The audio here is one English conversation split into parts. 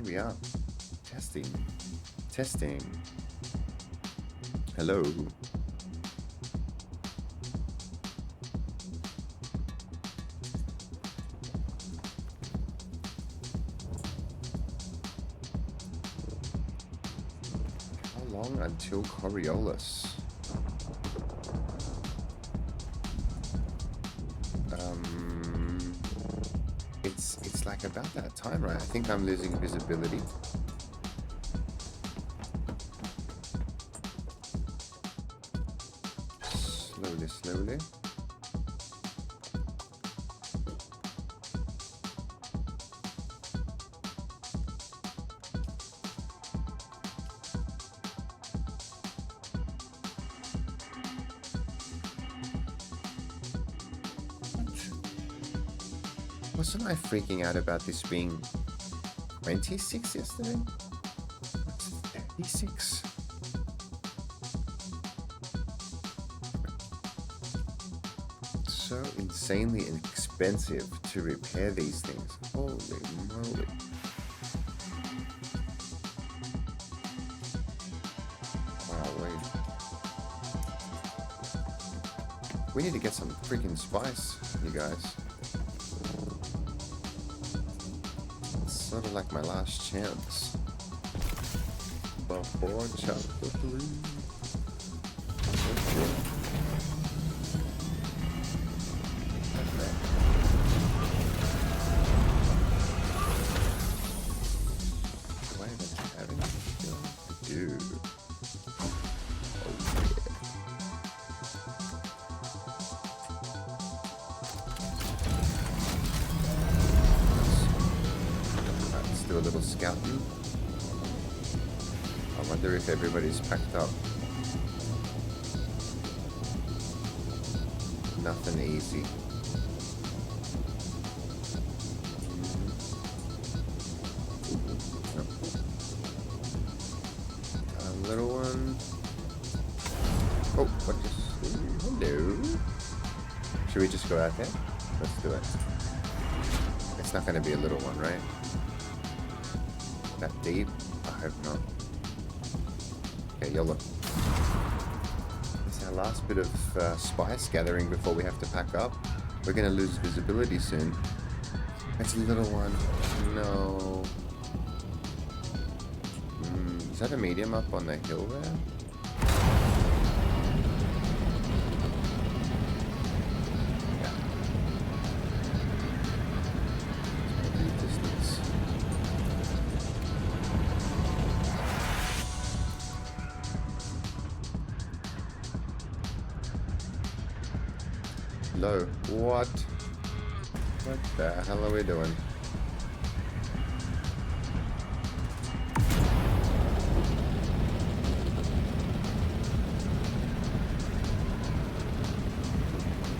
we are. Testing. Testing. Hello. How long until Coriolis? It's like about that time, right? I think I'm losing visibility. Slowly. Wasn't I freaking out about this being 26 yesterday? What's 36? So insanely expensive to repair these things. Holy moly. Wow, wait. We need to get some freaking spice, you guys. Sort of like my last chance before chapter 3. Okay. Do I even have anything? I do. Oh Let's do a little scouting. I wonder if everybody's packed up. Nothing easy. Nope. A little one. Oh, what just... Hello. Should we just go out there? Let's do it. It's not going to be a little one, right? That deep? I hope not. Okay, YOLO. It's our last bit of spice gathering before we have to pack up. We're going to lose visibility soon. It's a little one. No. Is that a medium up on the hill there? Hello. What? What the hell are we doing?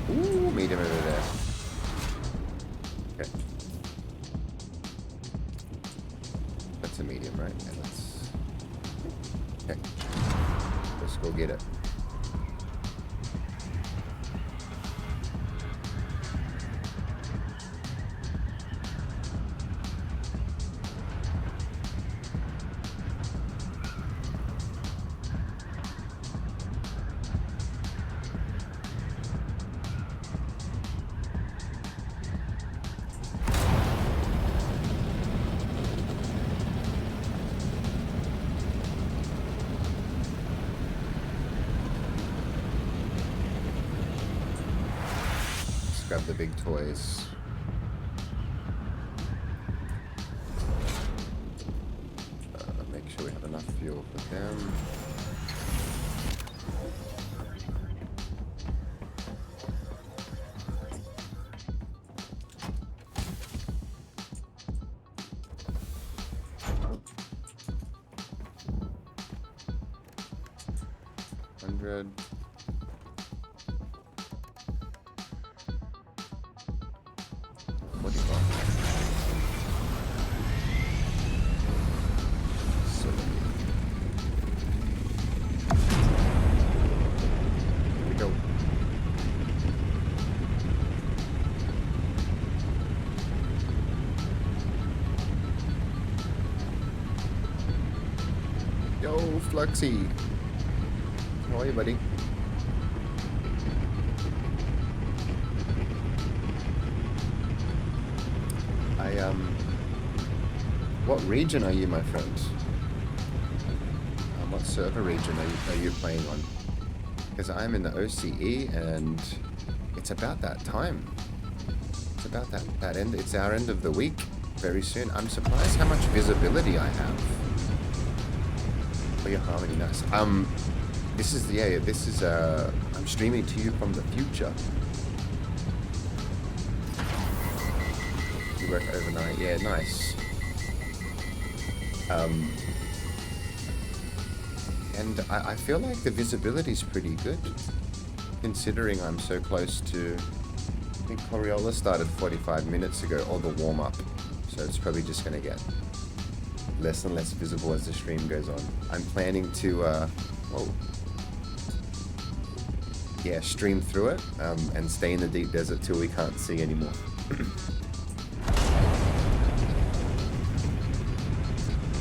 Ooh, medium over there. Okay. That's a medium, right? Yeah, let's... Okay. Let's go get it. Grab the big toys. Make sure we have enough fuel for them. $100. What do you want? So here we go. Oh, Fluxy. How are you, buddy? What region are you, my friend? What server region are you playing on? Because I'm in the OCE and it's about that time. It's about that end. It's our end of the week very soon. I'm surprised how much visibility I have. For your Harmony, nice. This is I'm streaming to you from the future. You work overnight, yeah, nice. And I feel like the visibility is pretty good, considering I'm so close to. I think Coriolis started 45 minutes ago, or the warm-up, so it's probably just going to get less and less visible as the stream goes on. I'm planning to, stream through it and stay in the deep desert till we can't see anymore.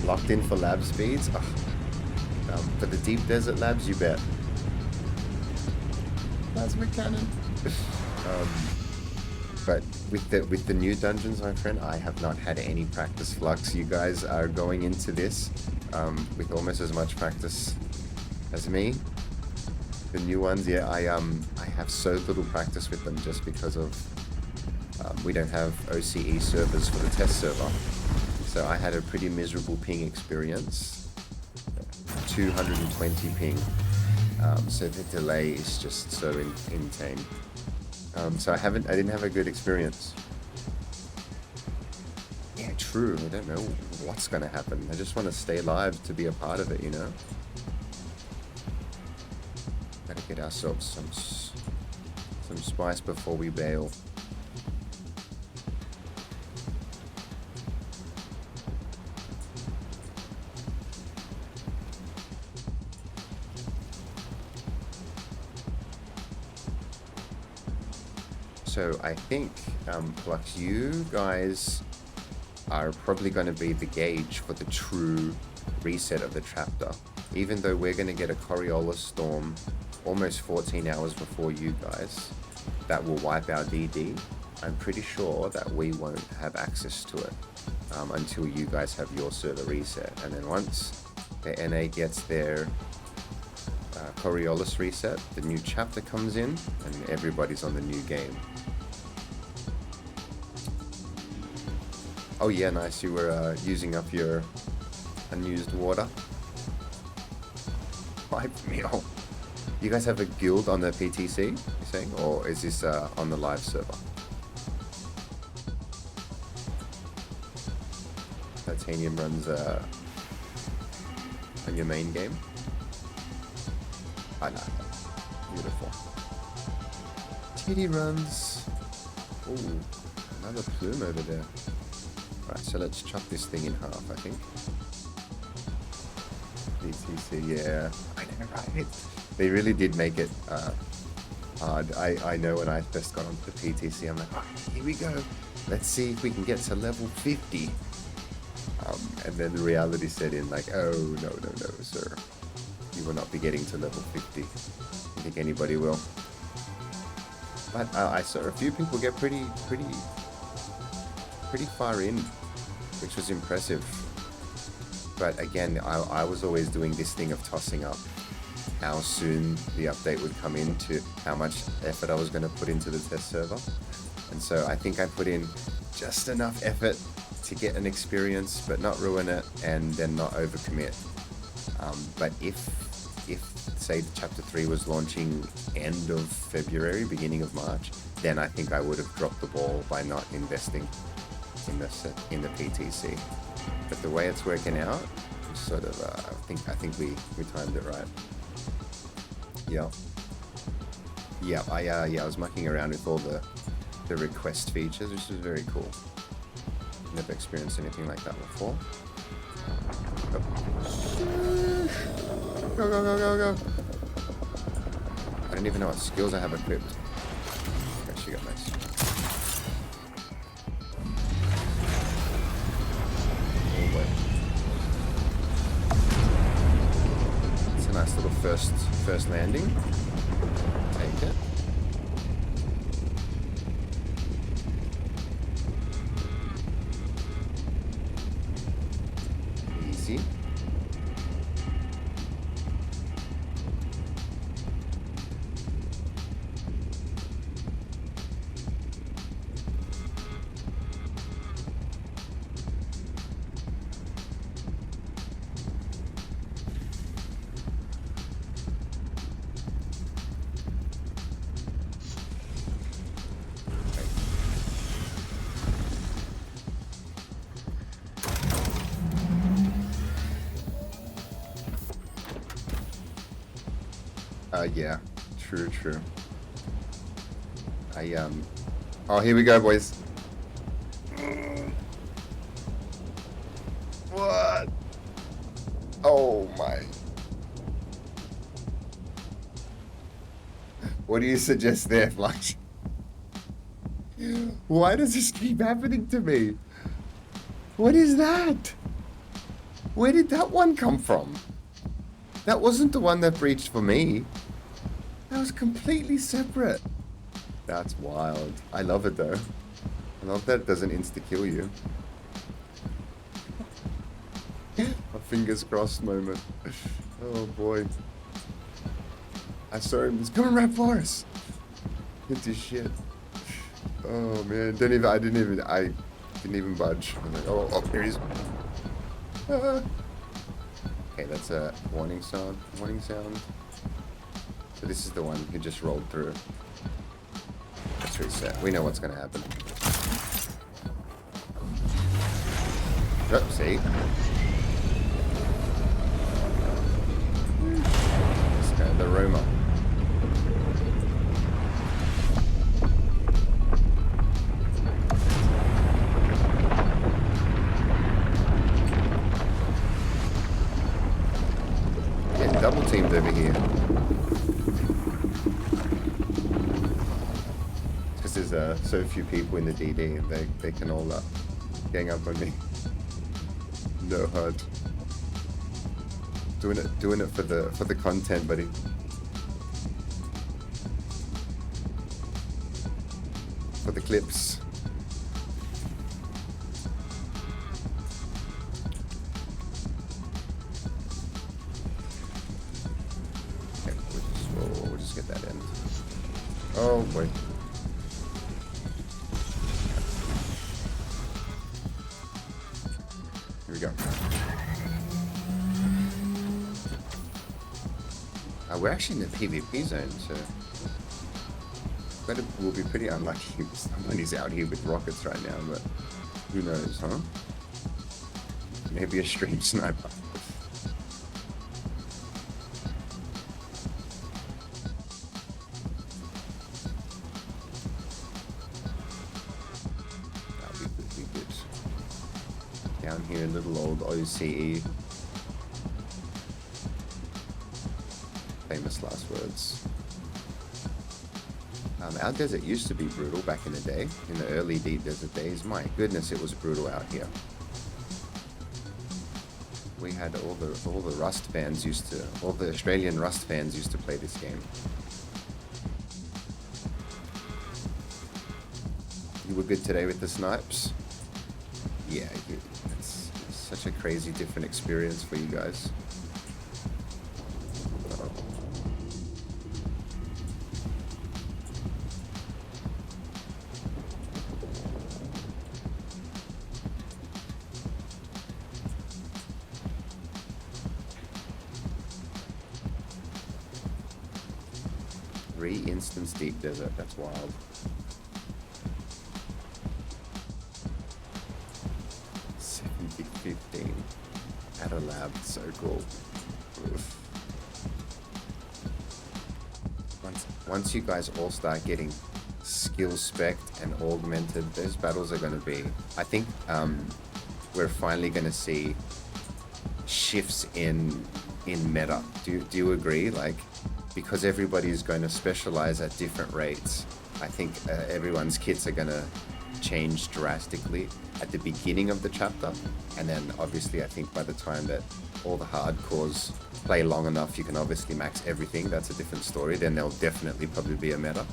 Locked in for lab speeds? For the deep desert labs, you bet. Plasma cannon. But with the new dungeons, my friend, I have not had any practice. Flux, you guys are going into this with almost as much practice as me. The new ones, yeah, I have so little practice with them just because of we don't have OCE servers for the test server. So I had a pretty miserable ping experience. 220 ping. So the delay is just so insane. So I didn't have a good experience. Yeah, true. I don't know what's gonna happen. I just want to stay live to be a part of it, you know? Gotta get ourselves some spice before we bail. So I think, Flux, you guys are probably going to be the gauge for the true reset of the chapter. Even though we're going to get a Coriolis storm almost 14 hours before you guys, that will wipe our DD. I'm pretty sure that we won't have access to it until you guys have your server reset. And then once the NA gets their Coriolis reset, the new chapter comes in and everybody's on the new game. Oh yeah, nice, you were using up your unused water. 5 mil. You guys have a guild on the PTC, you're saying? Or is this on the live server? Titanium runs on your main game? I know. Beautiful. TD runs. Ooh, another plume over there. Right, so let's chop this thing in half, I think. PTC, yeah. I know, right? They really did make it hard. I know when I first got onto the PTC, I'm like, oh, here we go. Let's see if we can get to level 50. And then the reality set in, like, oh, no, sir. You will not be getting to level 50. I don't think anybody will. But I saw a few people get pretty far in, which was impressive. But again, I was always doing this thing of tossing up how soon the update would come in to how much effort I was going to put into the test server. And so I think I put in just enough effort to get an experience, but not ruin it, and then not overcommit. But if say chapter 3 was launching end of February, beginning of March, then I think I would have dropped the ball by not investing in the PTC. But the way it's working out, sort of, I think we timed it right. Yeah. I was mucking around with all the request features, which is very cool. Never experienced anything like that before. Go. I don't even know what skills I have equipped. Actually got nice. Oh boy. first landing. Take it. Easy. Yeah, true. Oh, here we go, boys. What? Oh my. What do you suggest there, Flush? Why does this keep happening to me? What is that? Where did that one come from? That wasn't the one that breached for me. That was completely separate. That's wild. I love it though. I love that it doesn't insta-kill you. A fingers crossed moment. Oh boy. I saw him. He's coming right for us. Hit this shit. Oh man. I didn't even budge. I was like, oh, here he is. Okay, that's a warning sound. So this is the one who just rolled through. Let's reset. We know what's gonna happen. Oh, see? Let's go, the Roma. Getting double teamed over here. There's so few people in the DD and they can all gang up on me. No HUD. Doing it for the content, buddy. For the clips. Okay, we'll just get that in. Oh boy. Here we go. We're actually in the PvP zone, so we'll be pretty unlucky if somebody's out here with rockets right now, but who knows, huh? Maybe a stream sniper. That'll be good. Down here, little old OCE. Famous last words. Our desert used to be brutal back in the day, in the early deep desert days. My goodness, it was brutal out here. We had all the Rust fans all the Australian Rust fans used to play this game. You were good today with the snipes? Yeah, it's such a crazy different experience for you guys. Instance deep desert, that's wild. $70.15 at a lab, so cool. Oof. Once you guys all start getting skill spec'd and augmented, those battles are going to be, I think we're finally going to see shifts in meta. Do you agree? Like, because everybody is going to specialize at different rates, I think everyone's kits are going to change drastically at the beginning of the chapter, and then obviously I think by the time that all the hardcores play long enough, you can obviously max everything. That's a different story. Then there'll definitely probably be a meta.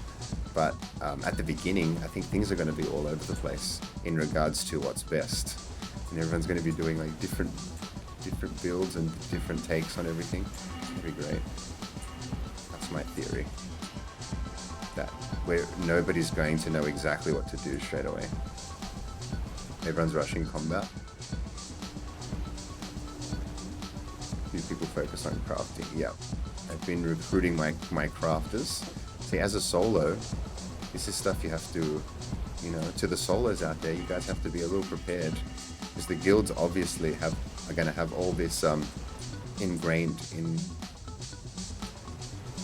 But at the beginning, I think things are going to be all over the place in regards to what's best, and everyone's going to be doing like different builds and different takes on everything. It'll be great. That's my theory. That where nobody's going to know exactly what to do straight away. Everyone's rushing combat. Few people focus on crafting. Yeah, I've been recruiting my crafters. See, as a solo, this is stuff you have to, you know, to the solos out there, you guys have to be a little prepared, because the guilds obviously are going to have all this ingrained in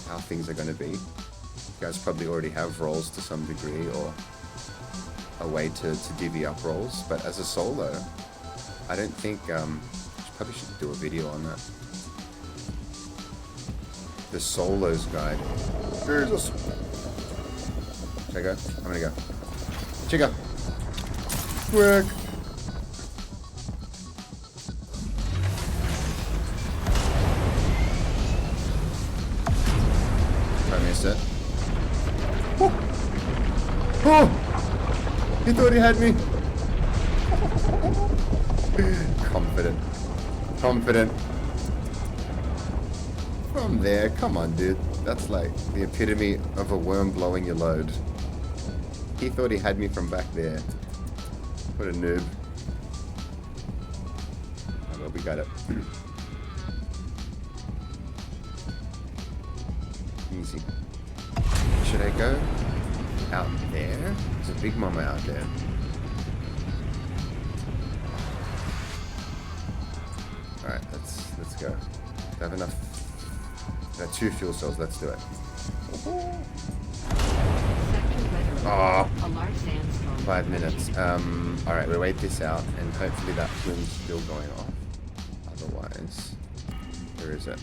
how things are going to be. You guys probably already have roles to some degree, or a way to divvy up roles, but as a solo, I don't think, probably should do a video on that. The solos guide. Jesus. Should I go? I'm gonna go. Chica. Quick. I missed it. Oh! Oh! He thought he had me. Confident. Confident. From there, come on, dude. That's like the epitome of a worm blowing your load. He thought he had me from back there. What a noob. Oh, well, we got it. Easy. Should I go out there? There's a big mama out there. Alright, let's go. I have enough. I have 2 fuel cells, let's do it. Oh, 5 minutes. Alright, we'll wait this out, and hopefully that plume's still going off. Otherwise, where is it?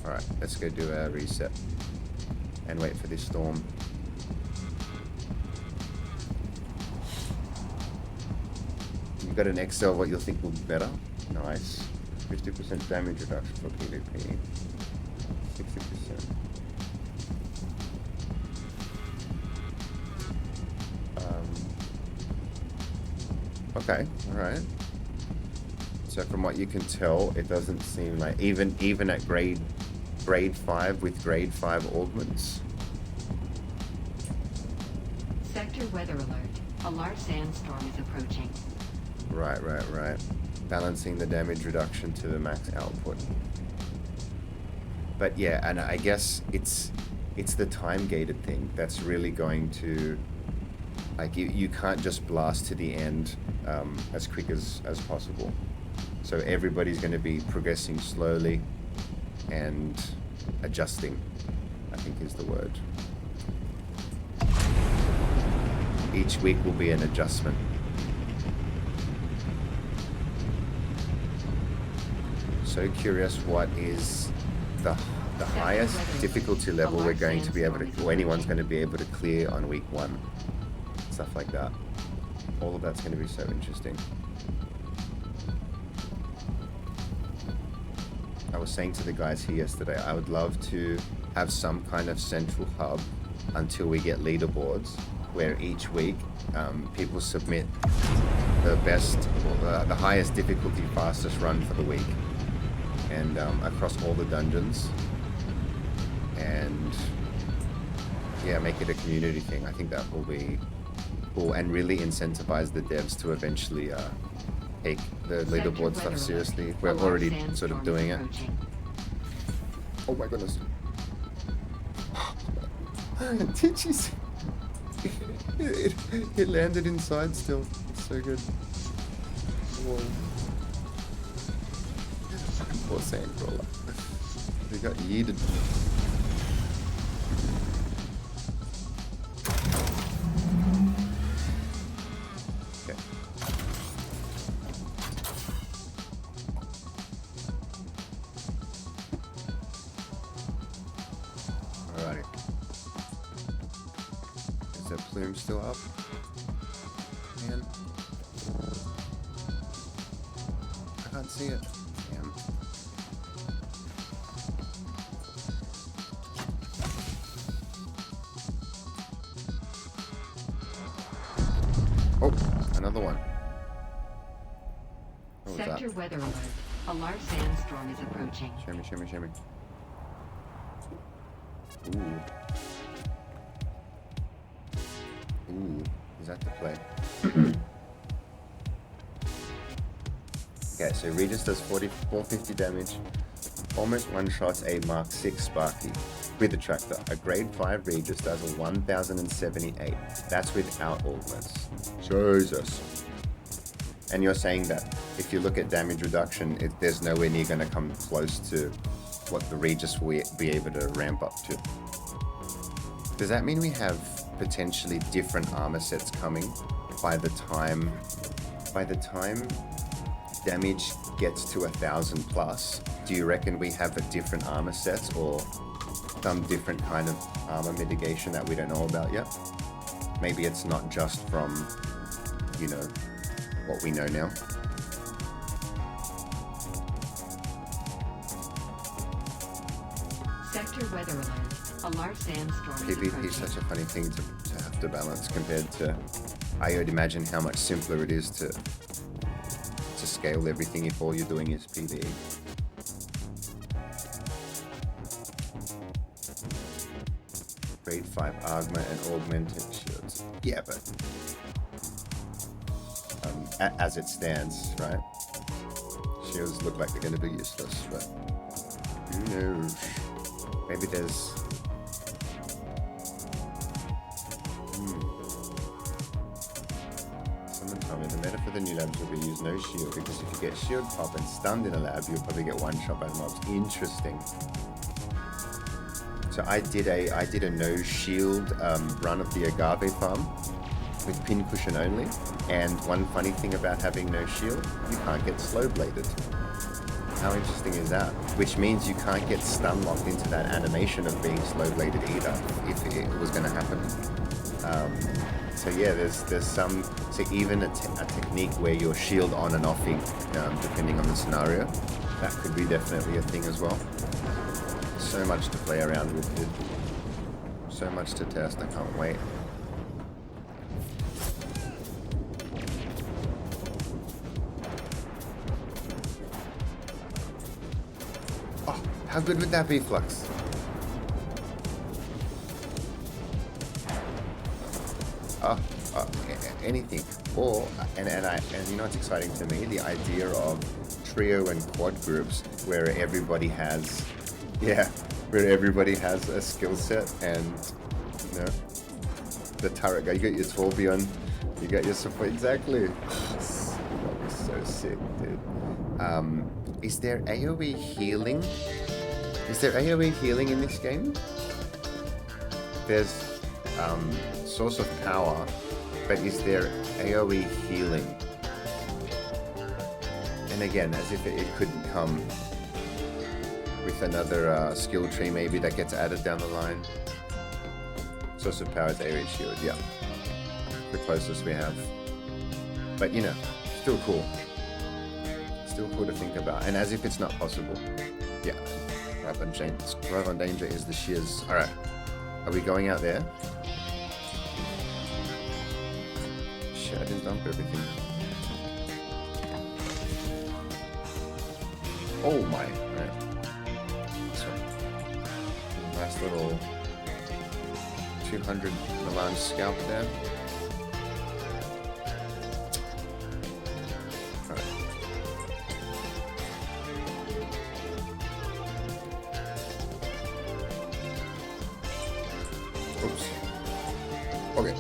Alright, let's go do a reset and wait for this storm. You've got an Excel what you'll think will be better. Nice. 50% damage reduction for PvP. 60%. Okay, alright. So from what you can tell, it doesn't seem like even at grade 5 with grade 5 augments. Sector weather alert. A large sandstorm is approaching. Right. Balancing the damage reduction to the max output. But yeah, and I guess it's the time gated thing that's really going to, like, you can't just blast to the end as quick as possible. So everybody's going to be progressing slowly and adjusting, I think is the word. Each week will be an adjustment. So curious, what is the highest difficulty level we're going to be able to, or anyone's going to be able to clear on week 1? Stuff like that. All of that's going to be so interesting. I was saying to the guys here yesterday, I would love to have some kind of central hub until we get leaderboards, where each week people submit the best, the highest difficulty, fastest run for the week, and across all the dungeons, and yeah, make it a community thing. I think that will be cool and really incentivize the devs to eventually take the leaderboard stuff seriously. We're already sort of doing it. Oh my goodness. Did you see? It landed inside still. It's so good. Whoa. Poor sandcrawler. He got yeeted. Okay. Alrighty. plume still up? Man. I can't see it. Damn. Oh, another one. What was Sector that? weather alert. A large sandstorm is approaching. Show me, show me, show me. Ooh. Ooh, is that the play? Okay, so Regis does 450 damage, almost one-shots a Mark 6 Sparky with a tractor. A grade 5 Regis does a 1078. That's without augments. Jesus. And you're saying that if you look at damage reduction, there's nowhere near going to come close to what the Regis will be able to ramp up to. Does that mean we have potentially different armor sets coming by the time damage gets to 1,000 plus? Do you reckon we have a different armor sets or some different kind of armor mitigation that we don't know about yet? Maybe it's not just from, you know, what we know now. Sector weather alert. A large sandstorm is PvP approaching. is such a funny thing to have to balance compared to, I would imagine how much simpler it is to scale everything if all you're doing is PvE. Grade 5 Argma and augmented shields. Yeah, but as it stands, right? Shields look like they're going to be useless, but who knows? Maybe there's... Someone told me the meta for the new labs will be use no shield, because if you get shield pop and stunned in a lab, you'll probably get one shot by mobs. Interesting. So I did a no shield run of the agave farm with pincushion only, and one funny thing about having no shield, you can't get slow bladed. How interesting is that? Which means you can't get stun locked into that animation of being slow bladed either, if it was going to happen. So yeah, there's some, so even a technique where you're shield on and offing, depending on the scenario, that could be definitely a thing as well. So much to play around with, dude. So much to test, I can't wait. Oh, how good would that be, Flux? Anything. Or, and you know what's exciting to me? The idea of trio and quad groups where everybody has, where everybody has a skill set, and, you know, the turret guy, you got your Torbjorn, you got your support, exactly. That was so sick, dude. Is there AoE healing? Is there AoE healing in this game? There's source of power, but is there AoE healing? And again, as if it couldn't come with another skill tree maybe that gets added down the line. Source of power is AoE shield, yeah. The closest we have. But you know, still cool. Still cool to think about. And as if it's not possible. Yeah. Drive on danger is the shiz. Alright. Are we going out there? Shit, I didn't dump everything. Oh my. Right. This one. Nice little 200 melange scalp there. Oops. Okay.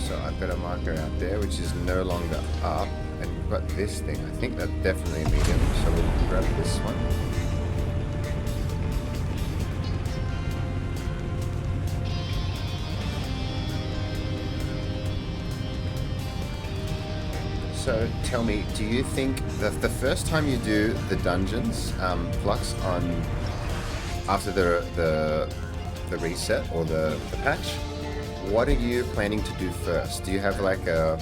So I've got a marker out there which is no longer up, and we've got this thing. I think that's definitely a medium, so we'll grab this one. So tell me, do you think that the first time you do the dungeons, Flux, on after the reset or the patch, what are you planning to do first? Do you have like a...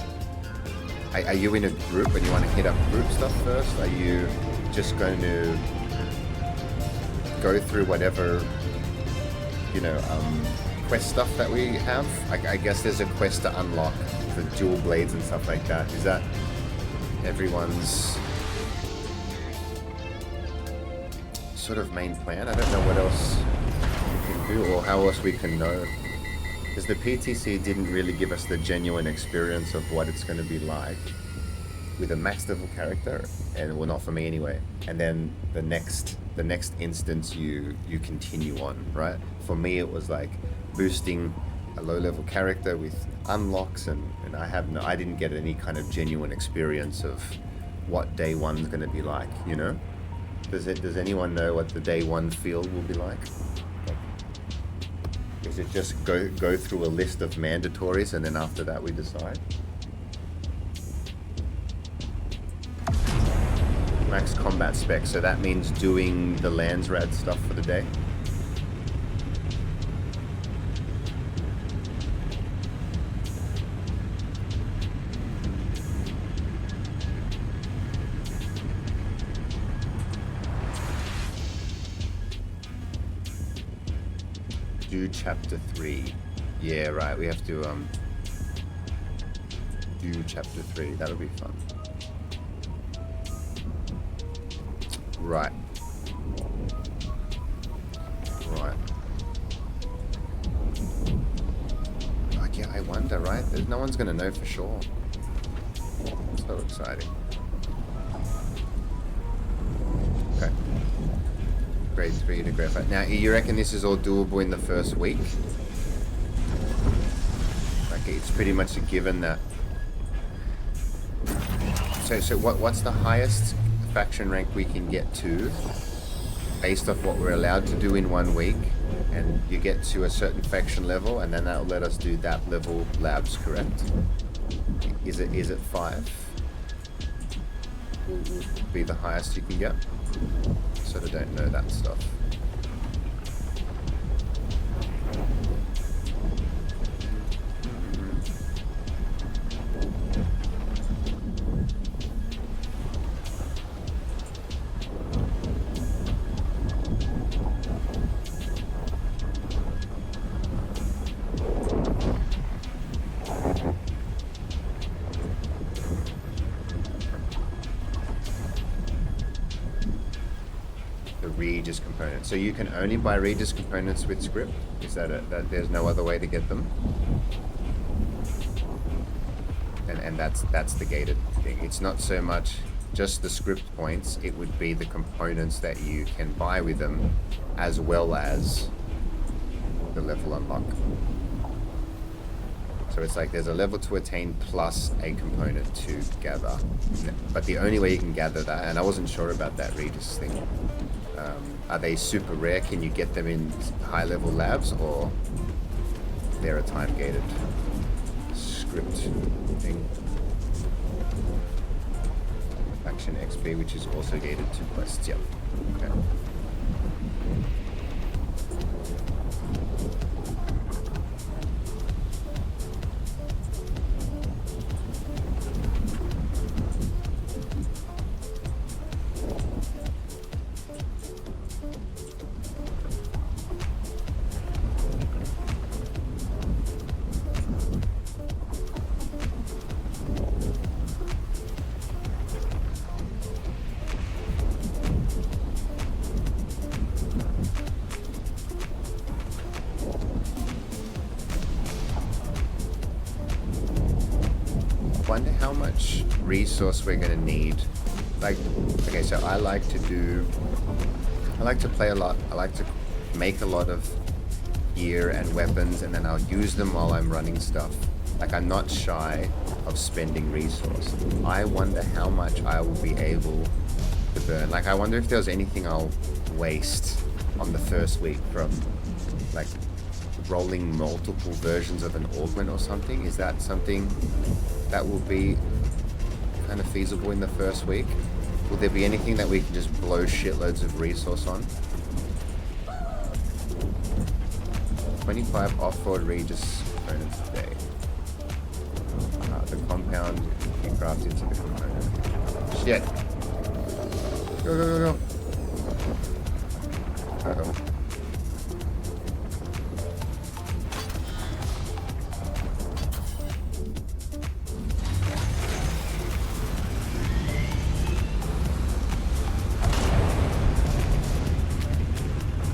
Are you in a group and you want to hit up group stuff first? Are you just going to go through whatever, you know, quest stuff that we have? I guess there's a quest to unlock the dual blades and stuff like that. Is that everyone's sort of main plan? I don't know what else we can do or how else we can know. Because the PTC didn't really give us the genuine experience of what it's going to be like with a max level character, and well, not for me anyway. And then the next instance you continue on, right? For me, it was like boosting a low level character with unlocks, and I didn't get any kind of genuine experience of what day one's going to be like, you know? Does anyone know what the day one feel will be like? Is it just go through a list of mandatories and then after that we decide? Max combat spec, so that means doing the Landsrad stuff for the day? Do chapter 3. Yeah, right, we have to do chapter 3. That'll be fun. Right. God, yeah, I wonder, right? No one's gonna know for sure. So exciting. Okay. Grade 3 to grade 5. Now, you reckon this is all doable in the first week? Like, it's pretty much a given that... So what's the highest faction rank we can get to based off what we're allowed to do in 1 week? And you get to a certain faction level, and then that'll let us do that level labs, correct? Is it 5? Will be the highest you can get? Sort of don't know that stuff. Regis components. So you can only buy Regis components with script? Is that it? That there's no other way to get them? And that's the gated thing. It's not so much just the script points, it would be the components that you can buy with them as well as the level unlock. So it's like there's a level to attain plus a component to gather. But the only way you can gather that, and I wasn't sure about that Regis thing, are they super rare? Can you get them in high level labs, or they're a time gated script thing? Faction XP, which is also gated to quests. Yep. Okay. Wonder how much resource we're gonna need. Like, okay, so I like to play a lot. I like to make a lot of gear and weapons, and then I'll use them while I'm running stuff. Like, I'm not shy of spending resource. I wonder how much I will be able to burn. Like, I wonder if there's anything I'll waste on the first week from, like, rolling multiple versions of an augment or something. Is that something that will be kind of feasible in the first week. Will there be anything that we can just blow shitloads of resource on? 25 off-road Regis components a day. The compound you craft into the component. Shit! Go, go, go, go! Uh-oh.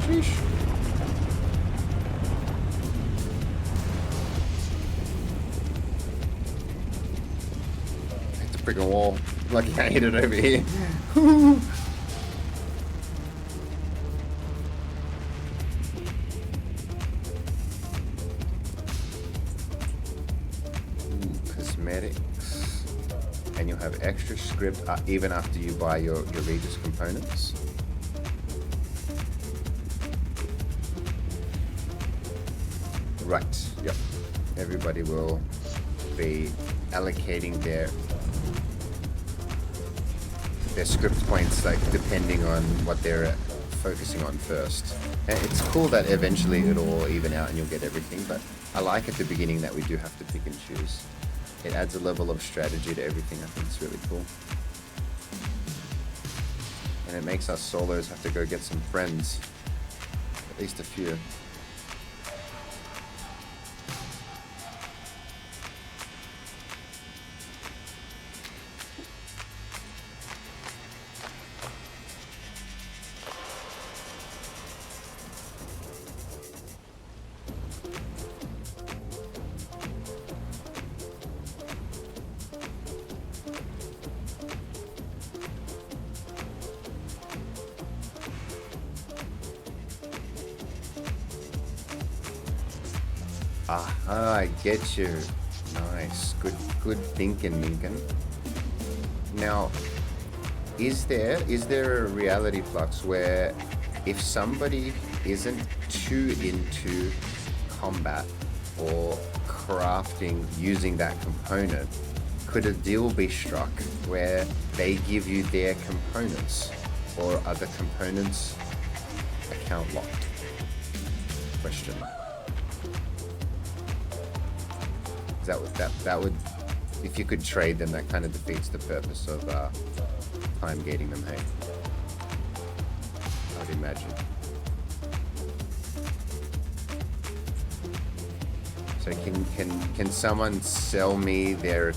Sheesh. Hit the freaking wall. Lucky I hit it over here. Cosmetics. And you'll have extra script even after you buy your Regis components. Right, yep. Everybody will be allocating their script points, like, depending on what they're focusing on first. And it's cool that eventually it'll all even out and you'll get everything, but I like at the beginning that we do have to pick and choose. It adds a level of strategy to everything. I think it's really cool. And it makes us solos have to go get some friends. At least a few. Aha, I get you. Nice. Good thinking, Lincoln. Now, is there a reality flux where if somebody isn't too into combat or crafting using that component, could a deal be struck where they give you their components, or are the components account locked? Question. That would, if you could trade them, that kind of defeats the purpose of time gating them, hey? I'd imagine. So can someone sell me their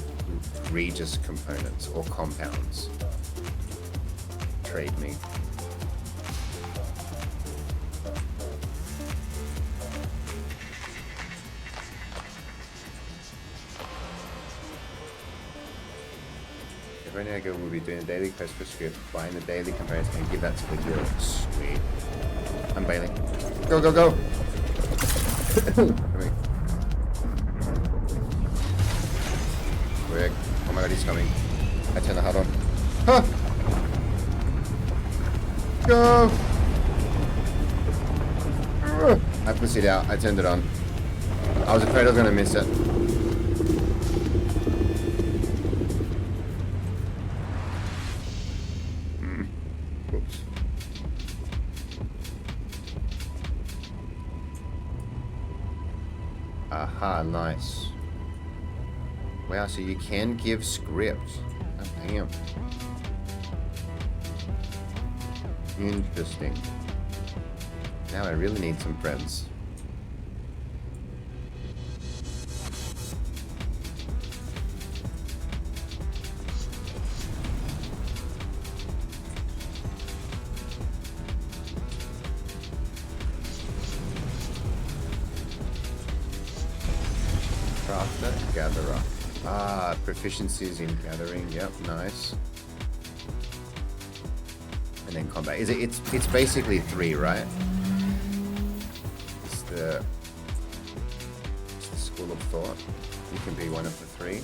Regis components or compounds? Trade me. Renegade will be doing a daily quest for script, buying the daily components and give that to the guild. Sweet. I'm bailing. Go, go, go! Quick. Oh my god, he's coming. I turn the HUD on. Huh! Go! I pussied out. I turned it on. I was afraid I was gonna miss it. Aha, nice. Wow, so you can give script. Oh, damn. Interesting. Now I really need some friends. Crafter, gatherer. Ah, proficiencies in gathering. Yep, nice. And then combat. It's basically 3, right? It's the school of thought. You can be one of the 3.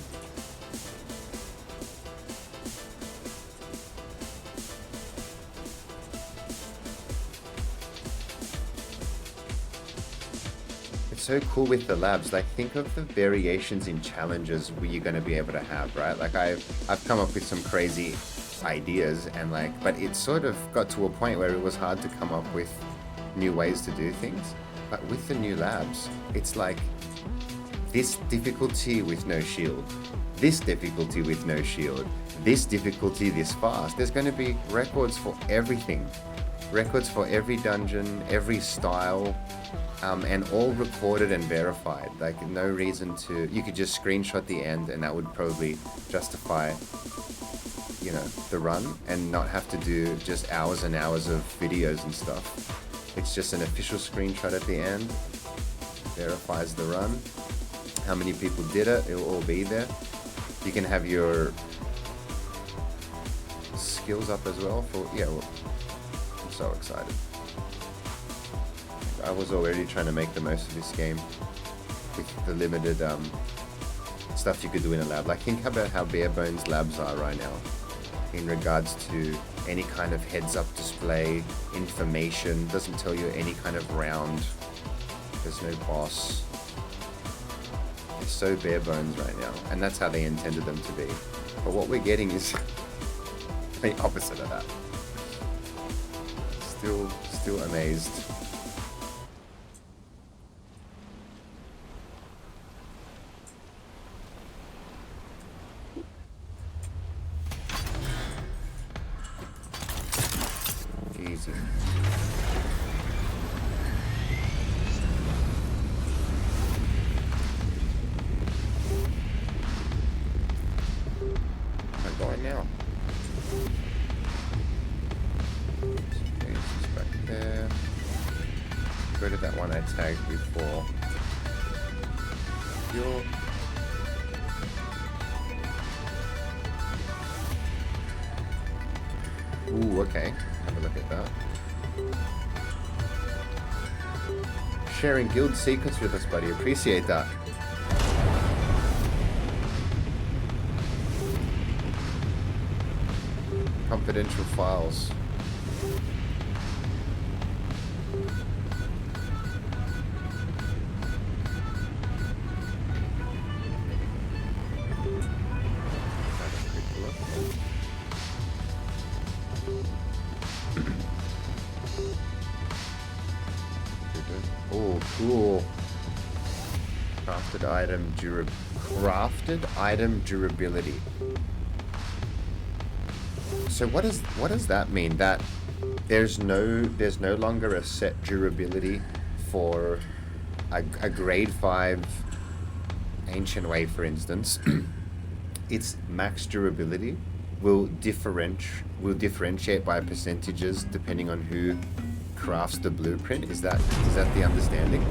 so cool with the labs. Like, think of the variations in challenges where you're going to be able to have, right? Like, I've come up with some crazy ideas, and like, but it sort of got to a point where it was hard to come up with new ways to do things. But with the new labs, it's like this difficulty with no shield, this difficulty with no shield, this difficulty this fast. There's going to be records for everything, records for every dungeon, every style, and all recorded and verified. Like, no reason to, you could just screenshot the end and that would probably justify, you know, the run, and not have to do just hours and hours of videos and stuff. It's just an official screenshot at the end, verifies the run, how many people did it, it'll all be there. You can have your skills up as well for, yeah, well, I'm so excited. I was already trying to make the most of this game with the limited stuff you could do in a lab. Like, think about how bare bones labs are right now in regards to any kind of heads-up display, information, doesn't tell you any kind of round, there's no boss. It's so bare bones right now, and that's how they intended them to be. But what we're getting is the opposite of that. Still amazed. Easy. I'm going now. Okay, it's back there. Go to that one I tagged before. Fuel. Ooh, okay. Have a look at that. Sharing guild secrets with us, buddy. Appreciate that. Confidential files. Oh, cool. Crafted item durability. So what does that mean? That there's no longer a set durability for a grade 5 ancient way, for instance. Its max durability will differentiate by percentages depending on who crafts the blueprint. Is that the understanding?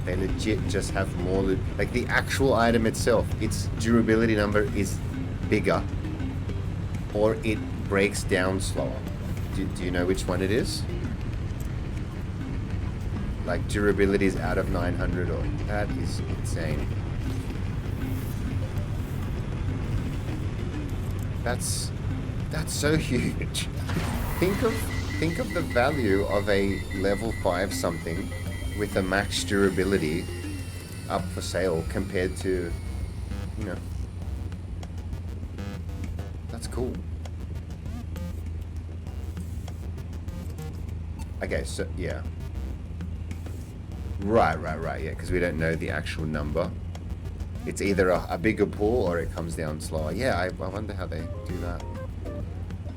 They legit just have more, like the actual item itself, its durability number is bigger, or it breaks down slower. Do you know which one it is? Like, durability is out of 900, or that is insane. That's so huge. Think of the value of a level 5 something with a max durability up for sale compared to, you know, that's cool. Okay, so yeah. Right, yeah, because we don't know the actual number. It's either a bigger pool or it comes down slower. Yeah, I wonder how they do that.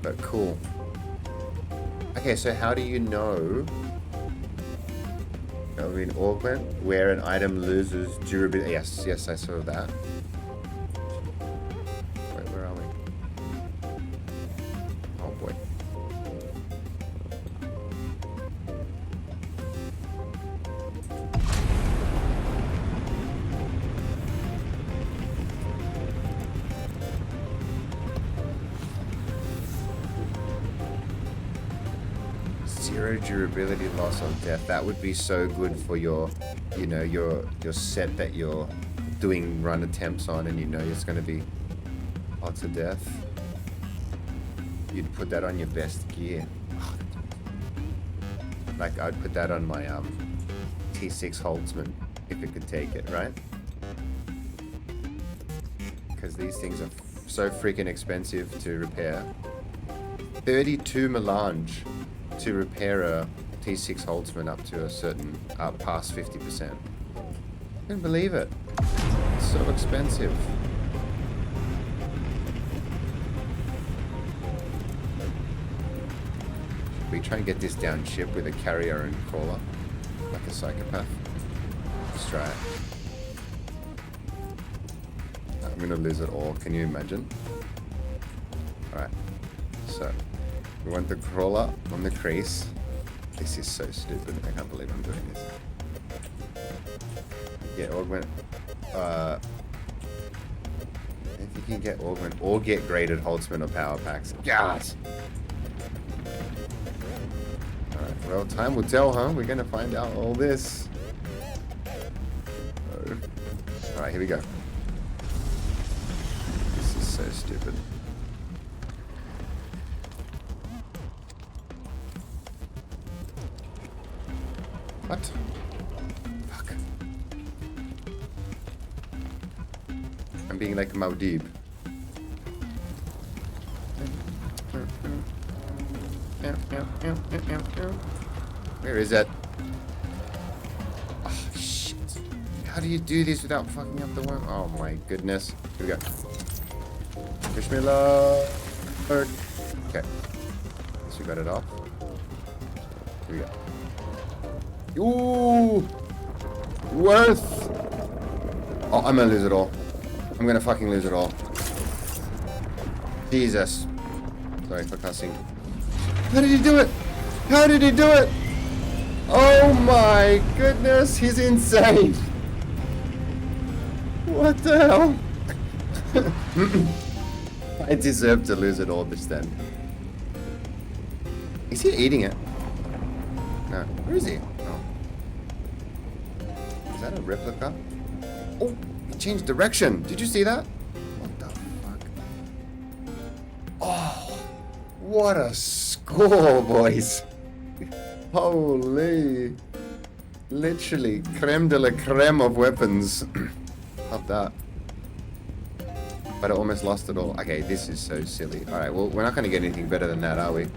But cool. Okay, so how do you know, in augment, where an item loses durability? Yes, I saw that. Wait, where are we? Oh boy. Zero durability loss on death. That would be so good for your, you know, your set that you're doing run attempts on, and you know it's going to be lots of death. You'd put that on your best gear. Like, I'd put that on my T6 Holtzman if it could take it, right? Because these things are so freaking expensive to repair. 32 melange to repair a T6 Holtzman up to a certain, past 50%. I can't believe it. It's so expensive. We try and get this down ship with a carrier and crawler, like a psychopath. Let's try it. I'm gonna lose it all. Can you imagine? Alright. So, we want the crawler on the crease. This is so stupid. I can't believe I'm doing this. Get augment. If you can get augment or get graded Holtzman or power packs. Yes! Alright, well, time will tell, huh? We're gonna find out all this. Alright, here we go. This is so stupid. What? Fuck. I'm being like Maudib. Where is it? Oh, shit. How do you do this without fucking up the one? Oh my goodness. Here we go. Wish me luck. Okay. So we got it off. Here we go. Ooh! Worth! Oh, I'm gonna lose it all. I'm gonna fucking lose it all. Jesus. Sorry for cussing. How did he do it? How did he do it? Oh my goodness, he's insane. What the hell? I deserve to lose it all this then. Is he eating it? No. Where is he? Oh. Is that a replica? Oh, he changed direction. Did you see that? What the fuck? Oh, what a score, boys. Holy. Literally, creme de la creme of weapons. Love that. But I almost lost it all. Okay, this is so silly. Alright, well, we're not going to get anything better than that, are we?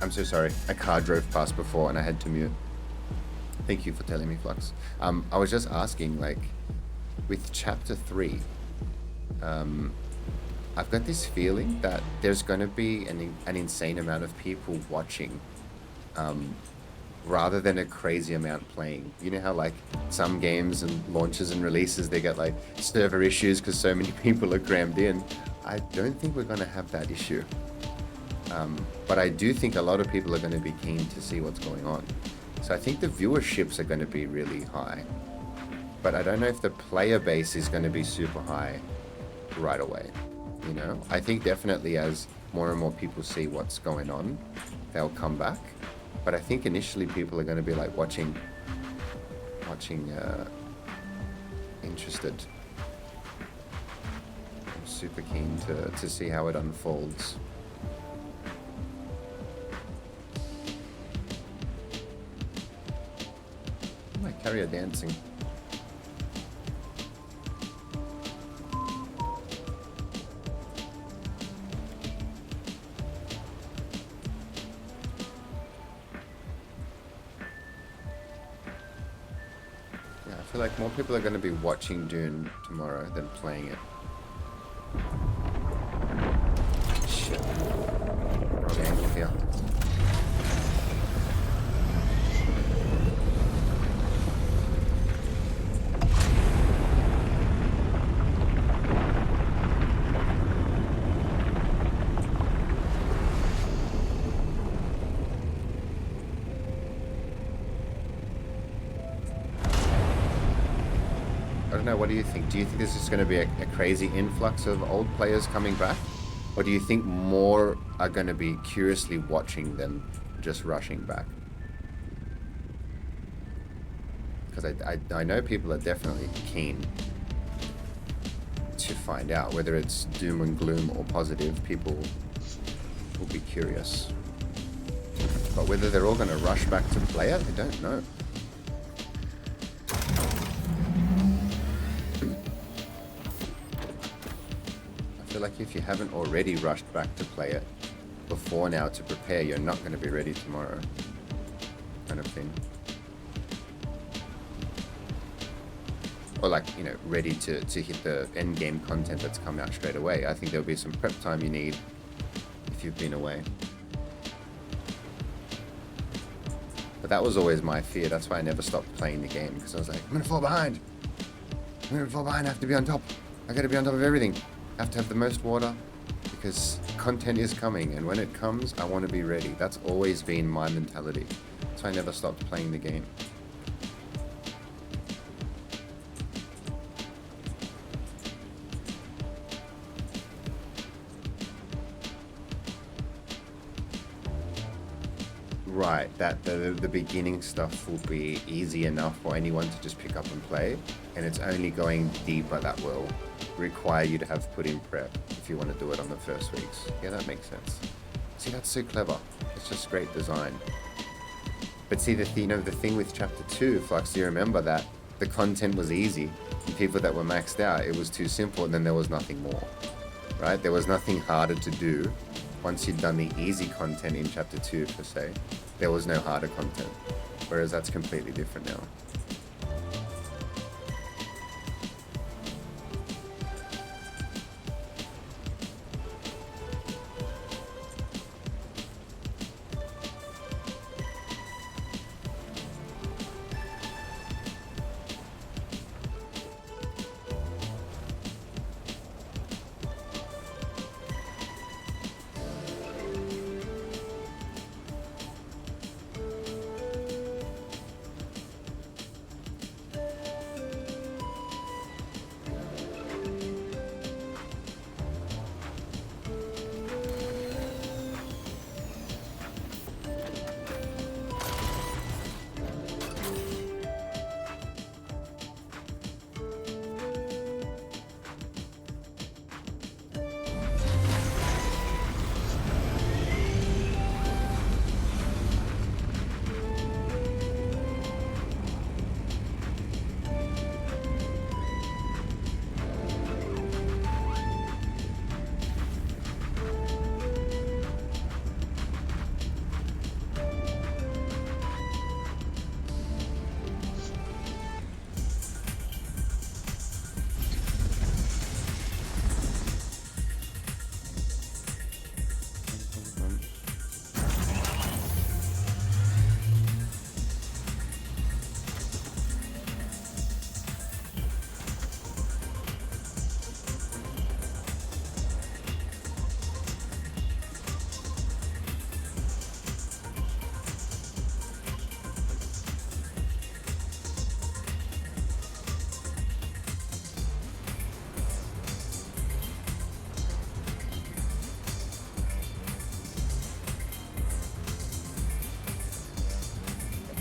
I'm so sorry. A car drove past before and I had to mute. Thank you for telling me, Flux. I was just asking, like, with chapter 3, I've got this feeling that there's going to be an insane amount of people watching, rather than a crazy amount playing. You know how, like, some games and launches and releases, they get, like, server issues because so many people are crammed in. I don't think we're going to have that issue. But I do think a lot of people are going to be keen to see what's going on. So I think the viewerships are going to be really high. But I don't know if the player base is going to be super high right away. You know, I think definitely as more and more people see what's going on, they'll come back. But I think initially people are going to be like watching, interested. I'm super keen to see how it unfolds. My carrier dancing. Yeah, I feel like more people are going to be watching Dune tomorrow than playing it. Shit. Wrong angle here. I don't know, what do you think? Do you think this is going to be a crazy influx of old players coming back? Or do you think more are going to be curiously watching than just rushing back? Because I know people are definitely keen to find out whether it's doom and gloom or positive. People will be curious. But whether they're all going to rush back to play it, I don't know. I feel like if you haven't already rushed back to play it before now to prepare, you're not going to be ready tomorrow, kind of thing. Or like, you know, ready to hit the end game content that's come out straight away. I think there'll be some prep time you need if you've been away. But that was always my fear. That's why I never stopped playing the game, because I was like, I'm gonna fall behind. I have to be on top. I gotta be on top of everything. I have to have the most water because content is coming, and when it comes, I want to be ready. That's always been my mentality. So I never stopped playing the game. Right, that the beginning stuff will be easy enough for anyone to just pick up and play, and it's only going deeper that will require you to have put in prep if you want to do it on the first weeks. Yeah, that makes sense. See, that's so clever. It's just great design. But see, the thing with chapter 2, Flux, do you remember that the content was easy? The people that were maxed out, it was too simple, and then there was nothing more, right? There was nothing harder to do. Once you'd done the easy content in chapter 2, per se, there was no harder content. Whereas that's completely different now.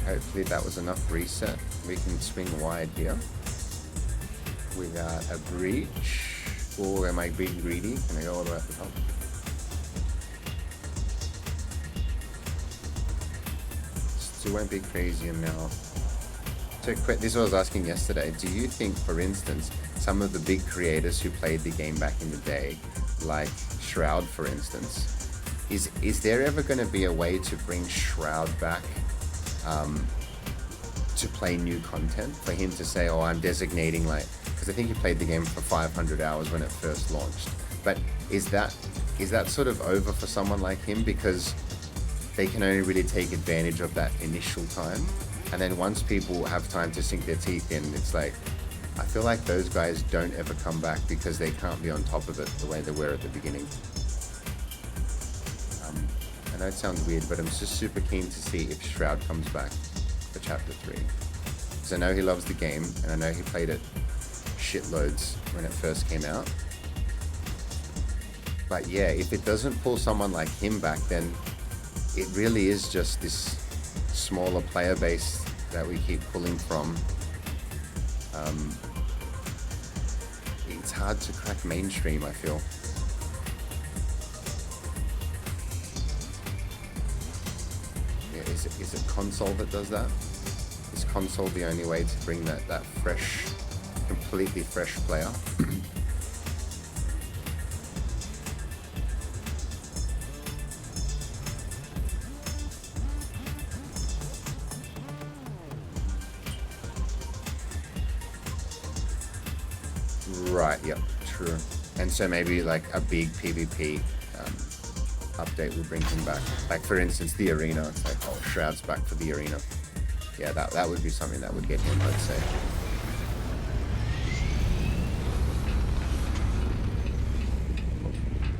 Hopefully that was enough reset. We can swing wide here. We got a breach. Oh, am I being greedy? Can I go all the way at the top? So won't be crazy now. So this is what I was asking yesterday. Do you think, for instance, some of the big creators who played the game back in the day, like Shroud, for instance, is there ever going to be a way to bring Shroud back to play new content? For him to say, oh, I'm designating, like, because I think he played the game for 500 hours when it first launched. But is that sort of over for someone like him, because they can only really take advantage of that initial time? And then once people have time to sink their teeth in, it's like, I feel like those guys don't ever come back because they can't be on top of it the way they were at the beginning. I know it sounds weird, but I'm just super keen to see if Shroud comes back for Chapter 3. Because I know he loves the game, and I know he played it shitloads when it first came out. But yeah, if it doesn't pull someone like him back, then it really is just this smaller player base that we keep pulling from. It's hard to crack mainstream, I feel. Yeah, is it console that does that? Is console the only way to bring that fresh, completely fresh player? Right, yep, true. And so maybe like a big PvP update will bring him back. Like for instance, the arena. It's like, oh, Shroud's back for the arena. Yeah, that would be something that would get him, I'd say.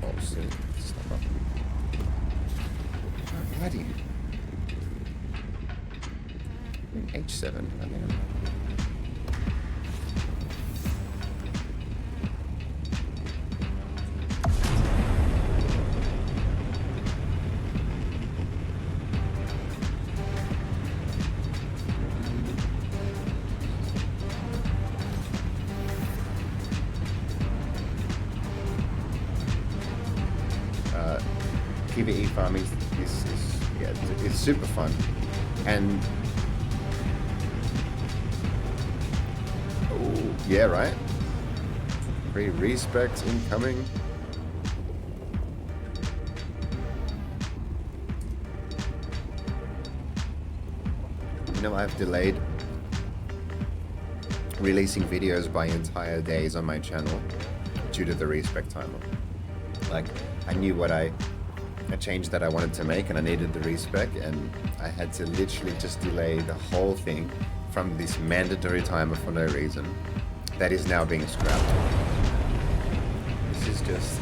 Oh, shit. Stop up. Oh, bloody. H7, I mean. PvE farming is super fun, and oh yeah, right. Free respect incoming. You know, I've delayed releasing videos by entire days on my channel due to the respect timer. Like, I knew a change that I wanted to make, and I needed the respec, and I had to literally just delay the whole thing from this mandatory timer for no reason that is now being scrapped. This is just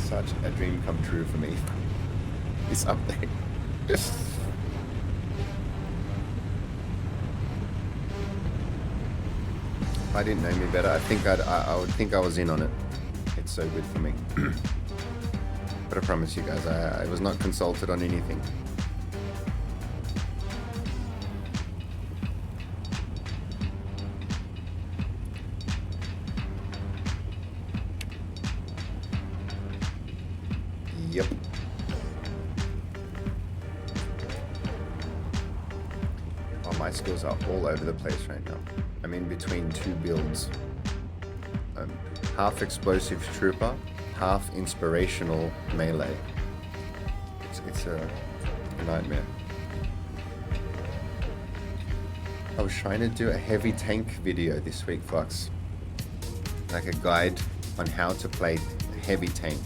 such a dream come true for me. This update. If I didn't know me better, I would think I was in on it. It's so good for me. But I promise you guys, I was not consulted on anything. Yep. Oh, my skills are all over the place right now. I'm in between two builds. Half explosive trooper, half inspirational melee. It's a nightmare. I was trying to do a heavy tank video this week, Flux. Like a guide on how to play heavy tank.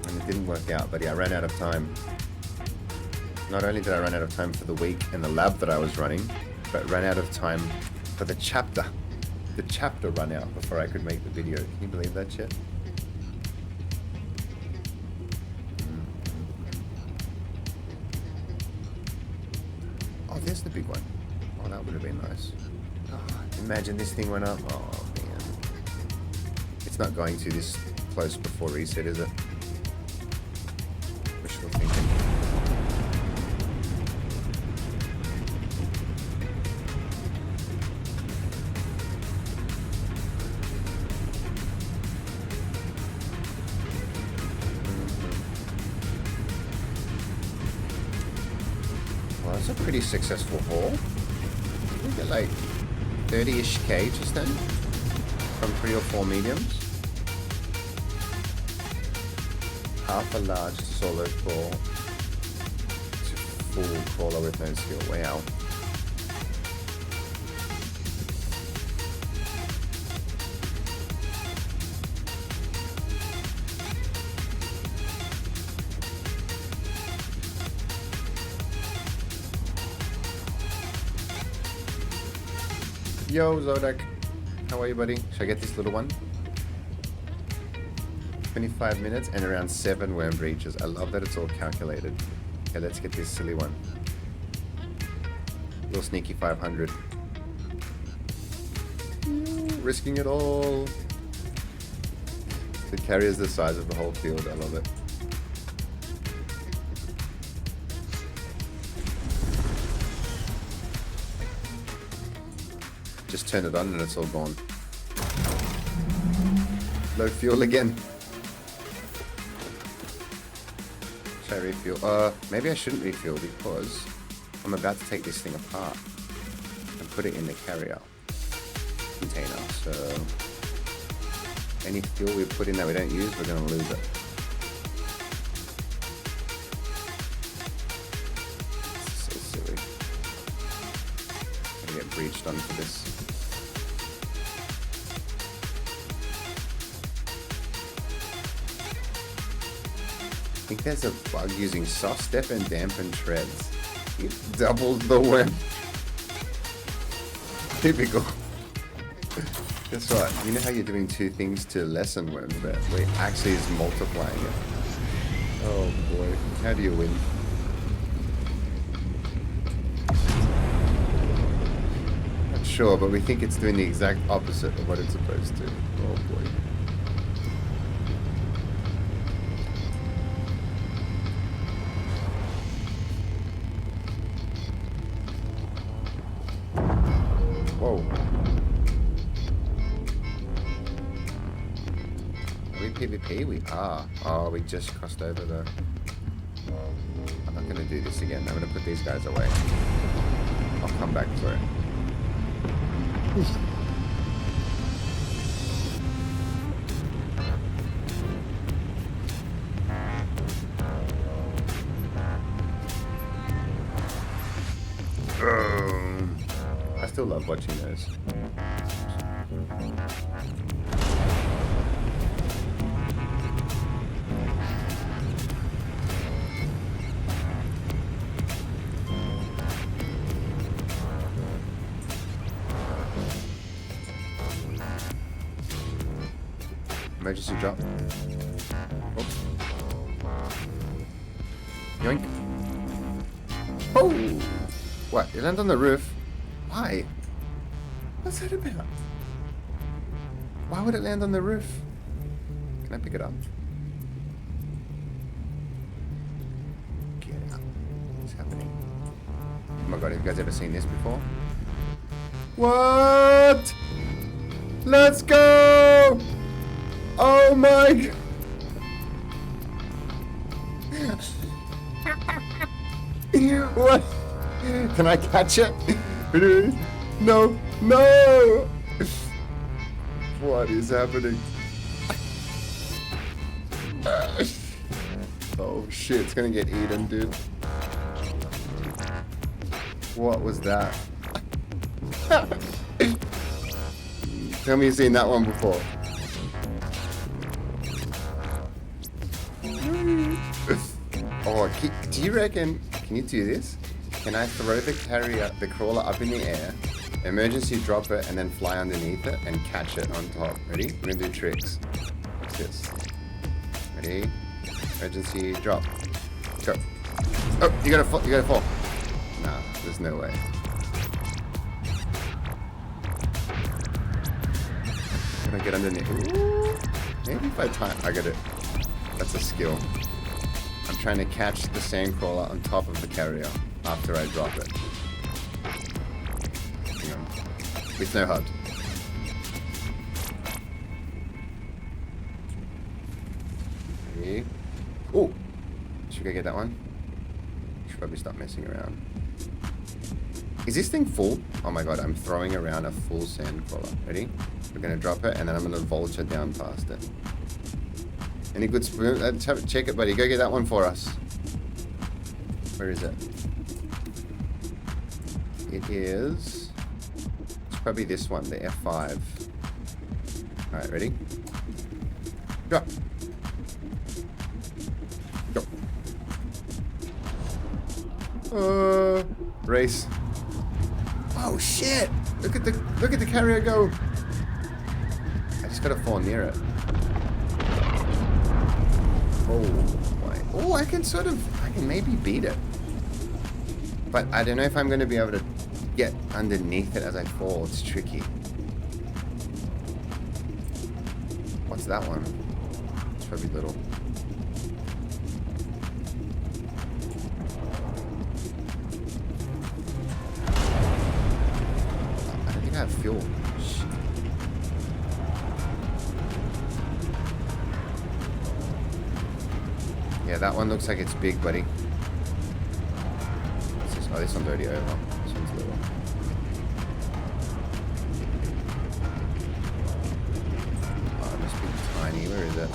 And it didn't work out, but yeah, I ran out of time. Not only did I run out of time for the week and the lab that I was running, but ran out of time for the chapter. The chapter run out before I could make the video. Can you believe that shit? Oh, there's the big one. Oh, that would have been nice. Oh, imagine this thing went up. Oh, man. It's not going to this close before reset, is it? Wishful thinking. That's a pretty successful haul. We get like 30-ish K just then from 3 or 4 mediums. Half a large solo crawl to full crawler with no skill. Wow. Yo, Zodak. How are you, buddy? Should I get this little one? 25 minutes and around 7 worm breaches. I love that it's all calculated. Okay, let's get this silly one. Little sneaky 500. Risking it all. The carrier's the size of the whole field. I love it. Just turn it on and it's all gone. Low fuel again. Should I refuel? Maybe I shouldn't refuel because I'm about to take this thing apart and put it in the carrier container. So any fuel we put in that we don't use, we're gonna lose it. So silly. Gonna get breached onto this. I think there's a bug using soft step and dampen treads. It doubles the worm. Typical. Guess what? You know how you're doing 2 things to lessen worms, but it actually is multiplying it. Oh boy. How do you win? Not sure, but we think it's doing the exact opposite of what it's supposed to. Oh boy. Whoa. Are we PvP? We are. Oh, we just crossed over the... I'm not going to do this again. I'm going to put these guys away. I'll come back to it. I still love watching those. Emergency drop. Oh. Yoink. Oh! What? It landed on the roof? Why? What's that about? Why would it land on the roof? Can I pick it up? Get up. What's happening? Oh my god, have you guys ever seen this before? What? Let's go! Oh my god! What? Can I catch it? No, no! What is happening? Oh shit, it's gonna get eaten, dude. What was that? Tell me you've seen that one before. Oh, do you reckon, can you do this? Can I throw the carrier, the crawler up in the air, emergency drop it, and then fly underneath it and catch it on top? Ready? We're gonna do tricks. Watch this. Ready? Emergency drop. Go. Oh, you gotta fall. You gotta fall. Nah, there's no way. Can I get underneath? Ooh. Maybe if I time, I got it. That's a skill. I'm trying to catch the sandcrawler on top of the carrier after I drop it. Hang on. With no HUD. Ready? Oh! Should we go get that one? Should probably stop messing around. Is this thing full? Oh my god, I'm throwing around a full sand crawler. Ready? We're gonna drop it and then I'm gonna vulture down past it. Any good spoon? Check it, buddy. Go get that one for us. Where is it? It is... It's probably this one, the F5. Alright, ready? Drop. Go. Race. Oh shit! Look at the carrier go! I just gotta fall near it. Oh my. Oh, I can maybe beat it. But I don't know if I'm gonna be able to get underneath it as I fall. It's tricky. What's that one? It's probably little. I don't think I have fuel. Shit. Yeah, that one looks like it's big, buddy. Oh, this one's already over. This one's little. Oh, it must be tiny. Where is it?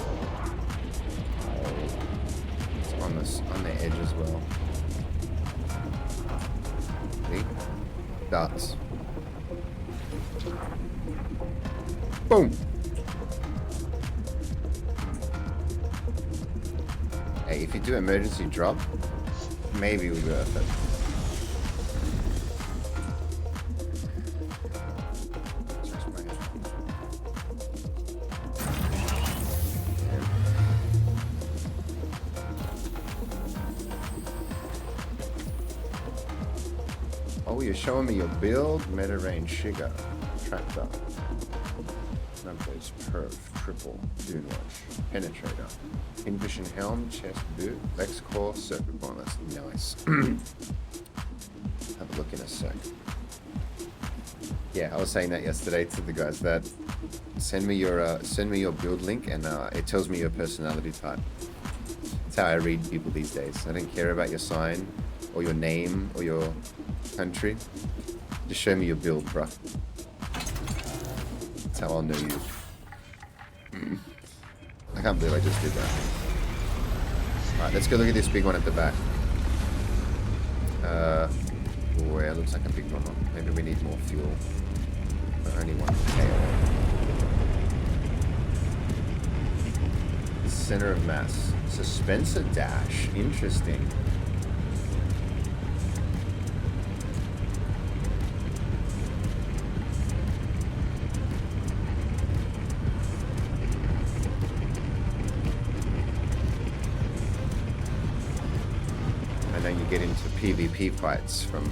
Oh, it's on the edge as well. See? Darts. Boom! Hey, if you do emergency drop, maybe we'll be worth it. Oh, you're showing me your build, meta range, sugar, tractor, numbers, perf, triple, dune wash, penetrator, Envision helm, chest boot, Lex core, circuit bonus. Nice. Have a look in a sec. Yeah, I was saying that yesterday to the guys that send me your build link and it tells me your personality type. That's how I read people these days. I don't care about your sign or your name or your country. Just show me your build, bruh. That's how I'll know you. I can't believe I just did that. Alright, let's go look at this big one at the back. Oh, yeah, looks like a big one. Maybe we need more fuel. But only one tail. Center of mass. Suspensor dash. Interesting. You get into PvP fights from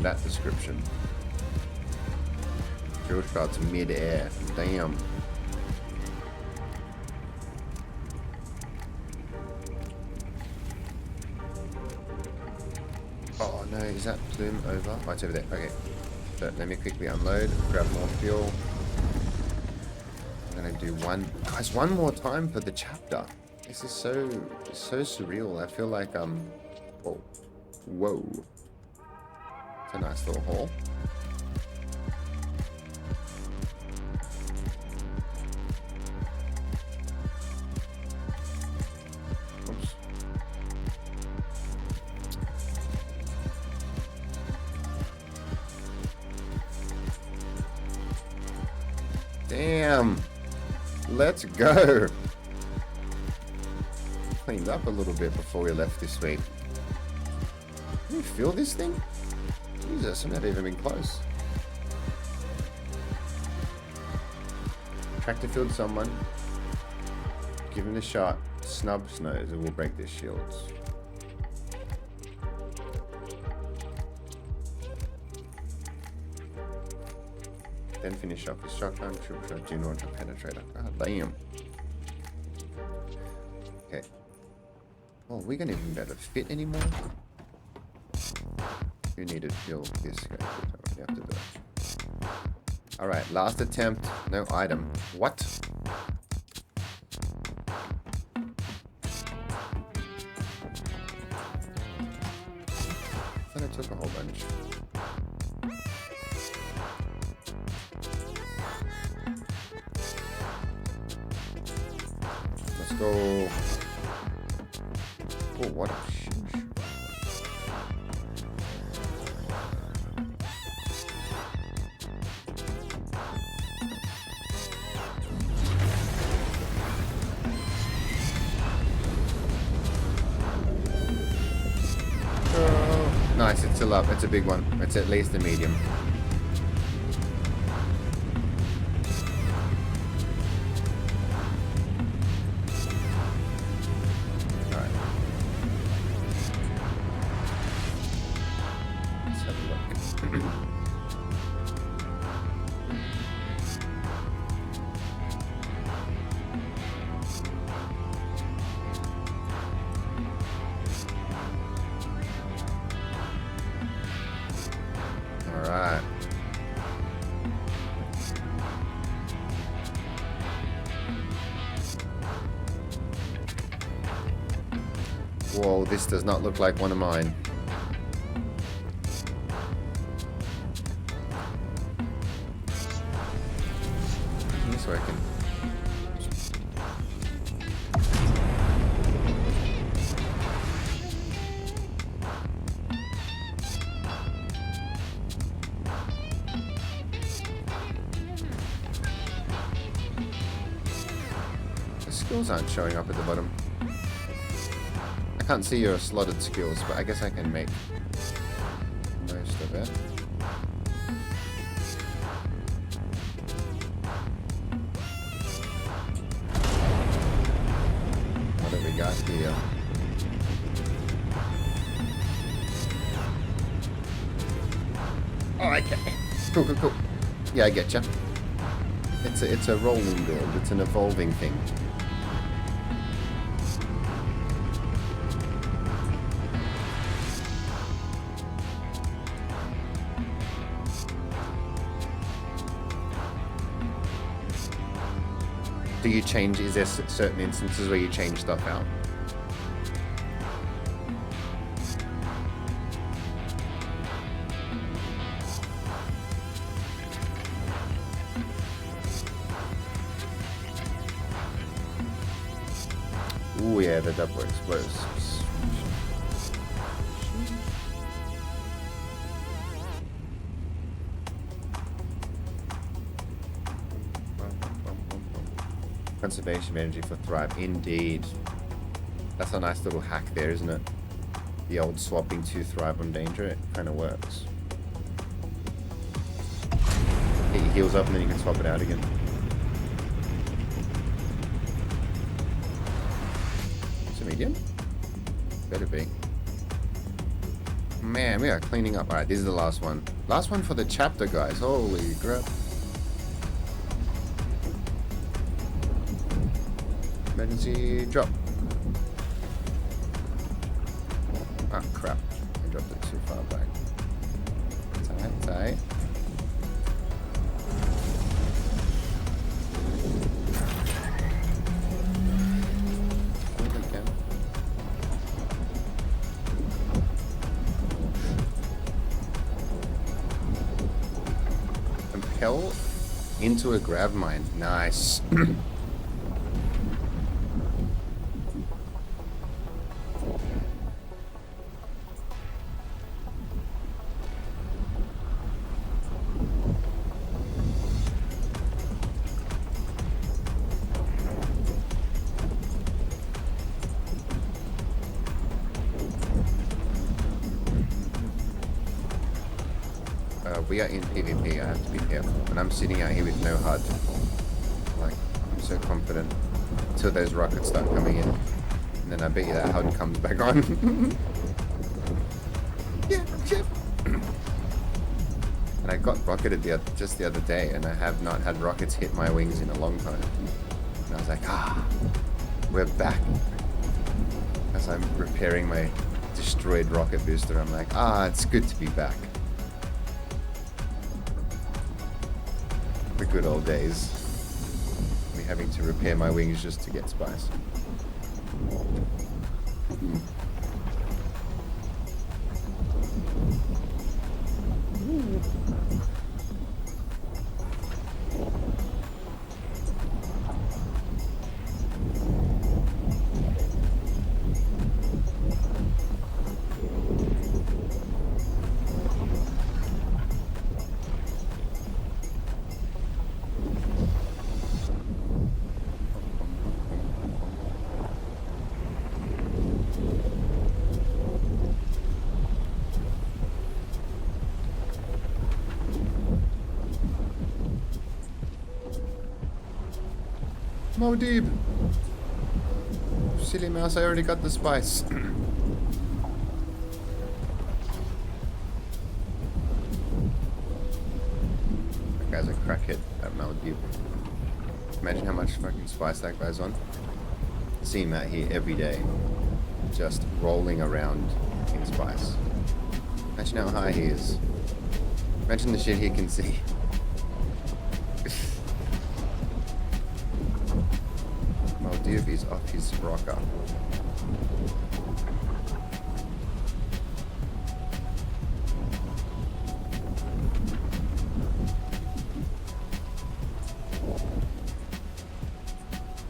that description. Drill shots mid-air. Damn. Oh no, is that plume over? Oh, it's over there. Okay. So let me quickly unload, grab more fuel. I'm gonna do one more time for the chapter. This is so surreal. I feel like whoa. It's a nice little hole. Oops. Damn. Let's go. Cleaned up a little bit before we left this week. Can you feel this thing? Jesus, I'm not even been close. Tractor field someone. Give him a shot. Snub snows. It will break their shields. Then finish off with shotgun, triple shot, do not penetrator. God damn. Okay. Oh, we're gonna even better fit anymore. You need to fill this guy. You have to do it. Alright, last attempt. No item. What? I thought I took a whole bunch. go. Oh, what a sheesh. Nice, it's still up. It's a big one. It's at least a medium. Alright. Let's have a look. Alright. Whoa, this does not look like one of mine. This way I can... The skills aren't showing up at the bottom. I can't see your slotted skills, but I guess I can make most of it. What have we got here? Oh, okay. Cool, cool, cool. Yeah, I get you. It's a rolling build. It's an evolving thing. Do you change, is there certain instances where you change stuff out? Ooh, yeah, the double explosives. Conservation of energy for Thrive. Indeed. That's a nice little hack there, isn't it? The old swapping to Thrive on danger. It kind of works. Get your heals up and then you can swap it out again. It's a medium? Better be. Man, we are cleaning up. Alright, this is the last one. Last one for the chapter, guys. Holy crap. Emergency drop. Ah, crap. I dropped it too far back. Tight, tight. Compel into a grav mine. Nice. We are in PvP, I have to be careful. And I'm sitting out here with no HUD. Like, I'm so confident. Until those rockets start coming in. And then I bet you that HUD comes back on. Yeah, shit. And I got rocketed just the other day, and I have not had rockets hit my wings in a long time. And I was like, we're back. As I'm repairing my destroyed rocket booster, I'm like, it's good to be back. The good old days. Me having to repair my wings just to get spice. Mo deep. Silly mouse, I already got the spice. That guy's a crackhead at Maldive. Imagine how much fucking spice that guy's on. See him out here every day, just rolling around in spice. Imagine how high he is. Imagine the shit he can see. Maldive is off his rocker.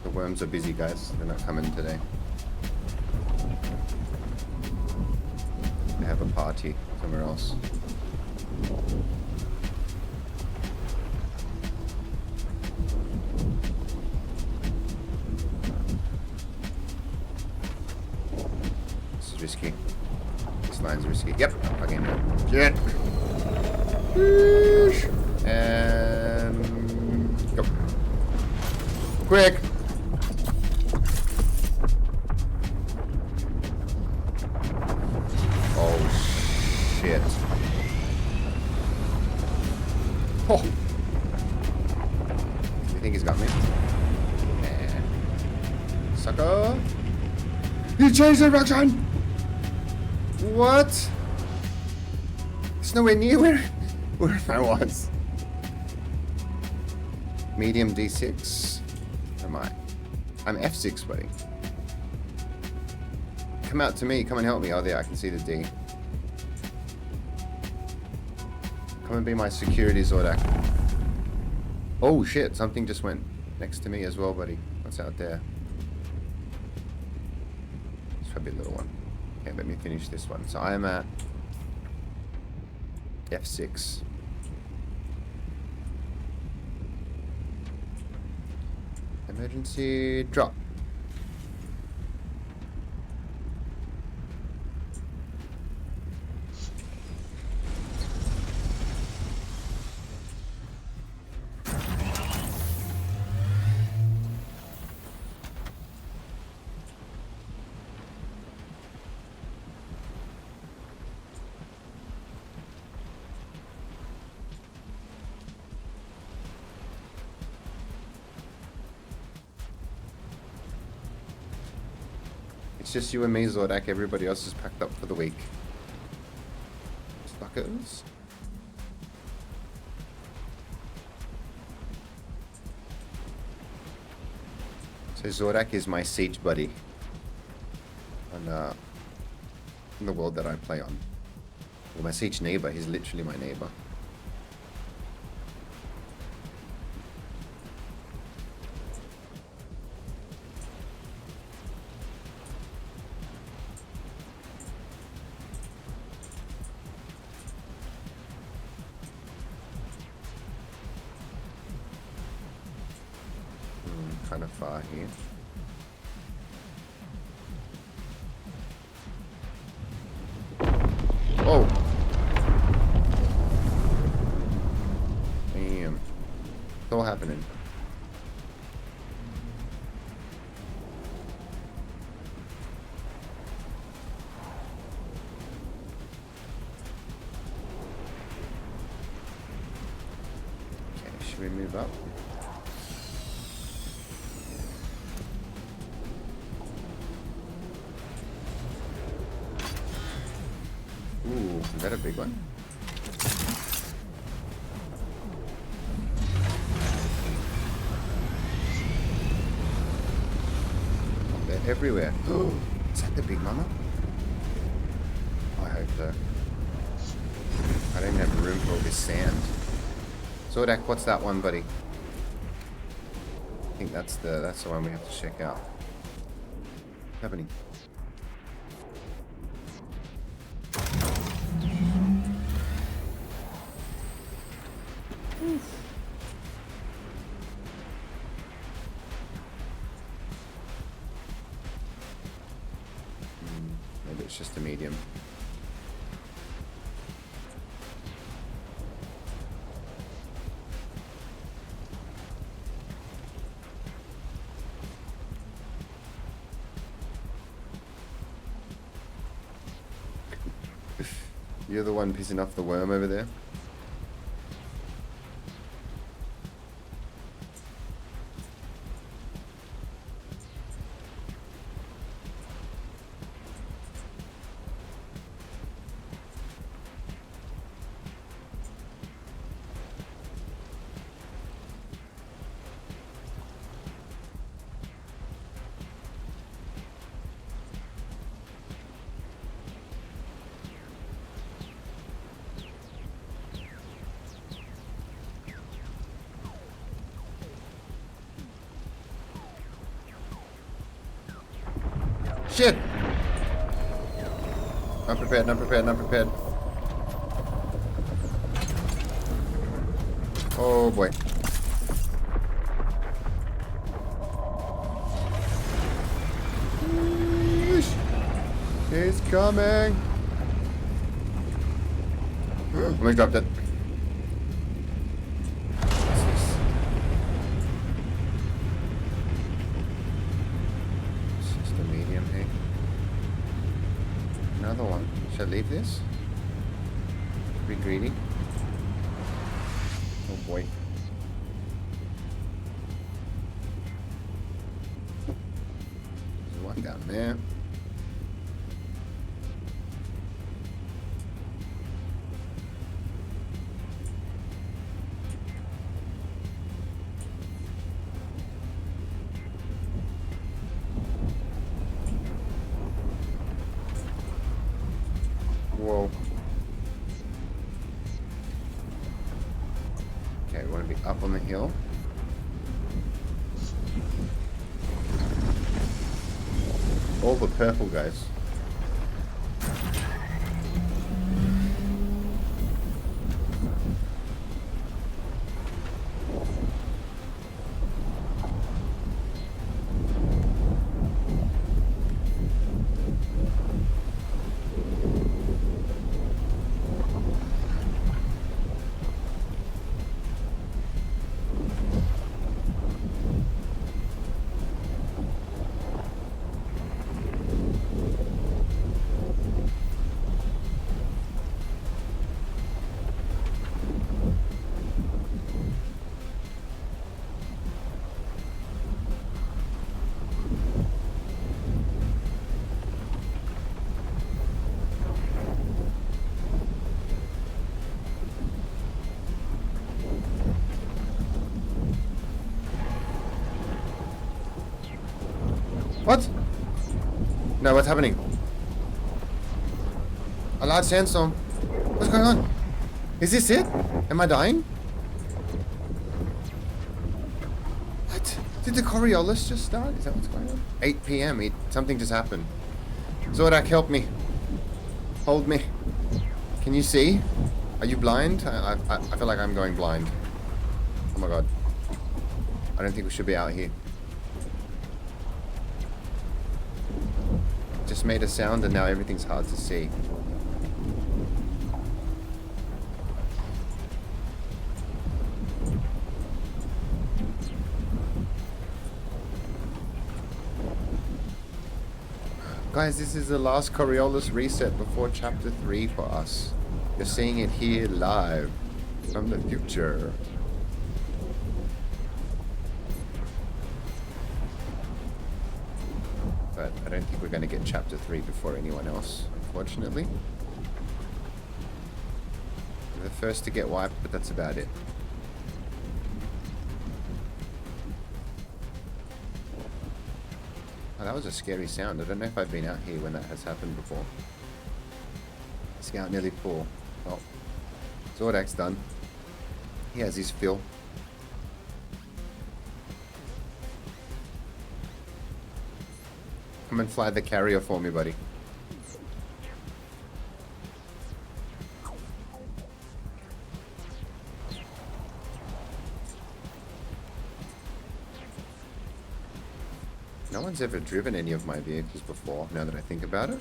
The worms are busy, guys. They're not coming today. They have a party somewhere else. This is risky. This line's risky. Yep. Fucking shit. And go. Quick. Shit. Oh. You think he's got me? Nah. Sucker. He changed direction! What? It's nowhere near where I was. Medium D6. Am I? I'm F6, buddy. Come out to me. Come and help me. Oh, there. I can see the D. Come and be my security, Zordak. Oh shit, something just went next to me as well, buddy. What's out there? It's probably a little one. Okay, let me finish this one. So I am at F6. Emergency drop. It's just you and me, Zordak. Everybody else is packed up for the week. Suckers. So Zordak is my siege buddy on in the world that I play on. Well, my siege neighbor. He's literally my neighbor. Kind of far here. Oh! Damn. It's all happening. Okay, should we move up? Ooh, is that a big one? Oh, they're everywhere. Oh, is that the big mama? I hope so. I don't have room for all this sand. Zordak, what's that one, buddy? I think that's the one we have to check out. What's happening? Maybe it's just a medium. You're the one pissing off the worm over there. Shit! Not prepared, not prepared, not prepared. Oh boy. He's coming! Almost dropped it. Another one. Should I leave this? Be greedy. Oh boy. There's one down there. Whoa. Okay, we want to be up on the hill. All the purple guys. What? No, what's happening? A large sandstorm. What's going on? Is this it? Am I dying? What? Did the Coriolis just start? Is that what's going on? 8 p.m. Something just happened. Zorak, help me. Hold me. Can you see? Are you blind? I feel like I'm going blind. Oh my god. I don't think we should be out here. Just made a sound and now everything's hard to see. Guys, this is the last Coriolis reset before chapter 3 for us. You're seeing it here live from the future. But I don't think we're going to get chapter 3 before anyone else, unfortunately. We're the first to get wiped, but that's about it. Oh, that was a scary sound. I don't know if I've been out here when that has happened before. Scout nearly full. Oh, Zordak's done. He has his fill. Come and fly the carrier for me, buddy. No one's ever driven any of my vehicles before, now that I think about it.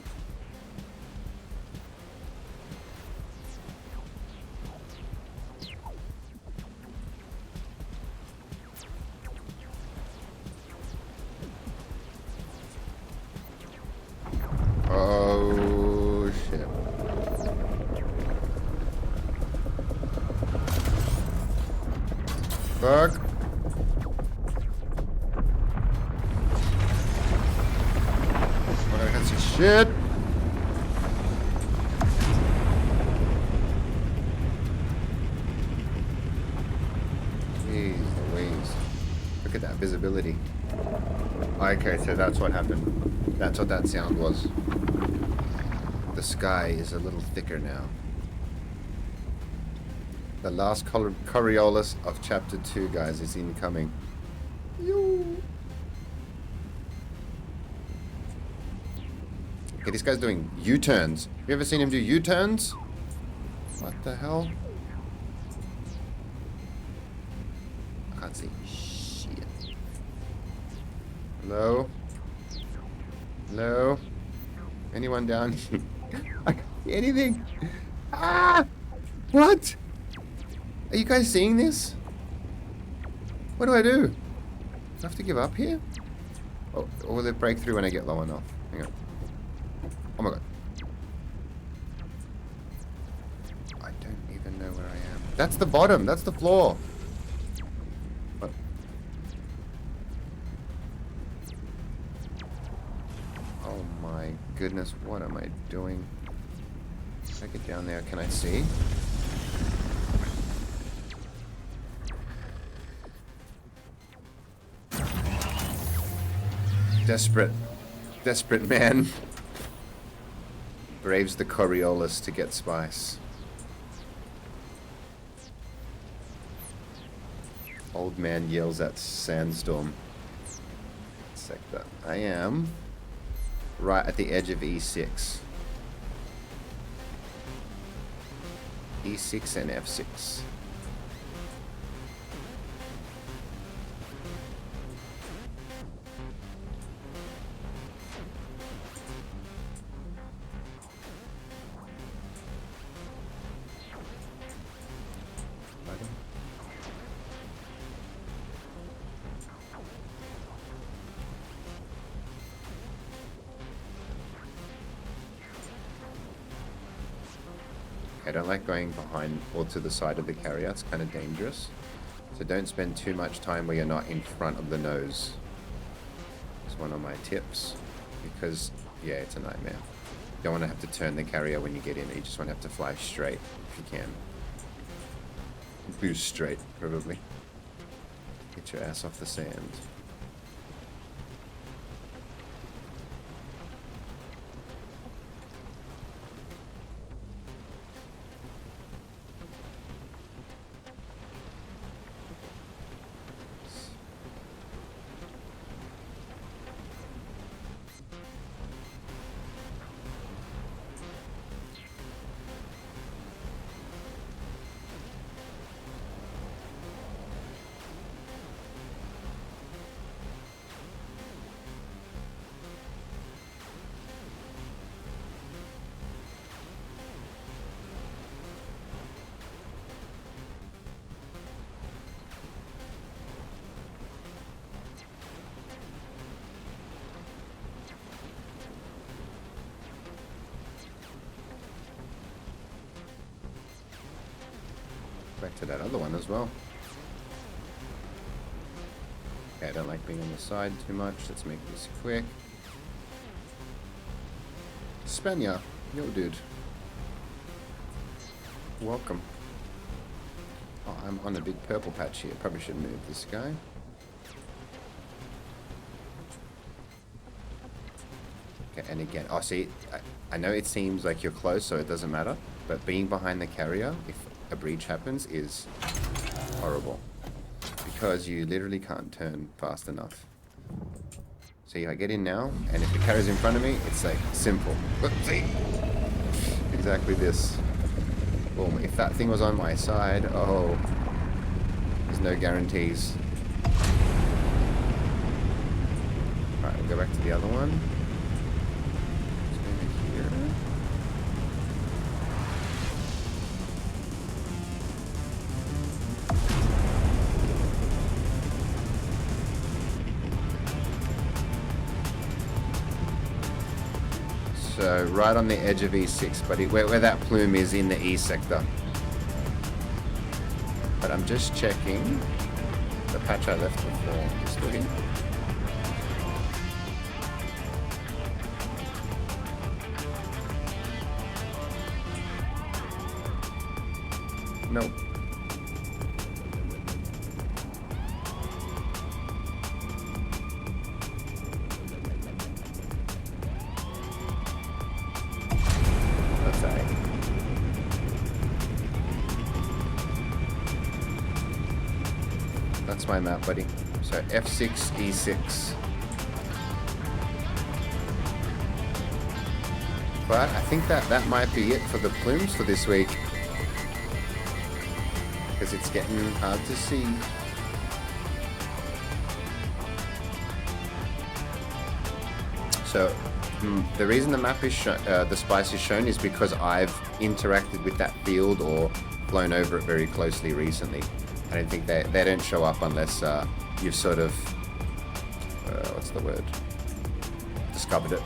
Oh, shit. Fuck. I can't see shit. Jeez Louise. Look at that visibility. Okay, so that's what happened. That's what that sound was. The sky is a little thicker now. The last Coriolis of Chapter 2, guys, is incoming. Yoo. Okay, this guy's doing U-turns. Have you ever seen him do U-turns? What the hell? I can't see shit. Hello? Hello? Anyone down here? I can't see anything. Ah! What? Are you guys seeing this? What do I do? Do I have to give up here? Oh, or will it break through when I get low enough? Hang on. Oh my god. I don't even know where I am. That's the bottom. That's the floor. What? Oh my goodness. What am I doing? If I get down there, can I see? Desperate man braves the Coriolis to get spice. Old man yells at sandstorm. Sector. I am right at the edge of E6. E6 and F6. I don't like going behind or to the side of the carrier. It's kind of dangerous. So don't spend too much time where you're not in front of the nose. It's one of my tips. Because, yeah, it's a nightmare. You don't want to have to turn the carrier when you get in. You just want to have to fly straight if you can. Boost straight, probably. Get your ass off the sand. Back to that other one as well. Okay, I don't like being on the side too much. Let's make this quick. Spania, yo dude. Welcome. Oh, I'm on a big purple patch here. Probably should move this guy. Okay, and again, oh see, I know it seems like you're close, so it doesn't matter. But being behind the carrier, if a breach happens, is horrible. Because you literally can't turn fast enough. See, I get in now, and if the carrier's in front of me, it's like simple. See? Exactly this. Boom. If that thing was on my side, oh, there's no guarantees. Alright, we'll go back to the other one. So right on the edge of E6, buddy, where that plume is in the E sector. But I'm just checking The patch I left before. It's still here. Nope. That's all right. That's my map, buddy. So F6, E6. But I think that might be it for the plumes for this week. Because it's getting hard to see. So the reason the map is the spice is shown is because I've interacted with that field or flown over it very closely recently. I don't think they don't show up unless you've sort of what's the word? Discovered it.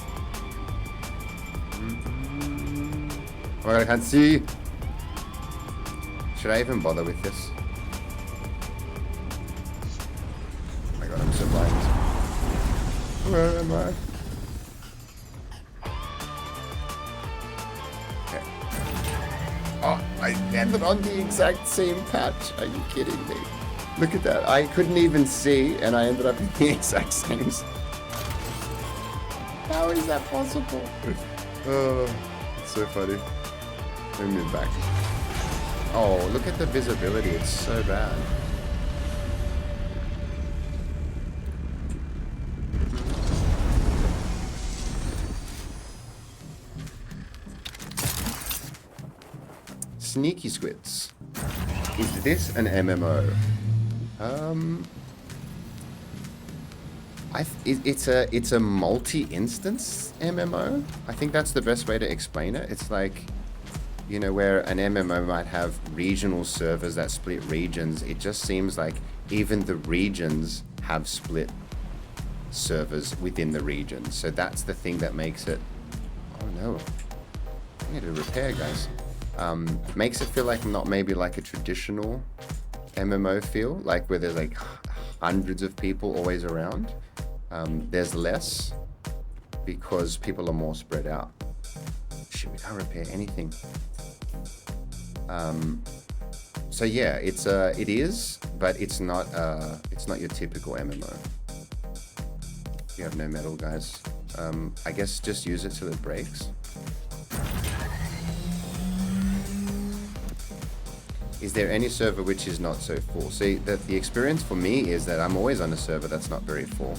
Oh my god, I can't see. Should I even bother with this? Oh my god, I'm so blind. Where am I? Okay. Oh, I ended on the exact same patch. Are you kidding me? Look at that. I couldn't even see, and I ended up in the exact same. How is that possible? Oh, it's so funny. Let me move back. Oh, look at the visibility. It's so bad. Sneaky squids. Is this an MMO? It's a multi-instance MMO. I think that's the best way to explain it. It's like, you know, where an MMO might have regional servers that split regions. It just seems like even the regions have split servers within the regions. So that's the thing that makes it. Oh no, I need to repair, guys. Makes it feel like not maybe like a traditional MMO feel, like where there's like hundreds of people always around. There's less because people are more spread out. Shit, we can't repair anything. So yeah, it is, but it's not your typical MMO. You have no metal, guys. I guess just use it till it breaks. Is there any server which is not so full? See, the experience for me is that I'm always on a server that's not very full.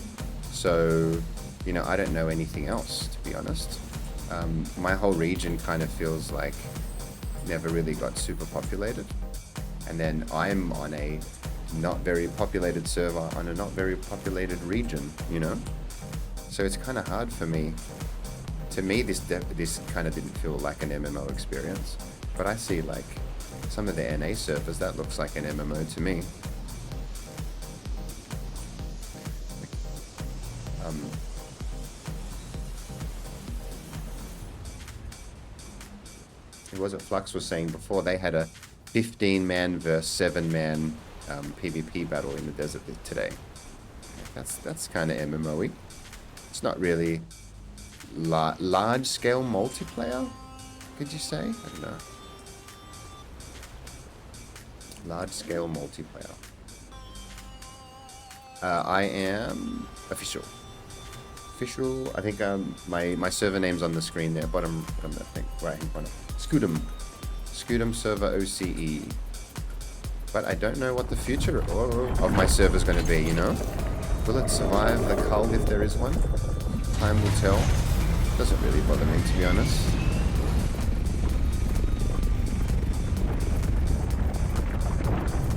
So, you know, I don't know anything else, to be honest. My whole region kind of feels like never really got super populated. And then I'm on a not very populated server on a not very populated region, you know? So it's kind of hard for me. To me, this kind of didn't feel like an MMO experience. But I see like some of the NA servers, that looks like an MMO to me. It was what Flux was saying before. They had a 15-man versus 7-man PvP battle in the desert today. That's kind of MMO-y. It's not really large-scale multiplayer, could you say? I don't know. Large-scale multiplayer. I am official. I think my server name's on the screen there, bottom left, thing, right-hand corner. Scudum server OCE. But I don't know what the future of my server's going to be, you know? Will it survive the cull if there is one? Time will tell. Doesn't really bother me, to be honest.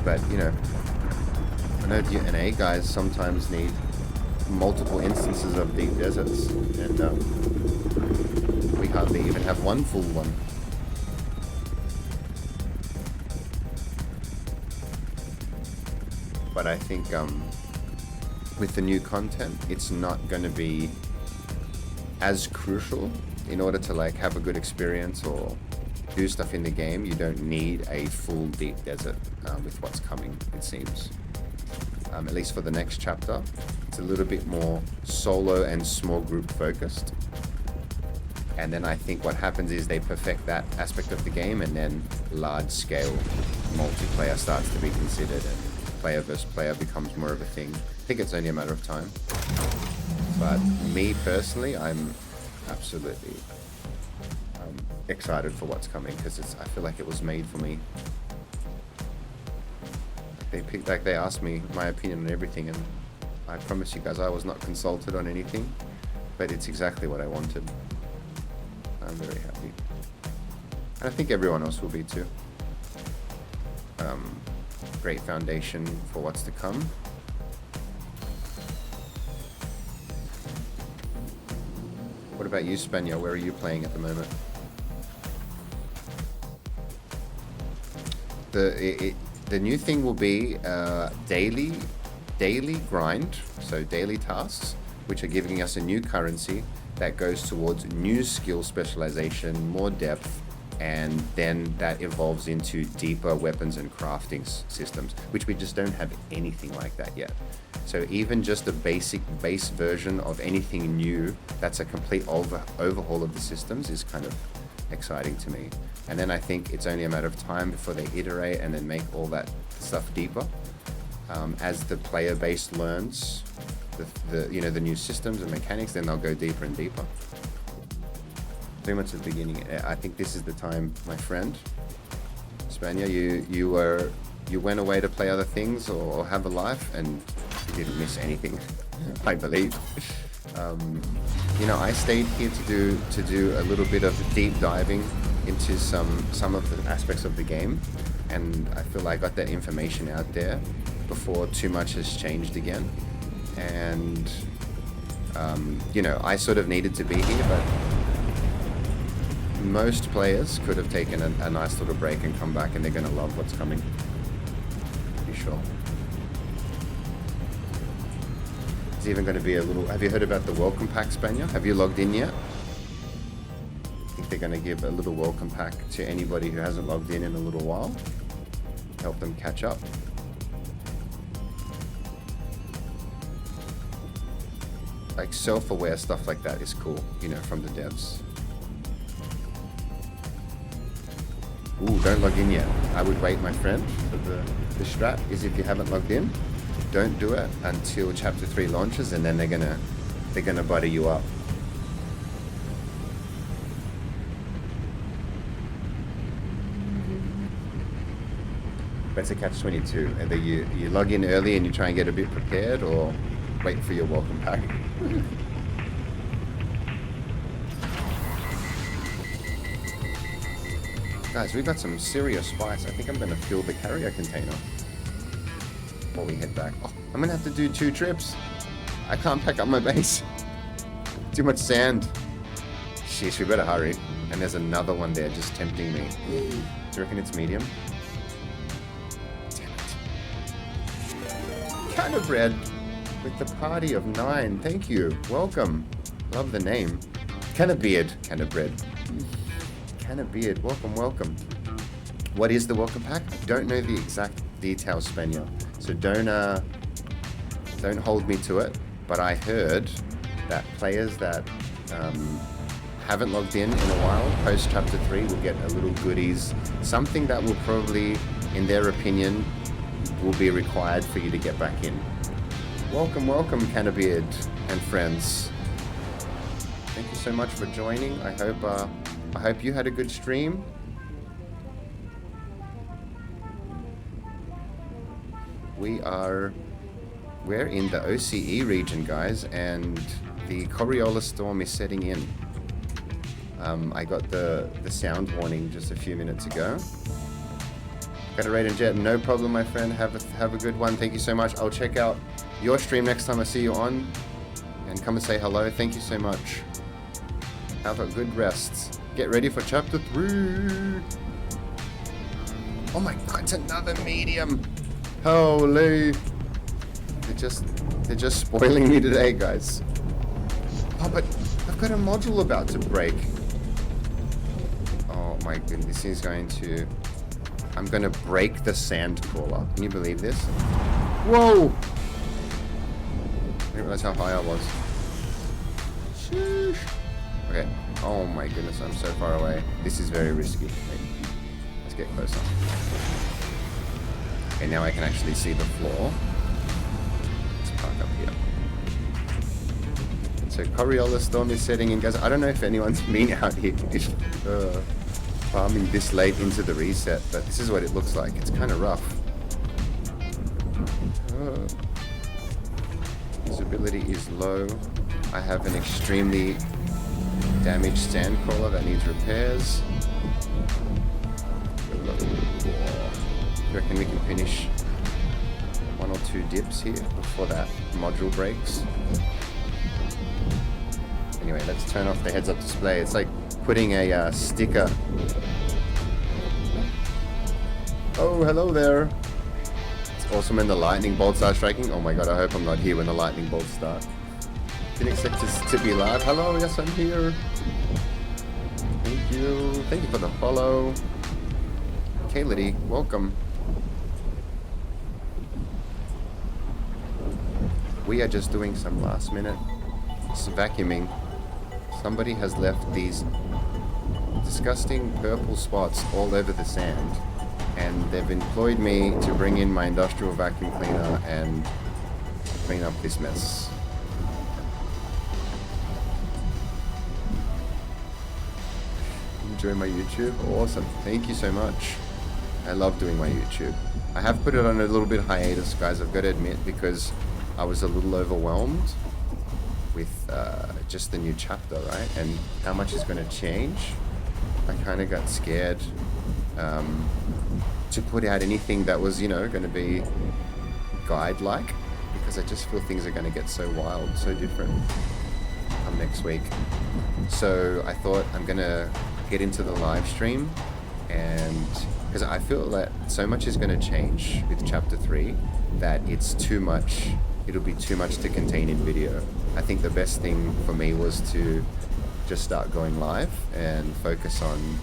But, you know, I know the NA guys sometimes need multiple instances of deep deserts, and we hardly even have one full one. But I think with the new content, it's not going to be as crucial in order to like have a good experience or do stuff in the game. You don't need a full deep desert with what's coming, it seems. at least for the next chapter. It's a little bit more solo and small group focused. And then I think what happens is they perfect that aspect of the game, and then large scale multiplayer starts to be considered, and player versus player becomes more of a thing. I think it's only a matter of time. But me personally, I'm absolutely excited for what's coming, because I feel like it was made for me. They asked me my opinion on everything, and I promise you guys I was not consulted on anything, but it's exactly what I wanted. I'm very happy. And I think everyone else will be too. Great foundation for what's to come. What about you, Spania? Where are you playing at the moment? The new thing will be daily grind, so daily tasks, which are giving us a new currency that goes towards new skill specialization, more depth, and then that evolves into deeper weapons and crafting systems, which we just don't have anything like that yet. So even just a basic base version of anything new that's a complete overhaul of the systems is kind of exciting to me. And then I think it's only a matter of time before they iterate and then make all that stuff deeper. As the player base learns the new systems and mechanics, then they'll go deeper and deeper. Pretty much at the beginning. I think this is the time, my friend. Spania, you went away to play other things or have a life, and you didn't miss anything, I believe. I stayed here to do a little bit of deep diving into some of the aspects of the game, and I feel like I got that information out there before too much has changed again. And I sort of needed to be here, but most players could have taken a nice little break and come back, and they're going to love what's coming. Pretty sure. It's even going to be a little... Have you heard about the welcome pack, Spania? Have you logged in yet? I think they're going to give a little welcome pack to anybody who hasn't logged in a little while. Help them catch up. Like self-aware stuff like that is cool, from the devs. Ooh, don't log in yet. I would wait, my friend. But the strat is, if you haven't logged in, don't do it until chapter 3 launches, and then they're gonna butter you up. But it's a catch-22. Either you log in early and you try and get a bit prepared, or wait for your welcome pack. Guys, we've got some serious spice. I think I'm going to fill the carrier container before we head back. Oh, I'm going to have to do 2 trips. I can't pack up my base. Too much sand. Sheesh, we better hurry. And there's another one there just tempting me. Do you reckon it's medium? Damn it. Kind of bread with the party of 9. Thank you. Welcome. Love the name. Kind of beard. Kind of bread. Kind of beard. Welcome, welcome. What is the welcome pack? I don't know the exact details, Spania, so don't hold me to it. But I heard that players that haven't logged in a while, post chapter 3, will get a little goodies, something that will probably, in their opinion, will be required for you to get back in. Welcome, welcome, Cannabeard and friends. Thank you so much for joining. I hope you had a good stream. We're in the OCE region, guys, and the Coriolis storm is setting in. I got the sound warning just a few minutes ago. Got a raid and jet, no problem, my friend. Have a good one. Thank you so much. I'll check out your stream next time I see you on, and come and say hello. Thank you so much. Have a good rest. Get ready for chapter 3. Oh my god, it's another medium. Holy. They're just spoiling me today, guys. Oh, but I've got a module about to break. Oh my goodness, I'm going to break the sand crawler. Can you believe this? Whoa! didn't realize how high I was. Sheesh. Okay. Oh my goodness, I'm so far away. This is very risky. Wait. Let's get closer. Okay, now I can actually see the floor. Let's park up here. So Coriolis storm is setting in, guys. I don't know if anyone's been out here farming this late into the reset, but this is what it looks like. It's kind of rough. Visibility is low. I have an extremely damaged sand crawler that needs repairs. I reckon we can finish 1 or 2 dips here before that module breaks. Anyway, let's turn off the heads-up display. It's like putting a sticker. Oh, hello there. It's awesome when the lightning bolts are striking. Oh my god, I hope I'm not here when the lightning bolts start. Didn't expect us to be live. Hello, yes, I'm here. Thank you. Thank you for the follow. Kaylity, welcome. We are just doing some last minute vacuuming. Somebody has left these disgusting purple spots all over the sand, and they've employed me to bring in my industrial vacuum cleaner and clean up this mess. Enjoy my YouTube? Awesome. Thank you so much. I love doing my YouTube. I have put it on a little bit hiatus, guys, I've got to admit, because I was a little overwhelmed with just the new chapter, right? And how much is going to change. I kind of got scared to put out anything that was, you know, going to be guide-like, because I just feel things are going to get so wild, so different come next week. So I thought I'm going to get into the live stream, and because I feel that so much is going to change with chapter 3 that it's too much. It'll be too much to contain in video. I think the best thing for me was to just start going live and focus on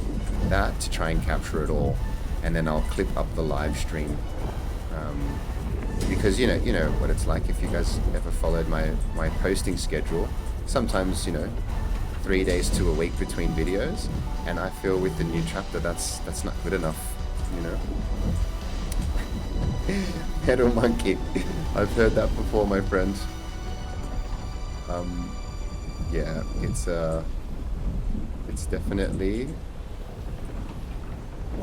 that to try and capture it all, and then I'll clip up the live stream. Because you know what it's like if you guys ever followed my posting schedule. Sometimes 3 days to a week between videos, and I feel with the new chapter that's not good enough, Pedal monkey. I've heard that before, my friend. Yeah, it's definitely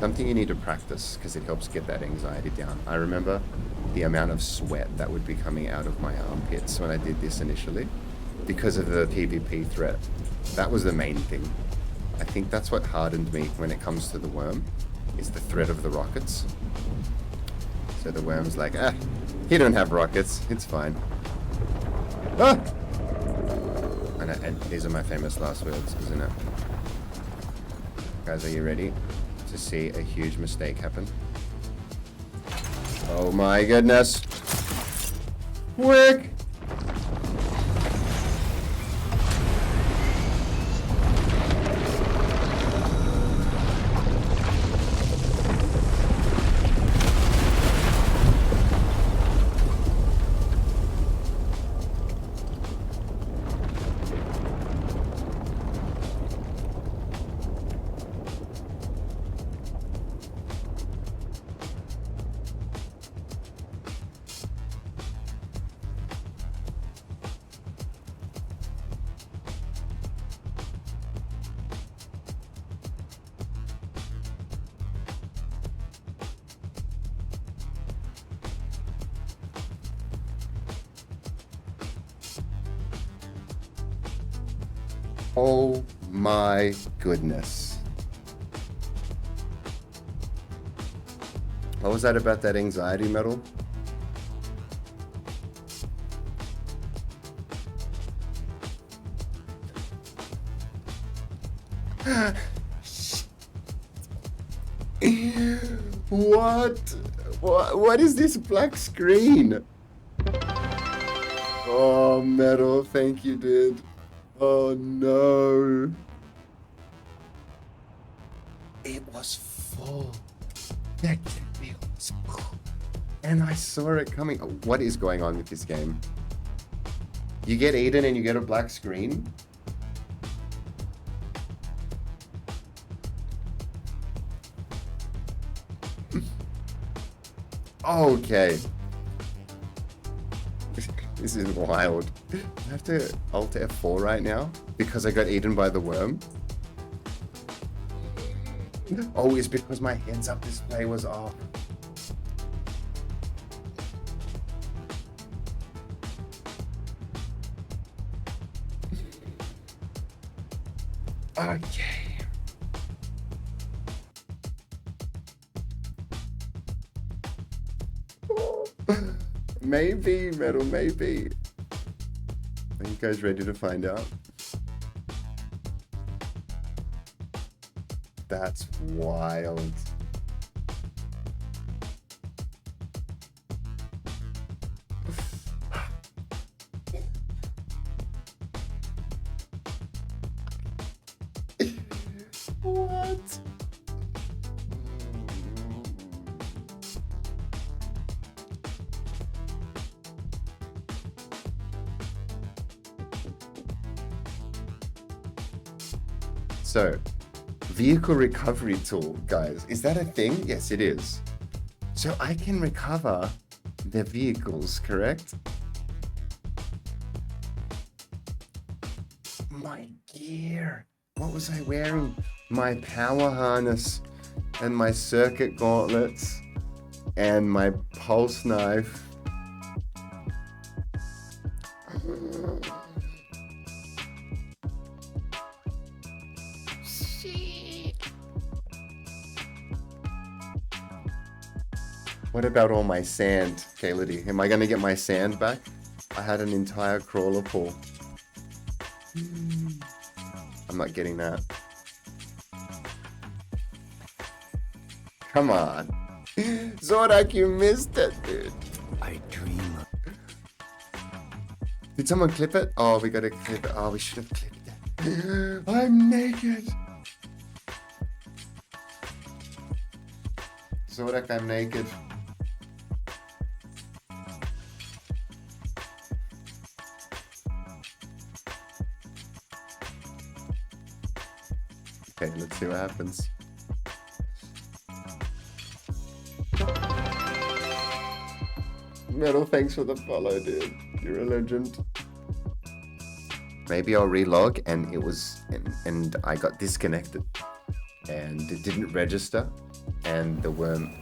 something you need to practice because it helps get that anxiety down. I remember the amount of sweat that would be coming out of my armpits when I did this initially because of the PvP threat. That was the main thing. I think that's what hardened me when it comes to the worm, is the threat of the rockets. So the worm's like, he don't have rockets, it's fine. Ah! And these are my famous last words, isn't it? Guys, are you ready to see a huge mistake happen? Oh my goodness! Quick! Oh my goodness. What was that about that anxiety medal? What is this black screen? Oh, Metal, thank you, dude. Oh no. It was full. That it was full. And I saw it coming. What is going on with this game? You get eaten and you get a black screen? Okay. This is wild. I have to Alt F4 right now because I got eaten by the worm. Oh, it's because my heads-up display was off. Okay. Maybe, Metal, maybe. Are you guys ready to find out? That's wild. What? So, vehicle recovery tool, guys. Is that a thing? Yes, it is. So I can recover the vehicles, correct? My gear. What was I wearing? My power harness and my circuit gauntlets and my pulse knife. What about all my sand, Kaylady? Am I going to get my sand back? I had an entire crawler pool. I'm not getting that. Come on. Zorak, you missed it, dude. I dream. Did someone clip it? Oh, we got to clip it. Oh, we should have clipped it. I'm naked. Zorak, I'm naked. Okay, let's see what happens. Metal, thanks for the follow, dude. You're a legend. Maybe I'll relog and it was and I got disconnected and it didn't register and the worm.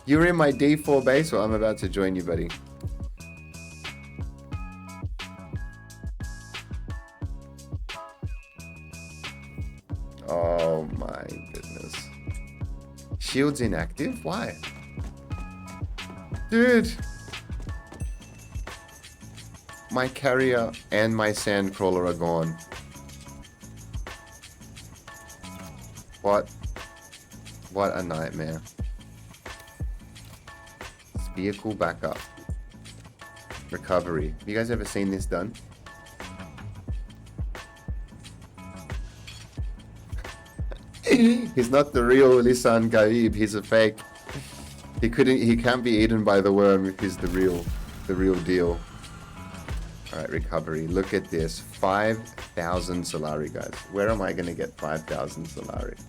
You're in my D4 base, or I'm about to join you, buddy. Oh my goodness. Shield's inactive? Why? Dude! My carrier and my sand crawler are gone. What? What a nightmare. Vehicle backup. Recovery. Have you guys ever seen this done? He's not the real Lisan Gaib, he's a fake. He can't be eaten by the worm if he's the real deal. Alright, recovery. Look at this. 5,000 Solari, guys. Where am I gonna get 5,000 Solari?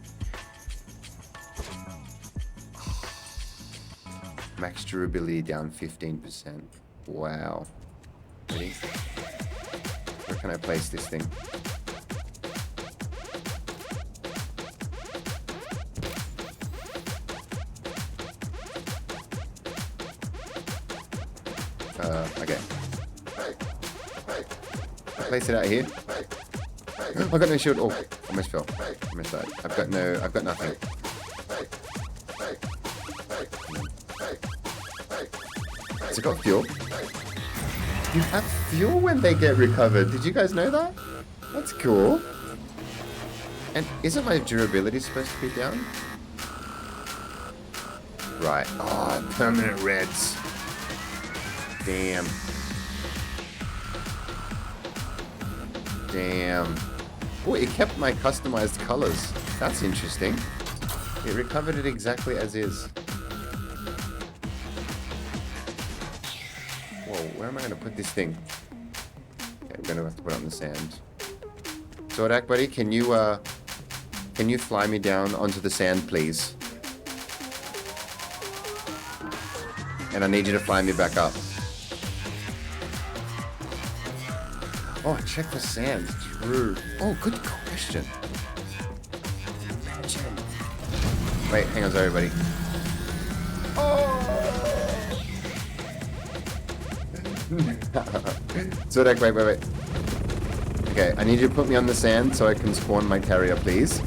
Max durability down 15%. Wow. Ready? Where can I place this thing? Okay. Place it out here. I got no shield. Oh, almost fell. Almost died. I've got nothing. Has it got fuel? You have fuel when they get recovered. Did you guys know that? That's cool. And isn't my durability supposed to be down? Right. Oh, permanent reds. Damn. Damn. Oh, it kept my customized colors. That's interesting. It recovered it exactly as is. Whoa, where am I going to put this thing? Okay, I'm going to have to put it on the sand. Zorak, buddy, can you fly me down onto the sand, please? And I need you to fly me back up. Oh, check the sand. True. Oh, good question. Wait, hang on, sorry, buddy. Oh! Zorak, wait. Okay, I need you to put me on the sand so I can spawn my carrier, please.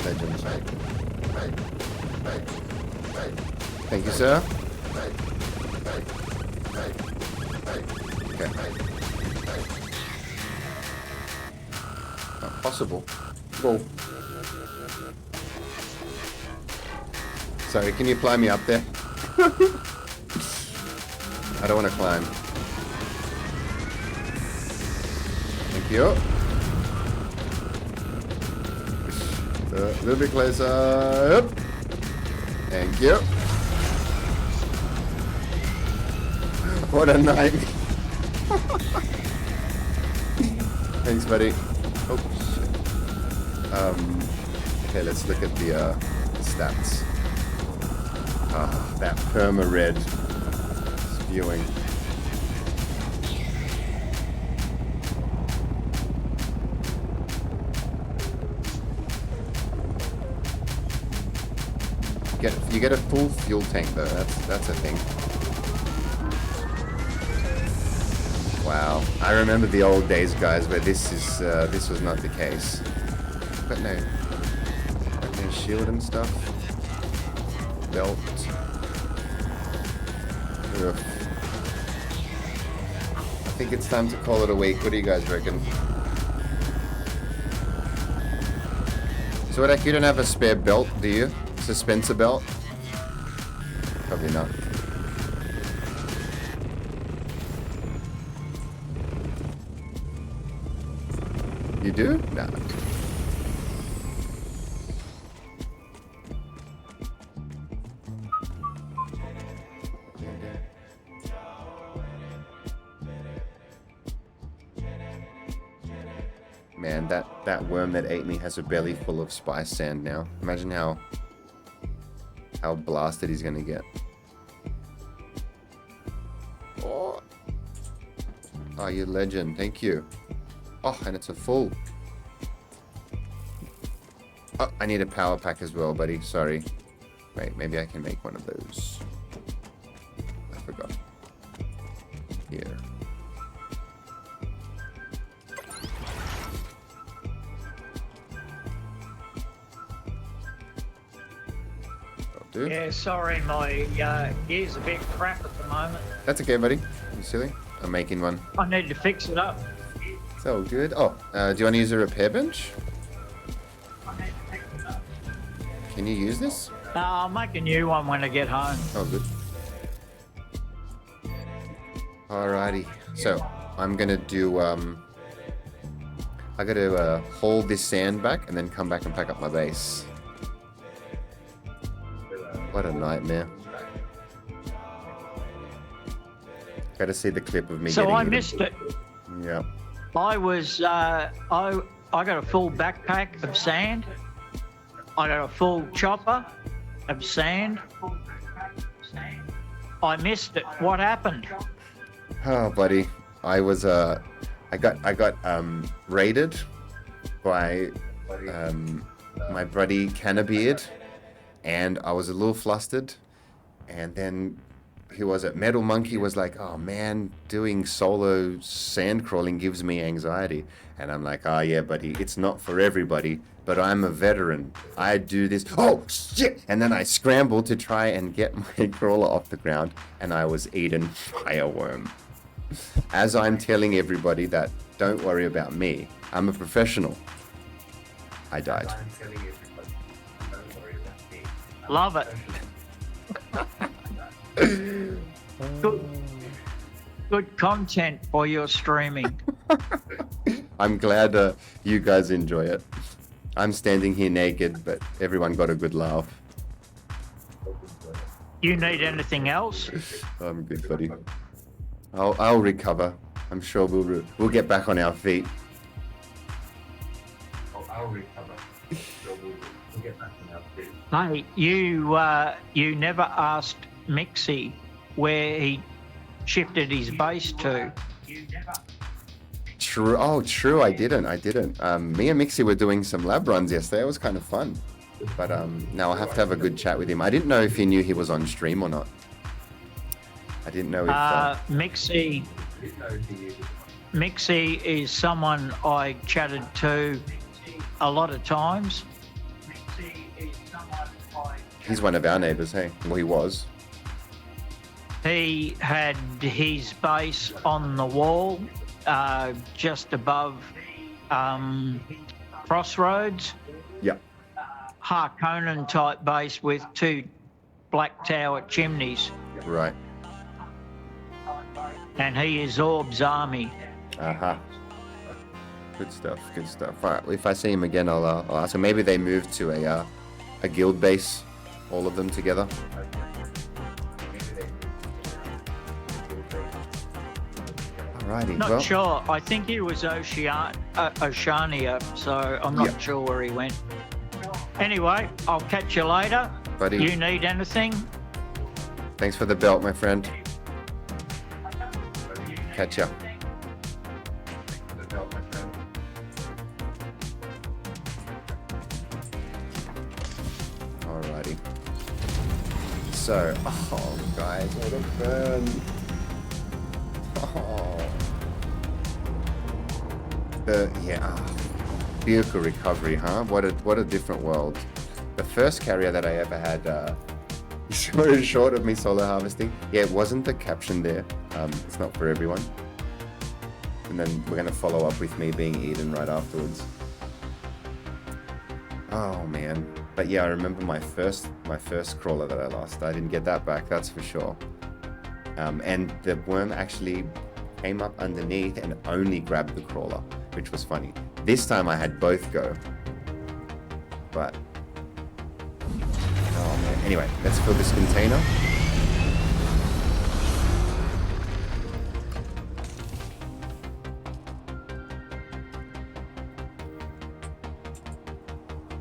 Legend. Thank you, sir. Okay. Not possible. Whoa. Sorry, can you fly me up there? I don't want to climb. Thank you. A little bit closer. Yep. Thank you. What a night. Thanks, buddy. Oh, shit. Okay, let's look at the stats. Ah, that perma-red spewing. You get a full fuel tank though. That's a thing. Wow, I remember the old days, guys, where this was not the case. But no shield and stuff. Belt. Ugh. I think it's time to call it a week. What do you guys reckon? So, you don't have a spare belt, do you? Suspensor belt? Probably not. You do? No. Man, that worm that ate me has a belly full of spice sand now. Imagine how blasted he's gonna get. Oh, you legend. Thank you. Oh, and it's a full. Oh, I need a power pack as well, buddy. Sorry. Wait, maybe I can make one of those. I forgot. Here. Do? Yeah, sorry, my gear's a bit crap at the moment. That's okay, buddy. You silly? I'm making one. I need to fix it up. It's all good. Oh, do you want to use a repair bench? Can you use this? I'll make a new one when I get home. Oh, good. Alrighty. So, I'm gonna do, I gotta hold this sand back and then come back and pack up my base. What a nightmare. Gotta see the clip of me so getting I missed it. Yeah. I was, I got a full backpack of sand. I got a full chopper of sand. I missed it. What happened? Oh, buddy. I was, I got raided by, my buddy Cannabeard. And I was a little flustered, and then who was it? Metal Monkey was like, "Oh man, doing solo sand crawling gives me anxiety." And I'm like, "Oh yeah, buddy, it's not for everybody, but I'm a veteran. I do this." Oh shit! And then I scrambled to try and get my crawler off the ground, and I was eaten by a worm. As I'm telling everybody that don't worry about me, I'm a professional. I died. Love it. Good content for your streaming. I'm glad you guys enjoy it. I'm standing here naked, but everyone got a good laugh. You need anything else? I'm good, buddy. I'll recover. I'm sure we'll get back on our feet. I'll recover. We'll get back on our feet. Hey, you never asked Mixie where he shifted his base to. True. Oh, true. I didn't. Me and Mixie were doing some lab runs yesterday. It was kind of fun. But now I'll have to have a good chat with him. I didn't know if he knew he was on stream or not. I didn't know if... Mixie is someone I chatted to a lot of times. He's one of our neighbours, hey? Well, he was. He had his base on the wall, just above Crossroads. Yeah. Harkonnen type base with 2 black tower chimneys. Right. And he is Orb's army. Uh-huh. Good stuff. All right, if I see him again, I'll ask him. Maybe they moved to a guild base, all of them together. Alrighty. Not sure. I think he was Oceania, so I'm not sure where he went. Anyway, I'll catch you later. Buddy. You need anything? Thanks for the belt, my friend. Catch ya. Alrighty. So, oh guys, what a burn. Oh. Vehicle recovery, huh? What a different world. The first carrier that I ever had, short of me solo harvesting. Yeah, it wasn't the caption there. It's not for everyone. And then we're gonna follow up with me being eaten right afterwards. Oh man. But yeah, I remember my first crawler that I lost. I didn't get that back, that's for sure. And the worm actually came up underneath and only grabbed the crawler, which was funny. This time I had both go. But oh man. Anyway, let's fill this container.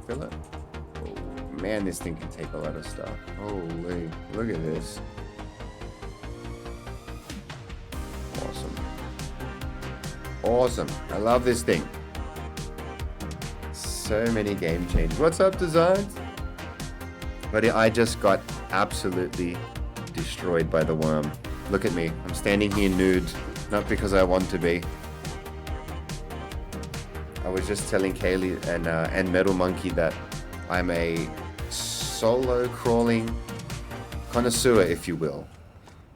Fill it. Oh man, this thing can take a lot of stuff. Holy, look at this. Awesome. I love this thing. So many game changes. What's up, Designs? But I just got absolutely destroyed by the worm. Look at me. I'm standing here nude, not because I want to be. I was just telling Kaylee and Metal Monkey that I'm a solo crawling connoisseur, if you will.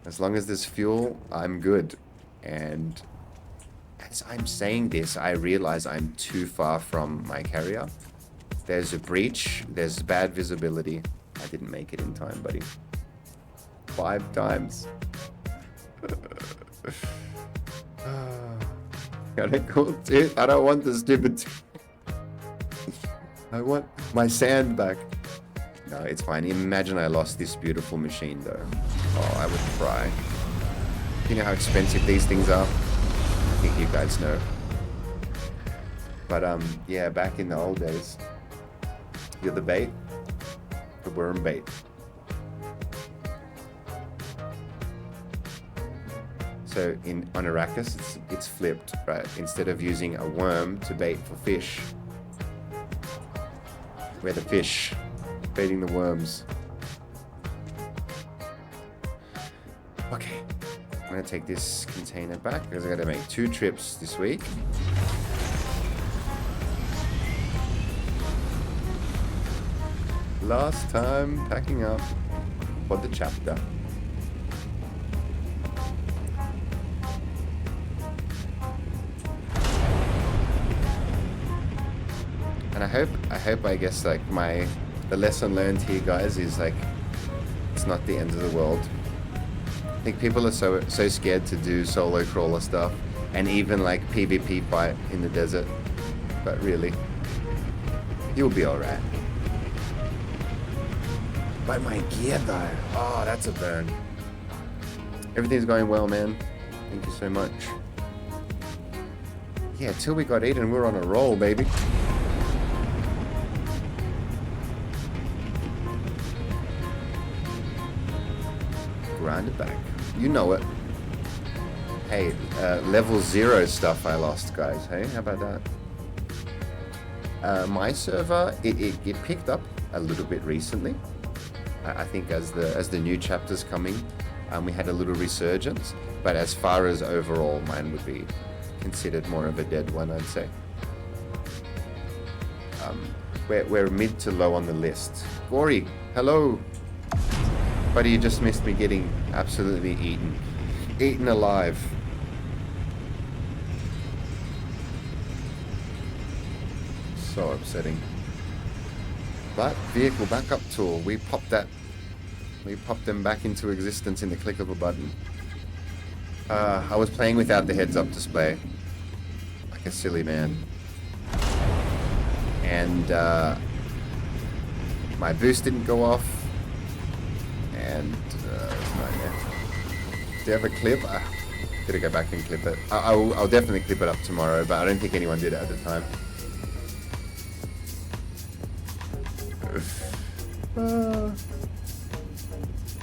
As long as there's fuel, I'm good. And as I'm saying this, I realize I'm too far from my carrier. There's a breach, there's bad visibility. I didn't make it in time, buddy. 5 times. Gotta go, dude. I don't want this stupid. I want my sand back. No, it's fine. Imagine I lost this beautiful machine, though. Oh, I would cry. You know how expensive these things are? I think you guys know. But yeah, back in the old days, you're the bait, the worm bait. So on Arrakis, it's flipped, right? Instead of using a worm to bait for fish, we're the fish baiting the worms. Okay. I'm gonna take this container back because I gotta make 2 trips this week. Last time packing up for the chapter. And I guess like the lesson learned here, guys, is like it's not the end of the world. think people are so scared to do solo crawler stuff and even like PvP fight in the desert. But really, you'll be alright. But my gear though, oh, that's a burn. Everything's going well, man. Thank you so much. Yeah, till we got Eden, we're on a roll, baby. Grind it back. You know it. Hey, level 0 stuff I lost, guys. Hey, how about that? My server, it picked up a little bit recently. I think as the new chapter's coming, we had a little resurgence. But as far as overall, mine would be considered more of a dead one, I'd say. We're mid to low on the list. Gory, hello. Buddy, you just missed me getting absolutely eaten. Eaten alive. So upsetting. But vehicle backup tool, we popped them back into existence in the click of a button. I was playing without the heads-up display, like a silly man, and my boost didn't go off, and it's a nightmare. Do you have a clip? Gotta go back and clip it. I'll definitely clip it up tomorrow, but I don't think anyone did it at the time.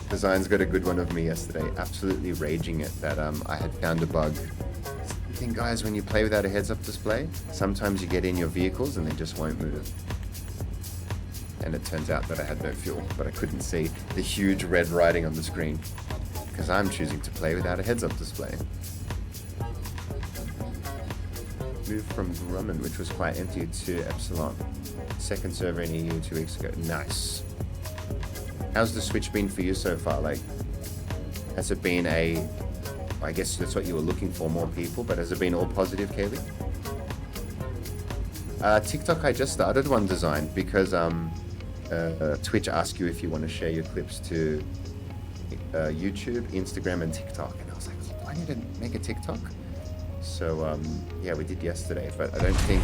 Design's got a good one of me yesterday, absolutely raging it that I had found a bug. I think, guys, when you play without a heads-up display, sometimes you get in your vehicles and they just won't move. And it turns out that I had no fuel, but I couldn't see the huge red writing on the screen because I'm choosing to play without a heads-up display. Moved from Grumman, which was quite empty, to Epsilon. Second server in EU 2 weeks ago. Nice. How's the switch been for you so far? Like, has it been I guess that's what you were looking for, more people, but has it been all positive, Kaylee? TikTok, I just started one design because Twitch asks you if you want to share your clips to YouTube, Instagram, and TikTok. And I was like, oh, I need to make a TikTok. So, yeah, we did yesterday, but I don't think...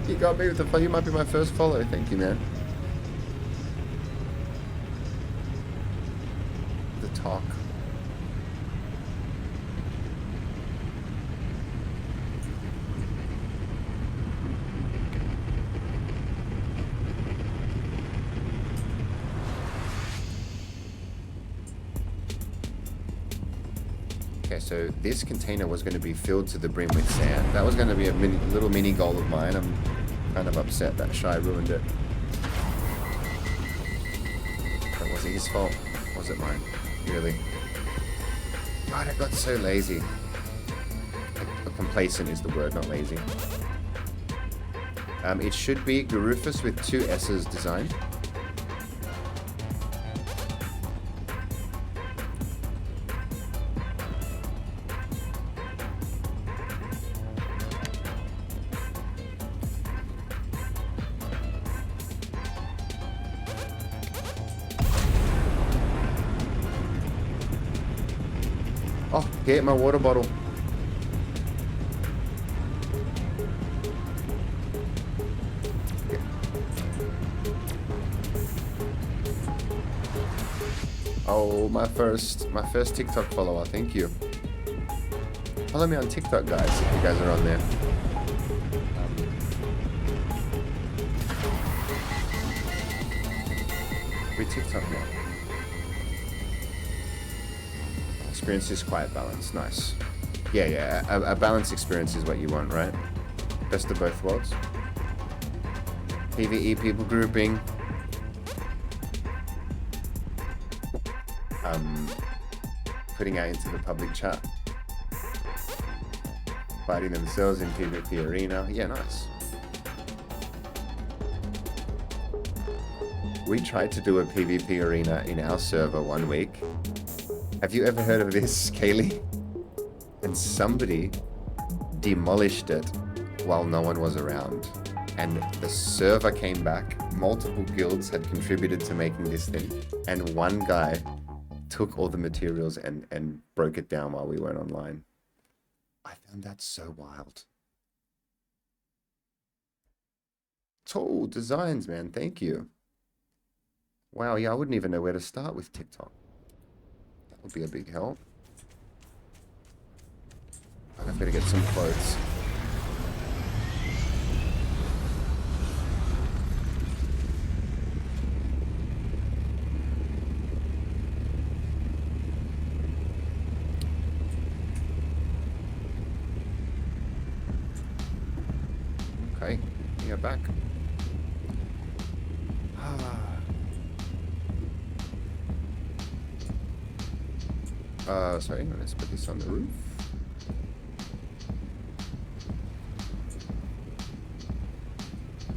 You got me with the... You might be my first follow. Thank you, man. The talk. Okay, so this container was going to be filled to the brim with sand. That was going to be a little mini goal of mine. I'm kind of upset that Shy ruined it. That wasn't his fault. Was it mine? Really? God, I got so lazy. Complacent is the word, not lazy. It should be GURUFUSS with 2 S's designed. Oh, get my water bottle. Oh, my first TikTok follower. Thank you. Follow me on TikTok, guys, if you guys are on there. We TikTok now. Experience is quite balanced. Nice. Yeah. A balanced experience is what you want, right? Best of both worlds. PvE people grouping. Putting out into the public chat. Fighting themselves in PvP arena. Yeah, nice. We tried to do a PvP arena in our server one week. Have you ever heard of this, Kaylee? And somebody demolished it while no one was around. And the server came back. Multiple guilds had contributed to making this thing. And one guy took all the materials and broke it down while we went online. I found that so wild. Tall designs, man. Thank you. Wow, yeah, I wouldn't even know where to start with TikTok. That would be a big help. I've got to get some clothes. Okay, we are back. Sorry, let's put this on the roof.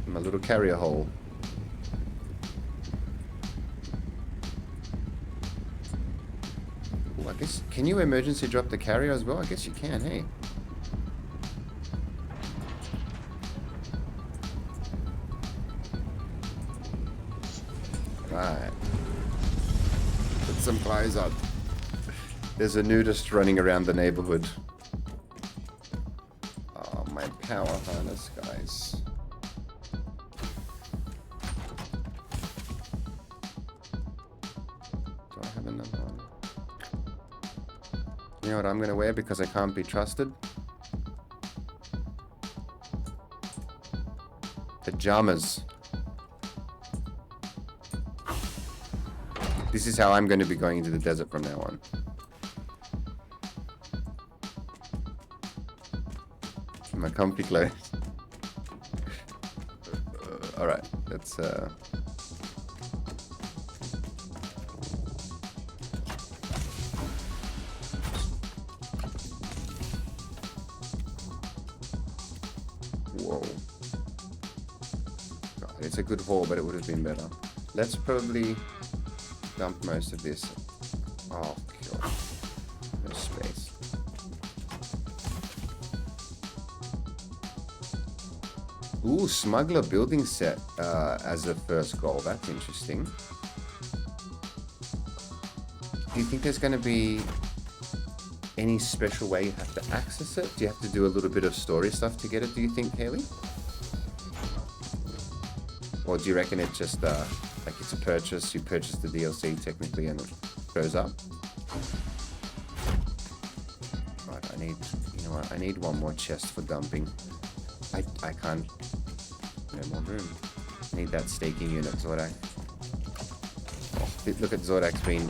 My little carrier hole. Ooh, I guess, can you emergency drop the carrier as well? I guess you can, hey. Right. Put some clothes on. There's a nudist running around the neighborhood. Oh, my power harness, guys. Do I have another one? You know what I'm going to wear because I can't be trusted? Pajamas. This is how I'm going to be going into the desert from now on. My comfy clothes. Alright, let's whoa. God, it's a good haul, but it would have been better. Let's probably dump most of this. Oh, God. No space. Ooh, smuggler building set as a first goal. That's interesting. Do you think there's going to be any special way you have to access it? Do you have to do a little bit of story stuff to get it, do you think, Haley? Or do you reckon it's just like it's a purchase, you purchase the DLC technically and it goes up? Right, I need, you know what, I need one more chest for dumping. I can't, no more room. I need that staking unit, Zordak. Oh, look at Zordak's been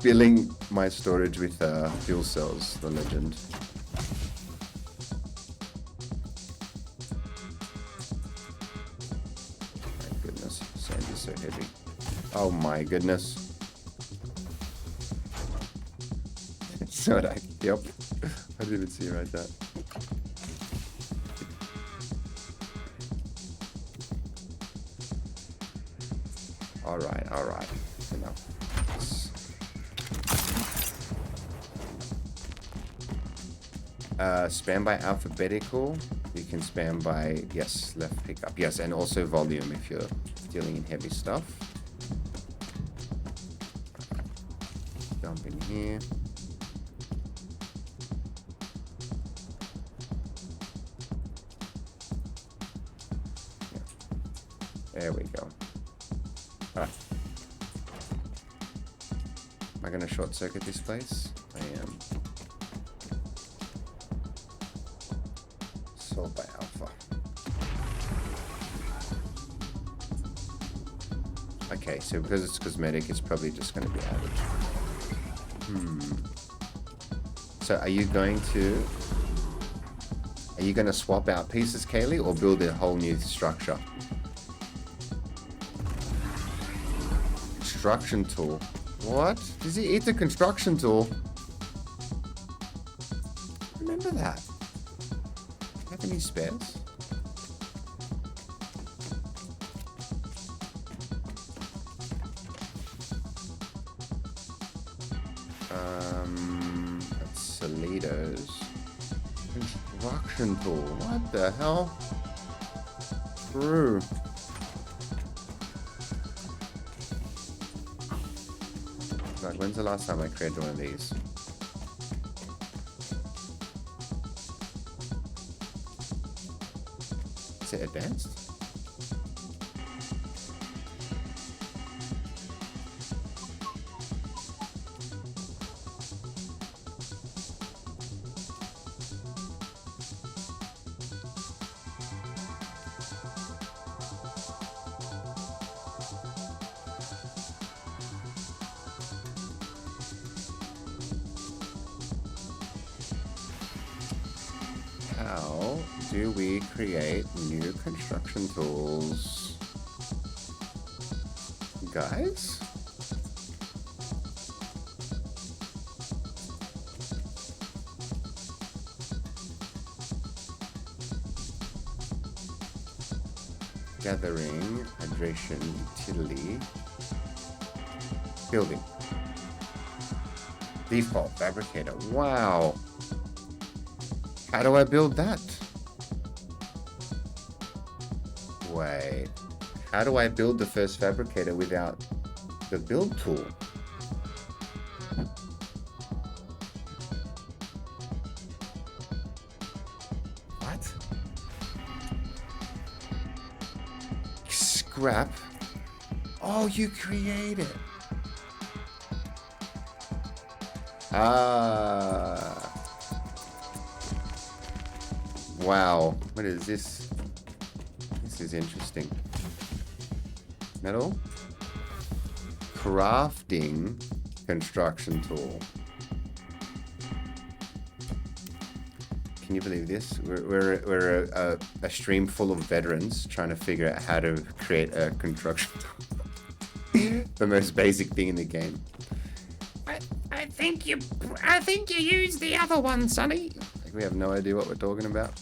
filling my storage with fuel cells, the legend. My goodness, sand is so heavy. Oh my goodness. Zordak, yep. I didn't even see you right there. Alright. Enough. Spam by alphabetical. You can spam by, yes, left pickup. Yes, and also volume if you're dealing in heavy stuff. Dump in here. Yeah. There we go. Alright. Am I going to short circuit this place? I am. Sold by Alpha. Okay, so because it's cosmetic, it's probably just going to be added. So are you going to swap out pieces, Kaylee, or build a whole new structure? Construction tool. What? Does he eat the construction tool? Remember that. Do you have any spares? That's Salido's. Construction tool. What the hell? True. God, when's the last time I created one of these? Is it advanced? How do we create new construction tools? Guys? Gathering, hydration, utility, building. Default, fabricator. Wow. How do I build that? Wait. How do I build the first fabricator without the build tool? What? Scrap. Oh, you create it. Ah. Wow, what is this? This is interesting. Metal? Crafting construction tool. Can you believe this? We're a stream full of veterans trying to figure out how to create a construction tool. The most basic thing in the game. I think you used the other one, Sonny. Like we have no idea what we're talking about.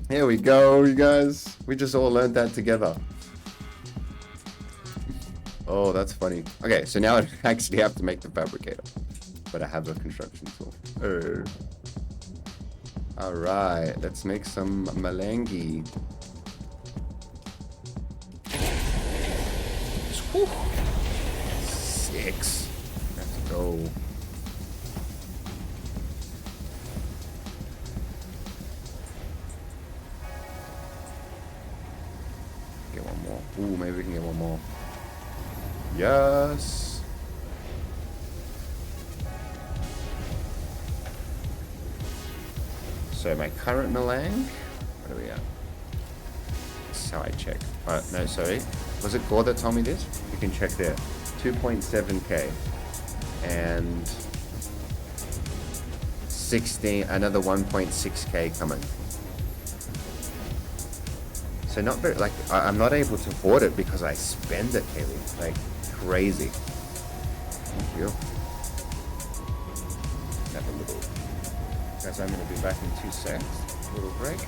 Here we go, you guys. We just all learned that together. Oh, that's funny. Okay, so now I actually have to make the fabricator. But I have a construction tool. Alright, let's make some malangi. Whew. 6. Let's go. Get one more. Ooh, maybe we can get one more. Yes. So my current Malang, what are we at? That's how I check. No, sorry. Was it Gore that told me this? You can check there. 2.7k. And 16, another 1.6k coming. So not very, like, I'm not able to afford it because I spend it, Kaylee. Like, crazy. Thank you. Have a little, guys, I'm going to be back in 2 seconds. A little break.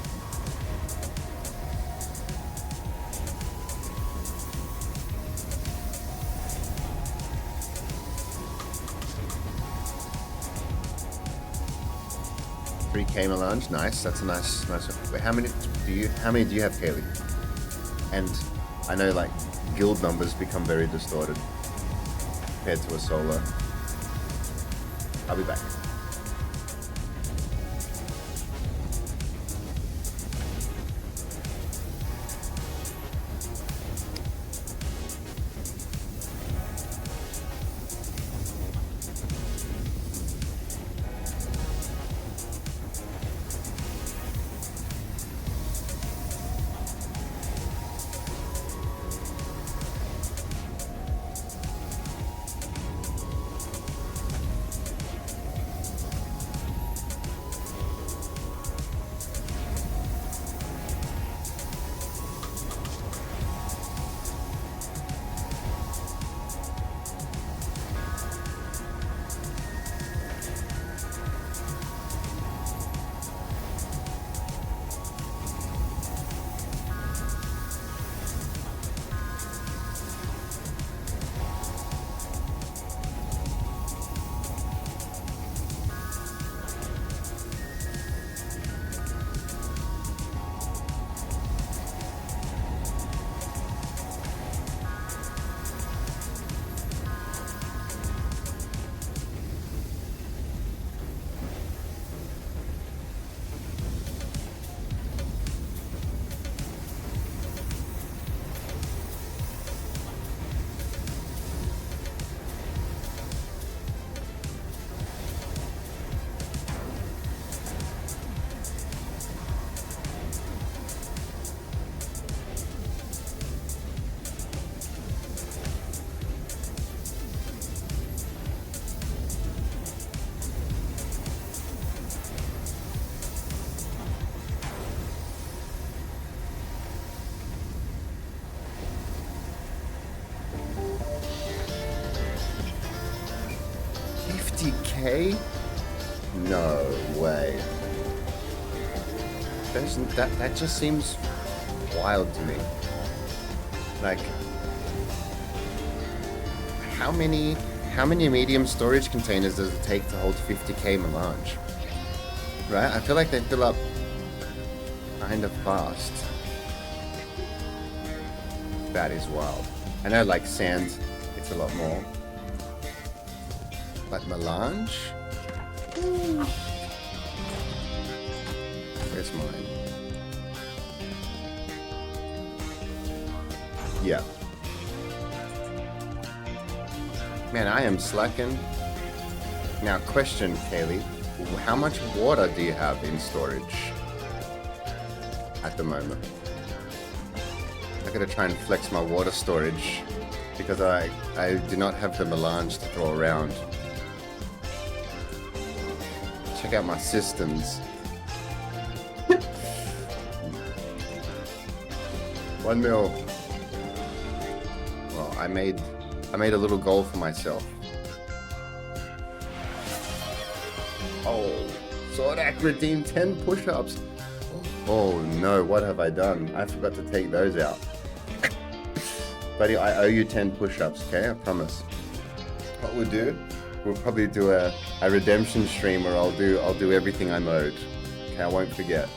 $3K melange, nice. That's a nice. Wait, how many do you have, Kaylee? And I know like guild numbers become very distorted compared to a solo. I'll be back. 50k? No way. That just seems wild to me. Like, how many medium storage containers does it take to hold 50k melange? Right? I feel like they fill up kind of fast. That is wild. I know, like sand, it's a lot more. But melange? Ooh. Where's mine? Yeah. Man, I am slacking. Now, question, Kaylee. How much water do you have in storage at the moment? I gotta try and flex my water storage because I do not have the melange to throw around. Check out my systems. 1 mil. Well, I made a little goal for myself. Oh, Sordak redeemed 10 push-ups. Oh no, what have I done? I forgot to take those out. Buddy, I owe you 10 push-ups, okay? I promise. What we'll do, we'll probably do a redemption stream where I'll do everything I'm owed. Okay, I won't forget.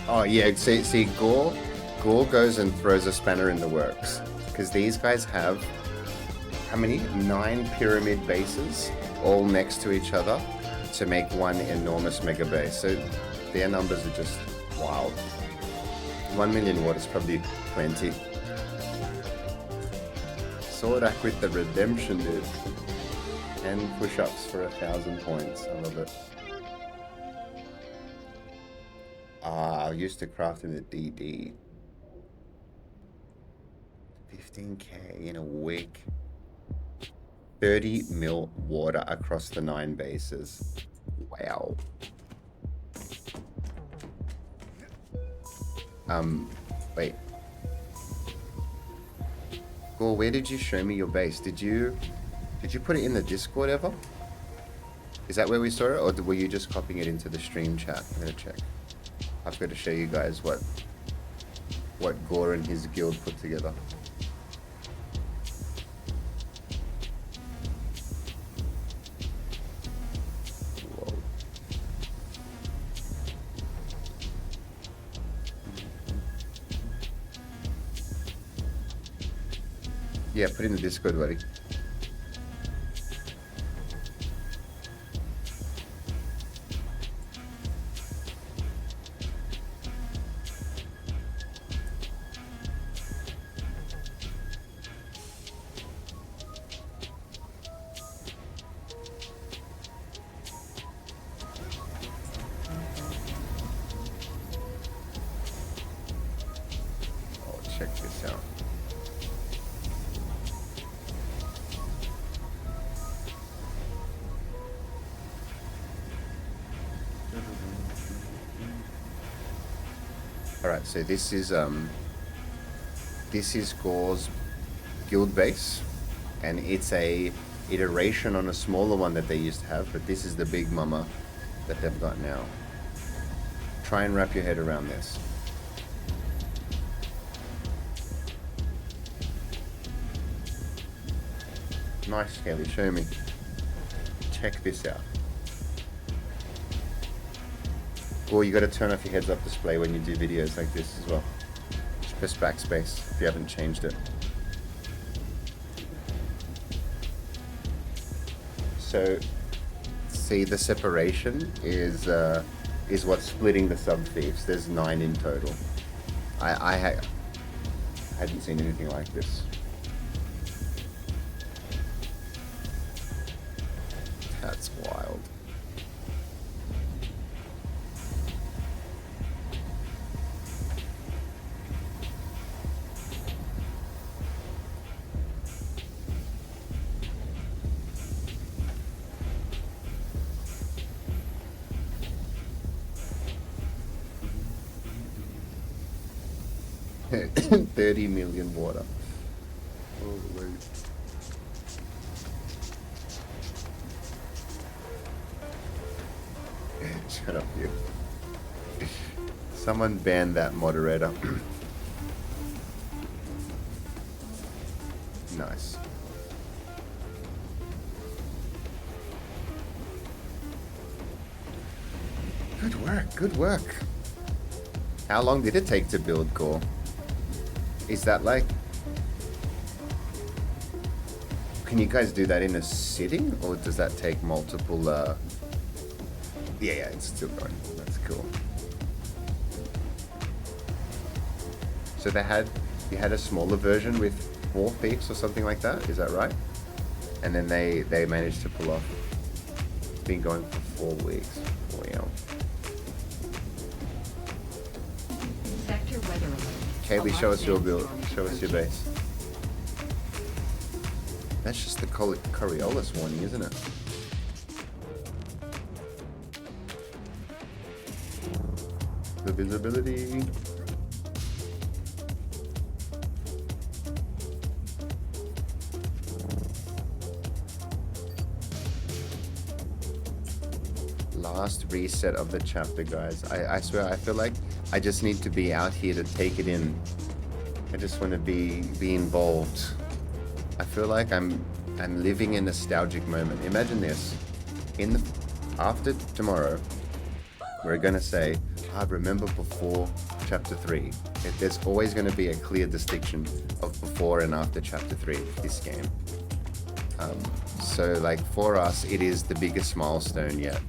Oh yeah, see, Gore goes and throws a spanner in the works. Because these guys have, how many? 9 pyramid bases, all next to each other, to make one enormous mega base. So their numbers are just wild. 1 million watt is probably plenty. Sordak with the redemption, dude. 10 push-ups for 1,000 points. I love it. I used to craft in the DD. 15k in a week. 30 mil water across the 9 bases. Wow. Wait. Gore, where did you show me your base? Did you put it in the Discord ever? Is that where we saw it, or were you just copying it into the stream chat? I'm gonna check. I've got to show you guys what Gore and his guild put together. Whoa. Yeah, put in the Discord, buddy. Check this out. All right, so this is Gore's guild base, and it's a iteration on a smaller one that they used to have, but this is the big mama that they've got now. Try and wrap your head around this. Nice, Kelly, show me. Check this out. Or you got to turn off your heads-up display when you do videos like this as well. Just press backspace if you haven't changed it. So, see, the separation is what's splitting the sub-thieves. There's 9 in total. I hadn't seen anything like this. That's wild. 30 million water. Holy. Shut up, you. Someone ban that moderator. Nice. Good work, good work. How long did it take to build core? Is that like... Can you guys do that in a sitting, or does that take multiple, Yeah, it's still going. That's cool. So you had a smaller version with 4 fiefs or something like that, is that right? And then they managed to pull off. It's been going for 4 weeks. Wow. Sector weather alert. Kaylee, show us your build. Alarm Show us your approaching. base. That's just the Coriolis warning, isn't it? The visibility. Last reset of the chapter, guys. I swear, I feel like I just need to be out here to take it in. I just want to be involved. I feel like I'm living a nostalgic moment. Imagine this. After tomorrow, we're gonna say, remember before chapter 3. There's always gonna be a clear distinction of before and after chapter 3 of this game. So like for us, it is the biggest milestone yet.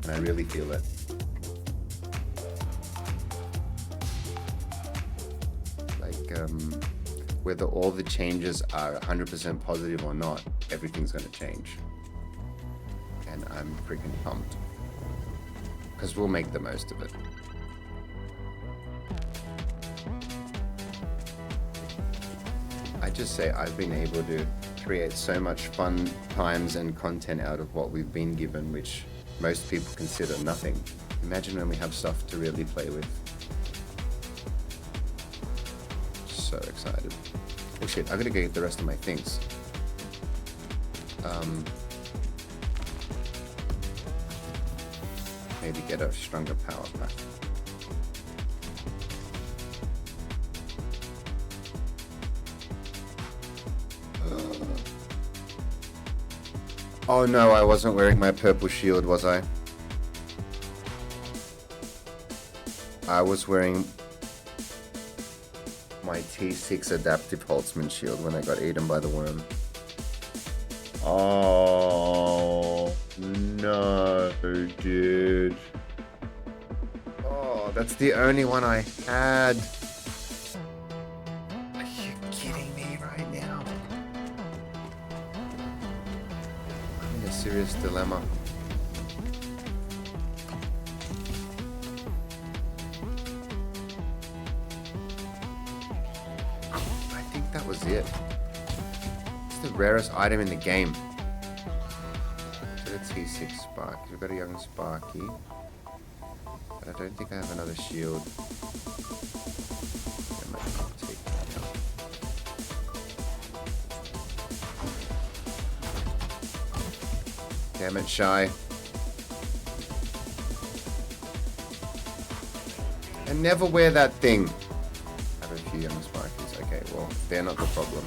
And I really feel it. Like, whether all the changes are 100% positive or not, everything's gonna change. And I'm freaking pumped. Because we'll make the most of it. I just say I've been able to create so much fun times and content out of what we've been given, which most people consider nothing. Imagine when we have stuff to really play with. So excited. Oh shit, I gotta go get the rest of my things. Maybe get a stronger power pack. Oh no, I wasn't wearing my purple shield, was I? I was wearing my T6 adaptive Holtzman shield when I got eaten by the worm. Oh no, dude. Oh, that's the only one I had. Are you kidding me right now? I'm in a serious dilemma. I think that was it. It's the rarest item in the game. Got a T6 Sparky. We've got a young Sparky. But I don't think I have another shield. I might not take that out. Damn it, Shy. I never wear that thing. I have a few young Sparkies. Okay, well, they're not the problem.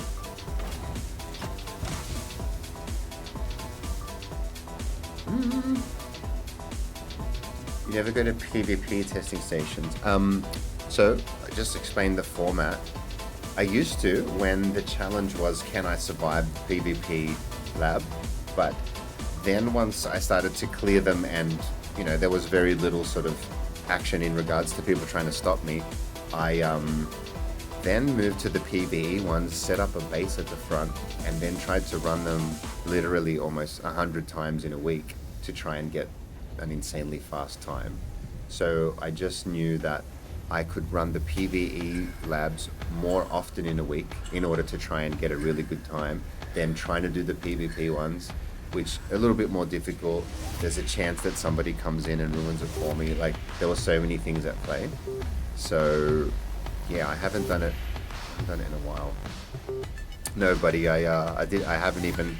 You never go to PvP testing stations. So I just explained the format. I used to when the challenge was, can I survive the PvP lab? But then once I started to clear them and, you know, there was very little sort of action in regards to people trying to stop me, I then moved to the PvE ones, set up a base at the front, and then tried to run them literally almost 100 times in a week to try and get an insanely fast time. So I just knew that I could run the PvE labs more often in a week in order to try and get a really good time than trying to do the PvP ones, which are a little bit more difficult. There's a chance that somebody comes in and ruins it for me. Like, there were so many things at play. So Yeah, I haven't done it. I haven't done it in a while. No, buddy, I haven't even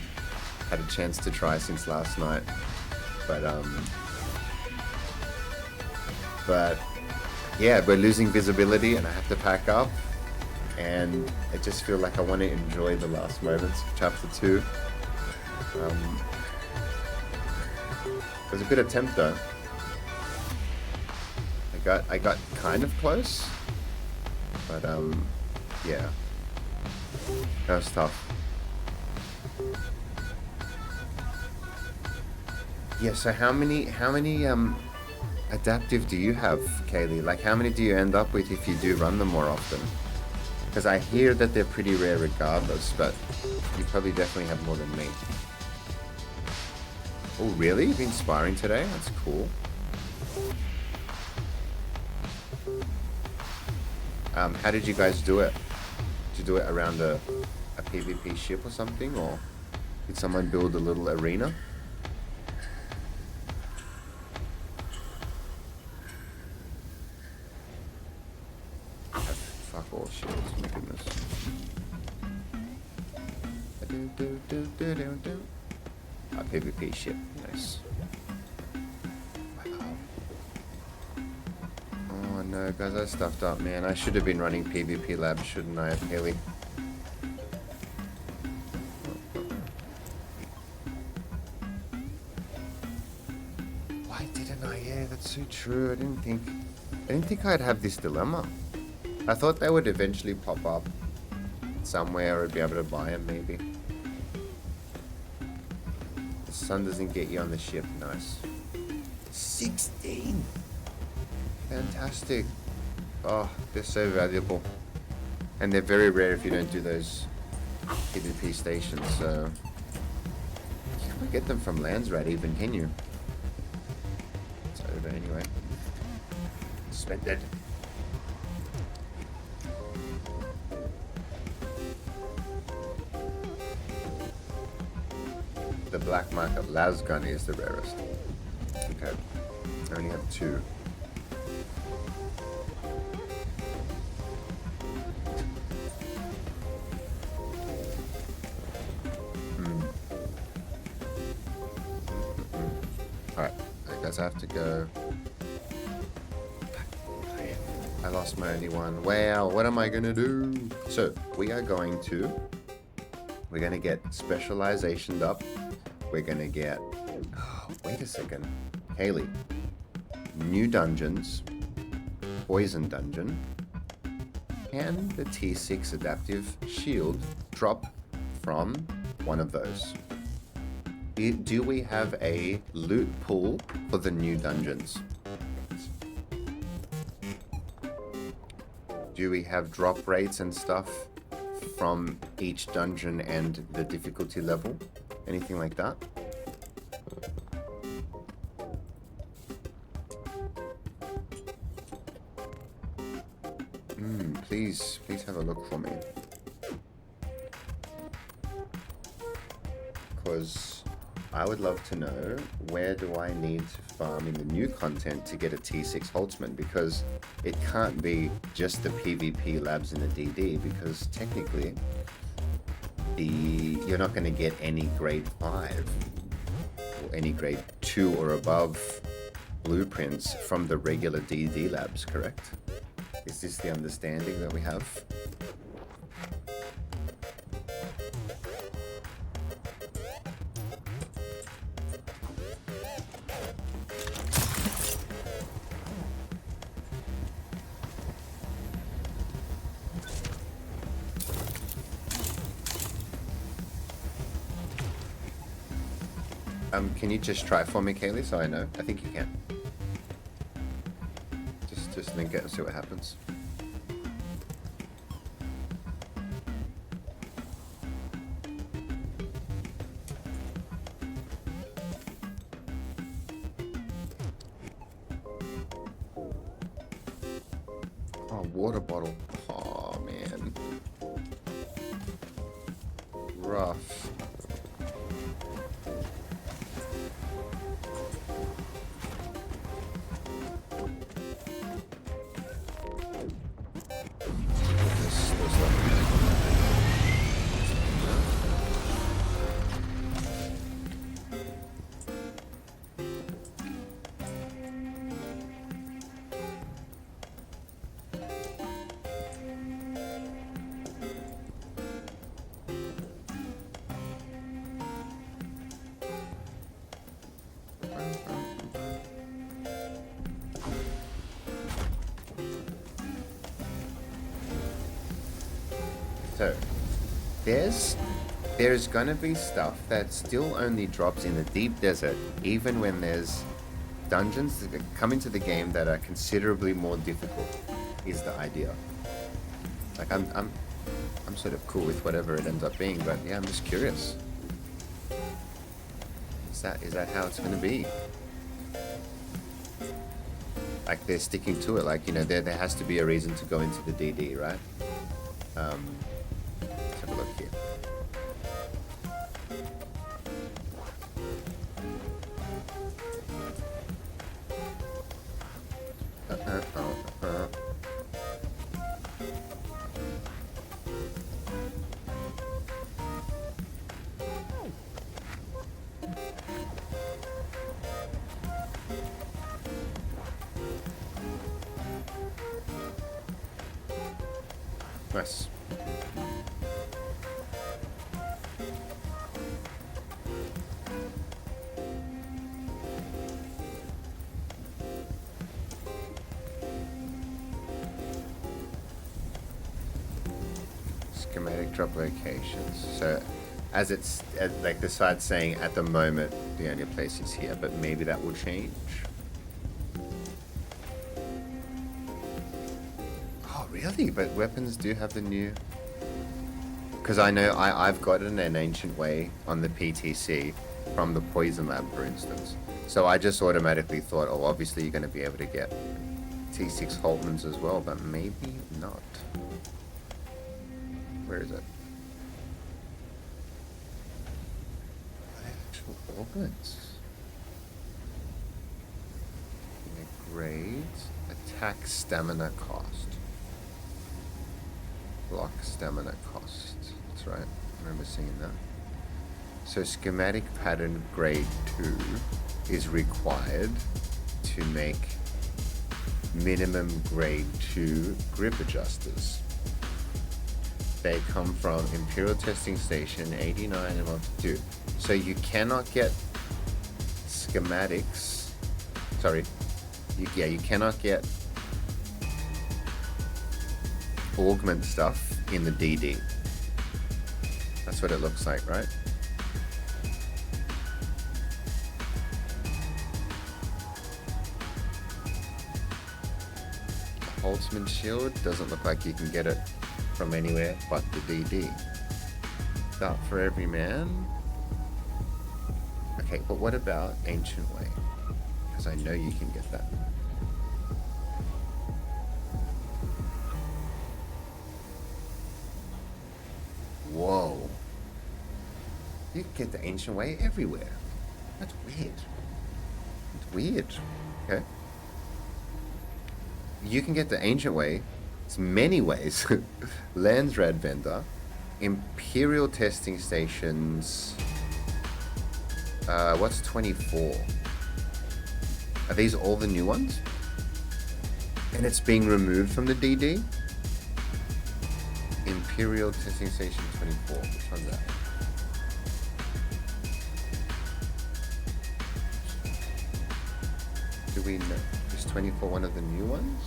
had a chance to try since last night. But yeah, we're losing visibility and I have to pack up, and I just feel like I want to enjoy the last moments of chapter 2. It was a good attempt though. I got kind of close, but yeah, that was tough. Yeah, so how many adaptive do you have, Kaylee? Like, how many do you end up with if you do run them more often? Because I hear that they're pretty rare regardless, but you probably definitely have more than me. Oh, really? You've been sparring today? That's cool. How did you guys do it? Did you do it around a PvP ship or something? Or did someone build a little arena? Fuck all shields, my goodness. A PvP ship, nice. Wow. Oh no, guys, I stuffed up, man. I should have been running PvP labs, shouldn't I, Haley? Why didn't I? Yeah, that's so true. I didn't think I'd have this dilemma. I thought they would eventually pop up somewhere, or I'd be able to buy them maybe. The sun doesn't get you on the ship. Nice. 16! Fantastic. Oh, they're so valuable. And they're very rare if you don't do those PvP stations, so... You can't get them from Landsrat even, can you? It's over anyway. Spent it. The black market lasgun is the rarest. Okay. I only have 2. Alright, I guess I have to go. I lost my only one. Wow, what am I gonna do? So, we're gonna get specializationed up. We're gonna get... Oh, wait a second. Haley. New dungeons. Poison dungeon. Can the T6 adaptive shield drop from one of those? Do we have a loot pool for the new dungeons? Do we have drop rates and stuff from each dungeon and the difficulty level? Anything like that? Please have a look for me. Because I would love to know, where do I need to farm in the new content to get a T6 Holtzman? Because it can't be just the PvP labs in the DD, because technically you're not going to get any grade 5 or any grade 2 or above blueprints from the regular DD labs, correct? Is this the understanding that we have? Can you just try for me, Kaylee, so I know? I think you can. Just link it and see what happens. Oh, water bottle. Oh, man. Rough. So there's gonna be stuff that still only drops in the deep desert, even when there's dungeons that come into the game that are considerably more difficult. Is the idea. Like I'm sort of cool with whatever it ends up being, but yeah, I'm just curious. Is that how it's gonna be? Like they're sticking to it, like, you know, there has to be a reason to go into the DD, right? Let's have a look here. Nice. Schematic drop locations. So as it's like the side's saying at the moment the only place is here, but maybe that will change. Really? But weapons do have the new... Because I know I've gotten an Ancient Way on the PTC from the Poison Lab, for instance. So I just automatically thought, oh, obviously you're going to be able to get T6 Holtmans as well, but maybe not. Where is it? Actual augments. Grades. Attack stamina cost. Block stamina cost. That's right. I remember seeing that. So schematic pattern grade 2 is required to make minimum grade 2 grip adjusters. They come from Imperial Testing Station 89 and 152. So you cannot get schematics. Sorry. You cannot get augment stuff in the DD. That's what it looks like, right? Holtzman shield doesn't look like you can get it from anywhere but the DD. Not for every man. Okay, but what about Ancient Way? Because I know you can get that. Whoa. You can get the Ancient Way everywhere. That's weird. It's weird. Okay. You can get the Ancient Way. It's many ways. Landsrad Vendor. Imperial Testing Stations. What's 24? Are these all the new ones? And it's being removed from the DD? Imperial Testing Station 24. Which one's that? Do we know? Is 24 one of the new ones?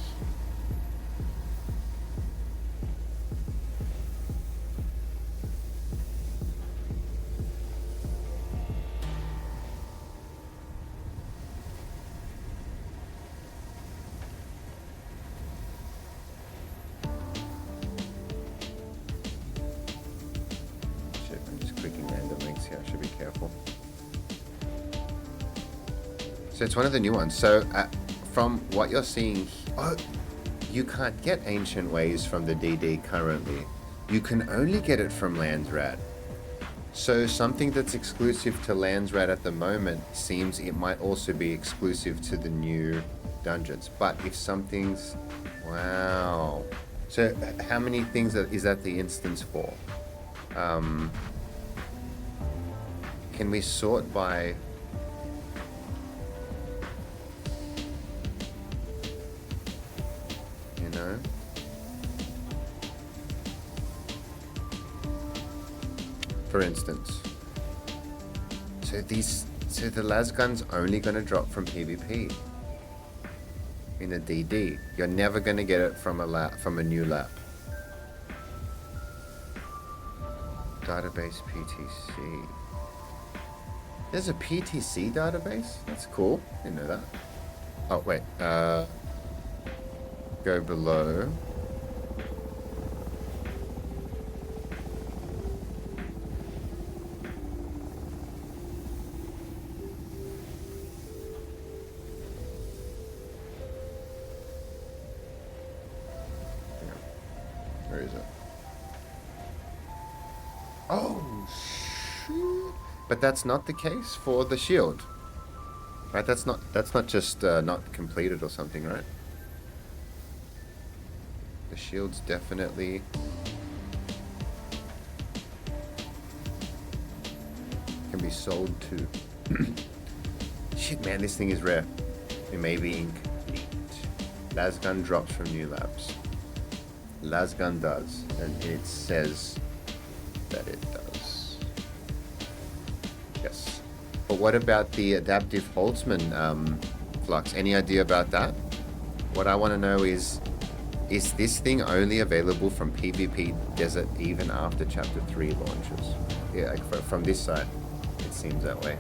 So it's one of the new ones. So from what you're seeing, oh, you can't get Ancient Ways from the DD currently. You can only get it from Landsrad. So something that's exclusive to Landsrad at the moment seems it might also be exclusive to the new dungeons. But if something's... Wow. So how many things is that the instance for? Can we sort by... For instance, so the las gun's only going to drop from PvP in a DD. You're never going to get it from a new lap. database PTC. There's a PTC database? That's cool. Didn't know that. Oh, wait. Go below. Where is it? Oh, shit. But that's not the case for the shield. Right, that's not just not completed or something, right? The shield's definitely can be sold too. Shit, man, this thing is rare. It may be incomplete. Lasgun drops from new labs. Lasgun does, and it says that it does. Yes. But what about the adaptive Holtzman flux? Any idea about that? What I want to know is this thing only available from PvP Desert even after Chapter 3 launches? Yeah, like from this side, it seems that way.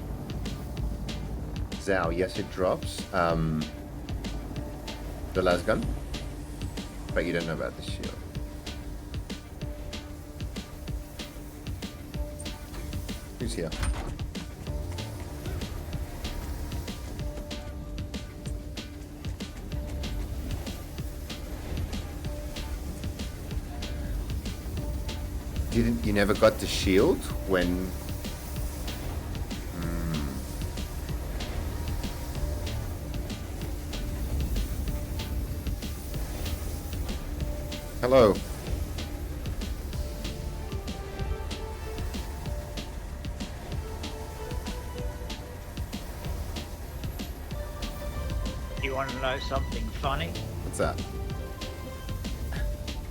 Zhao, yes, it drops. The lasgun, but you don't know about the shield. Who's here? You never got the shield when... Hello. You want to know something funny? What's that?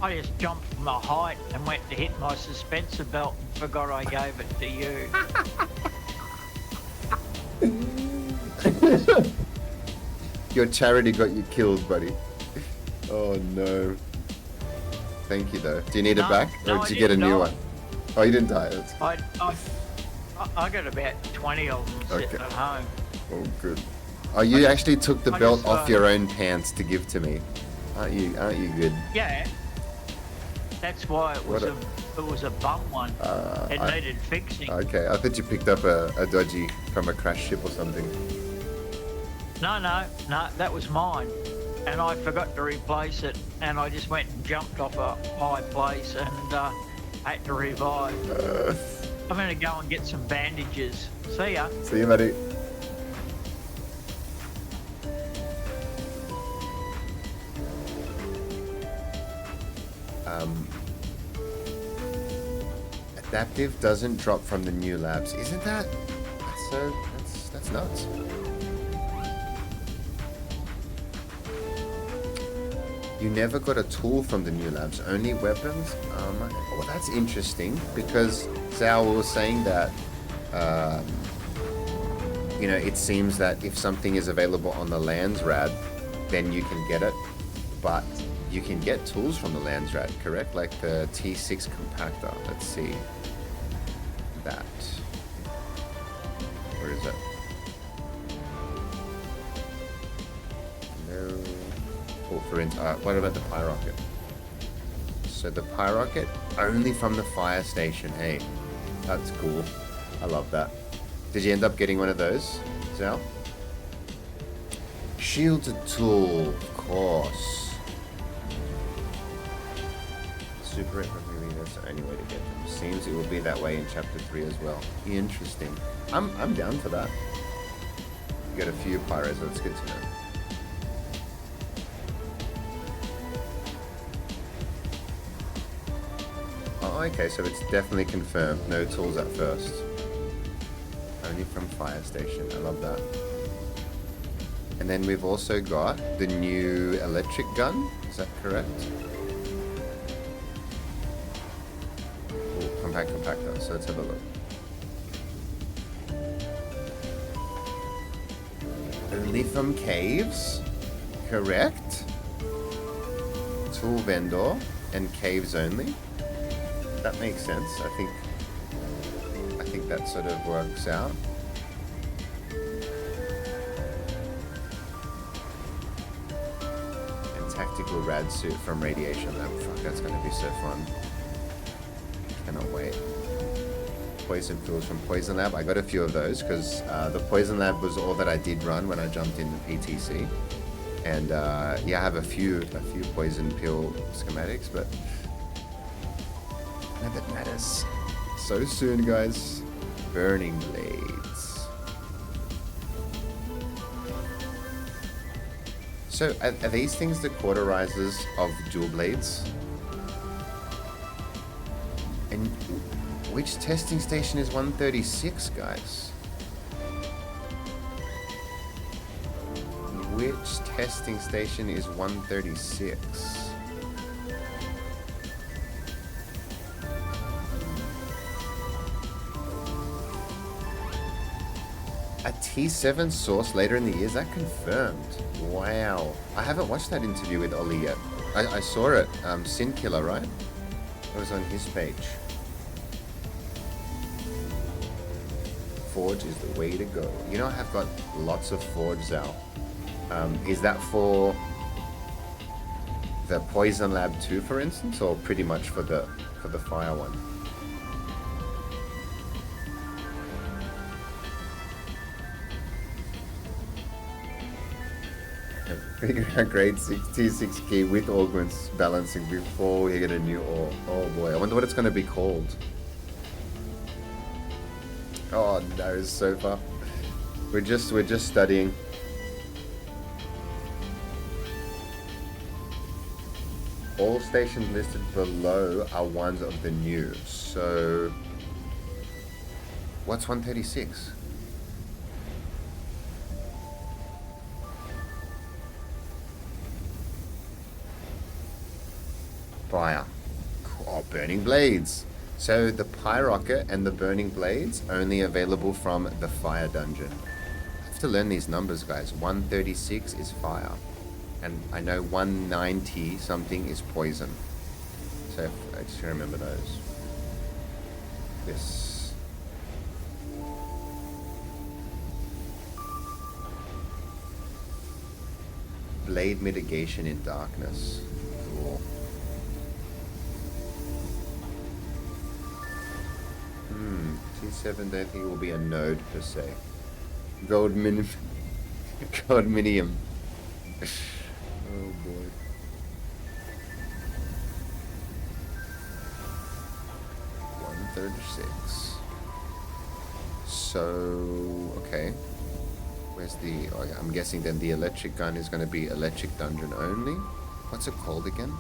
I just jumped from a height and went to hit my suspensor belt and forgot I gave it to you. Your charity got you killed, buddy. Oh no. Thank you though. Do you need it back? Or did you get a new one? Oh, you didn't die. That's... I got about 20 of them sitting at home. Oh, good. Oh, you actually took the belt off your own pants to give to me. Aren't you good? Yeah. That's why it was a bum one. It needed fixing. Okay, I thought you picked up a dodgy from a crash ship or something. No, that was mine. And I forgot to replace it, and I just went and jumped off a high place and had to revive. I'm going to go and get some bandages. See ya. See you, buddy. Adaptive doesn't drop from the new labs. Isn't that... That's nuts. You never got a tool from the new labs, only weapons? Well, that's interesting, because Zhao was saying that, you know, it seems that if something is available on the Landsrad, then you can get it, but you can get tools from the Landsrad, correct? Like the T6 compactor. Let's see. That. Where is it? No. Oh, for what about the Pyrocket? So the Pyrocket only from the fire station. Hey, that's cool. I love that. Did you end up getting one of those, Zhao? Shielded tool, of course. Super recovery, that's the only way to get them. Seems it will be that way in Chapter 3 as well. Interesting. I'm down for that. You got a few pyros, that's good to know. Oh, okay, so it's definitely confirmed. No tools at first. Only from fire station. I love that. And then we've also got the new electric gun. Is that correct? Oh, compactor. So let's have a look. Only from caves. Correct. Tool vendor and caves only. That makes sense. I think that sort of works out. And tactical rad suit from Radiation Lab. Fuck, that's gonna be so fun. Cannot wait. Poison pills from Poison Lab. I got a few of those because the Poison Lab was all that I did run when I jumped into PTC. And yeah, I have a few poison pill schematics, but none of it matters. So soon, guys. Burning blades. So are these things the cauterizers of dual blades? And which testing station is 136, guys? Which testing station is 136? A T7 source later in the year, is that confirmed? Wow. I haven't watched that interview with Ollie yet. I saw it, Sin Killer, right? It was on his page. Forge is the way to go. You know, I have got lots of Forges out. Is that for the Poison Lab 2, for instance, or pretty much for the Fire one? Figure out grade 6 T6 key with augments balancing before we get a new ore. Oh boy, I wonder what it's going to be called. Oh no, so far. We're just studying. All stations listed below are ones of the new. So, what's 136? Fire. Oh, burning blades. So the Pyrocket and the burning blades only available from the fire dungeon. I have to learn these numbers, guys. 136 is fire. And I know 190 something is poison. So I just remember those. This. Blade mitigation in darkness. Cool. T7 don't think it will be a node per se. Gold minim. Gold minium. Oh boy. $136. So okay. Where's the? Oh, yeah, I'm guessing then the electric gun is going to be electric dungeon only. What's it called again?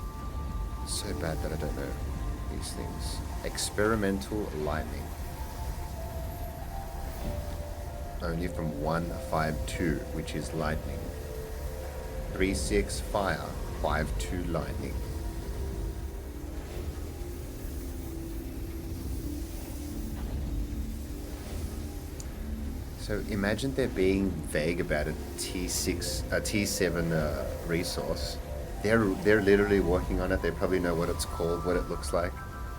So bad that I don't know these things. Experimental lightning. Only from 152, which is lightning. 36 fire, 52 lightning. So imagine they're being vague about a T7 resource. They're literally working on it. They probably know what it's called, what it looks like,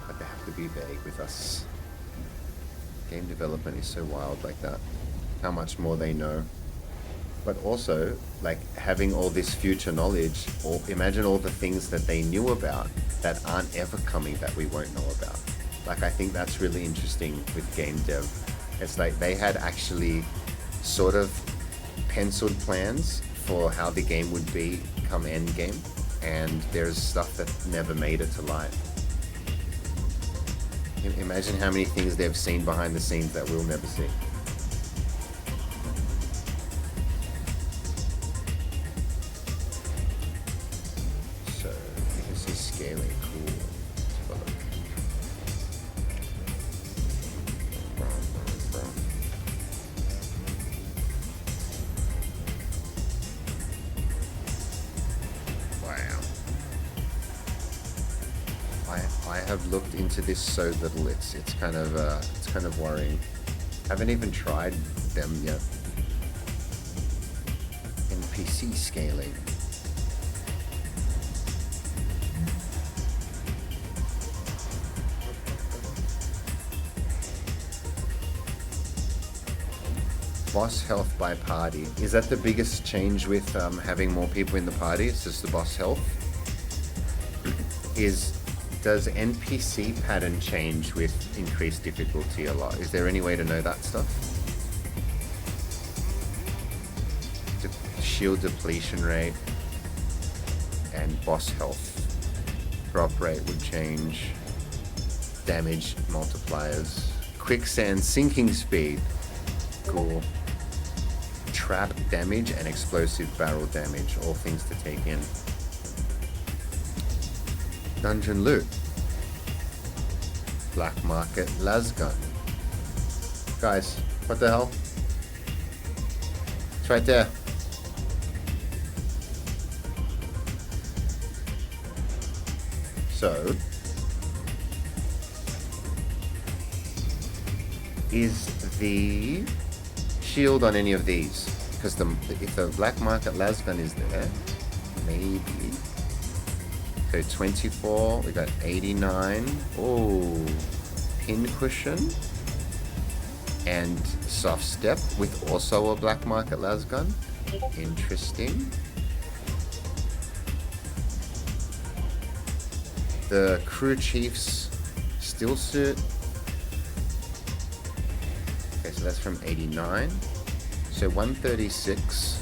but they have to be vague with us. Game development is so wild like that. How much more they know. But also, like, having all this future knowledge, or imagine all the things that they knew about that aren't ever coming that we won't know about. Like, I think that's really interesting with game dev. It's like they had actually sort of penciled plans for how the game would be come end game, and there's stuff that never made it to light. Imagine how many things they've seen behind the scenes that we'll never see. Looked into this so little, it's kind of worrying. Haven't even tried them yet. NPC scaling. Boss health by party. Is that the biggest change with having more people in the party? It's just the boss health. Does NPC pattern change with increased difficulty a lot? Is there any way to know that stuff? Shield depletion rate and boss health. Drop rate would change. Damage multipliers. Quicksand sinking speed. Cool. Trap damage and explosive barrel damage. All things to take in. Dungeon loot. Black market lasgun. Guys, what the hell? It's right there. So, is the shield on any of these? Because if the black market lasgun is there, maybe. So 24, we got 89. Oh, pincushion and soft step with also a black market lasgun. Interesting. The crew chief's steel suit. Okay, so that's from 89. So 136.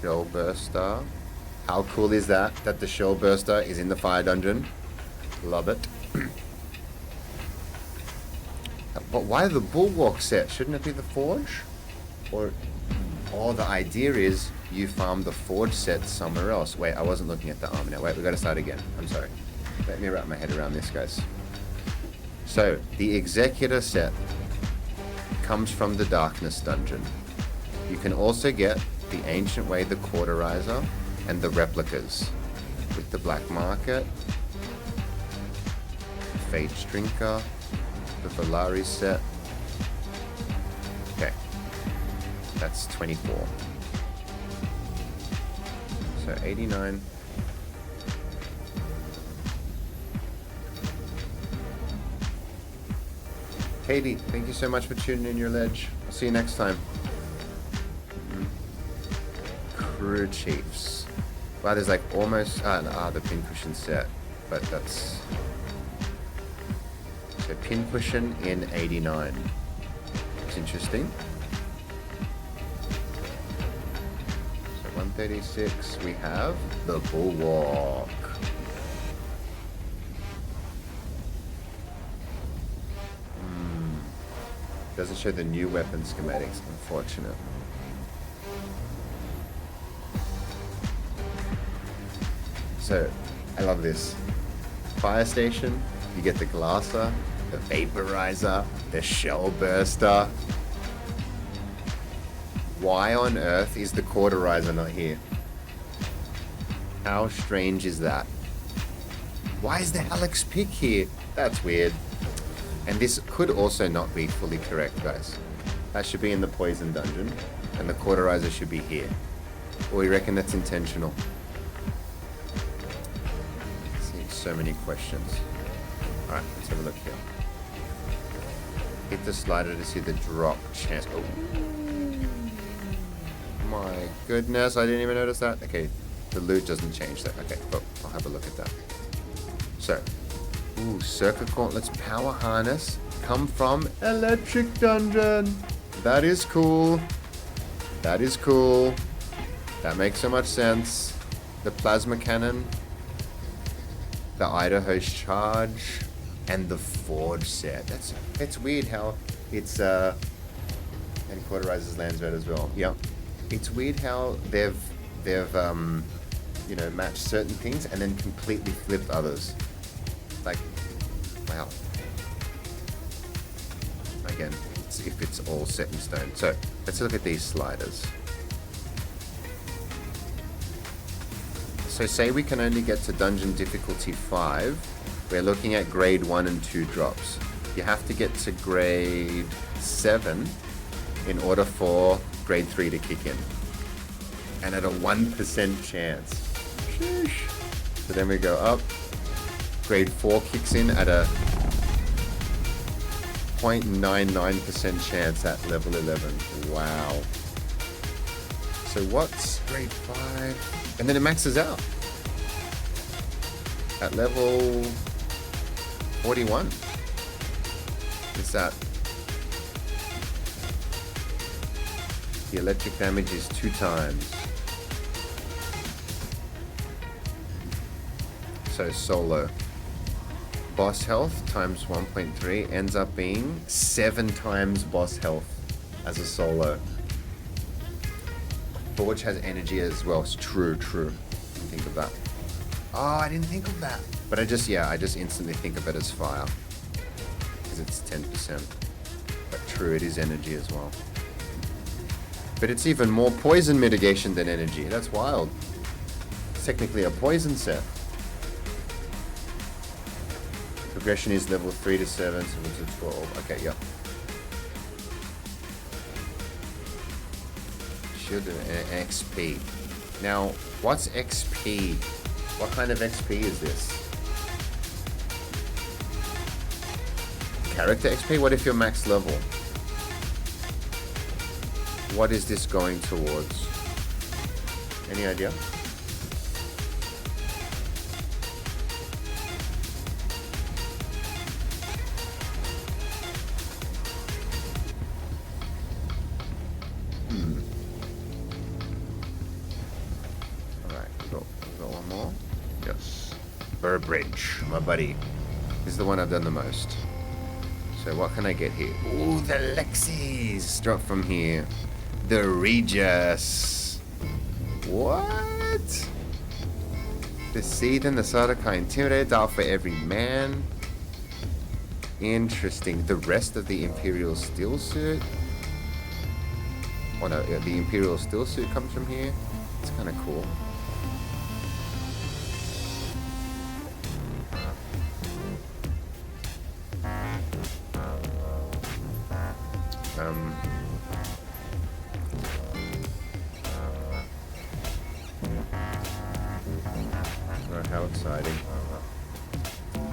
Shell burster. How cool is that? That the shell burster is in the fire dungeon. Love it. But why the bulwark set? Shouldn't it be the forge? Or the idea is you farm the forge set somewhere else. Wait, I wasn't looking at the armor now. Wait, we gotta start again. I'm sorry. Let me wrap my head around this, guys. So, the executor set comes from the darkness dungeon. You can also get the ancient way, the cauterizer, and the replicas with the black market, Fate Drinker, the Valari set. Okay, that's 24. So 89. Katie, thank you so much for tuning in your ledge. I'll see you next time. Crew chiefs. Wow, there's like almost the pincushion set, but that's so pincushion in 89. It's interesting. So 136, we have the bulwark. Doesn't show the new weapon schematics, unfortunate. So, I love this. Fire station, you get the glasser, the vaporizer, the shell burster. Why on earth is the cauterizer not here? How strange is that? Why is the Helix pick here? That's weird. And this could also not be fully correct, guys. That should be in the poison dungeon, and the cauterizer should be here. Or we reckon that's intentional. See, so many questions. Alright, let's have a look here. Hit the slider to see the drop chance. Oh my goodness, I didn't even notice that. Okay, the loot doesn't change that. Okay, but I'll have a look at that. So, ooh, Circuit Gauntlets power harness come from Electric Dungeon. That is cool. That is cool. That makes so much sense. The Plasma Cannon, the Idaho's Charge, and the Forge set. It's weird how it's and Cauterizer's Landsred as well. Yeah, it's weird how they've you know, matched certain things and then completely flipped others. Like, wow. Again, if it's all set in stone. So, let's look at these sliders. So say we can only get to dungeon difficulty 5. We're looking at grade 1 and 2 drops. You have to get to grade 7 in order for grade 3 to kick in. And at a 1% chance. Sheesh. So then we go up. Grade 4 kicks in at a 0.99% chance at level 11. Wow. So what's grade 5? And then it maxes out at level 41. Is that the electric damage is 2 times. So solo. Boss health times 1.3 ends up being 7 times boss health as a solo. Forge has energy as well. It's true. Didn't think of that. Oh, I didn't think of that. But I just instantly think of it as fire. Because it's 10%. But true, it is energy as well. But it's even more poison mitigation than energy. That's wild. It's technically a poison set. Progression is level 3 to 7, 7 to 12. Okay, yep. Shield and XP. Now, what's XP? What kind of XP is this? Character XP? What if you're max level? What is this going towards? Any idea? Bridge, my buddy. This is the one I've done the most. So what can I get here? Ooh, the Lexis. Drop from here. The Regis. What? The Seed and the Sardaukar Intimidator dial for every man. Interesting. The rest of the Imperial Steel Suit. Oh no, the Imperial Steel Suit comes from here. It's kind of cool. Oh, how exciting.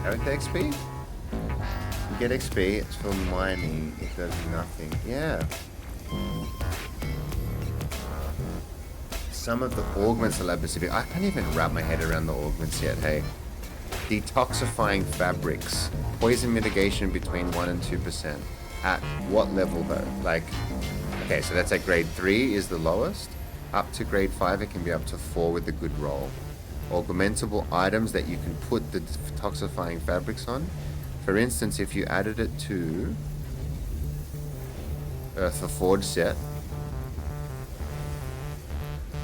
Character XP? You get XP, it's for mining, it does nothing. Yeah. Some of the augments are lab specific. I can't even wrap my head around the augments yet, hey. Detoxifying fabrics. Poison mitigation between 1 and 2%. At what level though? Like, okay, so that's at grade 3 is the lowest. Up to grade 5 it can be up to 4 with a good roll. Augmentable items that you can put the detoxifying fabrics on. For instance, if you added it to the Forge set,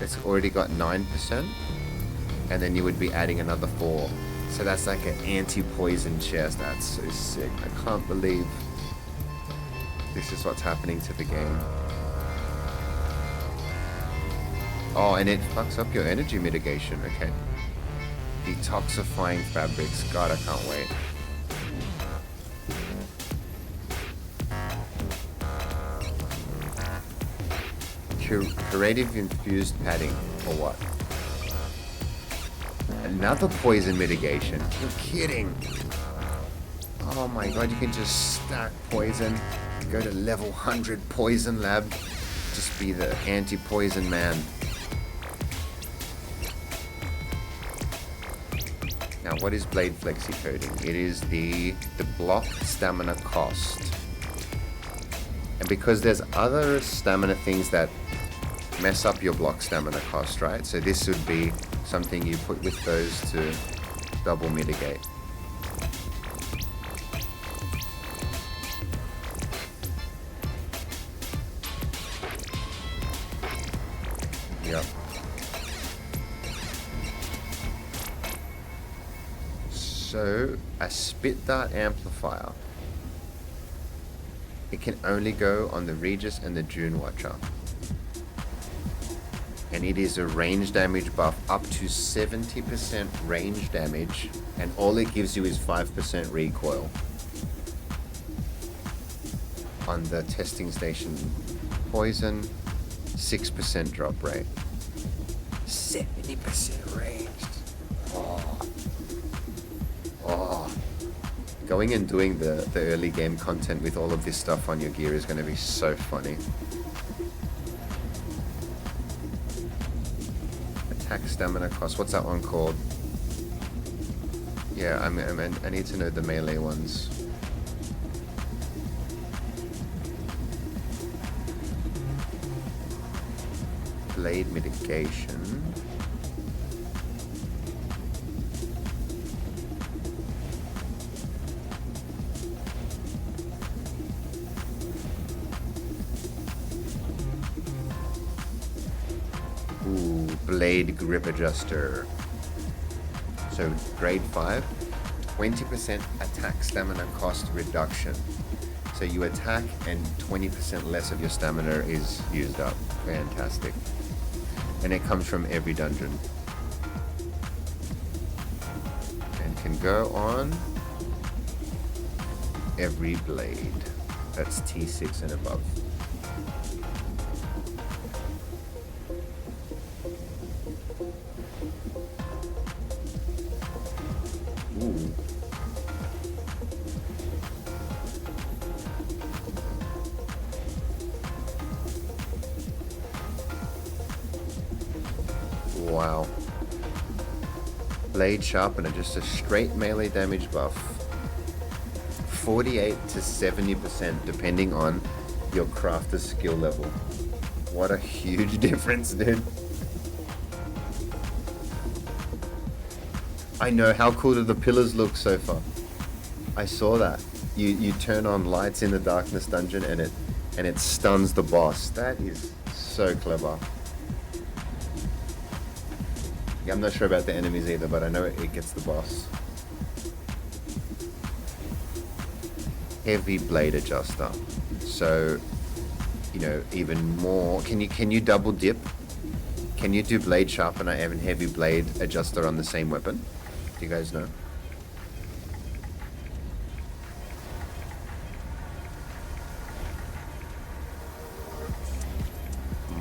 it's already got 9%, and then you would be adding another 4. So that's like an anti-poison chest. That's so sick. I can't believe this is what's happening to the game. Oh, and it fucks up your energy mitigation. Okay. Detoxifying fabrics. God, I can't wait. Curative infused padding. Or what? Another poison mitigation. You're kidding. Oh my god, you can just stack poison. Go to level 100 poison lab. Just be the anti-poison man. Now, what is Blade Flexi coding? It is the block stamina cost. And because there's other stamina things that mess up your block stamina cost, right? So this would be something you put with those to double mitigate. Yep. So, a spit dart amplifier. It can only go on the Regis and the Dune Watcher. And it is a range damage buff up to 70% range damage, and all it gives you is 5% recoil. On the testing station, poison, 6% drop rate. 70% ranged. Oh. Going and doing the early game content with all of this stuff on your gear is going to be so funny. Attack stamina cost. What's that one called? Yeah, I need to know the melee ones. Blade mitigation. Ooh, blade grip adjuster. So grade 5, 20% attack stamina cost reduction. So you attack and 20% less of your stamina is used up. Fantastic. And it comes from every dungeon. And can go on every blade. That's T6 and above. Ooh. Wow. Blade sharpener, just a straight melee damage buff. 48 to 70% depending on your crafter's skill level. What a huge difference, dude. I know, how cool do the pillars look so far? I saw that. You turn on lights in the darkness dungeon and it stuns the boss. That is so clever. Yeah, I'm not sure about the enemies either, but I know it gets the boss. Heavy blade adjuster. So, you know, even more. Can you double dip? Can you do blade sharpener and heavy blade adjuster on the same weapon? Do you guys know?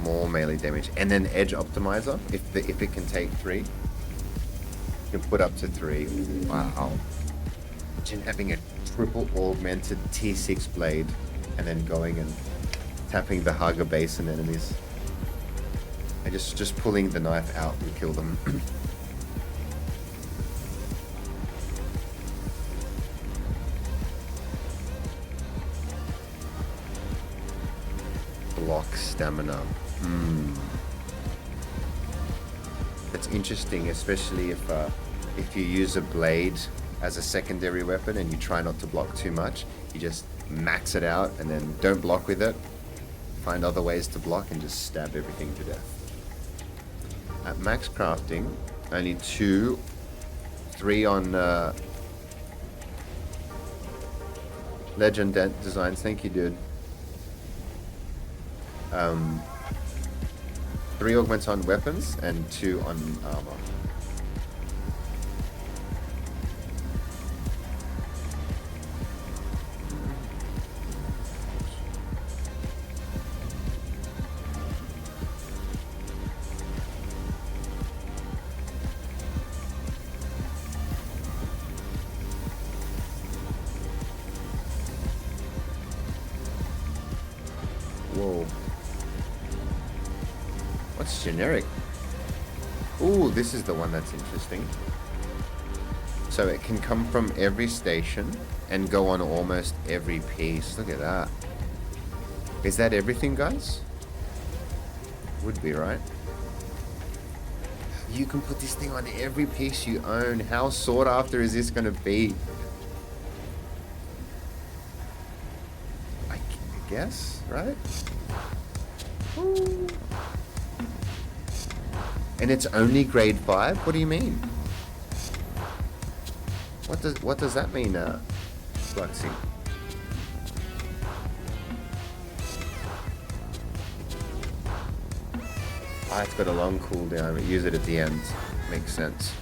More melee damage, and then edge optimizer. If it can take 3, you can put up to 3. Wow! Imagine having a triple augmented T6 blade, and then going and tapping the Haga Basin enemies, and just pulling the knife out and kill them. Block stamina. That's interesting, especially if you use a blade as a secondary weapon and you try not to block too much. You just max it out and then don't block with it. Find other ways to block and just stab everything to death. At max crafting, only 2, 3 on Legend Designs. Thank you, dude. 3 augments on weapons and 2 on armor. Whoa. What's generic? Ooh, this is the one that's interesting. So it can come from every station and go on almost every piece. Look at that. Is that everything, guys? Would be, right? You can put this thing on every piece you own. How sought after is this going to be? I guess, right? Ooh. And it's only grade 5? What do you mean? What does that mean, Fluxy? Ah, it's got a long cooldown, but use it at the end. Makes sense.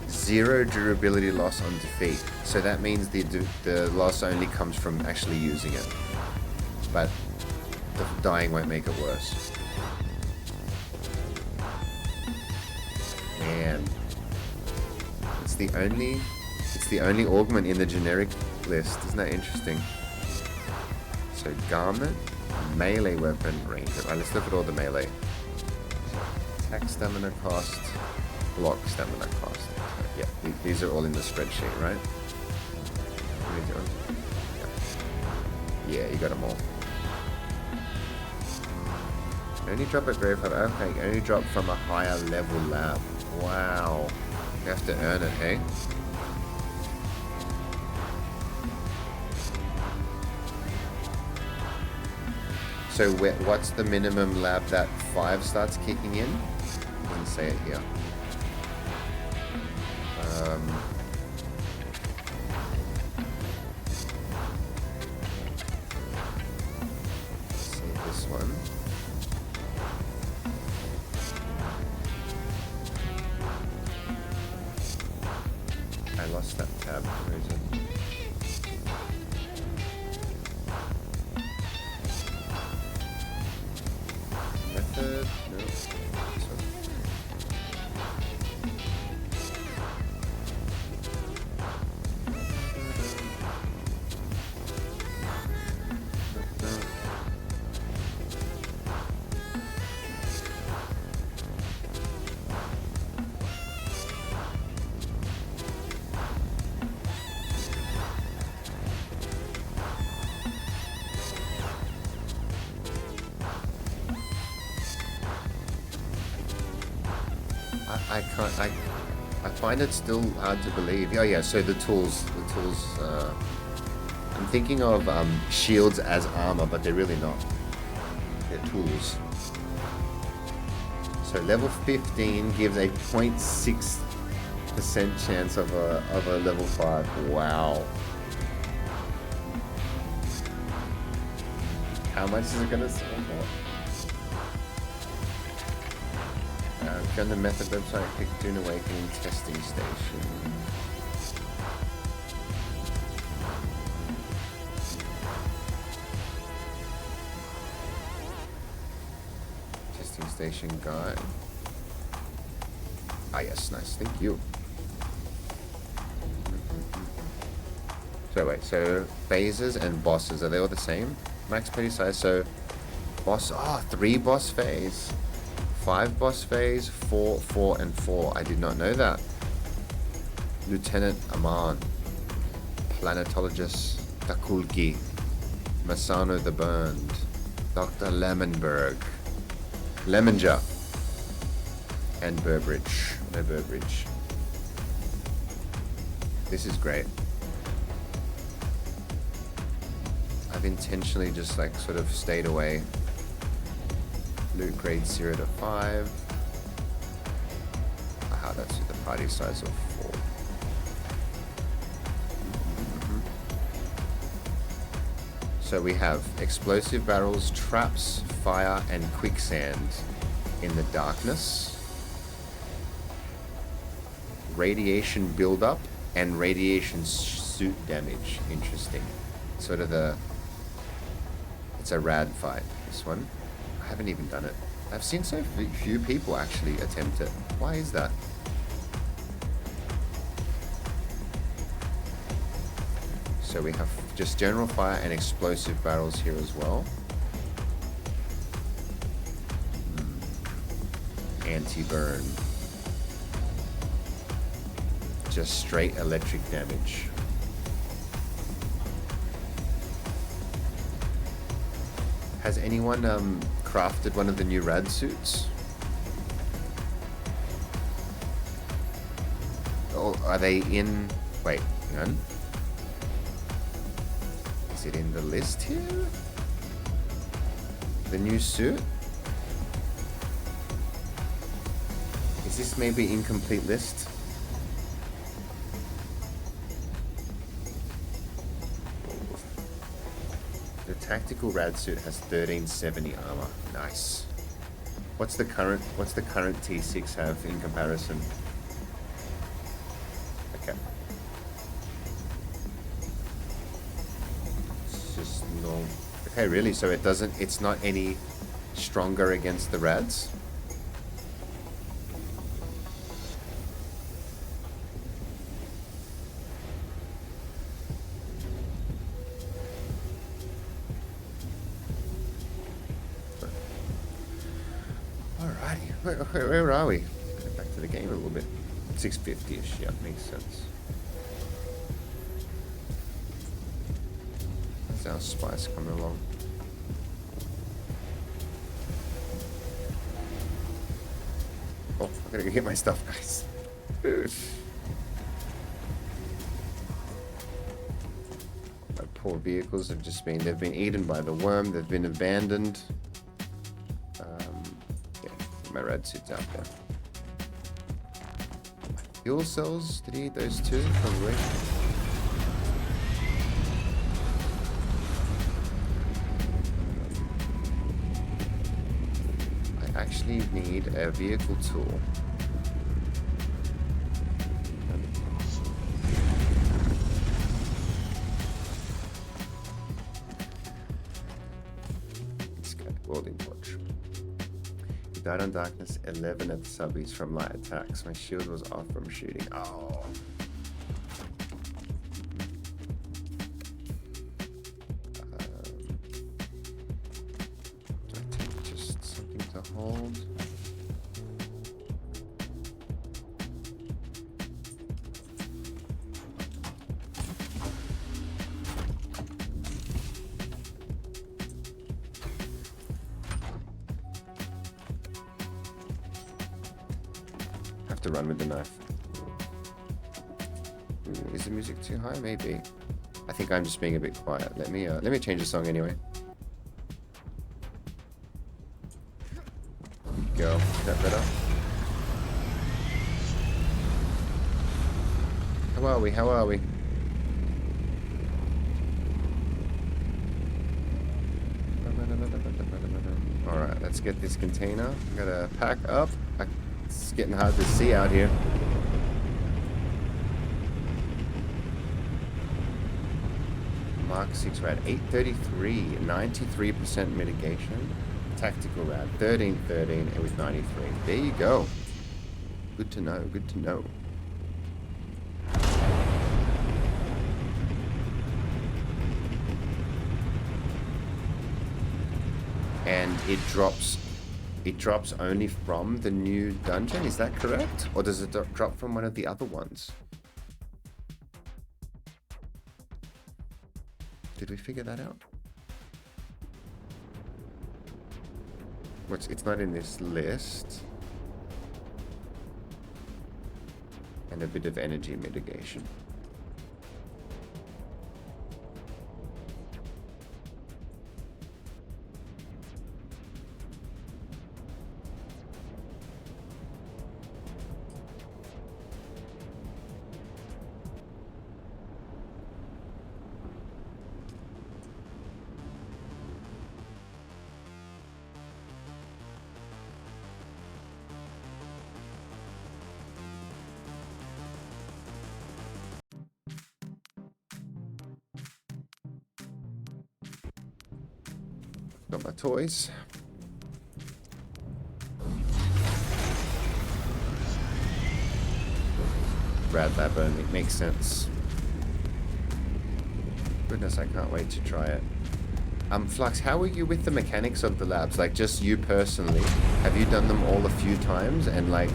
0 durability loss on defeat. So that means the loss only comes from actually using it. But the dying won't make it worse. Man. It's the only It's the only augment in the generic list. Isn't that interesting? So garment, melee weapon, range. Alright, let's look at all the melee. Attack stamina cost, block stamina cost. Yeah, these are all in the spreadsheet, right? What are you doing? Yeah, you got them all. Only drop at grave hub. Okay, only drop from a higher level lab. Wow. You have to earn it, hey? So what's the minimum lab that 5 starts kicking in? Doesn't say it here. Let's see this one. I lost that tab. Where is it? Method? No. This one. I find it still hard to believe. Oh yeah, so the tools, I'm thinking of shields as armor, but they're really not. They're tools. So level 15 gives a 0.6% chance of a level 5. Wow. How much is it gonna sell for? Go on the method website, click Dune Awakening testing station. Testing station guide. Ah yes, nice, thank you. So wait, so phases and bosses, are they all the same? Max petty size, so boss, 3 boss phase. 5 boss phase, 4, 4, and 4. I did not know that. Lieutenant Aman, Planetologist Takulki, Masano the Burned, Dr. Lemonberg, Lemonger, and Burbridge. No Burbridge. This is great. I've intentionally just like sort of stayed away. Loot grade 0 to 5. Aha, that's the party size of 4. So we have explosive barrels, traps, fire, and quicksand in the darkness. Radiation buildup and radiation suit damage. Interesting. Sort of it's a rad fight, this one. I haven't even done it. I've seen so few people actually attempt it. Why is that? So we have just general fire and explosive barrels here as well. Anti-burn. Just straight electric damage. Has anyone crafted one of the new rad suits? Oh, are they in... Wait, hang on. Is it in the list here? The new suit? Is this maybe incomplete list? The tactical rad suit has 1370 armor. Nice. What's the current T6 have in comparison? Okay. It's just normal. Okay, really? So it's not any stronger against the rads? Where are we? Get back to the game a little bit. 650-ish, yeah, makes sense. That's our spice coming along. Oh, I gotta go get my stuff, guys. My poor vehicles have just been, they've been eaten by the worm, they've been abandoned. Yeah, my red suit's out there. Fuel cells, did he eat those too? Probably. I actually need a vehicle tool. This guy, welding torch. He died on darkness 11 at the subbies from light attacks. My shield was off from shooting. Oh. Do I take just something to hold? Have to run with the knife. Ooh, is the music too high? Maybe. I think I'm just being a bit quiet. Let me change the song anyway. Go. Is that better? How are we? How are we? Alright, let's get this container. Gotta pack up. It's getting hard to see out here. Mark 6 rad, 833, 93% mitigation. Tactical rad, 1313, and with 93. There you go. Good to know, good to know. And it drops only from the new dungeon, is that correct? Or does it drop from one of the other ones? Did we figure that out? It's not in this list. And a bit of energy mitigation. Got my toys. Rad lab only, makes sense. Goodness, I can't wait to try it. Flux, how are you with the mechanics of the labs? Like, just you personally, have you done them all a few times? And like,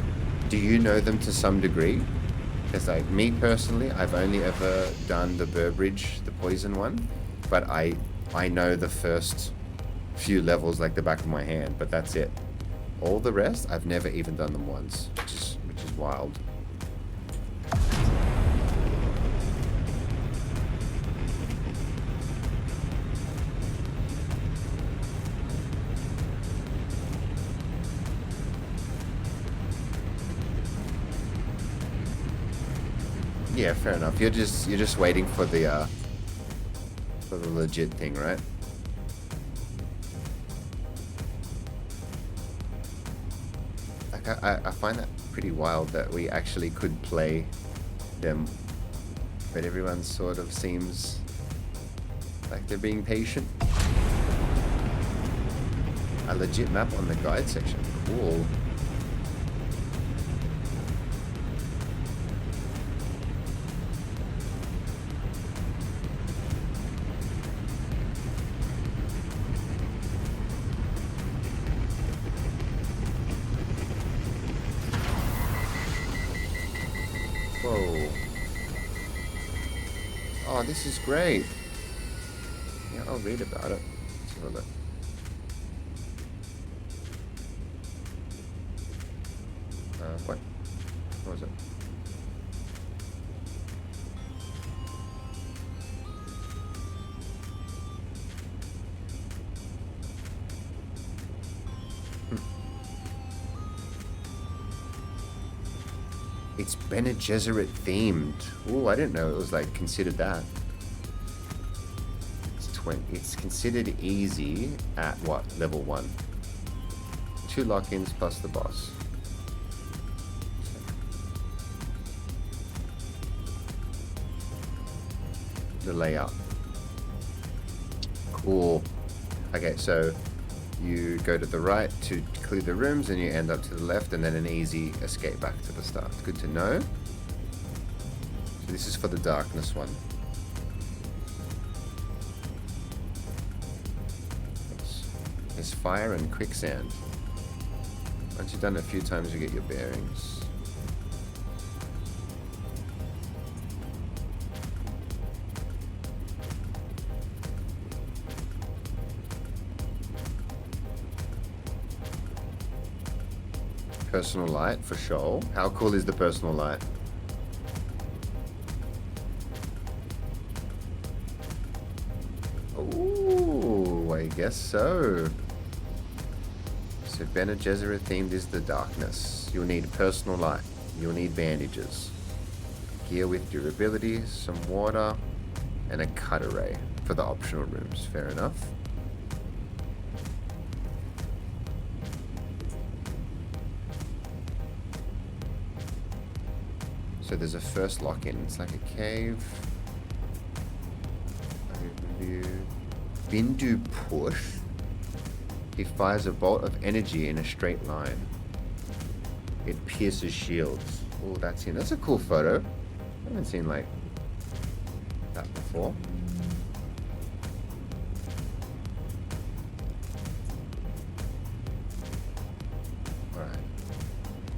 do you know them to some degree? Because like, me personally, I've only ever done the Burbridge, the poison one. But I know the first few levels like the back of my hand, but that's it. All the rest, I've never even done them once, which is wild. Yeah, fair enough. You're just waiting for the legit thing, right? I find that pretty wild that we actually could play them, but everyone sort of seems like they're being patient. A legit map on the guide section. Cool. Oh, this is great. Yeah, I'll read about it. Let's have a look. What? What was it? It's Bene Gesserit themed. Oh, I didn't know it was like considered that. It's considered easy at what? Level 1. 2 lock-ins plus the boss. The layout. Cool. Okay, so you go to the right to clear the rooms and you end up to the left, and then an easy escape back to the start. Good to know. So this is for the darkness one. There's fire and quicksand. Once you've done it a few times, you get your bearings. Personal light for sure. How cool is the personal light? Ooh, I guess so. So Bene Gesserit themed is the darkness. You'll need personal light. You'll need bandages. Gear with durability, some water, and a cut array for the optional rooms. Fair enough. So there's a first lock-in. It's like a cave. Overview. Bindu push. He fires a bolt of energy in a straight line. It pierces shields. Oh, that's him. That's a cool photo. I haven't seen like that before. Alright.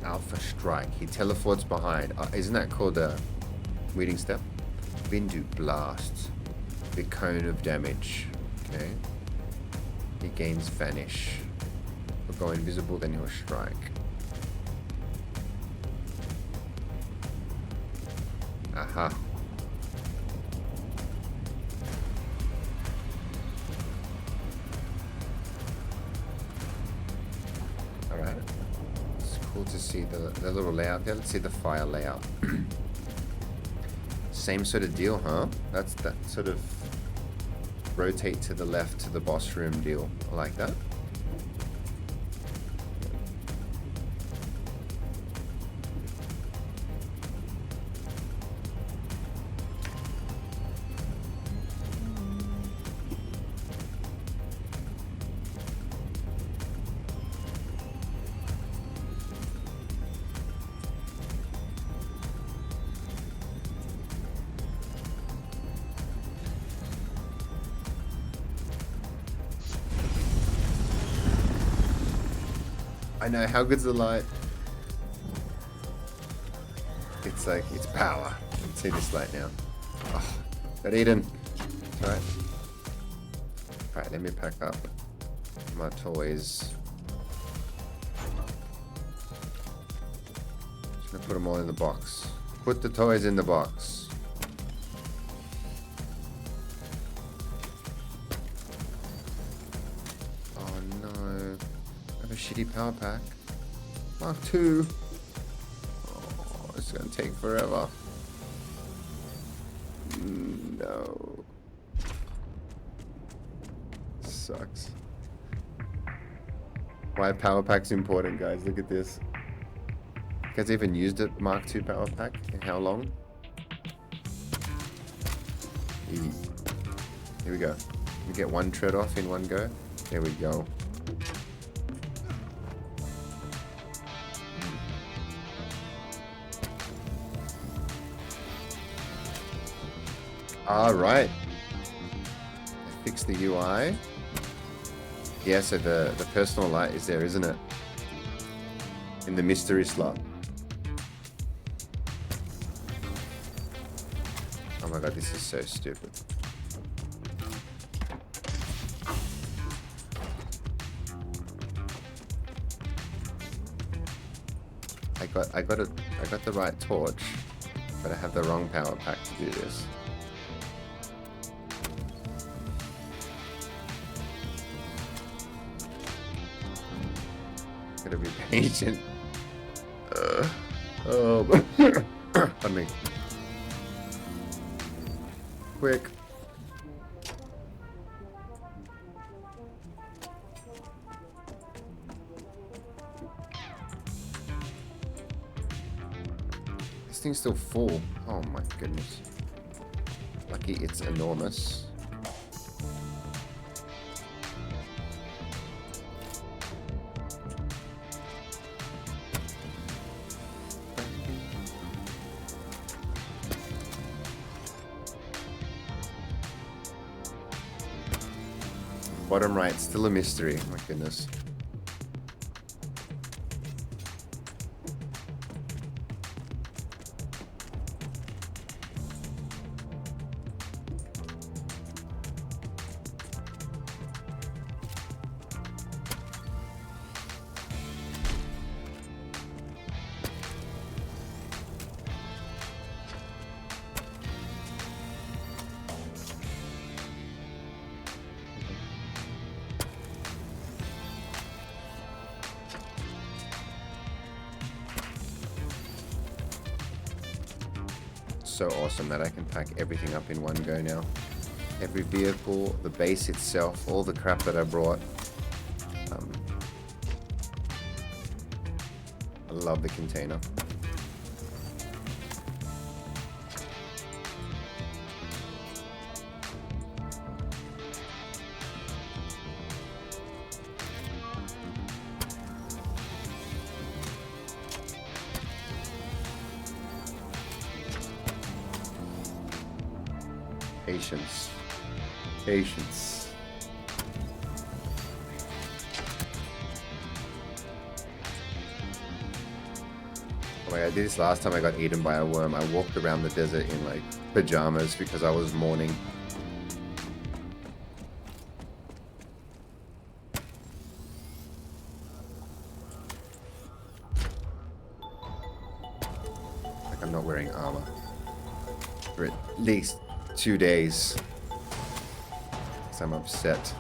Alpha Strike. He teleports behind. Isn't that called a reading step? Bindu Blast. The cone of damage. Okay. He gains Vanish. He'll go invisible, then he'll strike. Aha. Alright. It's cool to see the little layout there. Let's see the fire layout. Same sort of deal, huh? That's that sort of rotate to the left to the boss room deal. I like that. I know, how good's the light? It's like, it's power. You can see this light now. Oh, got eaten. Alright. Alright, let me pack up my toys. Just gonna put them all in the box. Put the toys in the box. Shitty power pack. Mark 2. Oh, it's gonna take forever. No. Sucks. Why power pack's important, guys? Look at this. You guys even used it, Mark 2 power pack? And how long? Here we go. We get one tread off in one go. There we go. Alright. Fix the UI. Yeah, so the personal light is there, isn't it? In the mystery slot. I'm my god, this is so stupid. I got the right torch, but I have the wrong power pack to do this. Gotta be patient. Oh, pardon me. Quick. This thing's still full. Oh my goodness. Lucky it's enormous. Bottom right, still a mystery. Oh my goodness. So awesome that I can pack everything up in one go now. Every vehicle, the base itself, all the crap that I brought. I love the container. Patience. Patience. Oh my god, I did this last time I got eaten by a worm. I walked around the desert in like pajamas because I was mourning. Like I'm not wearing armor. For at least 2 days. So I'm upset.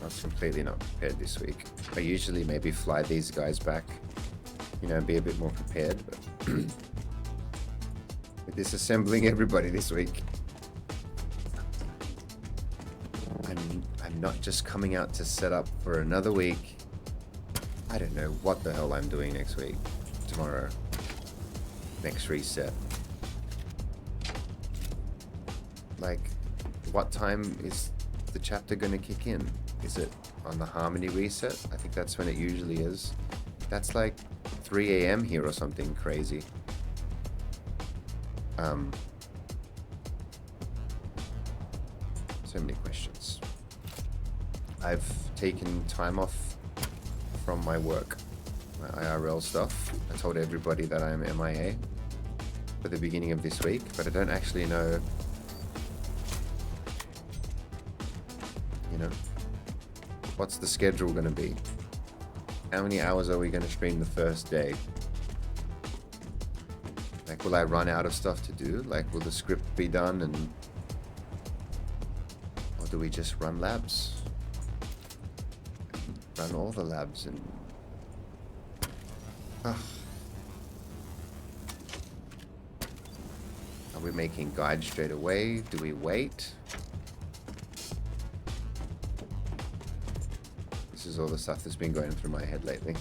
I was completely not prepared this week. I usually maybe fly these guys back, you know, be a bit more prepared, but with disassembling everybody this week, I'm not just coming out to set up for another week. I don't know what the hell I'm doing next week, tomorrow, next reset. Like, what time is the chapter gonna kick in? Is it on the Harmony reset? I think that's when it usually is. That's like 3 AM here or something crazy. So many questions. I've taken time off from my work, my IRL stuff. I told everybody that I'm MIA for the beginning of this week, but I don't actually know, you know, what's the schedule going to be? How many hours are we going to stream the first day? Like, will I run out of stuff to do? Like, will the script be done and... Or do we just run labs? Run all the labs and... Ugh. Are we making guides straight away? Do we wait? This is all the stuff that's been going through my head lately.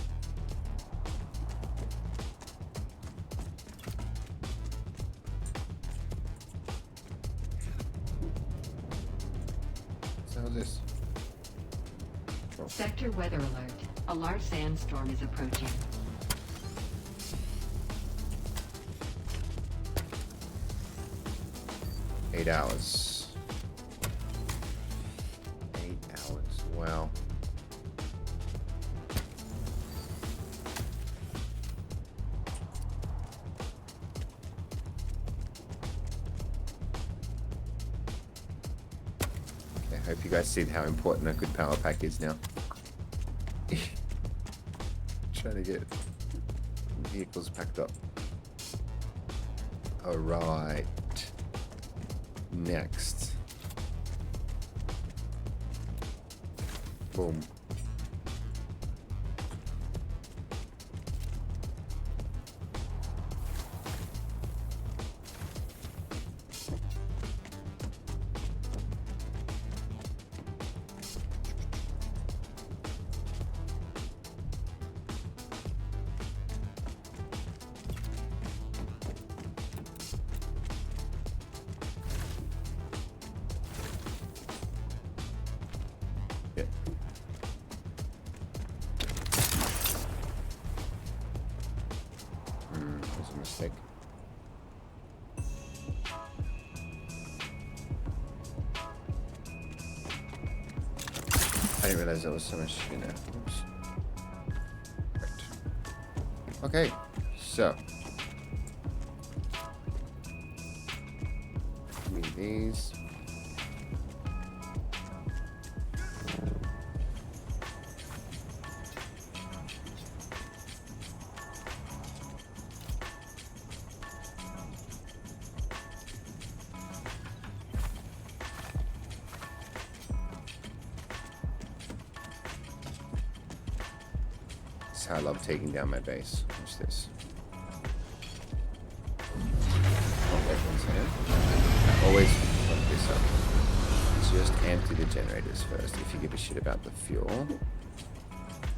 So how's this? Oh. Sector weather alert. A large sandstorm is approaching. Eight hours. 8 hours. Wow. Okay, I hope you guys see how important a good power pack is now. Trying to get vehicles packed up. Alright. Next. Boom. Yeah. That was a mistake. I didn't realize there was so much in there. Oops. Right. Okay, so. Need these. I love taking down my base. Watch this. Okay, one second. I always fuck this up. Just empty the generators first if you give a shit about the fuel.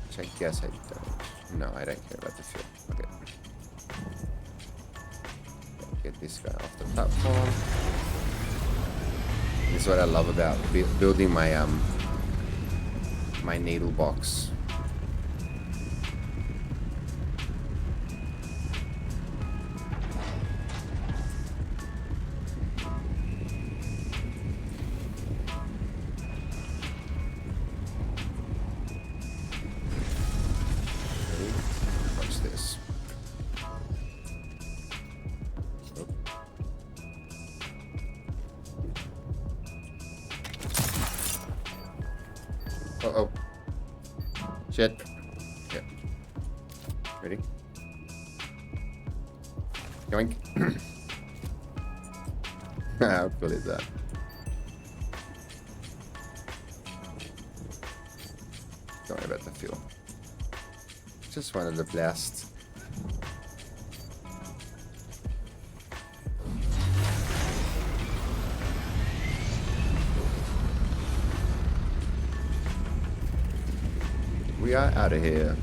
Which I guess I don't. No, I don't care about the fuel. Okay. Get this guy off the platform. This is what I love about building my my needle box. Uh-oh. Shit. Yeah. Ready? Yoink. How cool is that? Don't worry about the fuel. Just wanted to blast. We are out of here.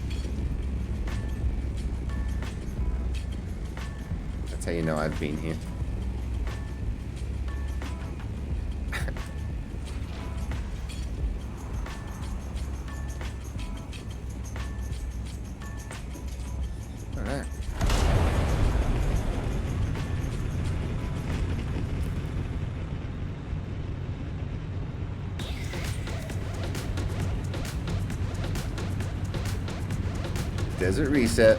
That's how you know I've been here. Alright. Desert reset.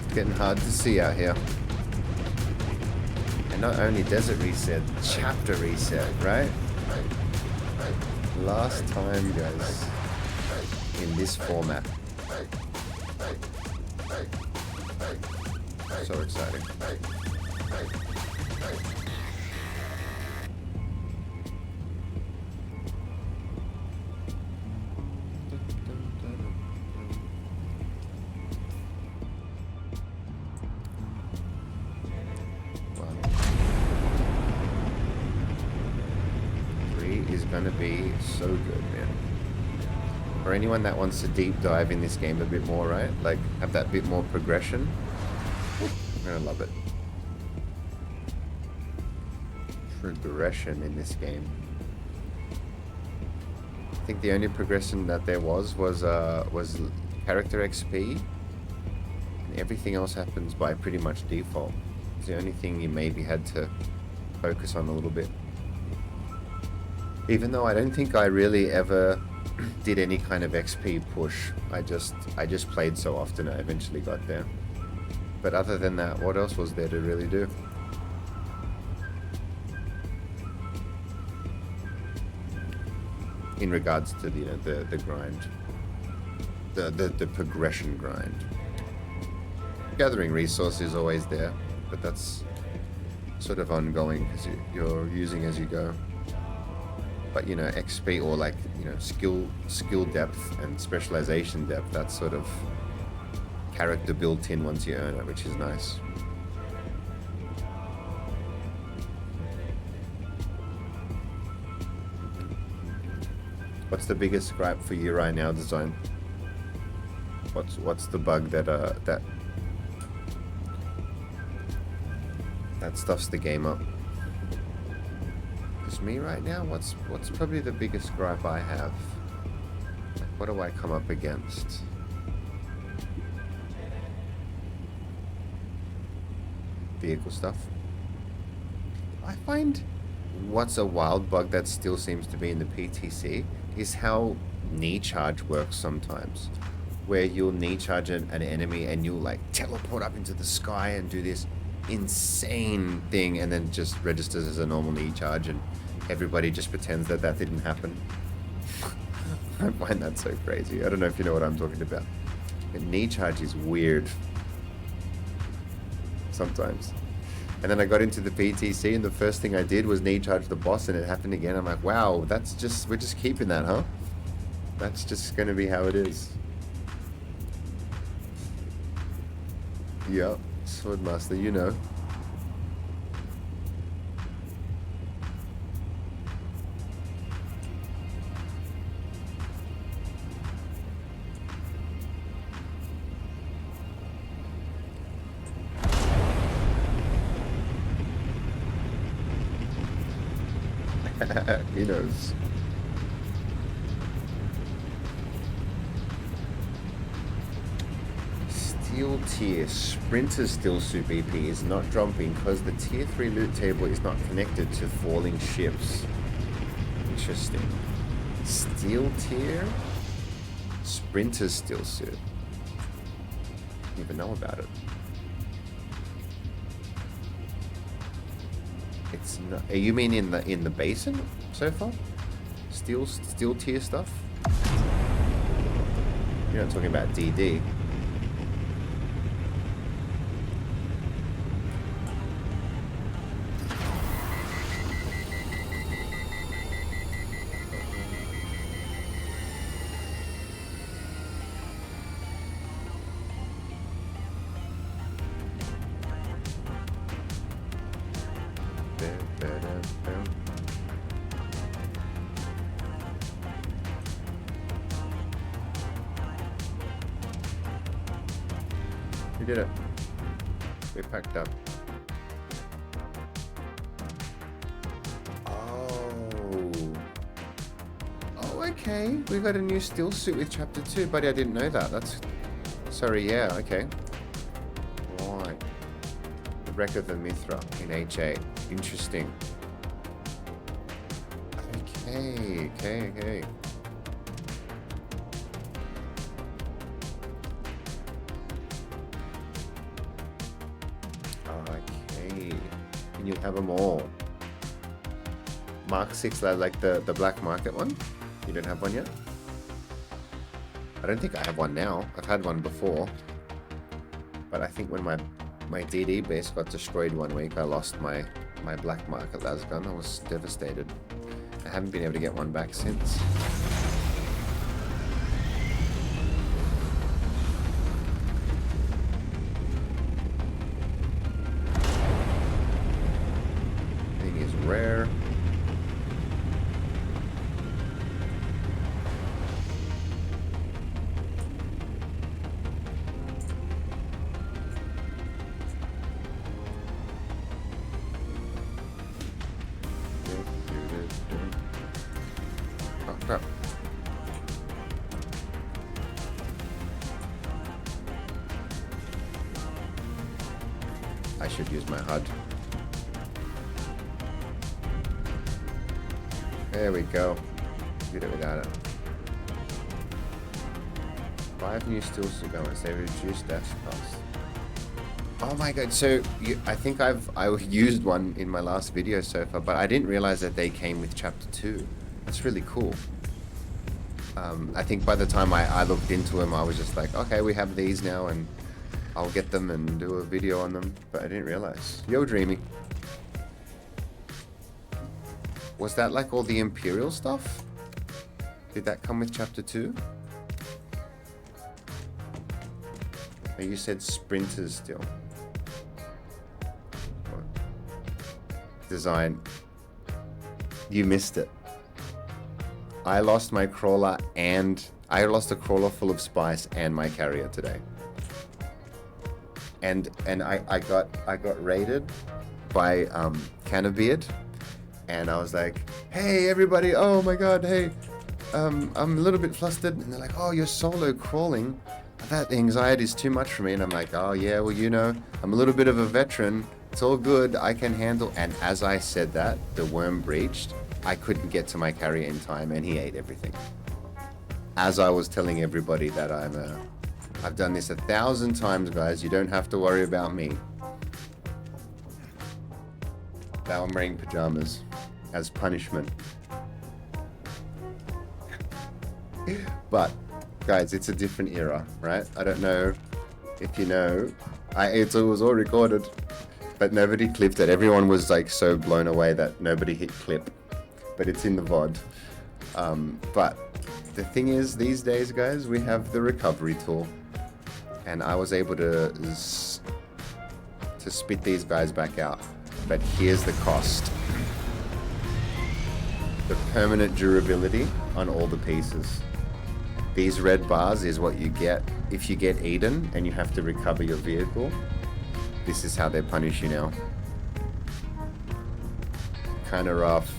It's getting hard to see out here. And not only desert reset, chapter reset, right? Last time, guys, in this format. So exciting. gonna be so good, man. For anyone that wants to deep dive in this game a bit more, right? Like, have that bit more progression. I'm gonna love it. Progression in this game. I think the only progression that there was character XP. And everything else happens by pretty much default. It's the only thing you maybe had to focus on a little bit. Even though I don't think I really ever did any kind of XP push. I just played so often I eventually got there. But other than that, what else was there to really do? In regards to the grind, the progression grind. Gathering resources is always there, but that's sort of ongoing because you're using as you go. But you know, XP or like, you know, skill depth and specialization depth, that's sort of character built in once you earn it, which is nice. What's the biggest gripe for you right now, Design? What's the bug that stuffs the game up? Because me right now, what's probably the biggest gripe I have? Like, what do I come up against? Vehicle stuff. I find what's a wild bug that still seems to be in the PTC is how knee charge works sometimes, where you'll knee charge an enemy and you'll like teleport up into the sky and do this insane thing and then just registers as a normal knee charge and everybody just pretends that didn't happen. I find that so crazy. I don't know if you know what I'm talking about. But knee charge is weird sometimes. And then I got into the PTC and the first thing I did was knee charge the boss and it happened again. I'm like, wow, we're just keeping that, huh? That's just gonna be how it is. Yep, Swordmaster, you know. He knows. Steel tier. Sprinter still super EP is not dropping because the tier 3 loot table is not connected to falling ships. Interesting. Steel tier? Sprinter still suit. Didn't even know about it. It's not. You mean in the basin so far? Steel tier stuff? You're not talking about DD. We did it. We packed up. Oh, okay. We got a new steel suit with chapter 2, buddy. I didn't know that. That's... Sorry, yeah, okay. Right. The Wreck of the Mithra in H8. Interesting. Okay. And you have them all. Mark 6, like the black market one? You don't have one yet? I don't think I have one now. I've had one before. But I think when my DD base got destroyed one week, I lost my black market lasgun. I was devastated. I haven't been able to get one back since. Rare. I should use my HUD. There we go. Did it without it. 5 new stills to go and they reduced dash cost. Oh my god, so I think I used one in my last video so far, but I didn't realize that they came with chapter 2. That's really cool. I think by the time I looked into them, I was just like, okay, we have these now and I'll get them and do a video on them, but I didn't realize. Yo, Dreamy. Was that like all the Imperial stuff? Did that come with chapter 2? Oh, you said sprinters still. Design. You missed it. I lost my crawler and I lost a crawler full of spice and my carrier today. And I got raided by Cannabeard, and I was like, hey everybody, oh my god, hey, I'm a little bit flustered, and they're like, oh, you're solo crawling, that anxiety is too much for me. And I'm like, oh yeah, well, you know, I'm a little bit of a veteran, it's all good, I can handle. And as I said that, the worm breached. I couldn't get to my carrier in time and he ate everything. As I was telling everybody that I've done this 1,000 times, guys, you don't have to worry about me. Now I'm wearing pajamas as punishment. But guys, it's a different era, right? I don't know if you know, it was all recorded, but nobody clipped it. Everyone was like so blown away that nobody hit clip, but it's in the VOD. But the thing is, these days, guys, we have the recovery tool, and I was able to spit these guys back out. But here's the cost. The permanent durability on all the pieces. These red bars is what you get if you get eaten and you have to recover your vehicle. This is how they punish you now. Kinda rough.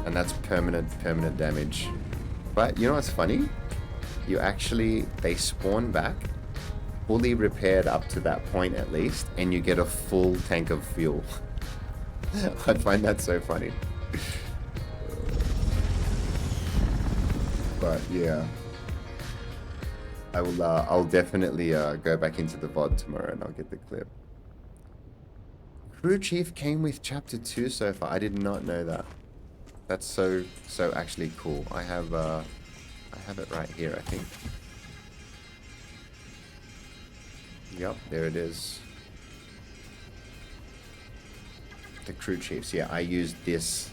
And that's permanent damage. But you know what's funny? They spawn back fully repaired up to that point at least, and you get a full tank of fuel. I find that so funny. But yeah, I'll definitely go back into the VOD tomorrow and I'll get the clip. Crew Chief came with chapter 2 so far. I did not know that. That's so actually cool. I have it right here, I think. Yep, there it is. The crew chiefs. Yeah, I used this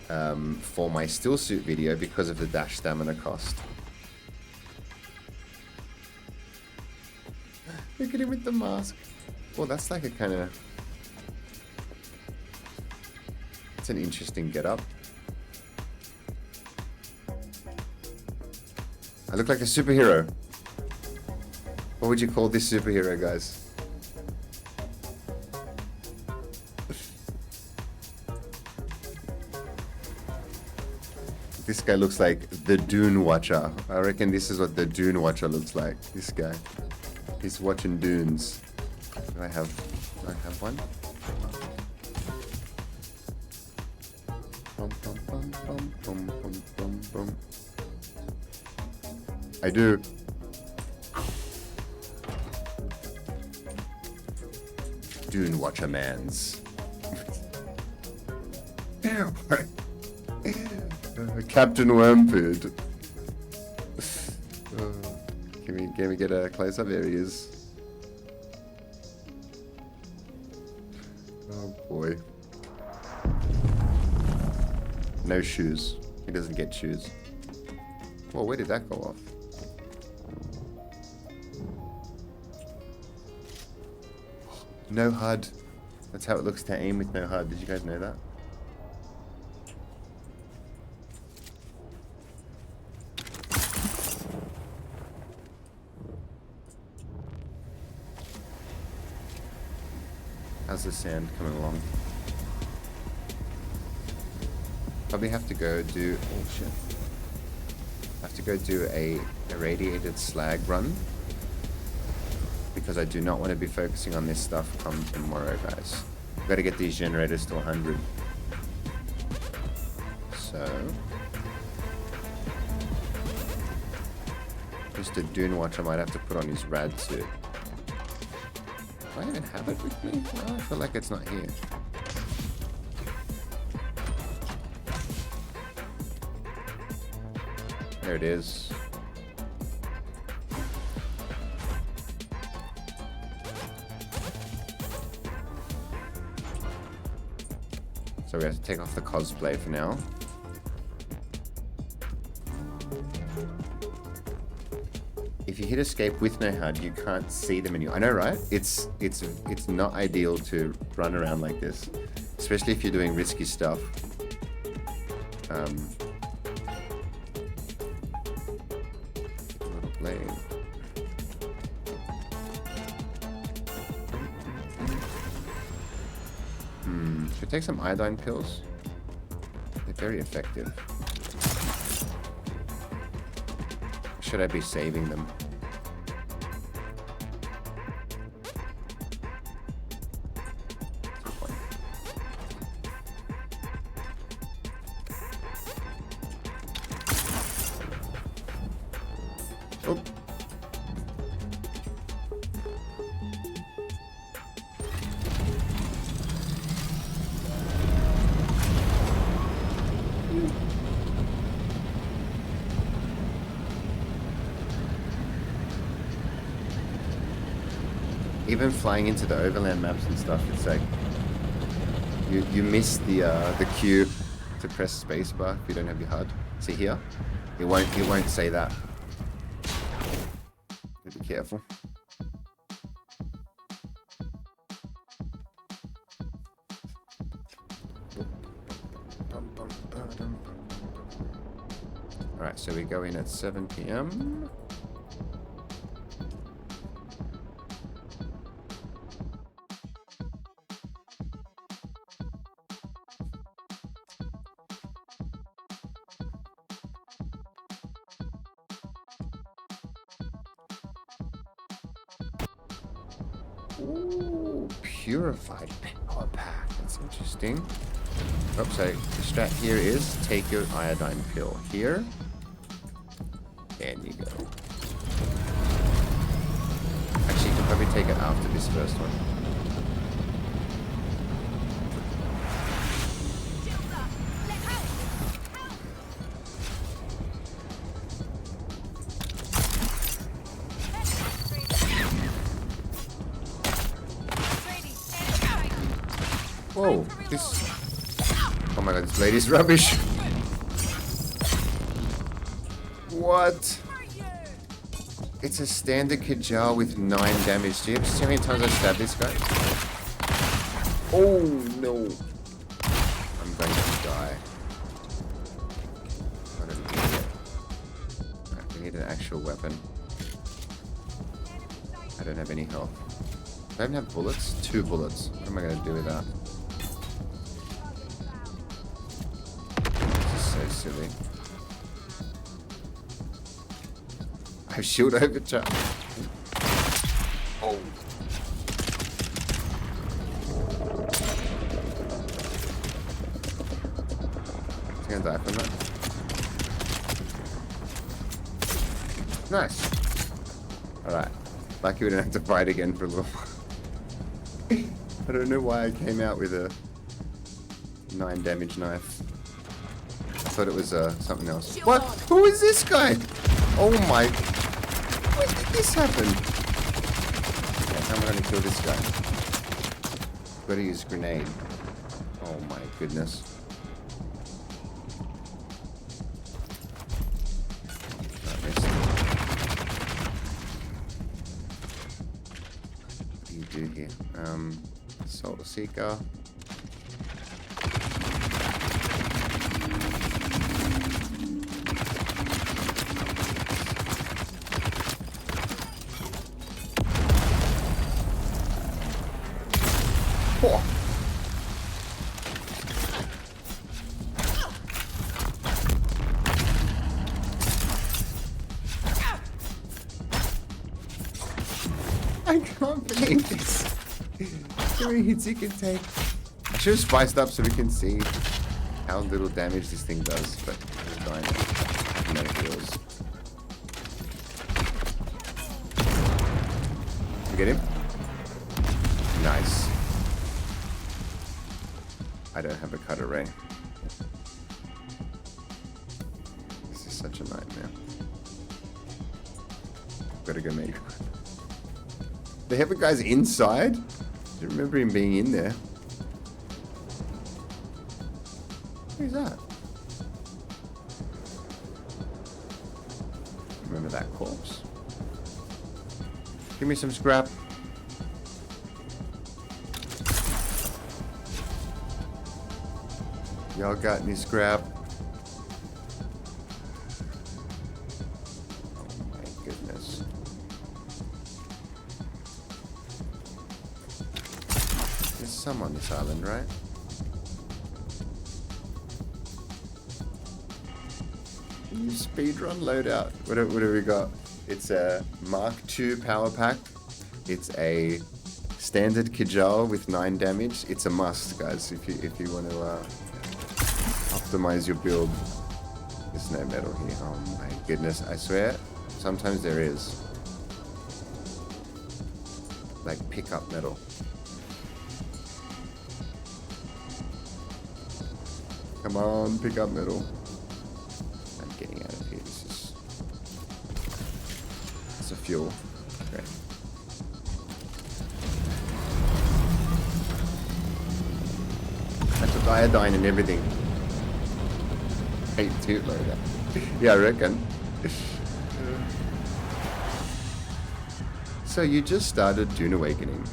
for my still suit video because of the dash stamina cost. Look at him with the mask. Well, that's like a kind of... It's an interesting getup. I look like a superhero. What would you call this superhero, guys? This guy looks like the Dune Watcher. I reckon this is what the Dune Watcher looks like. This guy. He's watching Dunes. Do I have one? Bum, bum, bum, bum, bum, bum, bum, bum. I do. Dune Watcher Mans. Captain Wormpid. Can we get a close up? There he is. Oh boy. No shoes. He doesn't get shoes. Well, where did that go off? No HUD. That's how it looks to aim with no HUD. Did you guys know that? How's the sand coming along? Probably have to go do... Oh shit. I have to go do a irradiated slag run. because I do not want to be focusing on this stuff come tomorrow, guys. I've got to get these generators to 100. So, Mr. Doonwatch, I might have to put on his rad suit. Do I even have it with me? No, I feel like it's not here. There it is. So we have to take off the cosplay for now. If you hit escape with no HUD, you can't see the menu. I know, right? It's not ideal to run around like this, especially if you're doing risky stuff. Should take some iodine pills. They're very effective. Should I be saving them? Oh. Even flying into the overland maps and stuff, it's like you miss the cue to press spacebar if you don't have your HUD. See here, it won't say that. Be careful. All right, so we go in at 7 p.m. Ooh, purified power pack. That's interesting. Oh, so the strat here is take your iodine pill here. And you go. Actually, you can probably take it after this first one. Whoa, this... Oh my god, this lady's rubbish. What? It's a standard Kajal with 9 damage. Do you see how many times I stabbed this guy? Oh no. I'm going to die. What an idiot. Right, we need an actual weapon. I don't have any health. Do I even have bullets? 2 bullets. What am I going to do with that? This is so silly. I have shield overcharge. Oh. He's gonna die from that. Nice. Alright. Lucky we didn't have to fight again for a little while. I don't know why I came out with a 9 damage knife. I thought it was something else. What? Who is this guy? Oh my... When did this happen? Okay, how am I going to kill this guy? Gotta use grenade. Oh my goodness. What do you do here? Assault Seeker. Oh. I how many hits he can take. I should have spiced up so we can see how little damage this thing does, but he's dying. No heals. You get him? Nice. I don't have a cutter ray. This is such a nightmare. Gotta go make. They have a guy's inside? I don't remember him being in there. Who's that? Remember that corpse? Give me some scrap. Y'all got any scrap? Oh my goodness. There's some on this island, right? New speedrun loadout. What have we got? It's a Mark II power pack. It's a standard Kajal with 9 damage. It's a must, guys, if you want to optimize your build. There's no metal here. Oh my goodness, I swear, sometimes there is. Like, pick up metal. Come on, pick up metal. I'm getting out of here. It's a fuel. Great. That's with iodine and everything. 8-2 loader. Yeah, I reckon. So you just started Dune Awakening.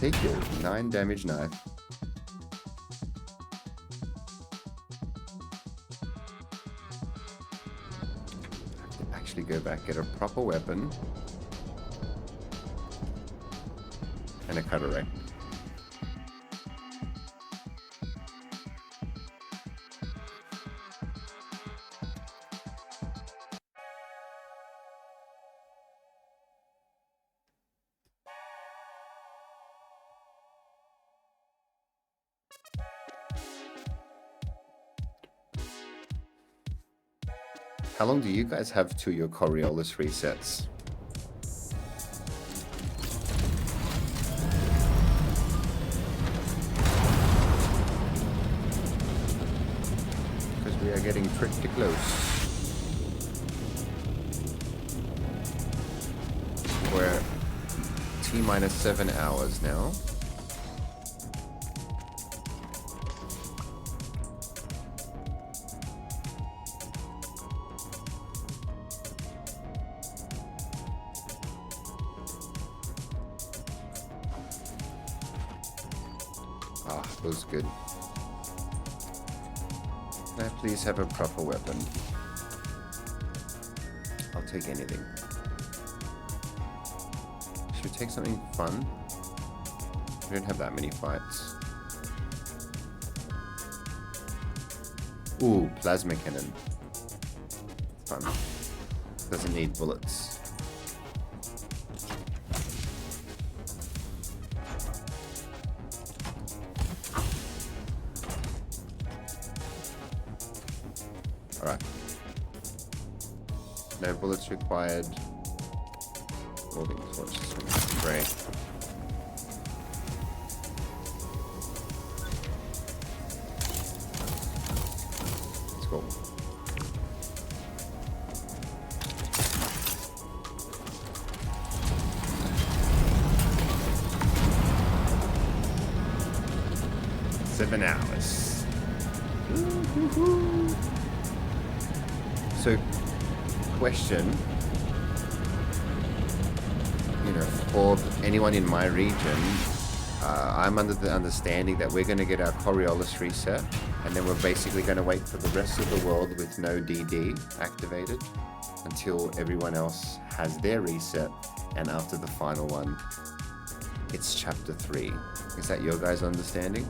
Take your 9 damage knife. Actually go back, get a proper weapon. And a cutter ray. How long do you guys have to your Coriolis resets? Because we are getting pretty close. We're T-minus 7 hours now. Feels good. Can I please have a proper weapon? I'll take anything. Should we take something fun? We don't have that many fights. Ooh, plasma cannon. Fun. Doesn't need bullets. Alright. No bullets required. Holding torches. Great. Let's go. Seven hours. So, question, you know, for anyone in my region, I'm under the understanding that we're going to get our Coriolis reset, and then we're basically going to wait for the rest of the world with no DD activated until everyone else has their reset, and after the final one, it's chapter 3. Is that your guys' understanding?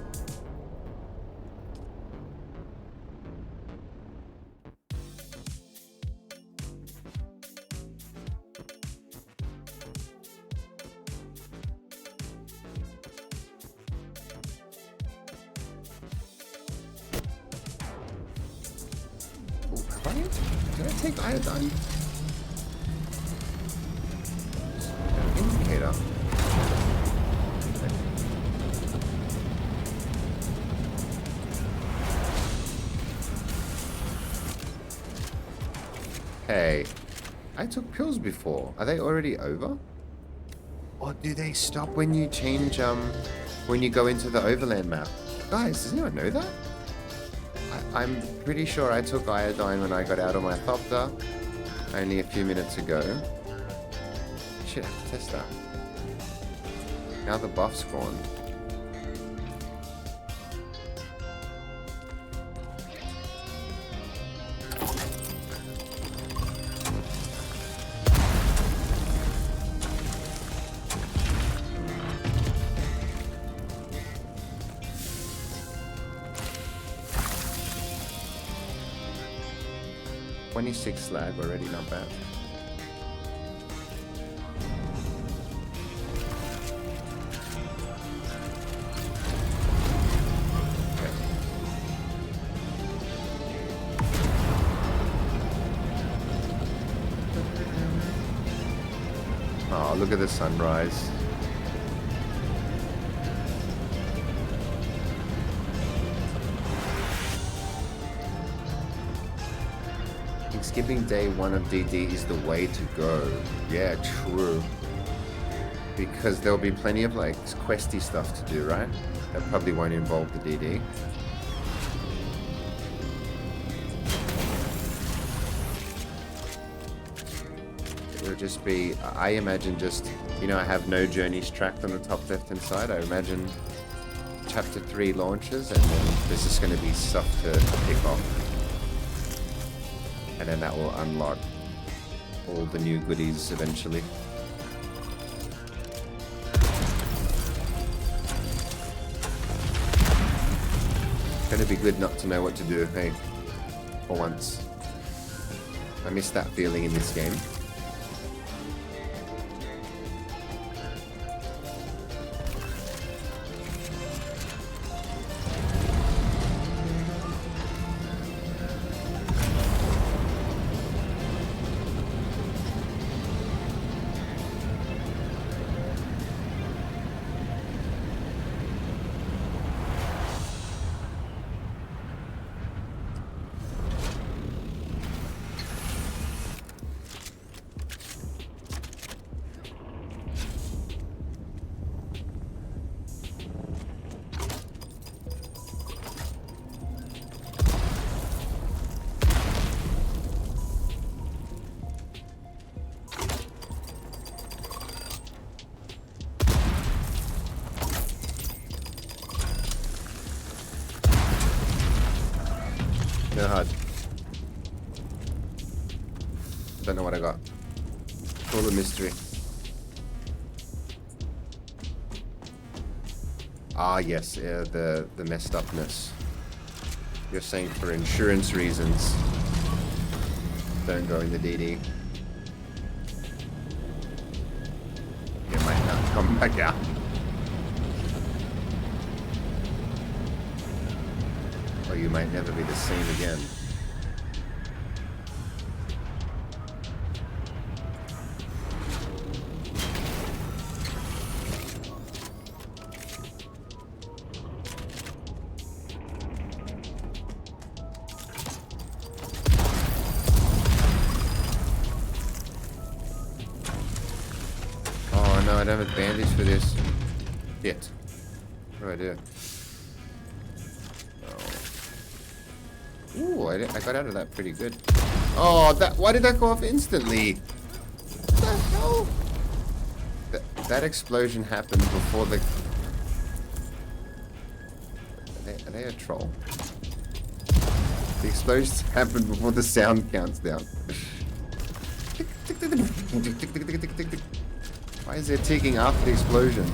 Did I take iodine? Indicator. Hey, I took pills before. Are they already over? Or do they stop when you change, when you go into the overland map? Guys, does anyone know that? I'm pretty sure I took iodine when I got out of my thopter only a few minutes ago. Shit, I have to test that. Now the buff's gone. Slag already, not bad. Okay. Oh, look at the sunrise. Skipping day 1 of DD is the way to go. Yeah, true. Because there'll be plenty of like questy stuff to do, right? That probably won't involve the DD. It'll just be, I imagine just, you know, I have no journeys tracked on the top left hand side. I imagine chapter 3 launches and then there's just going to be stuff to pick off. And then that will unlock all the new goodies eventually. It's gonna be good not to know what to do, hey, for once. I miss that feeling in this game. Hard. Don't know what I got. Full of mystery. Ah, yes, the messed upness. You're saying for insurance reasons, don't go in the DD. You might not come back out. Or you might never be the same again. Oh no, I don't have a bandage for this. Shit. What do I do? Ooh, I got out of that pretty good. Oh, why did that go off instantly? What the hell? That explosion happened before the... Are they a troll? The explosions happened before the sound counts down. Why is it ticking after the explosion?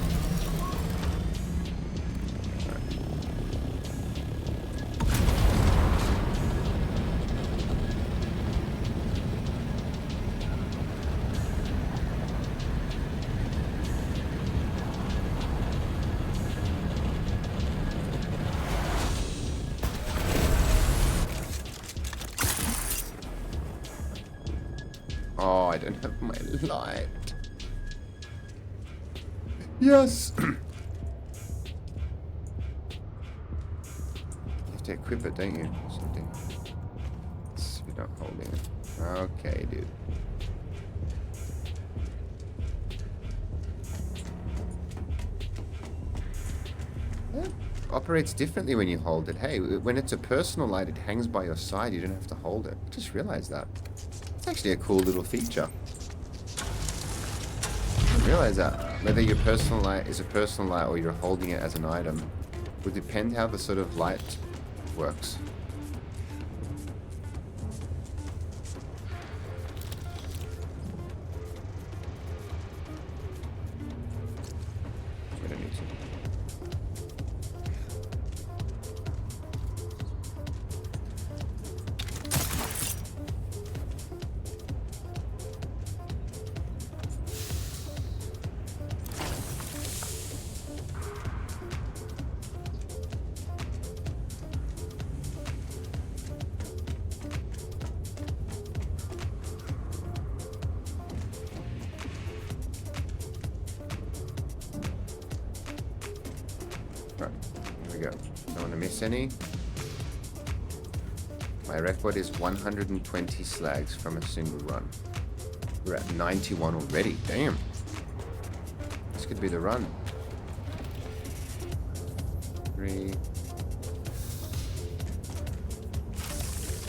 I don't have my light. Yes! You have to equip it, don't you? Something. If you're not holding it. Okay, dude. It operates differently when you hold it. Hey, when it's a personal light, it hangs by your side. You don't have to hold it. I just realized that. It's actually a cool little feature. I didn't realize that. Whether your personal light is a personal light or you're holding it as an item would depend how the sort of light works. We don't need to. Right, here we go. Don't want to miss any. My record is 120 slags from a single run. We're at 91 already. Damn. This could be the run. 3.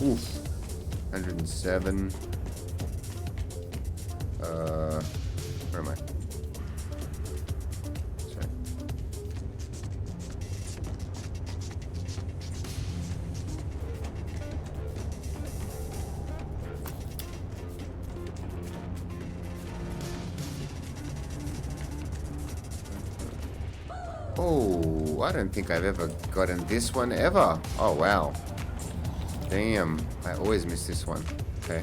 Oof. 107. Where am I? Sorry. Oh, I don't think I've ever gotten this one ever. Oh, wow. Damn, I always miss this one. Okay.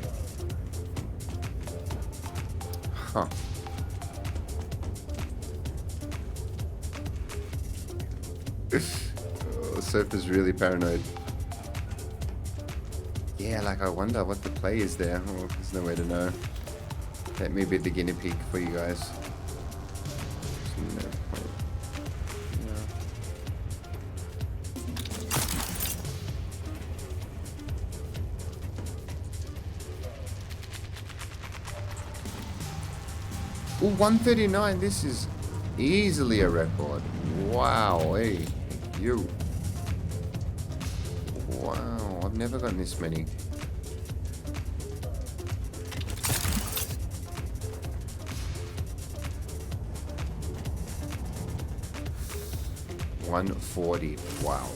Huh. Oh, Surf is really paranoid. Yeah, like I wonder what the play is there. Oh, there's no way to know. Let me be the guinea pig for you guys. There's no point. No. Ooh, 139. This is easily a record. Wow, hey, you. Wow, I've never gotten this many. $140. Wow.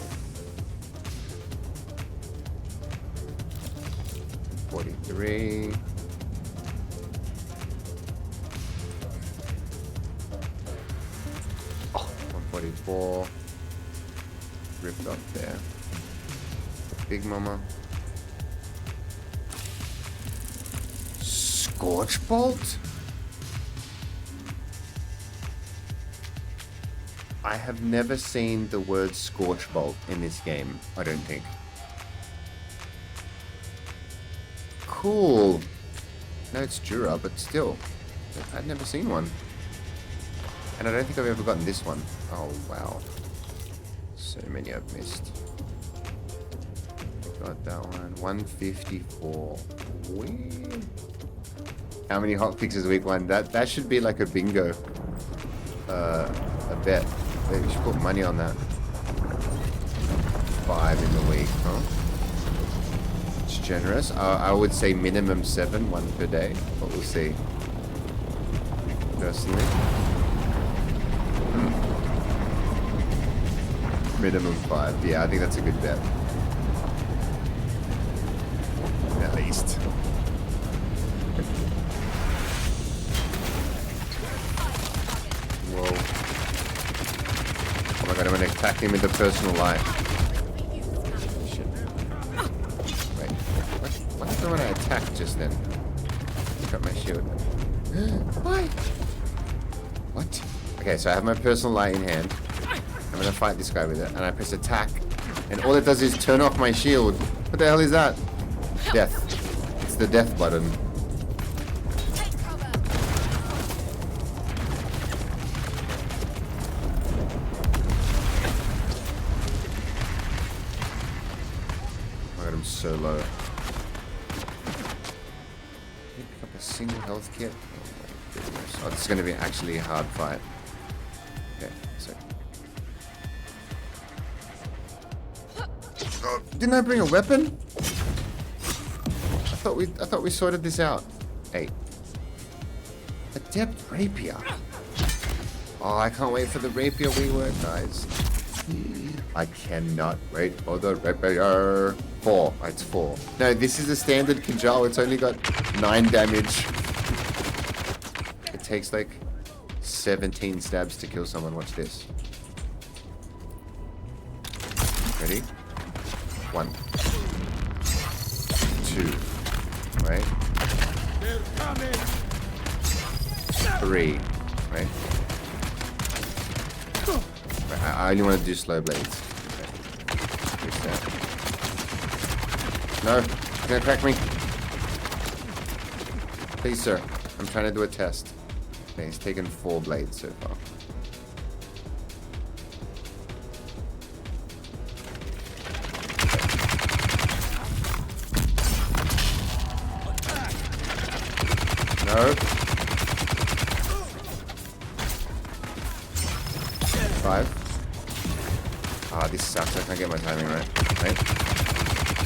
43. Oh, 144. Ripped up there. Big Mama. Scorch Bolt? I have never seen the word Scorch Bolt in this game, I don't think. Cool. No, it's Jura, but still. I'd never seen one. And I don't think I've ever gotten this one. Oh, wow. So many I've missed. Got that one. 154. Weird. How many hotfixes is week one? That should be like a bingo. A bet. Maybe we should put money on that. 5 in the week, huh? It's generous. I would say minimum 7, 1 per day, but we'll see. Personally. Minimum 5. Yeah, I think that's a good bet. At least. Whoa. Oh my god, I'm gonna attack him with the personal light. Shit. Wait, what happened when I attacked just then? Got my shield. Why? What? Okay, so I have my personal light in hand. I'm gonna fight this guy with it, and I press attack, and all it does is turn off my shield. What the hell is that? Death. It's the death button. so low. Pick up a single health kit. Oh, my goodness. Oh, this is going to be actually a hard fight. Okay, so. Oh, didn't I bring a weapon? I thought we sorted this out. Hey. Adept rapier. Oh, I can't wait for the rapier rework, guys. I cannot wait for the rapier. 4. It's 4. No, this is a standard Kinjal. It's only got 9 damage. It takes like 17 stabs to kill someone. Watch this. Ready? 1. 2. Right? 3. Right? I only want to do slow blades. Okay. No, you're gonna crack me. Please, sir. I'm trying to do a test. Okay, he's taken 4 blades so far. No. 5. Ah, this sucks. I can't get my timing right. Right?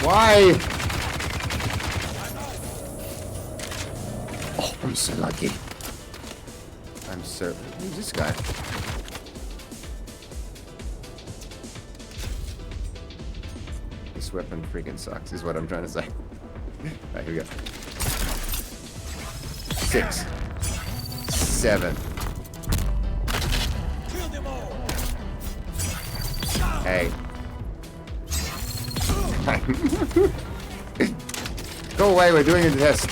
Why? Oh, I'm so lucky. I'm so... Who's this guy? This weapon freaking sucks, is what I'm trying to say. Alright, here we go. 6. 7. 8. Go away, we're doing a test.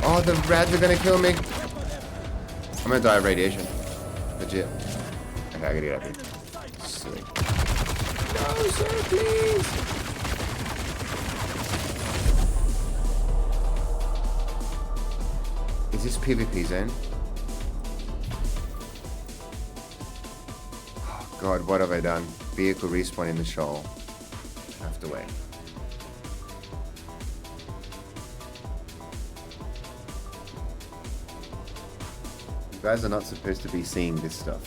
Oh, the rats are gonna kill me. I'm gonna die of radiation. Legit. Okay, I gotta get up here. Silly. No, sir, please. Is this PvP zone? Oh god, what have I done? Vehicle respawn in the shoal. I have to wait. You guys are not supposed to be seeing this stuff.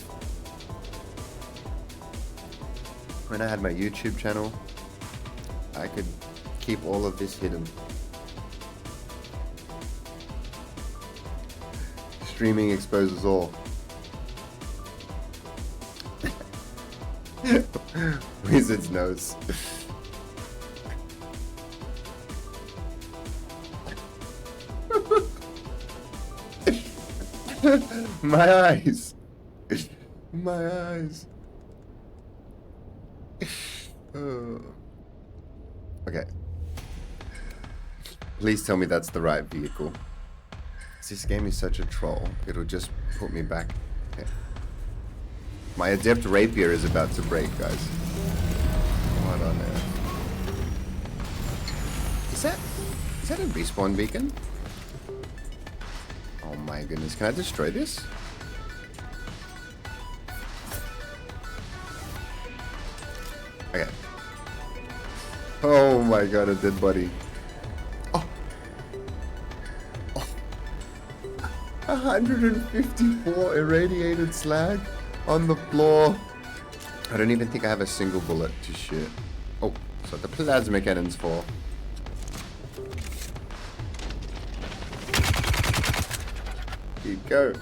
When I had my YouTube channel, I could keep all of this hidden. Streaming exposes all. Wizard's nose. My eyes. My eyes. Oh. Okay. Please tell me that's the right vehicle. This game is such a troll. It'll just put me back. Okay. My adept rapier is about to break, guys. What on earth? Is that a respawn beacon? Oh my goodness, can I destroy this? Okay. Oh my god, a dead body. Oh. 154 irradiated slag on the floor. I don't even think I have a single bullet to shoot. Oh, so the plasma cannon's for. Keep go.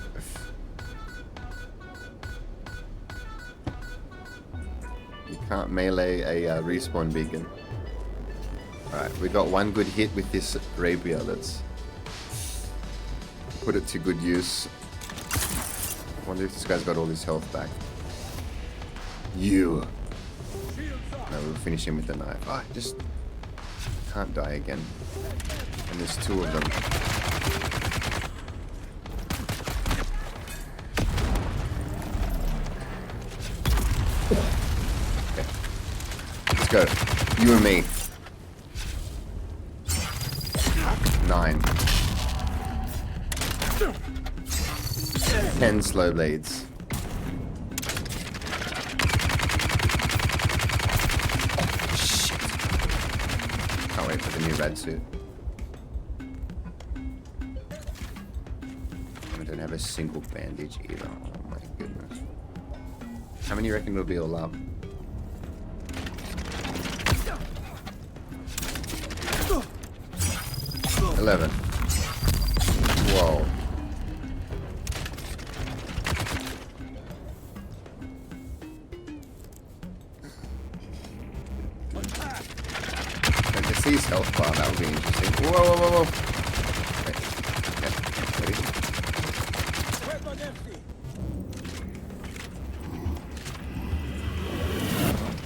You can't melee a respawn beacon. Alright, we got one good hit with this rapier. Let's put it to good use. I wonder if this guy's got all his health back. You. No, we'll finish him with the knife. Ah, just can't die again. And there's 2 of them. Okay. Let's go. You and me. 9. 10 slow blades. the new red suit. I don't have a single bandage either. Oh my goodness. How many you reckon will be all up? $11. Whoa. I can see his health bar, that would be interesting. Whoa, whoa, whoa, whoa. Okay, ready?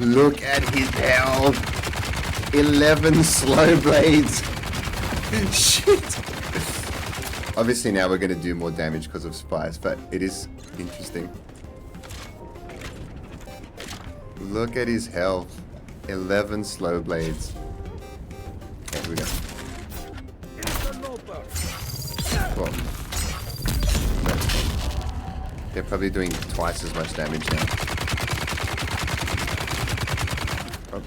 Look at his health. 11 slow blades. Shit. Obviously now we're going to do more damage because of spice, but it is interesting. Look at his health. 11 slow blades. Okay, here we go. Whoa. They're probably doing twice as much damage now. Oh.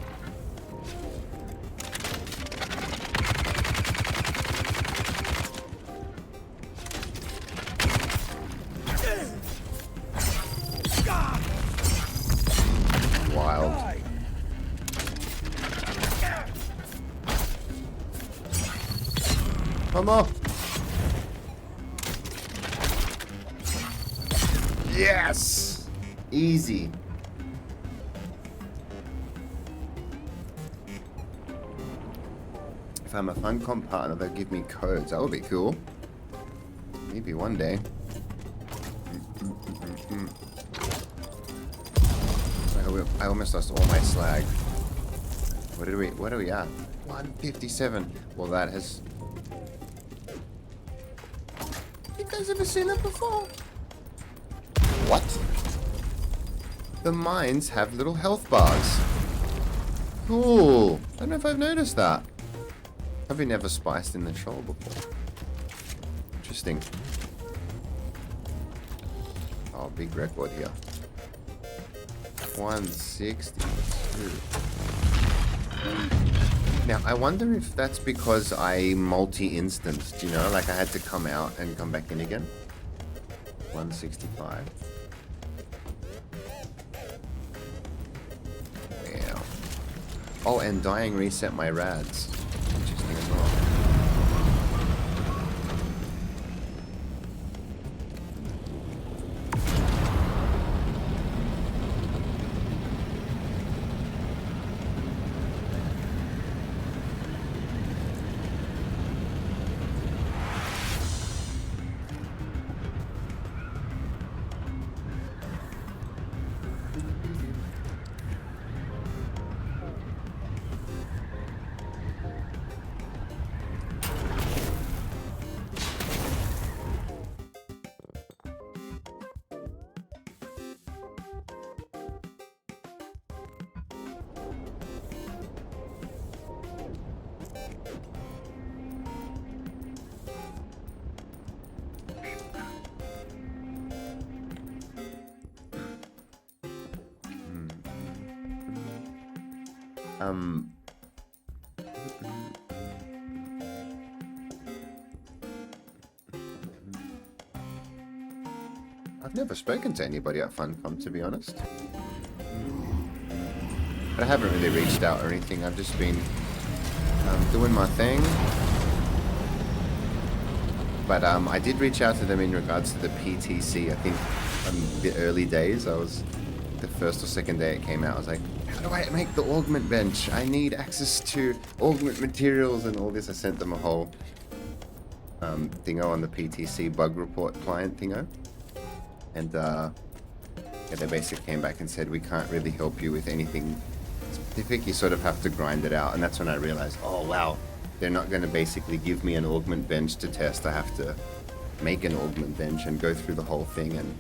Wild. Come on. Yes! Easy. If I'm a Funcom partner, they'll give me codes. That would be cool. Maybe one day. I almost lost all my slag. What are we at? 157. Well, that has... You guys ever seen that before? What? The mines have little health bars. Cool. I don't know if I've noticed that. Have we never spiced in the shoal before? Interesting. Oh, big record here. 162. Now, I wonder if that's because I multi-instanced, you know? Like I had to come out and come back in again. 165. Yeah. Oh, and dying reset my rads. Interesting as well. I've never spoken to anybody at Funcom, to be honest. But I haven't really reached out or anything. I've just been doing my thing. But I did reach out to them in regards to the PTC. I think the early days, I was the first or second day it came out, I was like, how do I make the augment bench? I need access to augment materials and all this. I sent them a whole thingo on the PTC bug report client thingo. And yeah, they basically came back and said, we can't really help you with anything specific. You sort of have to grind it out. And that's when I realized, oh wow, they're not going to basically give me an augment bench to test. I have to make an augment bench and go through the whole thing. And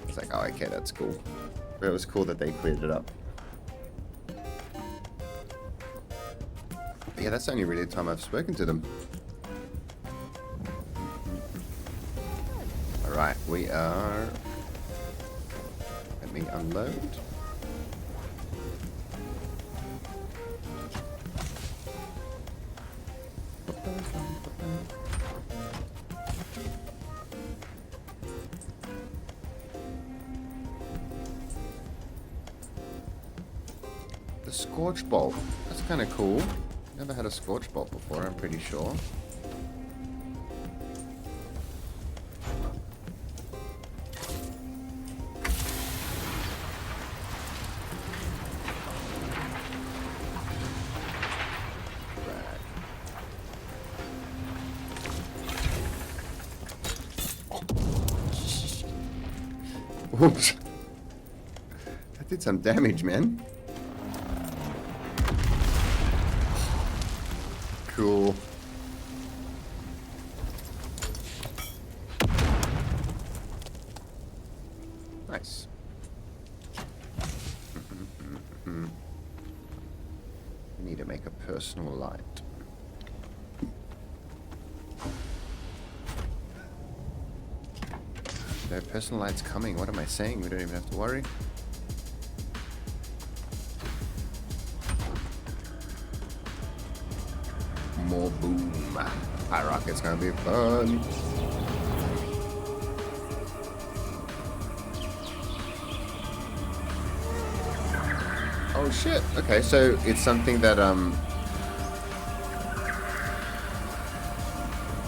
it's like, oh, okay, that's cool. But it was cool that they cleared it up. But yeah, that's the only really time I've spoken to them. Alright, we are... Let me unload. The Scorch Bolt. That's kind of cool. Never had a Scorch Bolt before, I'm pretty sure. Oops. That did some damage, man. Cool. Nice. We need to make a personal light. No personal light's coming. What am I saying? We don't even have to worry. More boom. High rocket's gonna be fun. Oh shit. Okay, so it's something that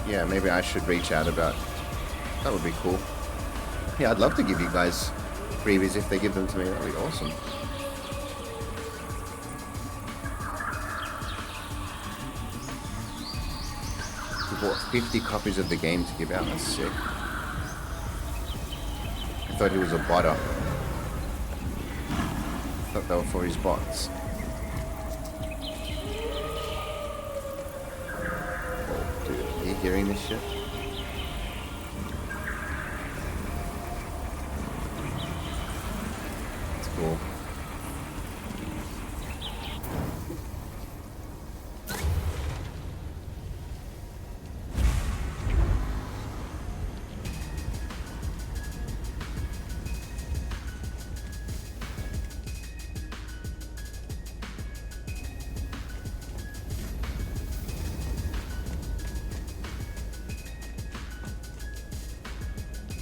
yeah, maybe I should reach out about. That would be cool. Yeah, I'd love to give you guys freebies if they give them to me. That'd be awesome. We bought 50 copies of the game to give out. That's sick. I thought he was a botter. I thought they were for his bots. Oh, dude, are you hearing this shit? Cool.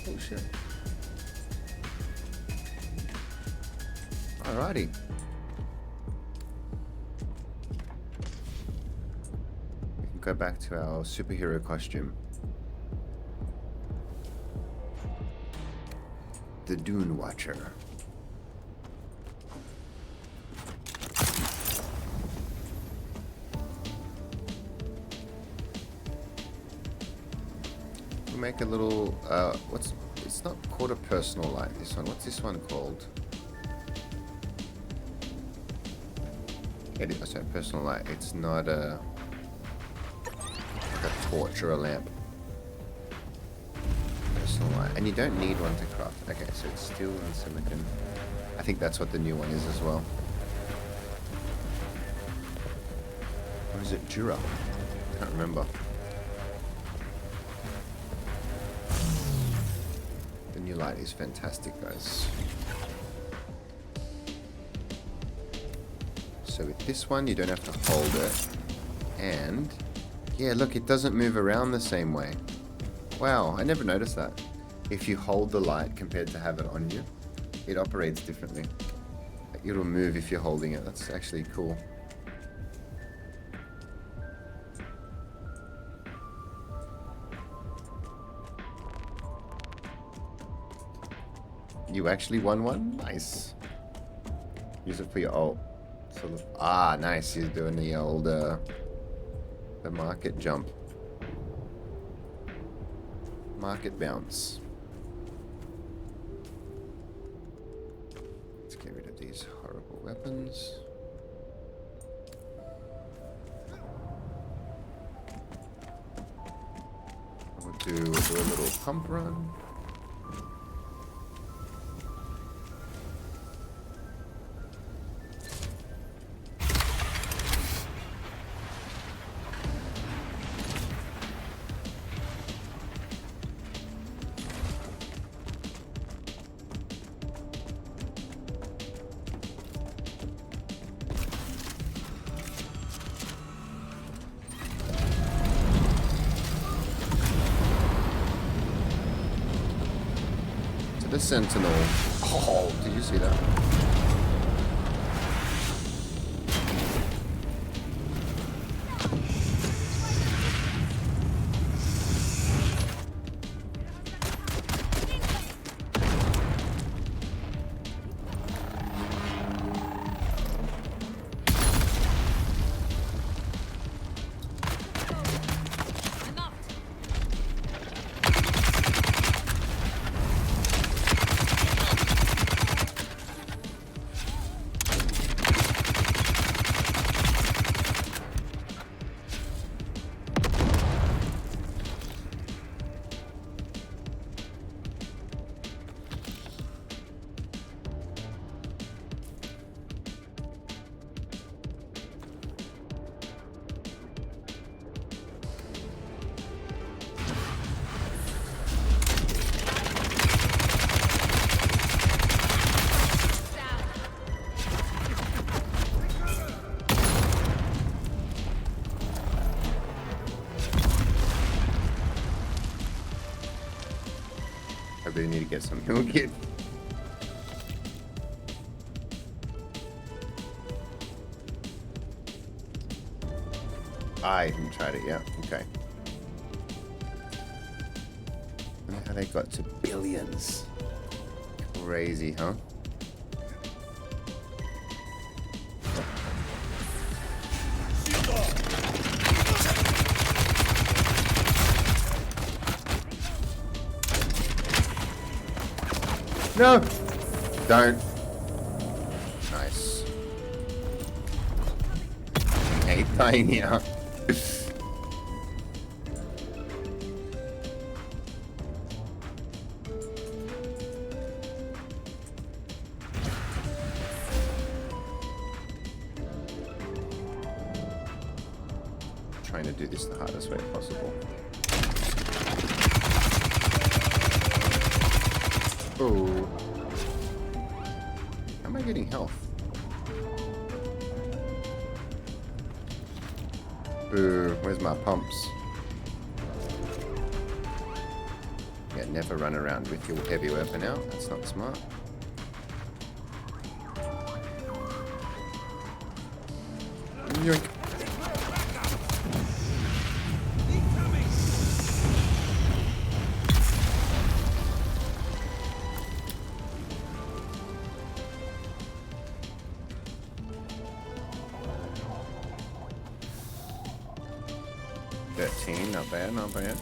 Oh shit. Alrighty. We can go back to our superhero costume. The Dune Watcher. We'll make a little, it's not called a personal light, this one. What's this one called? It is a personal light. It's not like a torch or a lamp. Personal light. And you don't need one to craft. Okay, so it's steel and silicon. I think that's what the new one is as well. Or is it Dura? I can't remember. The new light is fantastic, guys. So with this one, you don't have to hold it. And, yeah, look, it doesn't move around the same way. Wow, I never noticed that. If you hold the light compared to have it on you, it operates differently. It'll move if you're holding it. That's actually cool. You actually won one? Nice. Use it for your ult. Sort of. Ah, nice. He's doing the old, the market jump. Market bounce. Let's get rid of these horrible weapons. We'll do a little pump run. The Sentinel. Oh, did you see that? I really need to get some heal kit. I haven't tried it yet. Okay. Look how they got to billions. Crazy, huh? No! Don't. Nice. Hey, dying here. Trying to do this the hardest way possible. Oh. How am I getting health? Boo, where's my pumps? Yeah, never run around with your heavy weapon out. That's not smart. Yoink. Not bad, not bad.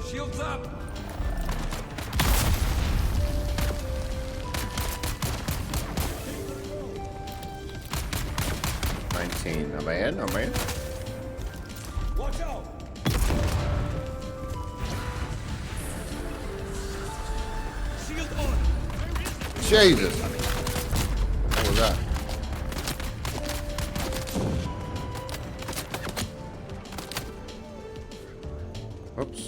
Shields up! Not bad, not bad. Watch out! Shield on! Jesus! What was that? Oops.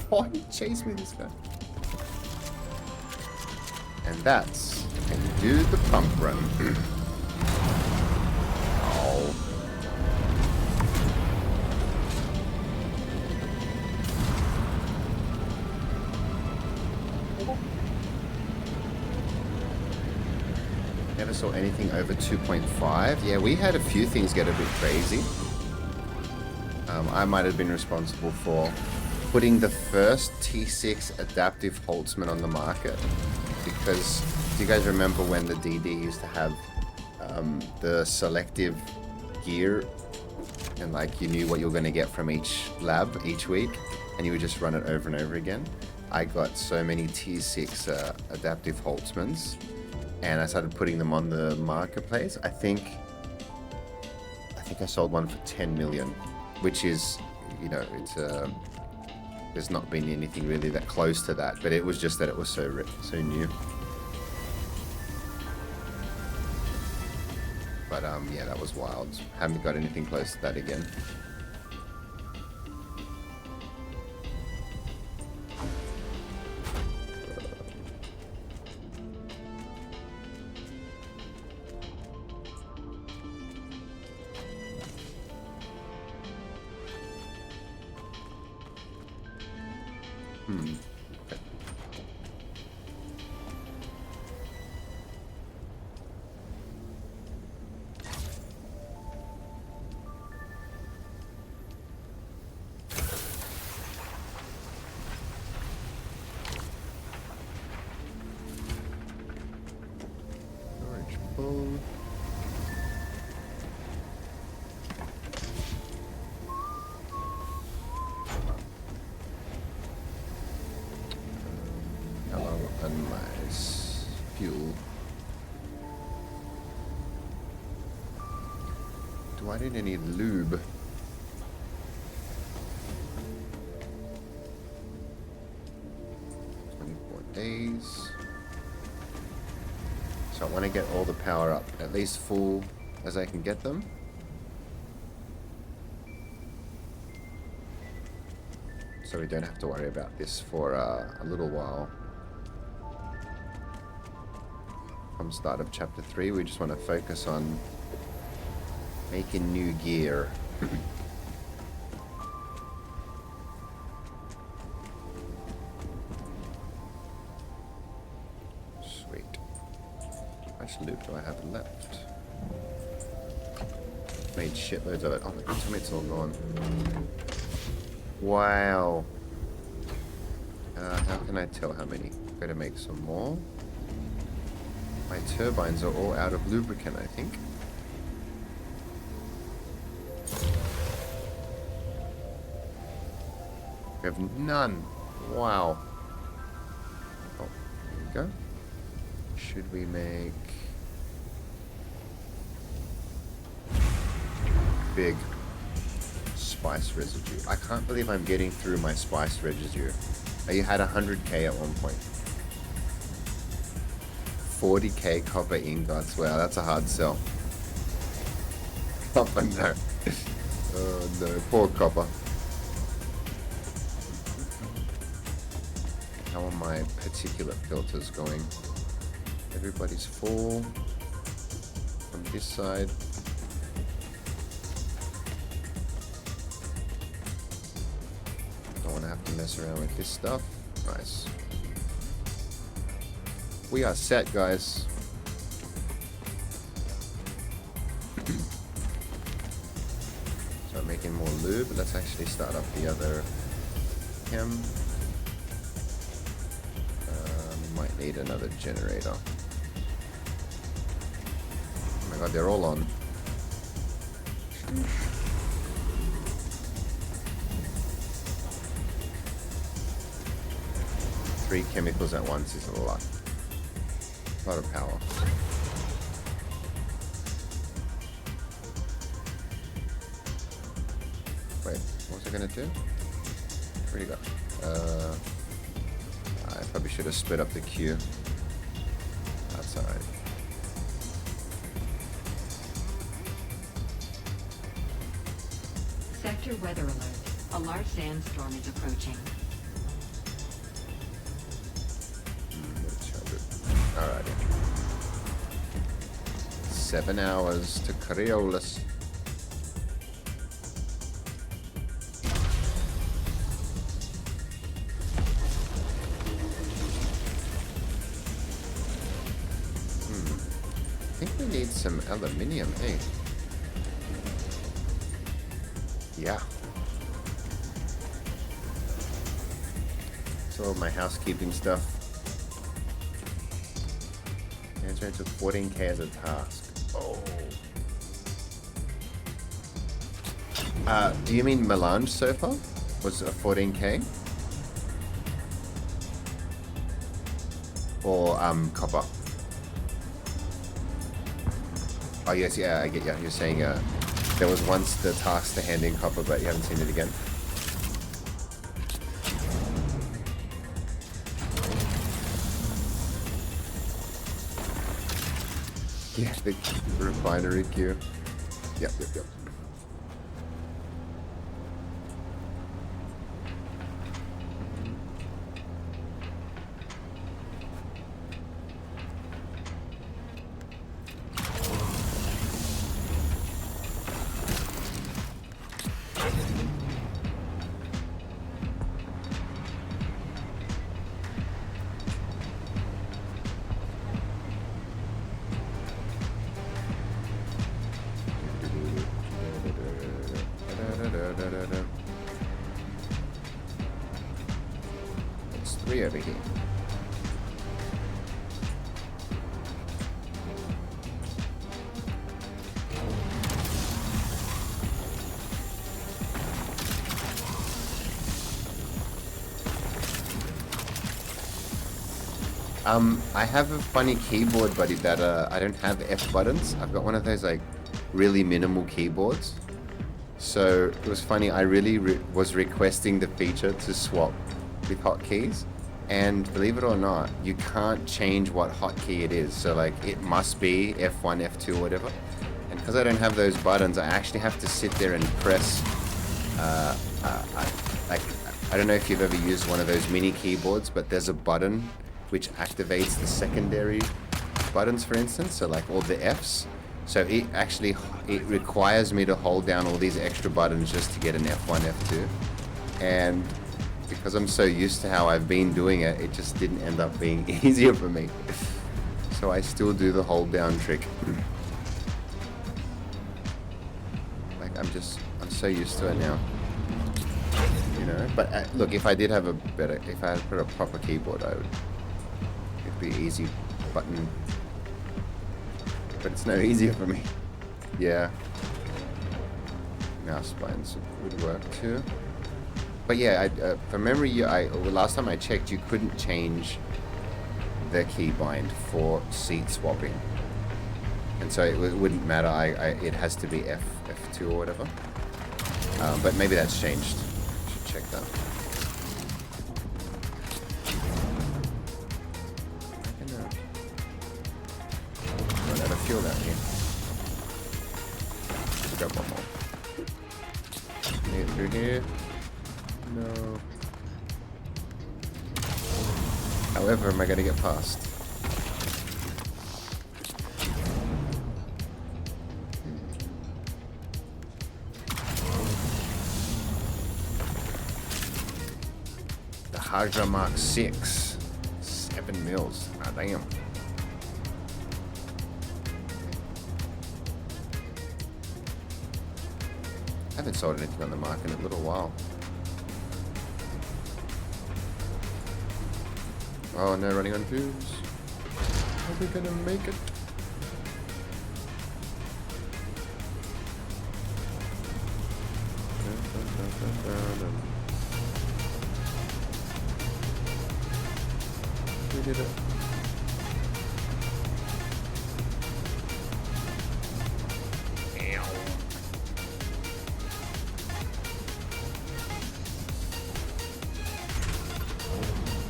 Why did he chase me this guy? And that's how you do the pump run. Oh. Never saw anything over 2.5. Yeah, we had a few things get a bit crazy. I might have been responsible for putting the first T6 adaptive Holtzman on the market, because do you guys remember when the DD used to have the selective gear, and like you knew what you were going to get from each lab each week, and you would just run it over and over again. I got so many tier 6 adaptive Holtzmans, and I started putting them on the marketplace. I think I sold one for 10 million, which is, you know, it's there's not been anything really that close to that, but it was just that it was so new. But yeah, that was wild. Haven't got anything close to that again. Okay. Orange bull. Hello, and nice fuel. Do I need any lube? 24 days. So I want to get all the power up, at least full as I can get them. So we don't have to worry about this for a little while. From start of chapter 3, we just want to focus on making new gear. Sweet. How much loot do I have left? Made shitloads of it. Oh, look, tell me it's all gone. Wow. How can I tell how many? Gotta make some more. My turbines are all out of lubricant, I think. We have none. Wow. Oh, there we go. Should we make... big spice residue? I can't believe I'm getting through my spice residue. You had 100k at one point. 40k copper ingots. Wow, that's a hard sell. Copper, no. Oh no, poor copper. How are my particulate filters going? Everybody's full. From this side. Don't want to have to mess around with this stuff. Nice. We are set, guys. So I'm making more lube. Let's actually start up the other chem. Might need another generator. Oh my god, they're all on. Three chemicals at once is a lot. A lot of power. Wait, what was I gonna do? Where'd he go? I probably should have split up the queue. That's alright. Sector weather alert. A large sandstorm is approaching. Alrighty. 7 hours to Coriolis. I think we need some aluminium, eh? Yeah. So my housekeeping stuff. Answer took 14k as a task. Oh. Do you mean Melange sofa? Was a 14K? Or copper? Oh yes, yeah, I get you. You're saying there was once the task to hand in copper, but you haven't seen it again. Yeah, the refinery queue. Yep. It's 3 over here. I have a funny keyboard, buddy, that I don't have F buttons. I've got one of those like really minimal keyboards. So it was funny, I really was requesting the feature to swap with hotkeys, and believe it or not, you can't change what hotkey it is. So like it must be F1, F2 or whatever. And because I don't have those buttons, I actually have to sit there and press I don't know if you've ever used one of those mini keyboards, but there's a button which activates the secondary buttons, for instance, so like all the Fs. So it requires me to hold down all these extra buttons just to get an F1, F2. And because I'm so used to how I've been doing it, it just didn't end up being easier for me. So I still do the hold down trick. Like I'm so used to it now. You know, but look, if I did have if I had put a proper keyboard, it'd be easy button. But it's no easier for me. Yeah. Mouse buttons would work too. But yeah, from memory, last time I checked, you couldn't change the keybind for seat swapping, and so it wouldn't matter. It has to be F2 or whatever. But maybe that's changed. Should check that. Run out of fuel down here. Let's grab one more. Get through here. No. However, am I going to get past? The Hydra Mark 6. 7 mils. Ah, damn. I haven't sold anything on the market in a little while. Oh no, running on fumes. Are we gonna make it? We did it.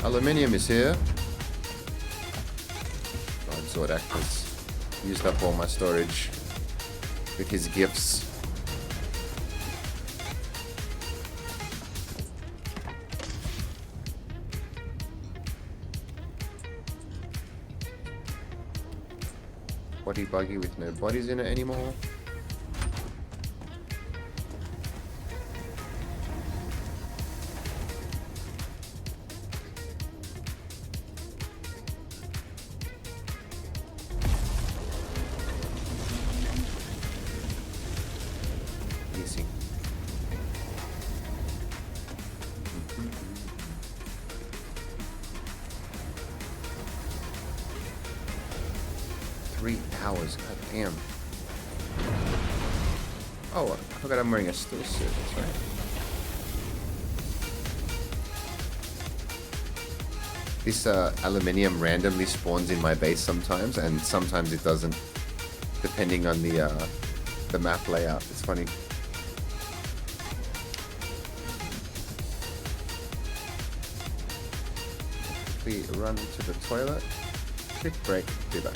Aluminium is here. Zorak has used up all my storage with his gifts. Body buggy with no bodies in it anymore. 3 hours. God damn. Oh, I forgot I'm wearing a still suit. That's right. This aluminium randomly spawns in my base sometimes, and sometimes it doesn't, depending on the map layout. It's funny. We run to the toilet. Quick break. Be back.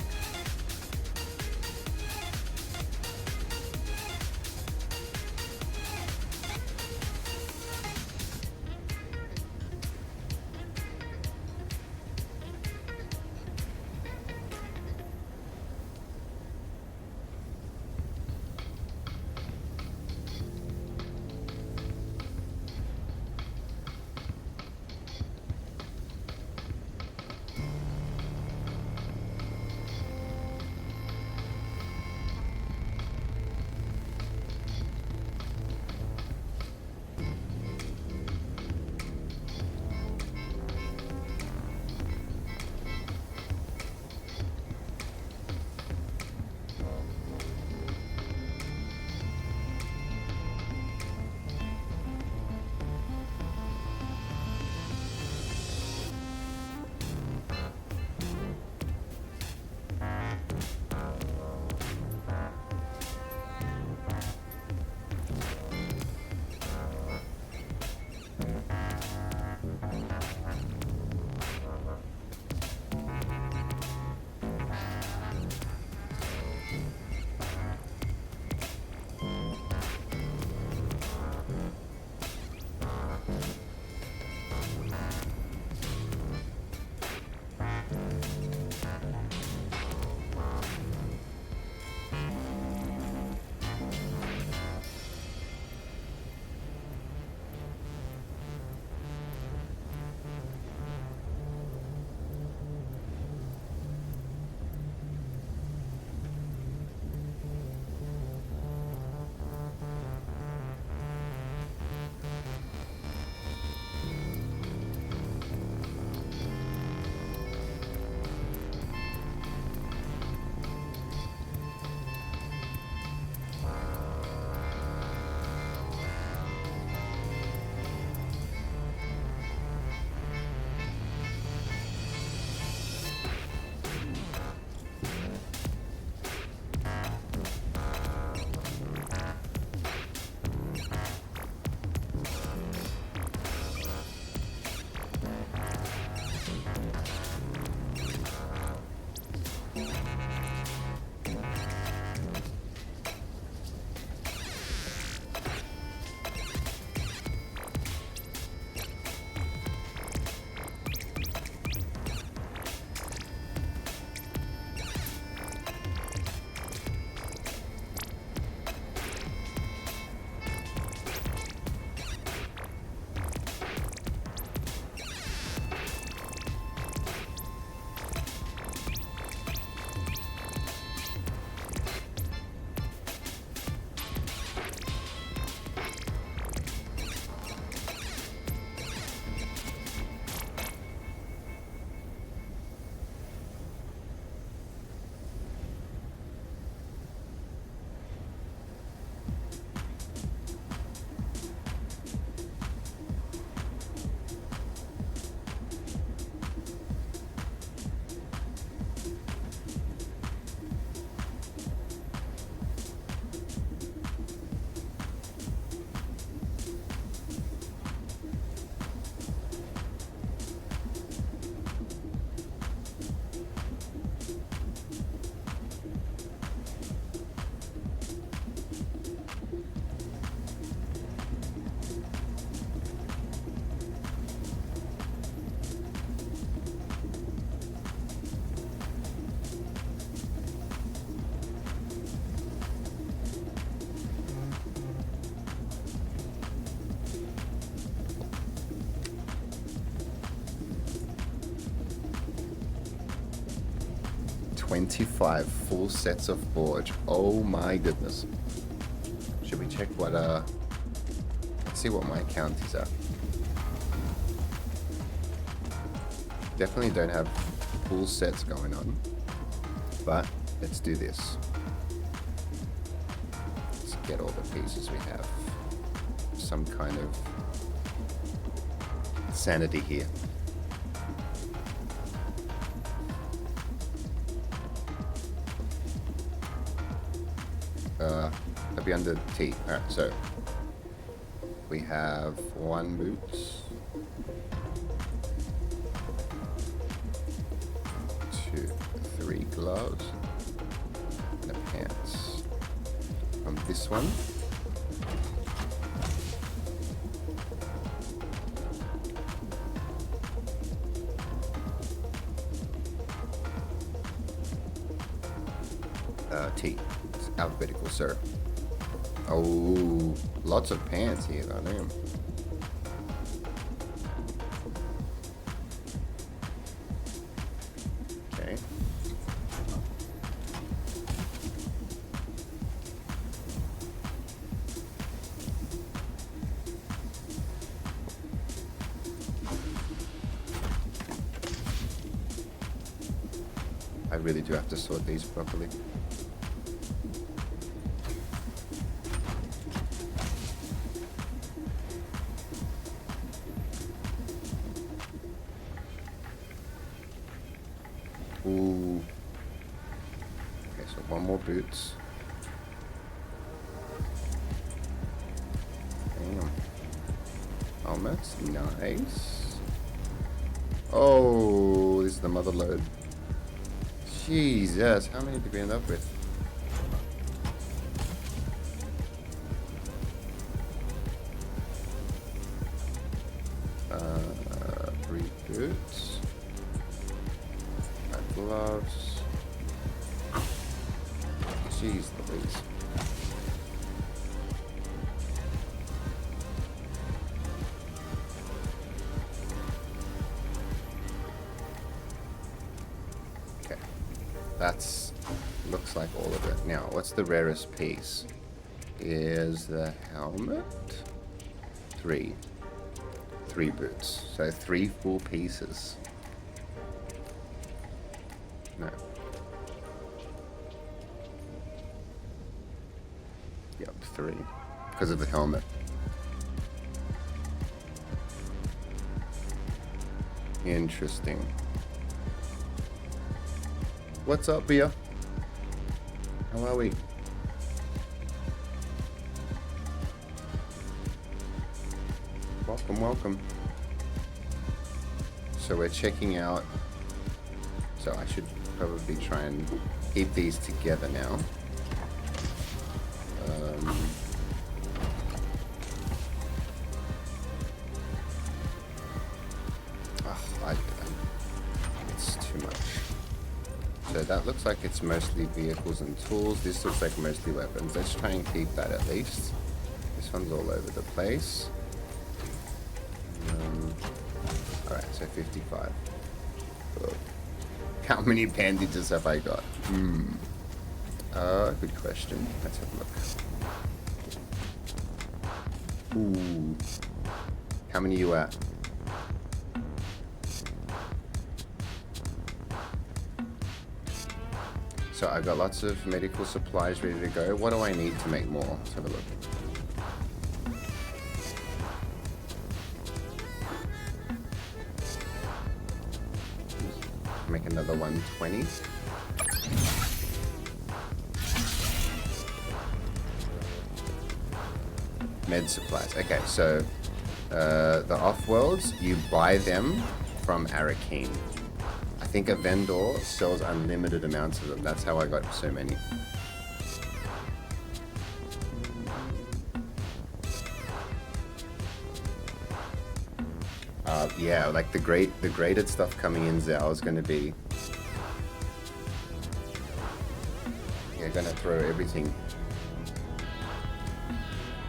$25 full sets of forge. Oh my goodness. Should we check what let's see what my count is at. Definitely don't have full sets going on, but let's do this. Let's get all the pieces we have. Some kind of sanity here. That'll be under T. Alright, so we have 1 boot, 2, 3 gloves, and a pants. From this one, T. It's alphabetical, sir. Oh, lots of pants here, though, damn. Okay. I really do have to sort these properly. Ooh. Okay, so 1 more boots. Damn. Helmet's nice. Oh, this is the mother load. Jesus, how many did we end up with? Three boots. Gloves. Jeez Louise. Okay. That's looks like all of it. Now, what's the rarest piece? Is the helmet? 3 boots. So 3 full pieces. No. Yep, 3. Because of the helmet. Interesting. What's up, Bia? How are we? Welcome, welcome. So we're checking out. So I should probably try and keep these together now. It's too much. So that looks like it's mostly vehicles and tools. This looks like mostly weapons. Let's try and keep that at least. This one's all over the place. Alright, so 55. Oh. How many bandages have I got? Good question. Let's have a look. Ooh. How many are you at? So I've got lots of medical supplies ready to go. What do I need to make more? Let's have a look. Make another 120. Med supplies. Okay, so the off-worlds, you buy them from Arakeen. I think a vendor sells unlimited amounts of them. That's how I got so many. Yeah, like the graded stuff coming in Zao is going to be... Yeah, going to throw everything.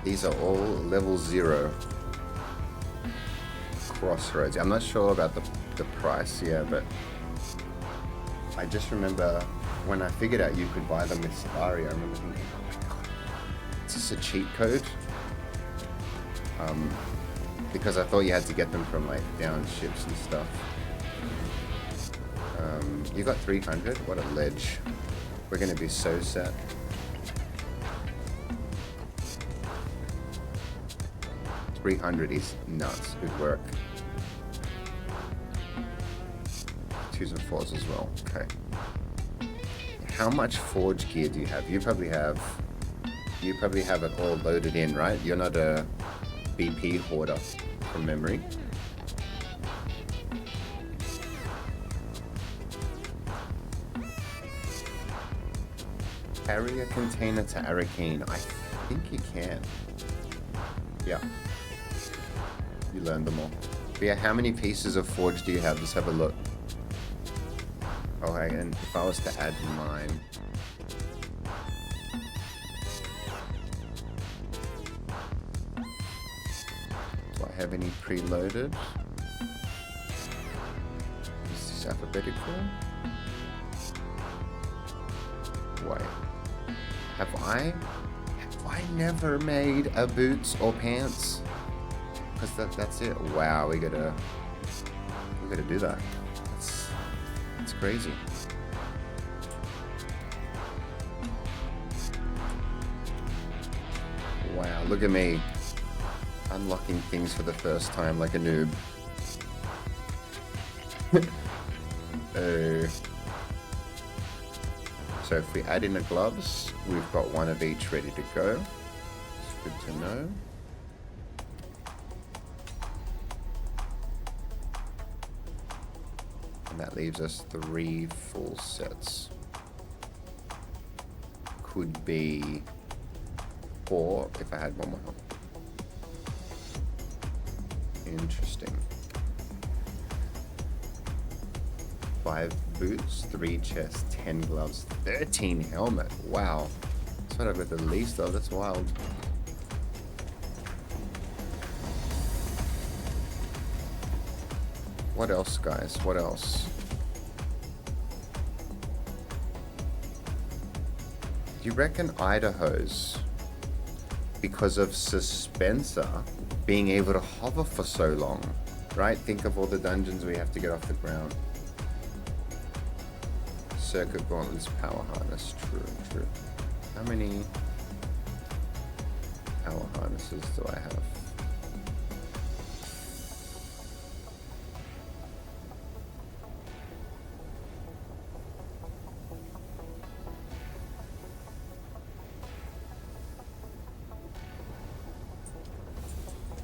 These are all level 0 crossroads. I'm not sure about the price, yeah, but I just remember when I figured out you could buy them with Safari, I remember thinking, oh my god, is this a cheat code? Because I thought you had to get them from like down ships and stuff. You got 300? What a ledge. We're gonna be so set. $300 is nuts. Good work. 2s and 4s as well. Okay. How much forge gear do you have? You probably have it all loaded in, right? You're not a BP hoarder from memory. Carry a container to Arakeen. I think you can. Yeah. You learned them all. But yeah, how many pieces of forge do you have? Let's have a look. Okay, and if I was to add mine... Do I have any preloaded? Is this alphabetical? Wait. Have I never made a boots or pants? Because that's it. Wow, we gotta do that. That's crazy. Wow, look at me. Unlocking things for the first time like a noob. So if we add in the gloves, we've got one of each ready to go. It's good to know. And that leaves us 3 full sets. Could be 4 if I had one more help. Interesting. 5 boots, 3 chests, 10 gloves, 13 helmet. Wow. That's what I've got the least of. That's wild. What else, guys? What else? Do you reckon Idaho's, because of Suspensor being able to hover for so long, right? Think of all the dungeons we have to get off the ground. Circuit gauntlets, power harness. True. How many power harnesses do I have?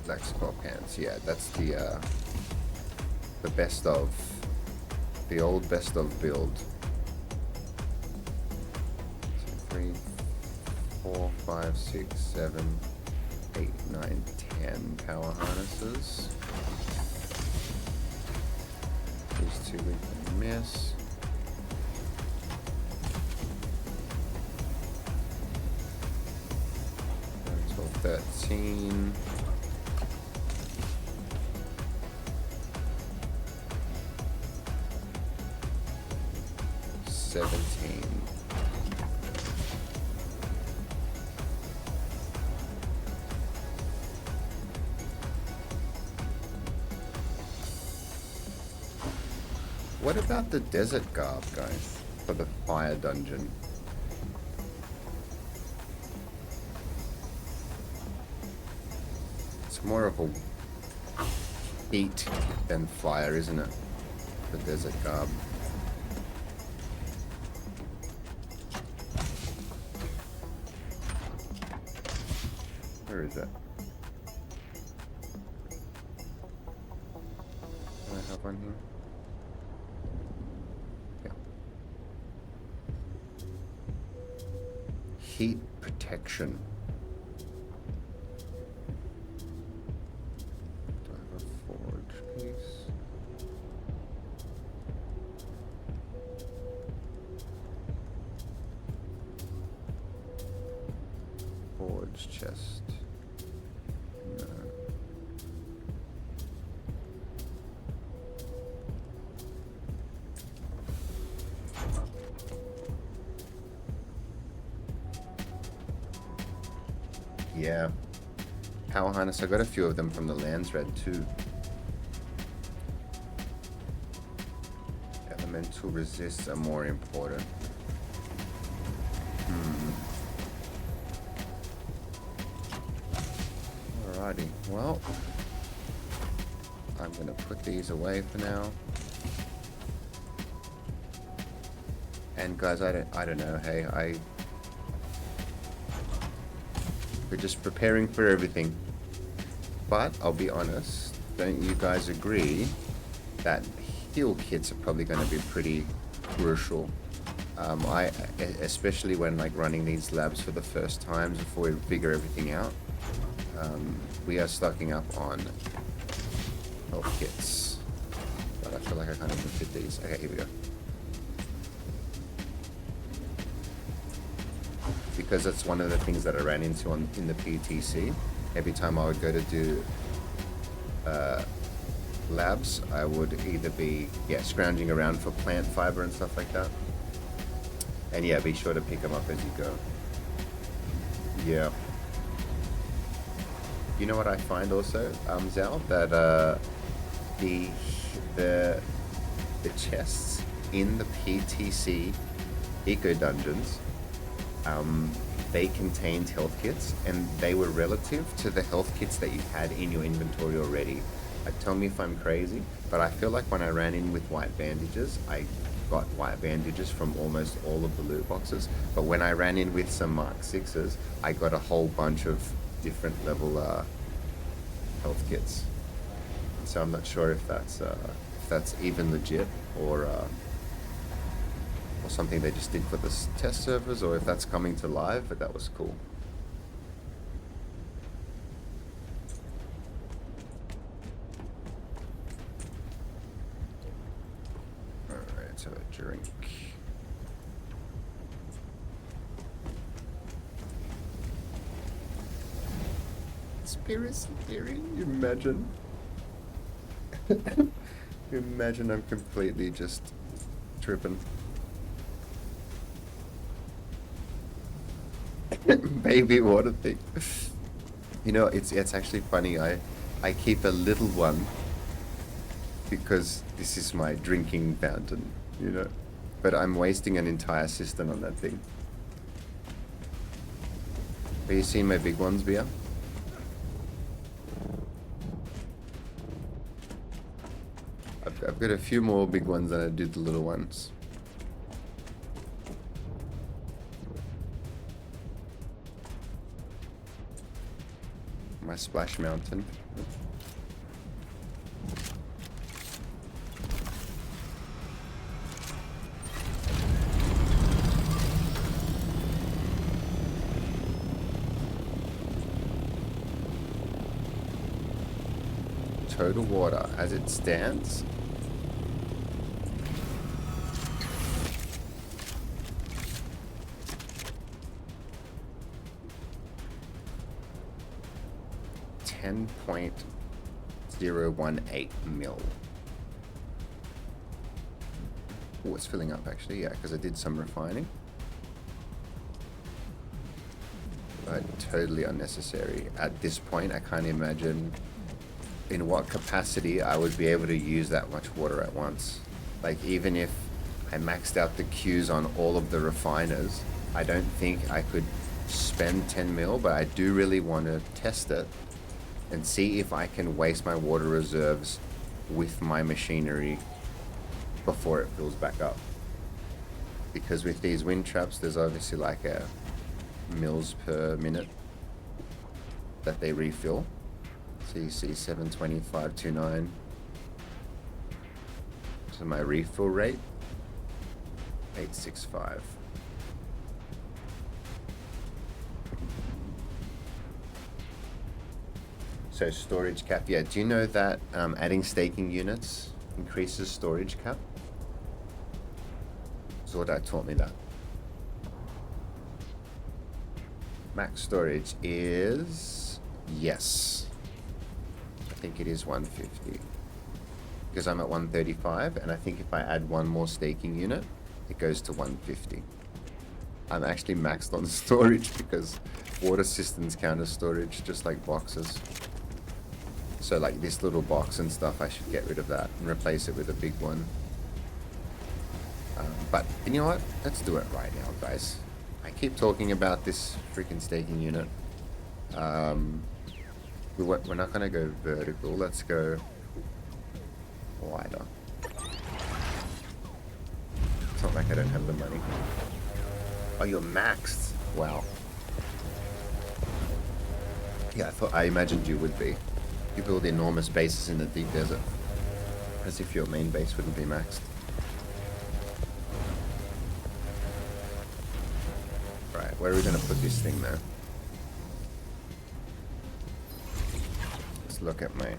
Black Skull pants. Yeah, that's the best of, the old best of build. 3, 4, 5, 6, 7, 8, 9, 10 power harnesses. These 2 we can miss. Until 13. 17. What about the desert garb, guys, for the fire dungeon? It's more of a heat than fire, isn't it? The desert garb. Where is it? Do I have one here? Yeah. Heat protection. Do I have a forge piece? Forge chest. No. Yeah. Power harness. I got a few of them from the Lands Red too. Elemental resists are more important. Alrighty, well, I'm gonna put these away for now. And guys, I don't know, hey, we're just preparing for everything. But I'll be honest, don't you guys agree that heal kits are probably going to be pretty crucial? Especially when like running these labs for the first time before we figure everything out. We are stocking up on health kits. But I feel like I kind of fit these. Okay, here we go. Because that's one of the things that I ran into in the PTC. Every time I would go to do labs, I would either be scrounging around for plant fiber and stuff like that. And yeah, be sure to pick them up as you go. Yeah. You know what I find also, Zal, that the chests in the PTC eco dungeons, they contained health kits, and they were relative to the health kits that you had in your inventory already. Tell me if I'm crazy, but I feel like when I ran in with white bandages, I got white bandages from almost all of the loot boxes. But when I ran in with some Mark 6s, I got a whole bunch of different level health kits. So I'm not sure if that's even legit or something they just did for the test servers, or if that's coming to live, but that was cool. Alright, so a drink. Conspiracy theory? Imagine. Imagine I'm completely just tripping. Baby water thing. You know, it's actually funny. I keep a little one because this is my drinking fountain, you know. But I'm wasting an entire cistern on that thing. Have you seen my big ones, Bia? I've got a few more big ones than I did the little ones. My splash mountain. Total water as it stands. .018 mil. Oh, it's filling up actually, yeah, because I did some refining. But totally unnecessary. At this point, I can't imagine in what capacity I would be able to use that much water at once. Like, even if I maxed out the queues on all of the refiners, I don't think I could spend 10 mil, but I do really want to test it and see if I can waste my water reserves with my machinery before it fills back up. Because with these wind traps, there's obviously like a mils per minute that they refill. So you see 725.29. So my refill rate, 865. So storage cap, yeah. Do you know that adding staking units increases storage cap? Zordai taught me that. Max storage is, yes. I think it is 150. Because I'm at 135, and I think if I add one more staking unit, it goes to 150. I'm actually maxed on storage because water systems count as storage, just like boxes. So like this little box and stuff, I should get rid of that and replace it with a big one. But you know what? Let's do it right now, guys. I keep talking about this freaking staking unit. We're not gonna go vertical. Let's go wider. It's not like I don't have the money. Oh, you're maxed. Wow. Yeah, I imagined you would be. You build enormous bases in the deep desert. As if your main base wouldn't be maxed. Right, where are we gonna put this thing now? Let's look at my...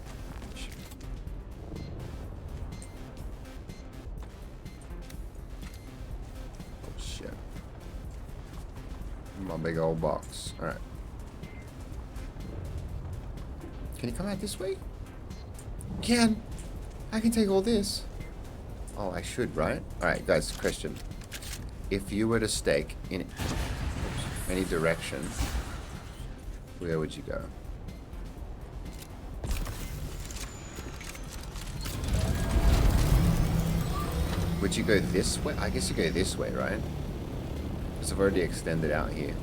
Oh shit. My big old box. Alright. Can you come out this way? Can! I can take all this. Oh, I should, right? Alright, guys, question. If you were to stake in any direction, where would you go? Would you go this way? I guess you go this way, right? Because I've already extended out here.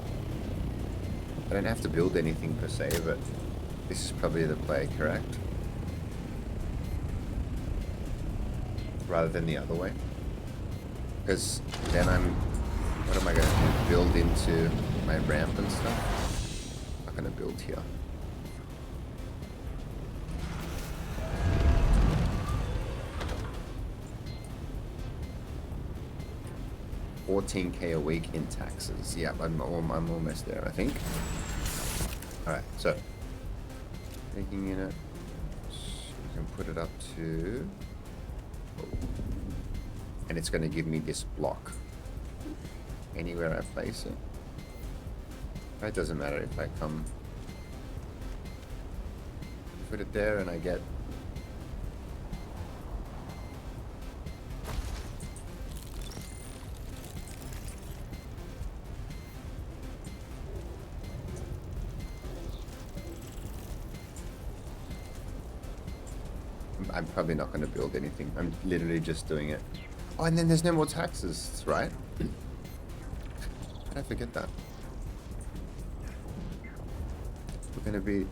I don't have to build anything per se, but this is probably the play, correct? Rather than the other way. Because then what am I going to do? Build into my ramp and stuff? I'm not going to build here. $14K a week in taxes. Yeah, I'm almost there, I think. Alright, so taking unit, you can put it up to, and it's going to give me this block anywhere I place it. It doesn't matter if I come put it there and I get I'm probably not going to build anything. I'm literally just doing it. Oh, and then there's no more taxes, right? How did I forget that? We're going to be...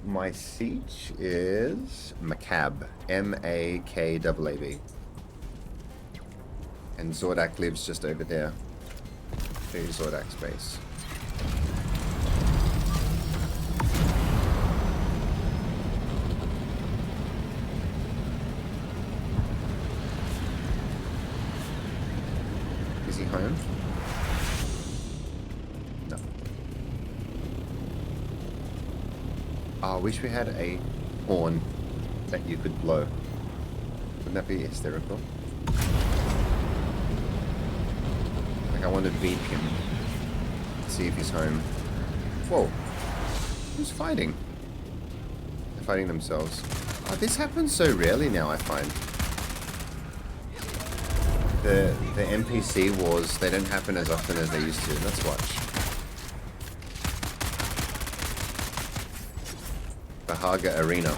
My siege is Macab. M-A-K-A-A-B. And Zordak lives just over there. Show you Zordak's base. Is he home? No. Oh, I wish we had a horn that you could blow. Wouldn't that be hysterical? Like, I want to beat him. See if he's home. Whoa. Who's fighting? They're fighting themselves. Oh, this happens so rarely now, I find. The NPC wars, they don't happen as often as they used to. Let's watch. The Haga Arena.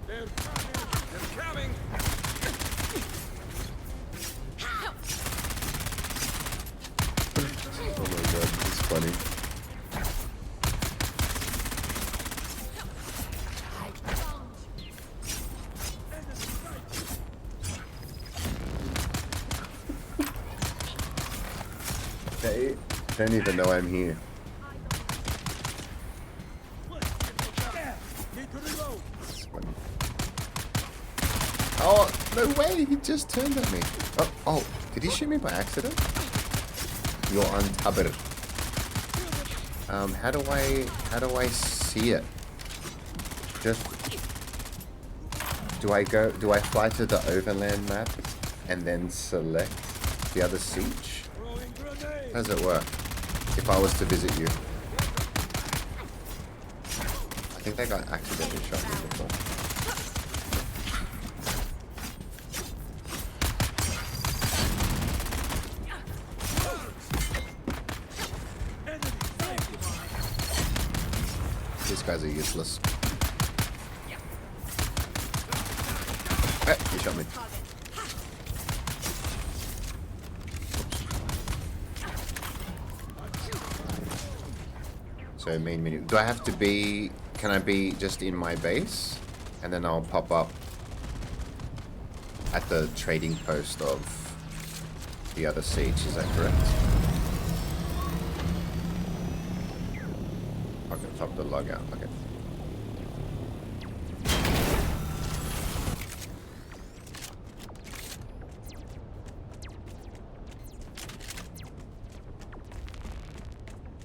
They're coming! Oh my god, this is funny. They don't even know I'm here. It's funny. Oh, no way! He just turned at me. Oh, did he shoot me by accident? You're on Tabr. How do I see it? Just do I fly to the overland map and then select the other siege? How does it work? If I was to visit you. I think I got accidentally shot me before. These guys are useless. Hey, you shot me. So main menu. Do I have to be... Can I be just in my base? And then I'll pop up at the trading post of the other siege. Is that correct? Okay, pop the log out. Okay.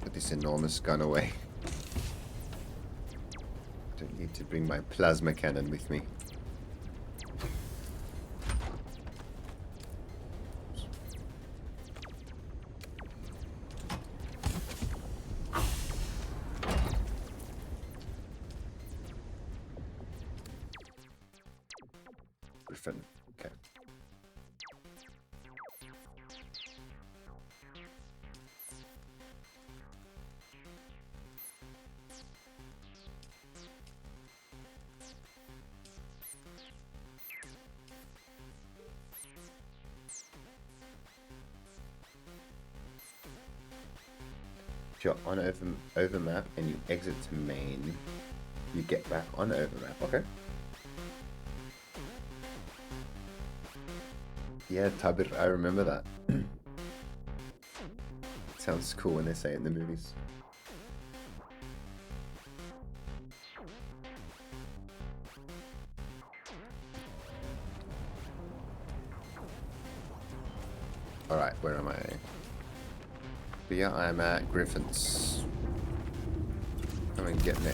Put this enormous gun away. Don't need to bring my plasma cannon with me. Griffin. Okay. If you're on over map and you exit to main, you get back on over map. Okay. Yeah, Tabir, I remember that. Sounds cool when they say it in the movies. Alright, where am I? But yeah, I'm at Griffin's. Come and get me.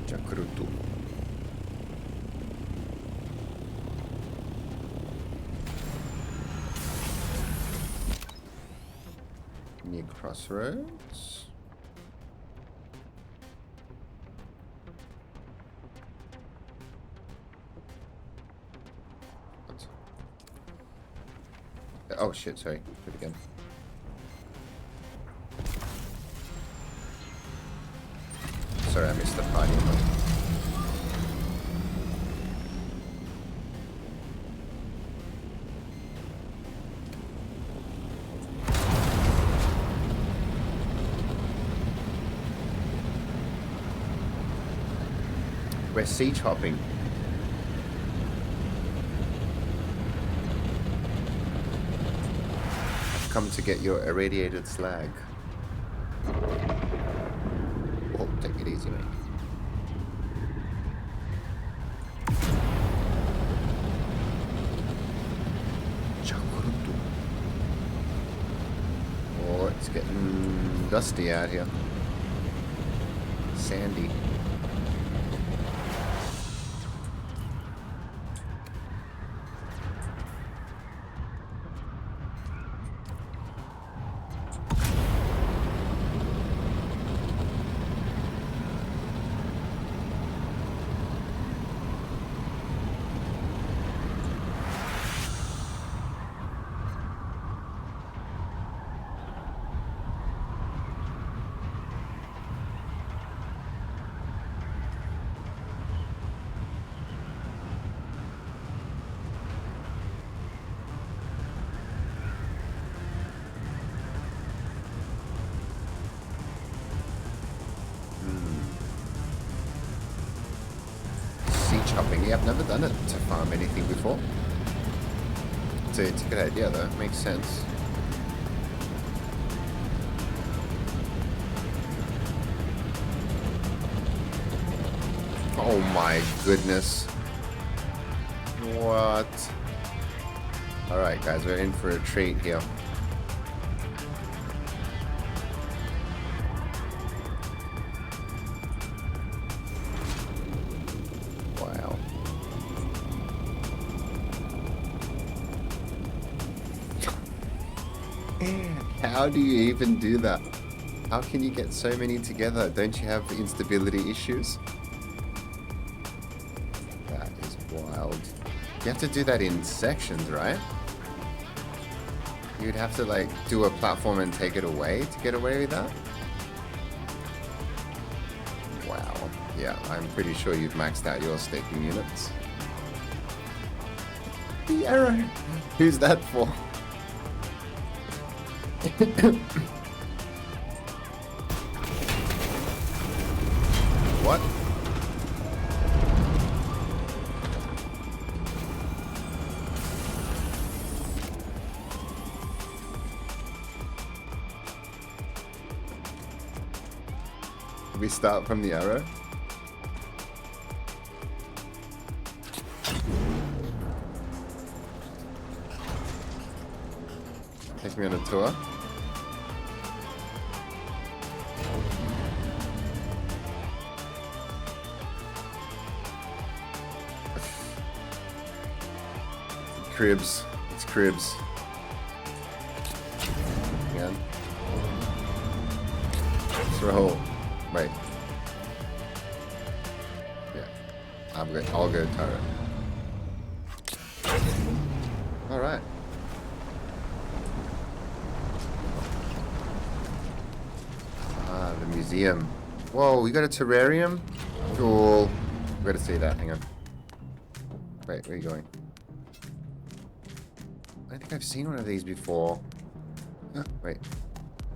Jakrutu. Near crossroads. What? Oh shit, sorry. Do it again. Sorry, I missed the party. We're siege hopping. I've come to get your irradiated slag. Oh, take it easy, mate. Oh, it's getting dusty out here. Sandy. Chopping. Yeah, I've never done it to farm anything before. It's a good idea though, makes sense. Oh my goodness. What? Alright guys, we're in for a treat here. How do you even do that? How can you get so many together? Don't you have instability issues? That is wild. You have to do that in sections, right? You'd have to like do a platform and take it away to get away with that? Wow. Yeah, I'm pretty sure you've maxed out your staking units. The arrow! Who's that for? What? We start from the arrow? Take me on a tour. Cribs. It's cribs. Again. Throw. Wait. Yeah. I'll go turret. Alright. Ah, the museum. Whoa, we got a terrarium? Cool. We gotta see that, hang on. Wait, where are you going? I think I've seen one of these before. Oh, wait.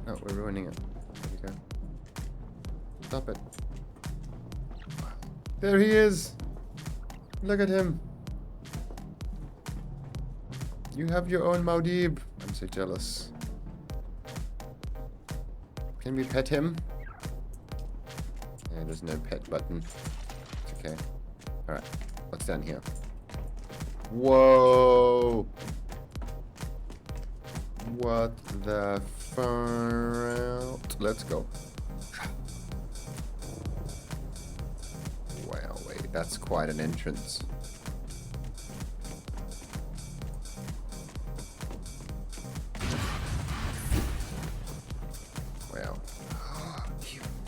No, we're ruining it. There we go. Stop it. There he is! Look at him! You have your own Maudib. I'm so jealous. Can we pet him? Yeah, there's no pet button. It's okay. Alright, what's down here? Whoa! What the far out? Let's go. Wow, wait, that's quite an entrance. Wow.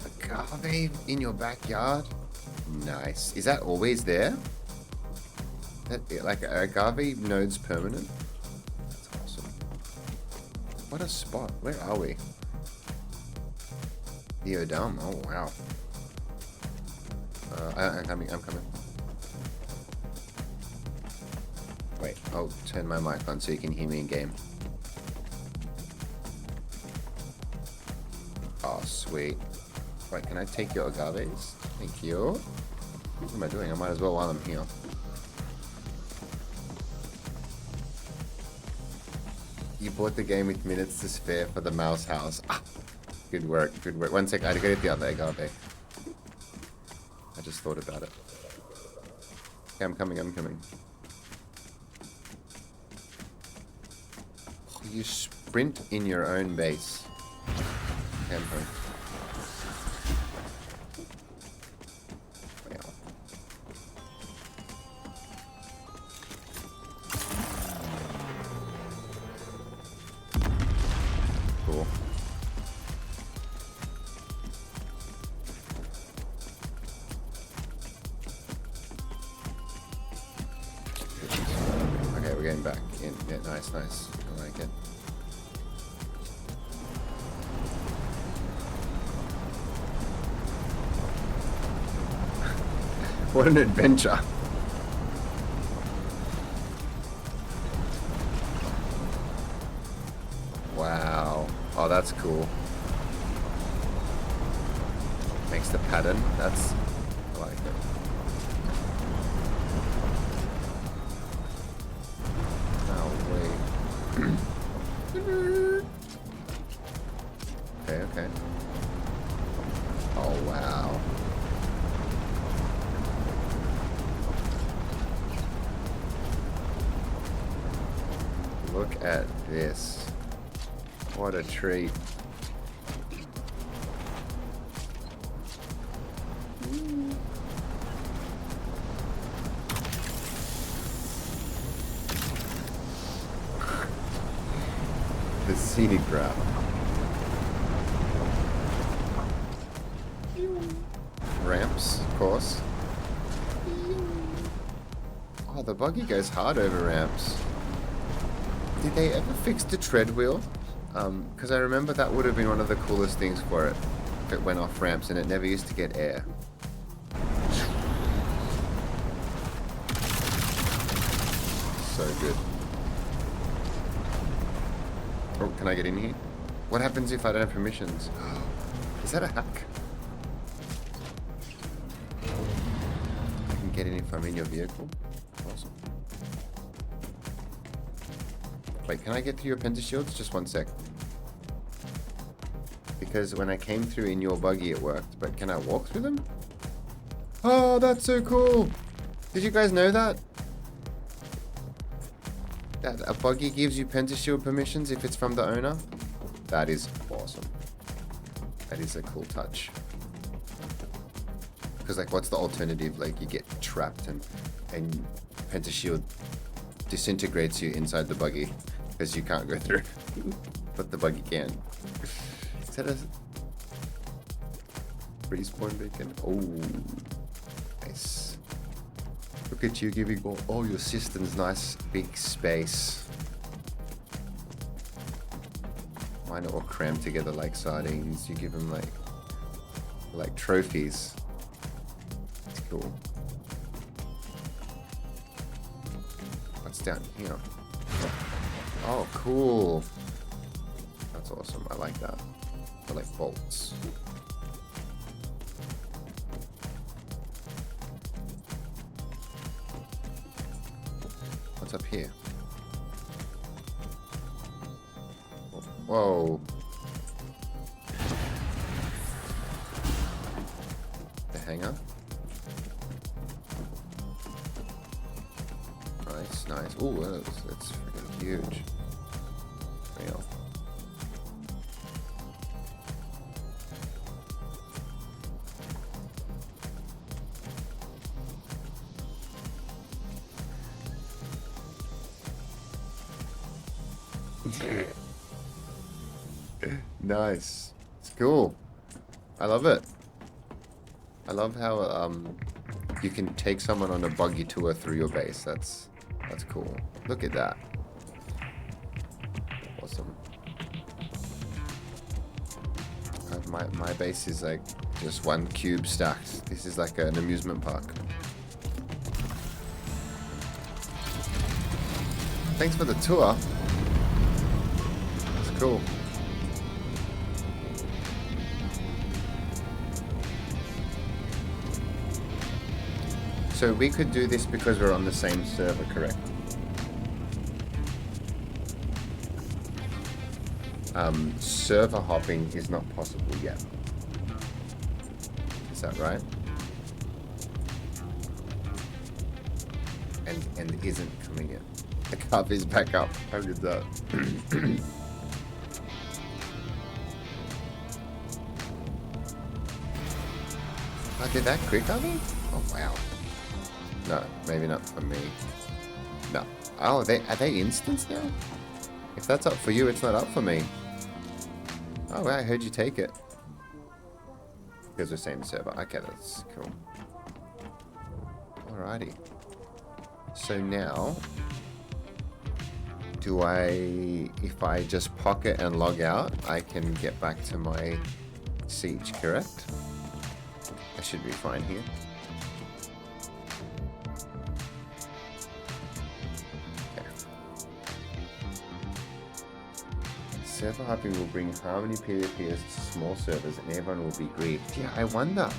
Agave in your backyard? Nice. Is that always there? Like agave nodes permanent? What a spot. Where are we? The Odam. Oh, wow. I'm coming. Wait, I'll turn my mic on so you can hear me in game. Oh, sweet. Wait, can I take your agaves? Thank you. What am I doing? I might as well while I'm here. You bought the game with minutes to spare for the mouse house. Ah, good work, good work. One sec, I had to go get the other agave. I just thought about it. Okay, I'm coming. Oh, you sprint in your own base. Okay, I'm coming. Wow. Cool. Okay, we're getting back in. Yeah, nice. I like it. What an adventure. Wow. Oh, that's cool. Makes the pattern. That's... I like it. Oh, wait. Okay. Oh, wow. Look at this. What a treat. The scenic route. Ramps, of course. Oh, the buggy goes hard over ramps. Did they ever fix the tread wheel? Because I remember that would have been one of the coolest things for it. If it went off ramps and it never used to get air. So good. Oh, can I get in here? What happens if I don't have permissions? Is that a hack? I can get in if I'm in your vehicle. Awesome. Wait, can I get through your pentashields? Just one sec. Because when I came through in your buggy it worked, but can I walk through them? Oh, that's so cool! Did you guys know that? That a buggy gives you pentashield permissions if it's from the owner? That is awesome. That is a cool touch. Because like, what's the alternative? Like, you get trapped and pentashield disintegrates you inside the buggy because you can't go through, but the buggy can. Is that a respawn beacon? Oh, nice. Look at you giving all your systems nice big space. Mine are all crammed together like sardines. You give them like trophies. It's cool. What's down here? Oh, cool. That's awesome. I like that. I like bolts. What's up here? Whoa. The hangar. Nice, nice. Ooh, that's freaking huge. Real. Nice. It's cool. I love it. I love how you can take someone on a buggy tour through your base. That's cool. Look at that. Awesome. My base is like just one cube stacked. This is like an amusement park. Thanks for the tour. That's cool. So we could do this because we're on the same server, correct? Server hopping is not possible yet. Is that right? And isn't coming in. The cup is back up. How good is that? Oh, did that quick, are they? Oh, wow. No, maybe not for me. No. Oh, are they instants now? If that's up for you, it's not up for me. Oh, wow, I heard you take it. Because we're same server. Okay, that's cool. Alrighty. So now, if I just pocket and log out, I can get back to my siege, correct? I should be fine here. Server hopping will bring harmony PvPers to small servers and everyone will be grieved. Yeah, I wonder.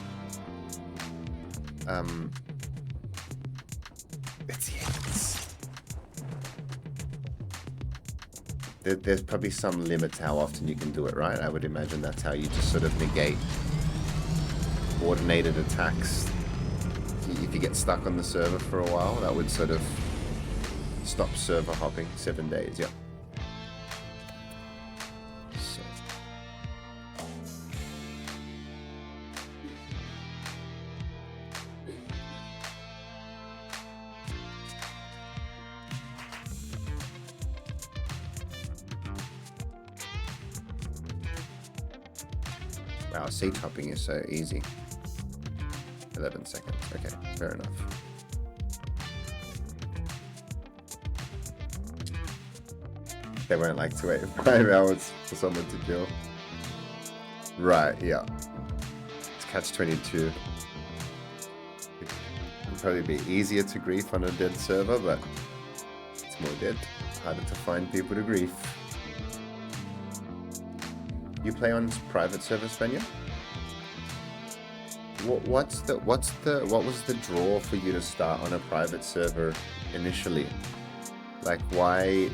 There's probably some limit to how often you can do it, right? I would imagine that's how you just sort of negate coordinated attacks. If you get stuck on the server for a while, that would sort of stop server hopping. 7 days, yep. Wow, seat hopping is so easy. 11 seconds. Okay, fair enough. They won't like to wait 5 hours for someone to kill. Right, yeah. It's catch-22. It'd probably be easier to grief on a dead server, but it's more dead. Harder to find people to grief. You play on private server, Spania? What was the draw for you to start on a private server initially? Like, why?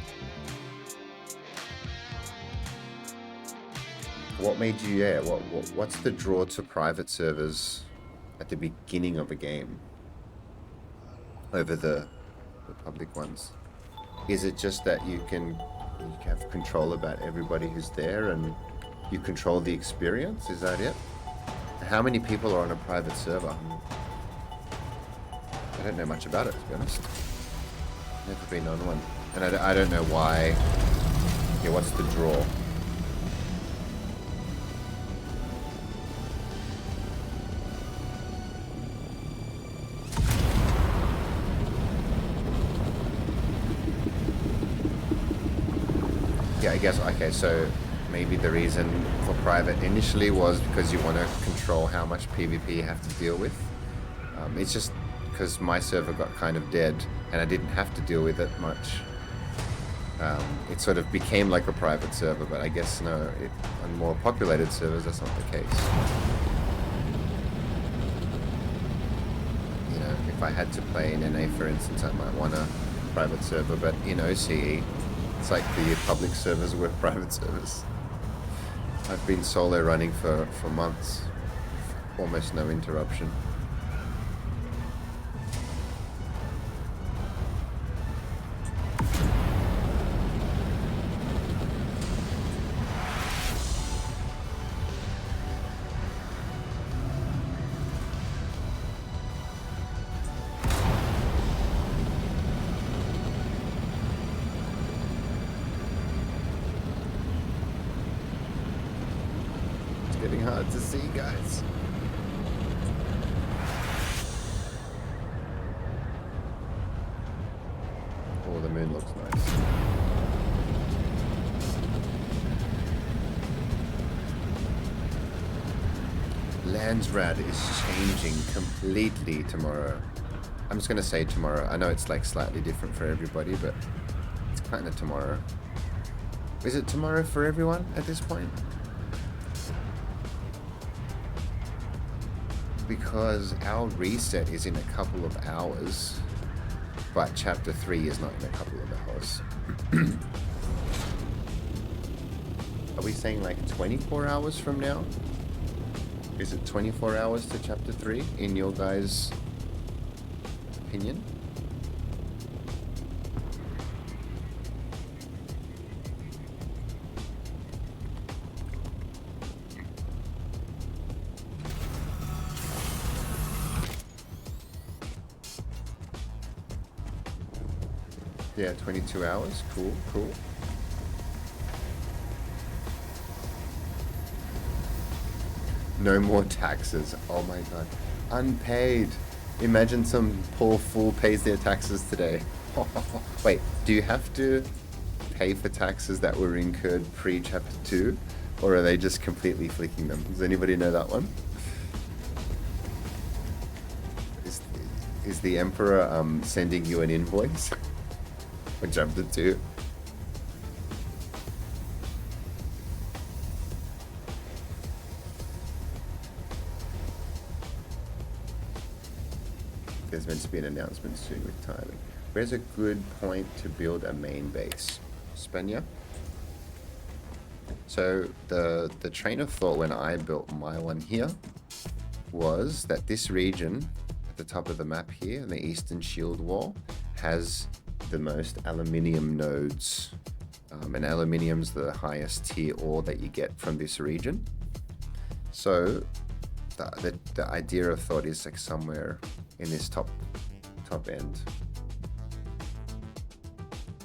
What made you? Yeah. What's the draw to private servers at the beginning of a game over the public ones? Is it just that you have control about everybody who's there and you control the experience? Is that it? How many people are on a private server? I don't know much about it, to be honest. Never been on one. And I don't know why. Yeah, what's the draw? Yeah, I guess, okay, so maybe the reason for private initially was because you want to control how much PvP you have to deal with. It's just because my server got kind of dead and I didn't have to deal with it much. It sort of became like a private server, but I guess no, on more populated servers that's not the case. You know, if I had to play in NA, for instance, I might want a private server, but in OCE, it's like the public servers were private servers. I've been solo running for months, almost no interruption. Hard to see, guys. Oh, the moon looks nice. Landsrad is changing completely tomorrow. I'm just gonna say tomorrow. I know it's like slightly different for everybody, but it's kind of tomorrow. Is it tomorrow for everyone at this point? Because our reset is in a couple of hours, but chapter 3 is not in a couple of hours. Are we saying like 24 hours from now? Is it 24 hours to chapter 3 in your guys' opinion? Yeah, 22 hours. Cool, cool. No more taxes. Oh my god. Unpaid. Imagine some poor fool pays their taxes today. Wait, do you have to pay for taxes that were incurred pre-chapter 2? Or are they just completely flicking them? Does anybody know that one? Is the Emperor sending you an invoice? I jumped it too. There's meant to be an announcement soon with timing. Where's a good point to build a main base? Spania? So the train of thought when I built my one here was that this region at the top of the map here, the Eastern Shield Wall, has the most aluminium nodes, and aluminium's the highest tier ore that you get from this region. So the idea of thought is like somewhere in this top end.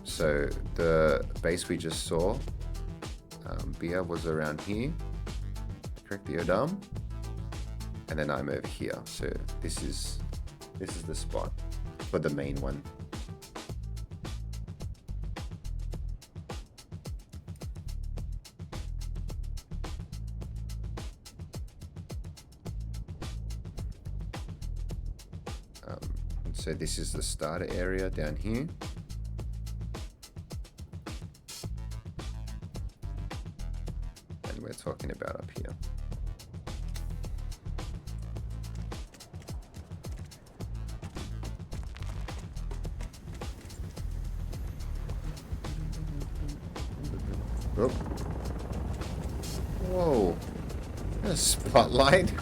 So the base we just saw, Bia was around here, correct, the Odam, and then I'm over here. So this is the spot for the main one. So this is the starter area down here. And we're talking about up here. Oh. Whoa. A spotlight.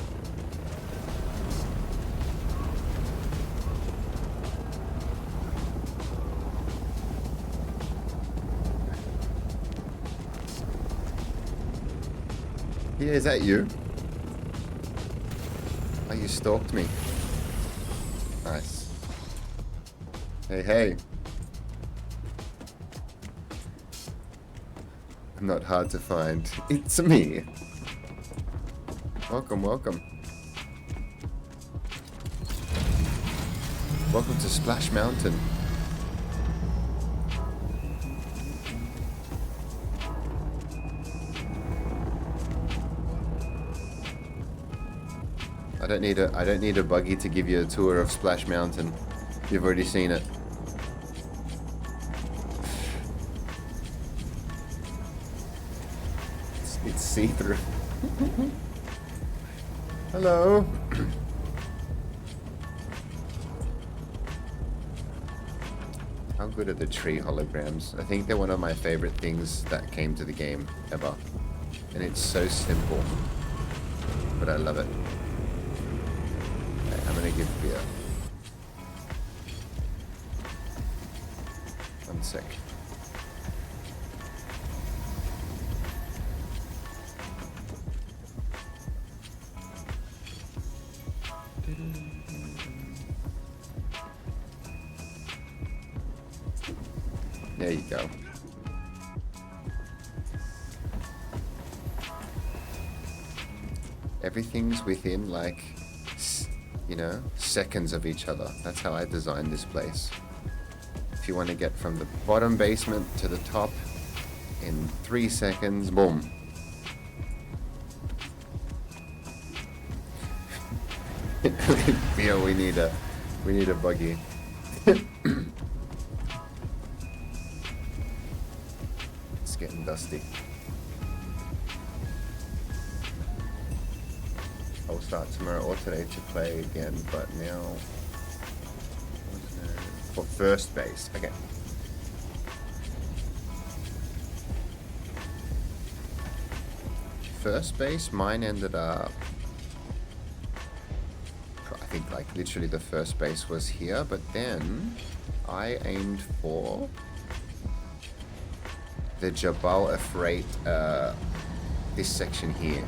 Yeah, is that you? Oh, you stalked me. Nice. Hey, hey. I'm not hard to find. It's me. Welcome, welcome. Welcome to Splash Mountain. I don't need a buggy to give you a tour of Splash Mountain. You've already seen it. It's see-through. Hello. How good are the tree holograms? I think they're one of my favorite things that came to the game ever. And it's so simple. But I love it. Okay, I'm gonna give beer. One sec. There you go. Everything's within, like, you know, seconds of each other. That's how I designed this place. If you want to get from the bottom basement to the top in 3 seconds, boom. Yeah, we need a buggy. It's getting dusty. I'll start tomorrow or today to play again, but now for first base. Okay. First base, mine ended up, I think, like, literally the first base was here, but then I aimed for the Jabal Afraid, this section here,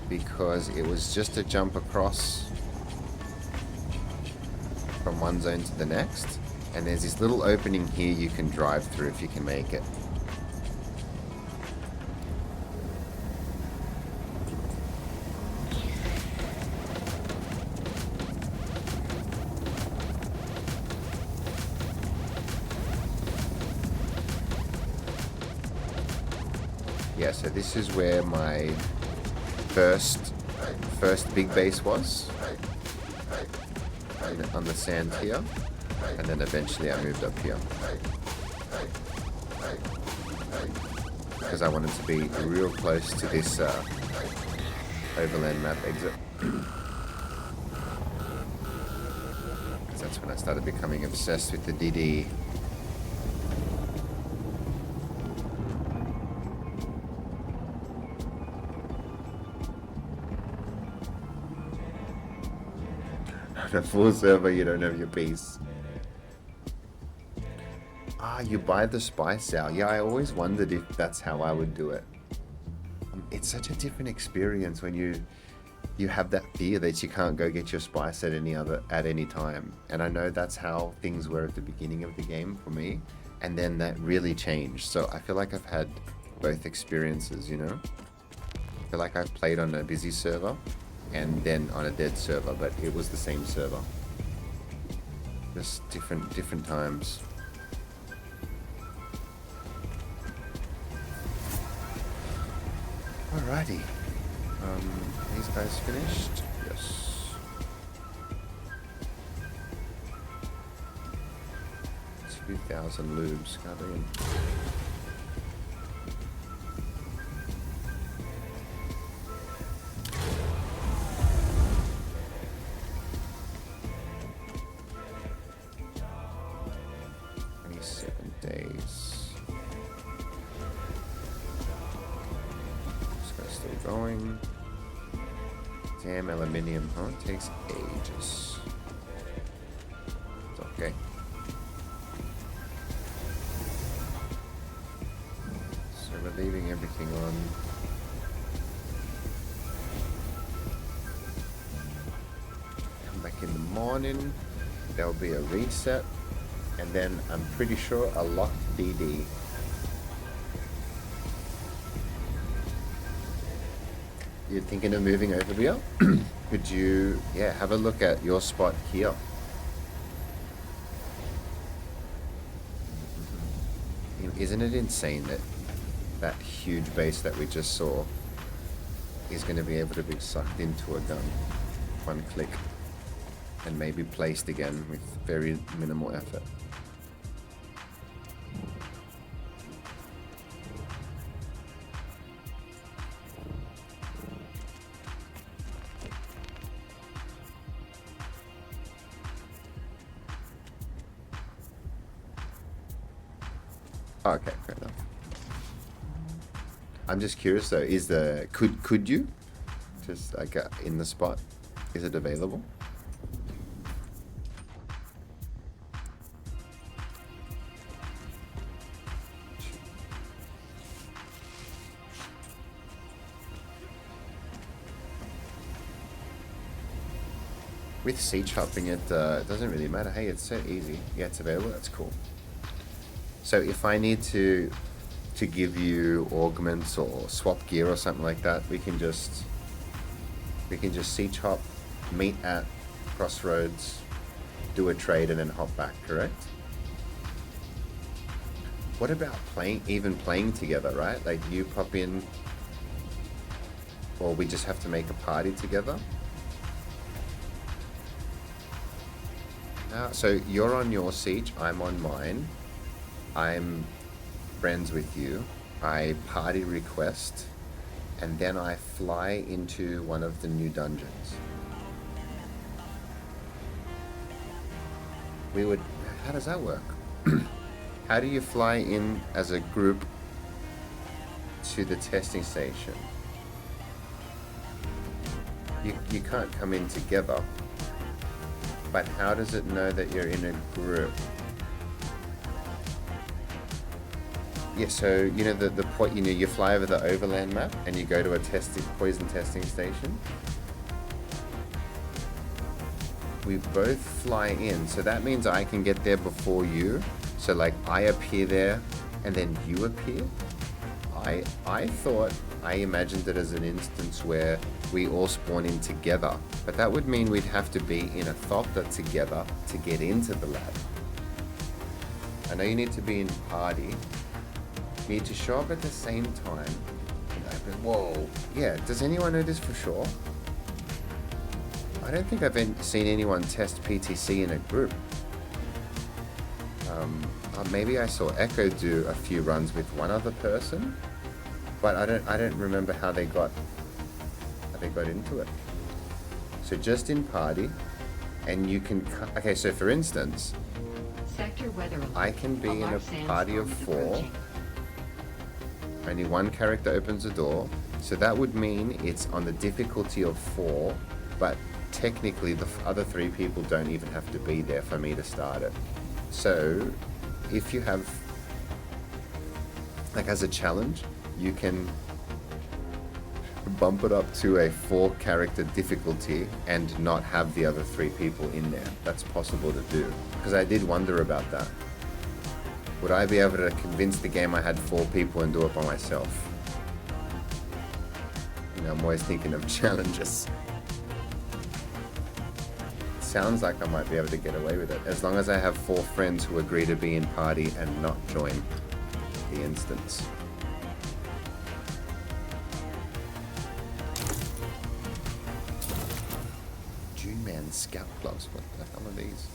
because it was just a jump across from one zone to the next, and there's this little opening here you can drive through if you can make it. Yeah, so this is where my first big base was, on the sand here, and then eventually I moved up here because I wanted to be real close to this overland map exit, because that's when I started becoming obsessed with the DD. A full server, you don't have your piece. Ah, you buy the spice out. Yeah, I always wondered if that's how I would do it. It's such a different experience when you have that fear that you can't go get your spice at any time. And I know that's how things were at the beginning of the game for me, and then that really changed. So I feel like I've had both experiences, you know? I feel like I've played on a busy server and then on a dead server, but it was the same server. Just different times. Alrighty. These guys finished? Yes. 2,000 lubes coming in. Going. Damn aluminium, huh? It takes ages. It's okay. So we're leaving everything on. Come back in the morning. There'll be a reset. And then I'm pretty sure a locked DD. You're thinking of moving over here? Could you, yeah, have a look at your spot here. Isn't it insane that that huge base that we just saw is going to be able to be sucked into a gun, one click, and maybe placed again with very minimal effort? Okay, fair enough. I'm just curious though, is the could you just like in the spot, is it available? With siege hopping, it doesn't really matter. Hey, it's so easy. Yeah, it's available. That's cool. So if I need to give you augments or swap gear or something like that, we can just siege hop, meet at crossroads, do a trade, and then hop back. Correct? What about even playing together? Right? Like you pop in, or we just have to make a party together. So you're on your siege, I'm on mine. I'm friends with you. I party request, and then I fly into one of the new dungeons. How does that work? How do you fly in as a group to the testing station? You can't come in together, but how does it know that you're in a group? Yeah, so you know the point, you fly over the overland map and you go to a poison testing station. We both fly in, so that means I can get there before you. So like I appear there and then you appear. I imagined it as an instance where we all spawn in together, but that would mean we'd have to be in a thopter together to get into the lab. I know you need to be in party. You need to show up at the same time. Whoa. Yeah, does anyone know this for sure? I don't think I've seen anyone test PTC in a group. Maybe I saw Echo do a few runs with one other person, but I don't remember how they got into it. So just in party, and you can. Okay, so for instance, Sector weather alert. I can be in a party of 4. Only one character opens the door, so that would mean it's on the difficulty of 4, but technically the other 3 people don't even have to be there for me to start it. So if you have, like as a challenge, you can bump it up to a 4 character difficulty and not have the other 3 people in there. That's possible to do, because I did wonder about that. Would I be able to convince the game I had 4 people and do it by myself? You know, I'm always thinking of challenges. Sounds like I might be able to get away with it, as long as I have 4 friends who agree to be in party and not join the instance. June Man Scout Gloves, what the hell are these?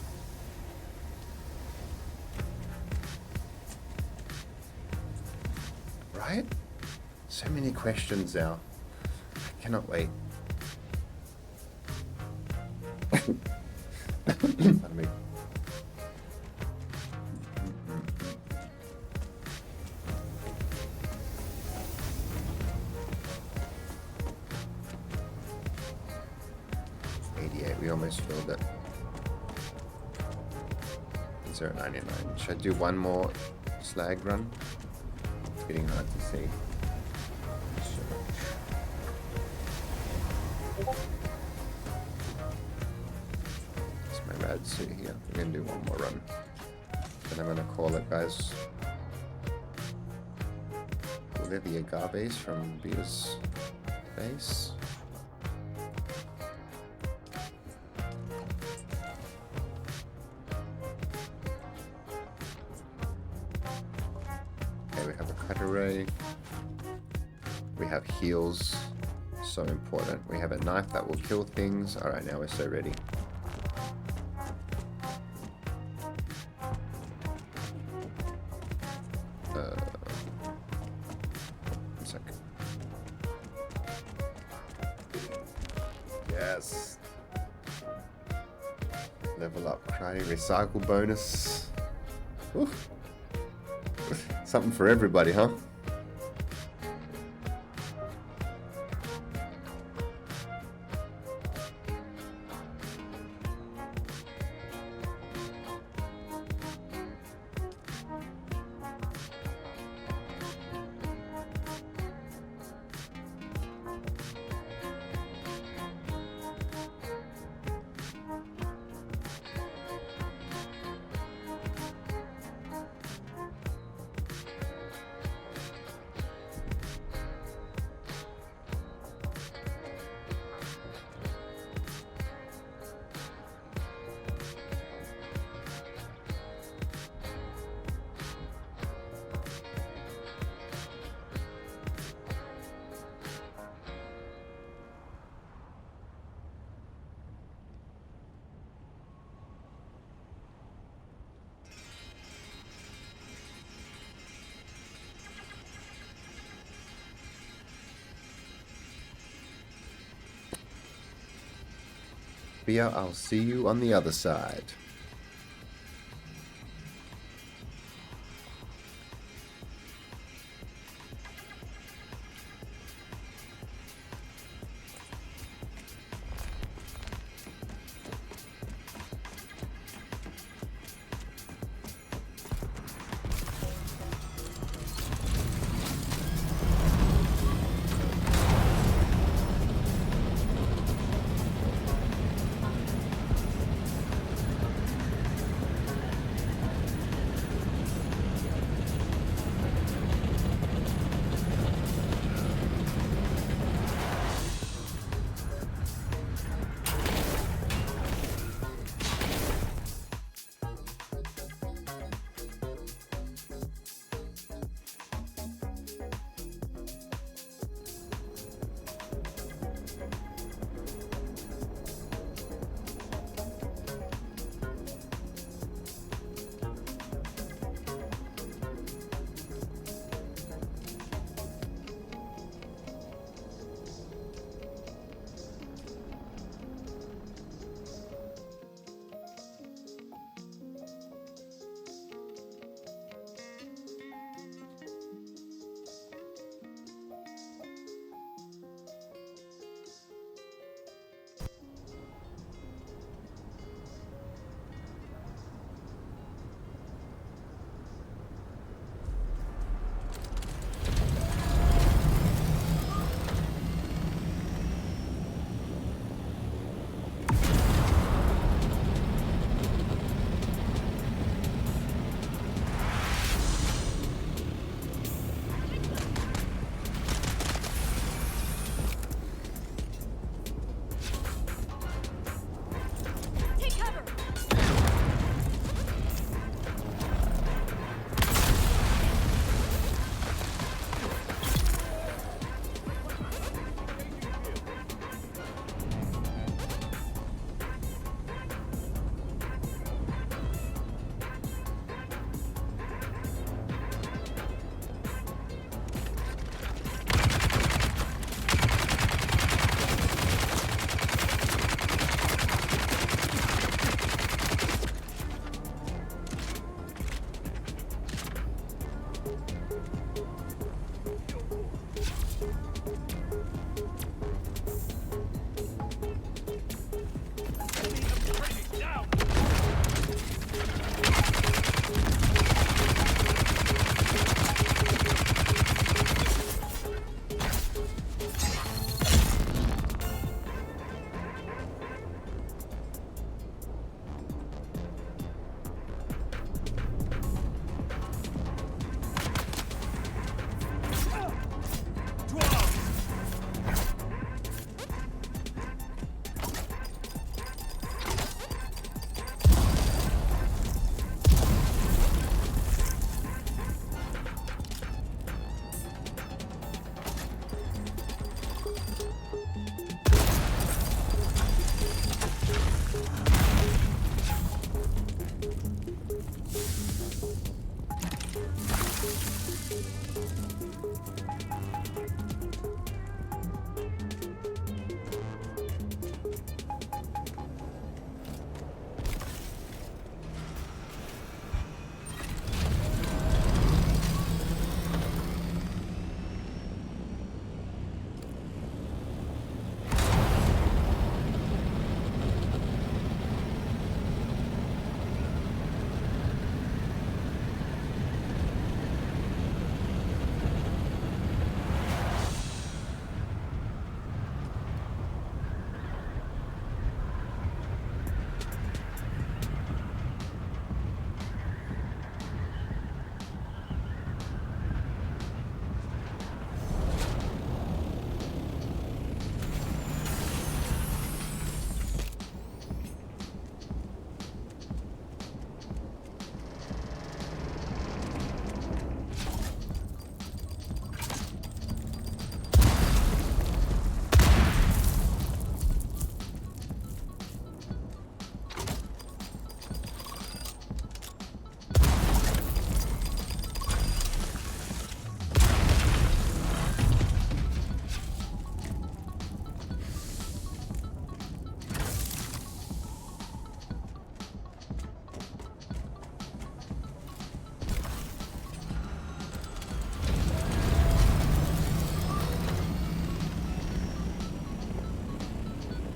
So many questions now. I cannot wait. Pardon me. 88, we almost filled it. 0.99. Should I do one more slag run? It's getting hard to see. It's my rad suit here. We're gonna do one more run. Then I'm gonna call it, guys. Will there be agaves from Bea's base? Okay, we have a cut array. We have heals, so important. We have a knife that will kill things. All right, now we're so ready. One second. Yes. Level up, karate, recycle bonus. Oof. Something for everybody, huh? Bia, I'll see you on the other side.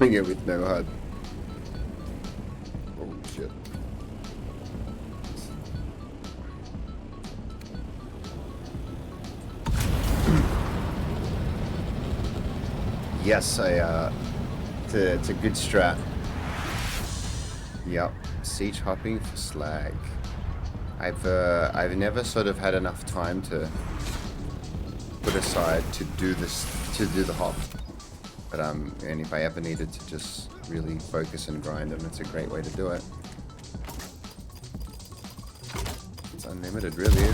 Doing it with no HUD. Oh shit. Yes, it's a good strat. Yep, siege hopping for slag. I've never sort of had enough time to put aside to do this, to do the hop. But and if I ever needed to just really focus and grind them, it's a great way to do it. It's unlimited, really.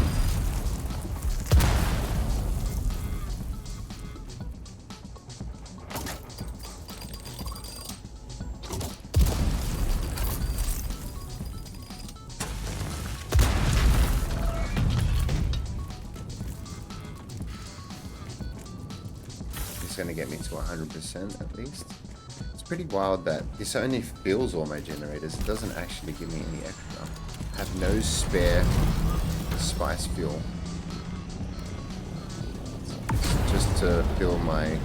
Going to get me to 100% at least. It's pretty wild that this only fills all my generators. It doesn't actually give me any extra. I have no spare spice fuel. It's just to fill my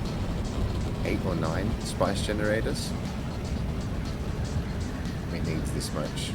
8 or 9 spice generators. It needs this much.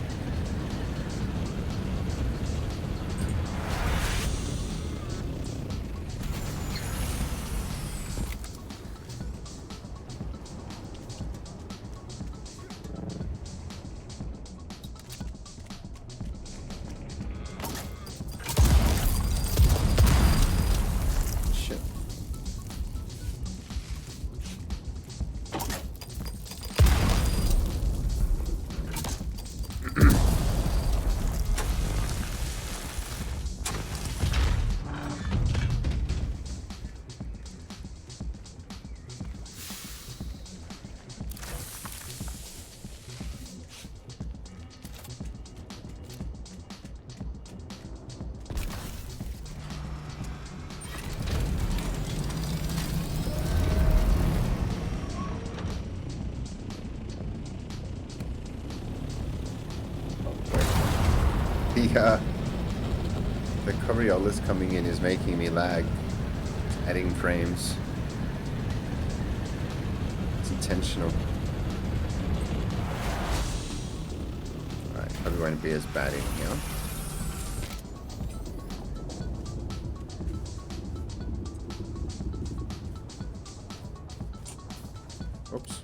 The Coriolis coming in is making me lag, adding frames. It's intentional. Alright, probably won't be as bad in here. Oops.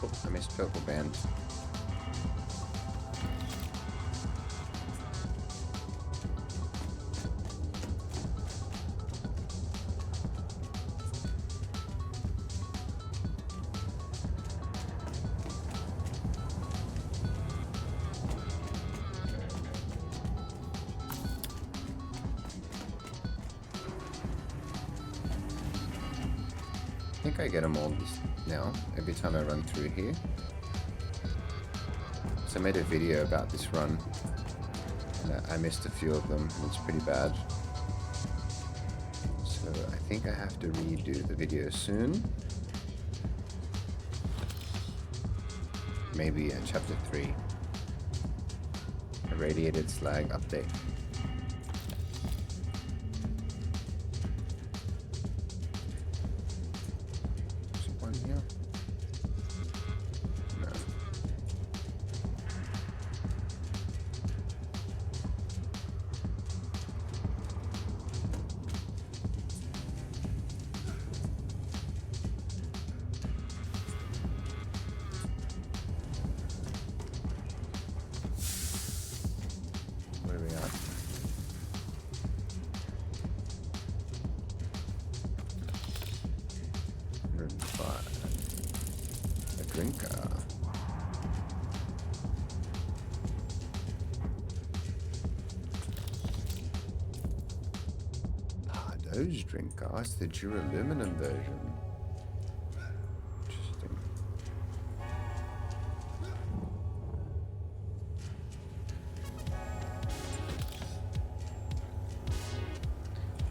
Oh, I missed purple band. I think I get them all now, every time I run through here. So I made a video about this run. And I missed a few of them. It's pretty bad. So I think I have to redo the video soon. Maybe in chapter 3. A radiated slag update. Is there one here? No. Where are we at? A drinker. Those drinkers, the duraluminum version. Interesting.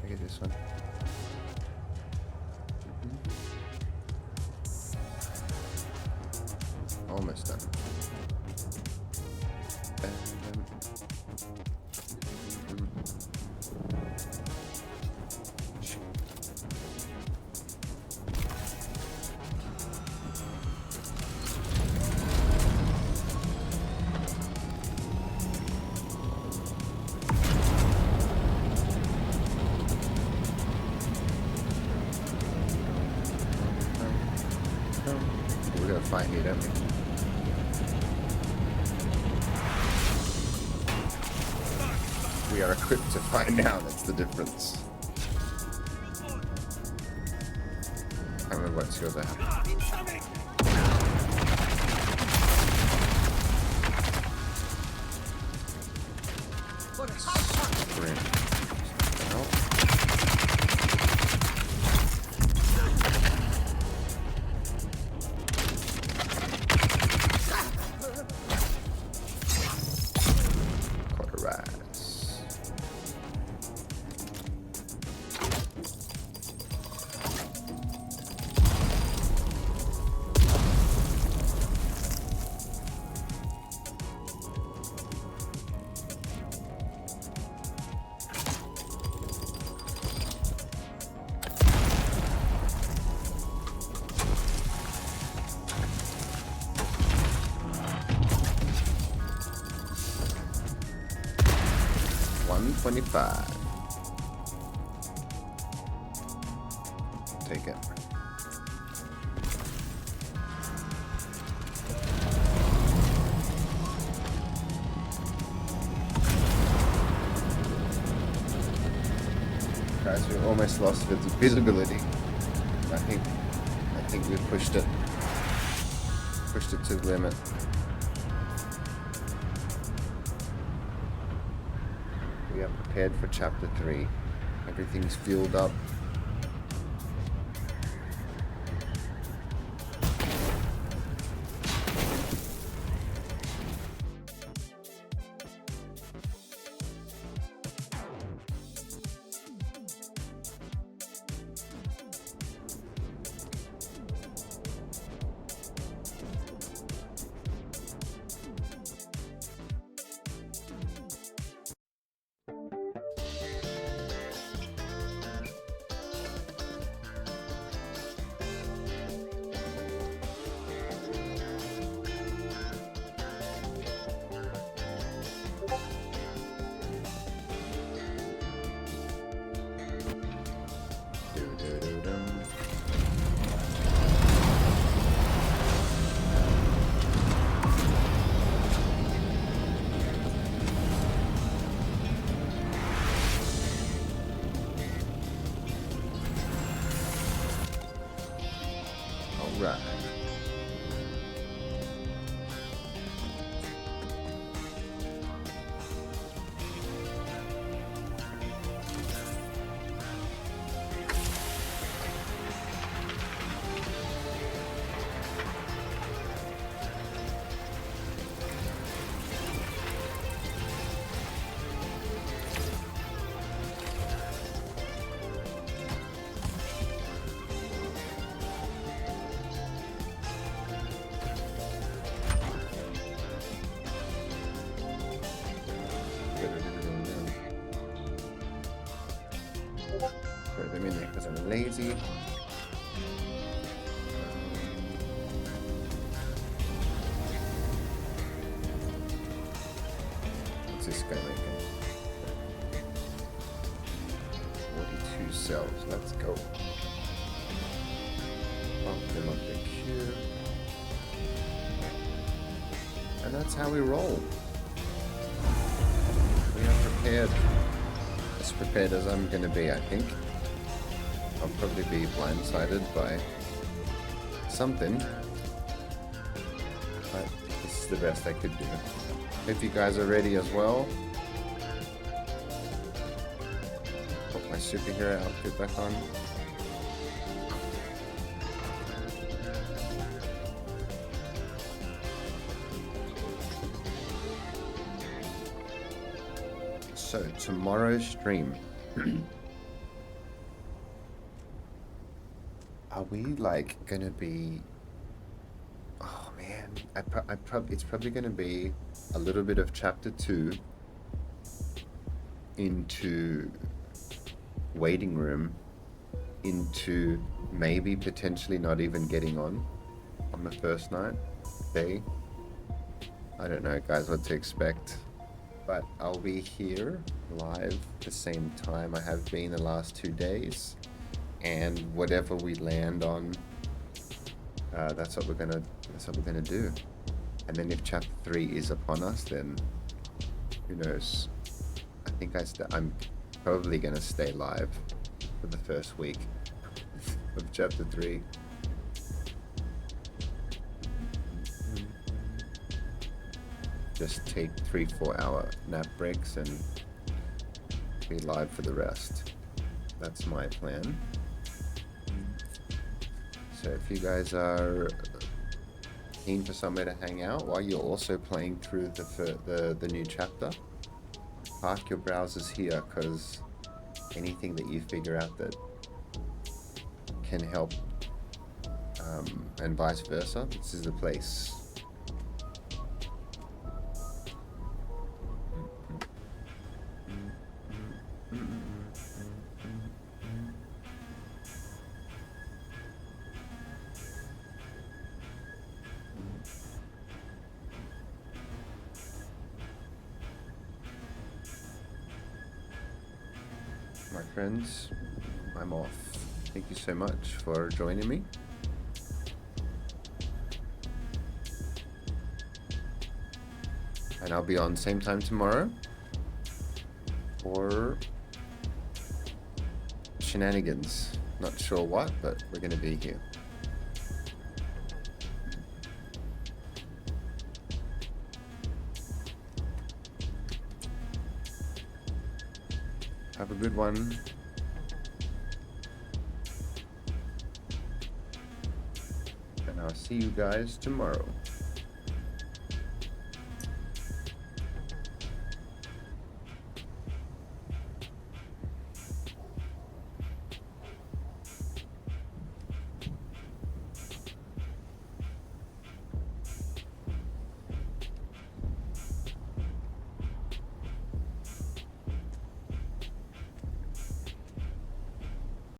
Can I get this one? Almost done. We're gonna fight here, don't we? We are equipped to fight now, that's the difference. I don't know what skills I have. Sprint. No. Cauterize. $125. Take it. Guys, we almost lost visibility. I think we pushed it to the limit. We are prepared for chapter 3. Everything's fueled up. Right. lazy. What's this guy making? 42 cells. Let's go. Pump them up the queue. And that's how we roll. We are prepared. As prepared as I'm going to be, I think. I'll probably be blindsided by something. But this is the best I could do. Hope you guys are ready as well. Put my superhero outfit back on. So, tomorrow's stream. Are we like gonna be... Oh man, it's probably gonna be a little bit of chapter 2 into waiting room, into maybe potentially not even getting on the first night, day. I don't know, guys, what to expect. But I'll be here live the same time I have been the last 2 days, and whatever we land on, that's what we're gonna do. And then if chapter 3 is upon us, then who knows? I think I'm probably gonna stay live for the first week of chapter 3. Just take 3-4 hour nap breaks and be live for the rest. That's my plan. So if you guys are keen for somewhere to hang out while you're also playing through the new chapter, park your browsers here, because anything that you figure out that can help, and vice versa, this is the place. My friends, I'm off. Thank you so much for joining me. And I'll be on same time tomorrow for shenanigans. Not sure what, but we're gonna be here. Have a good one. And I'll see you guys tomorrow.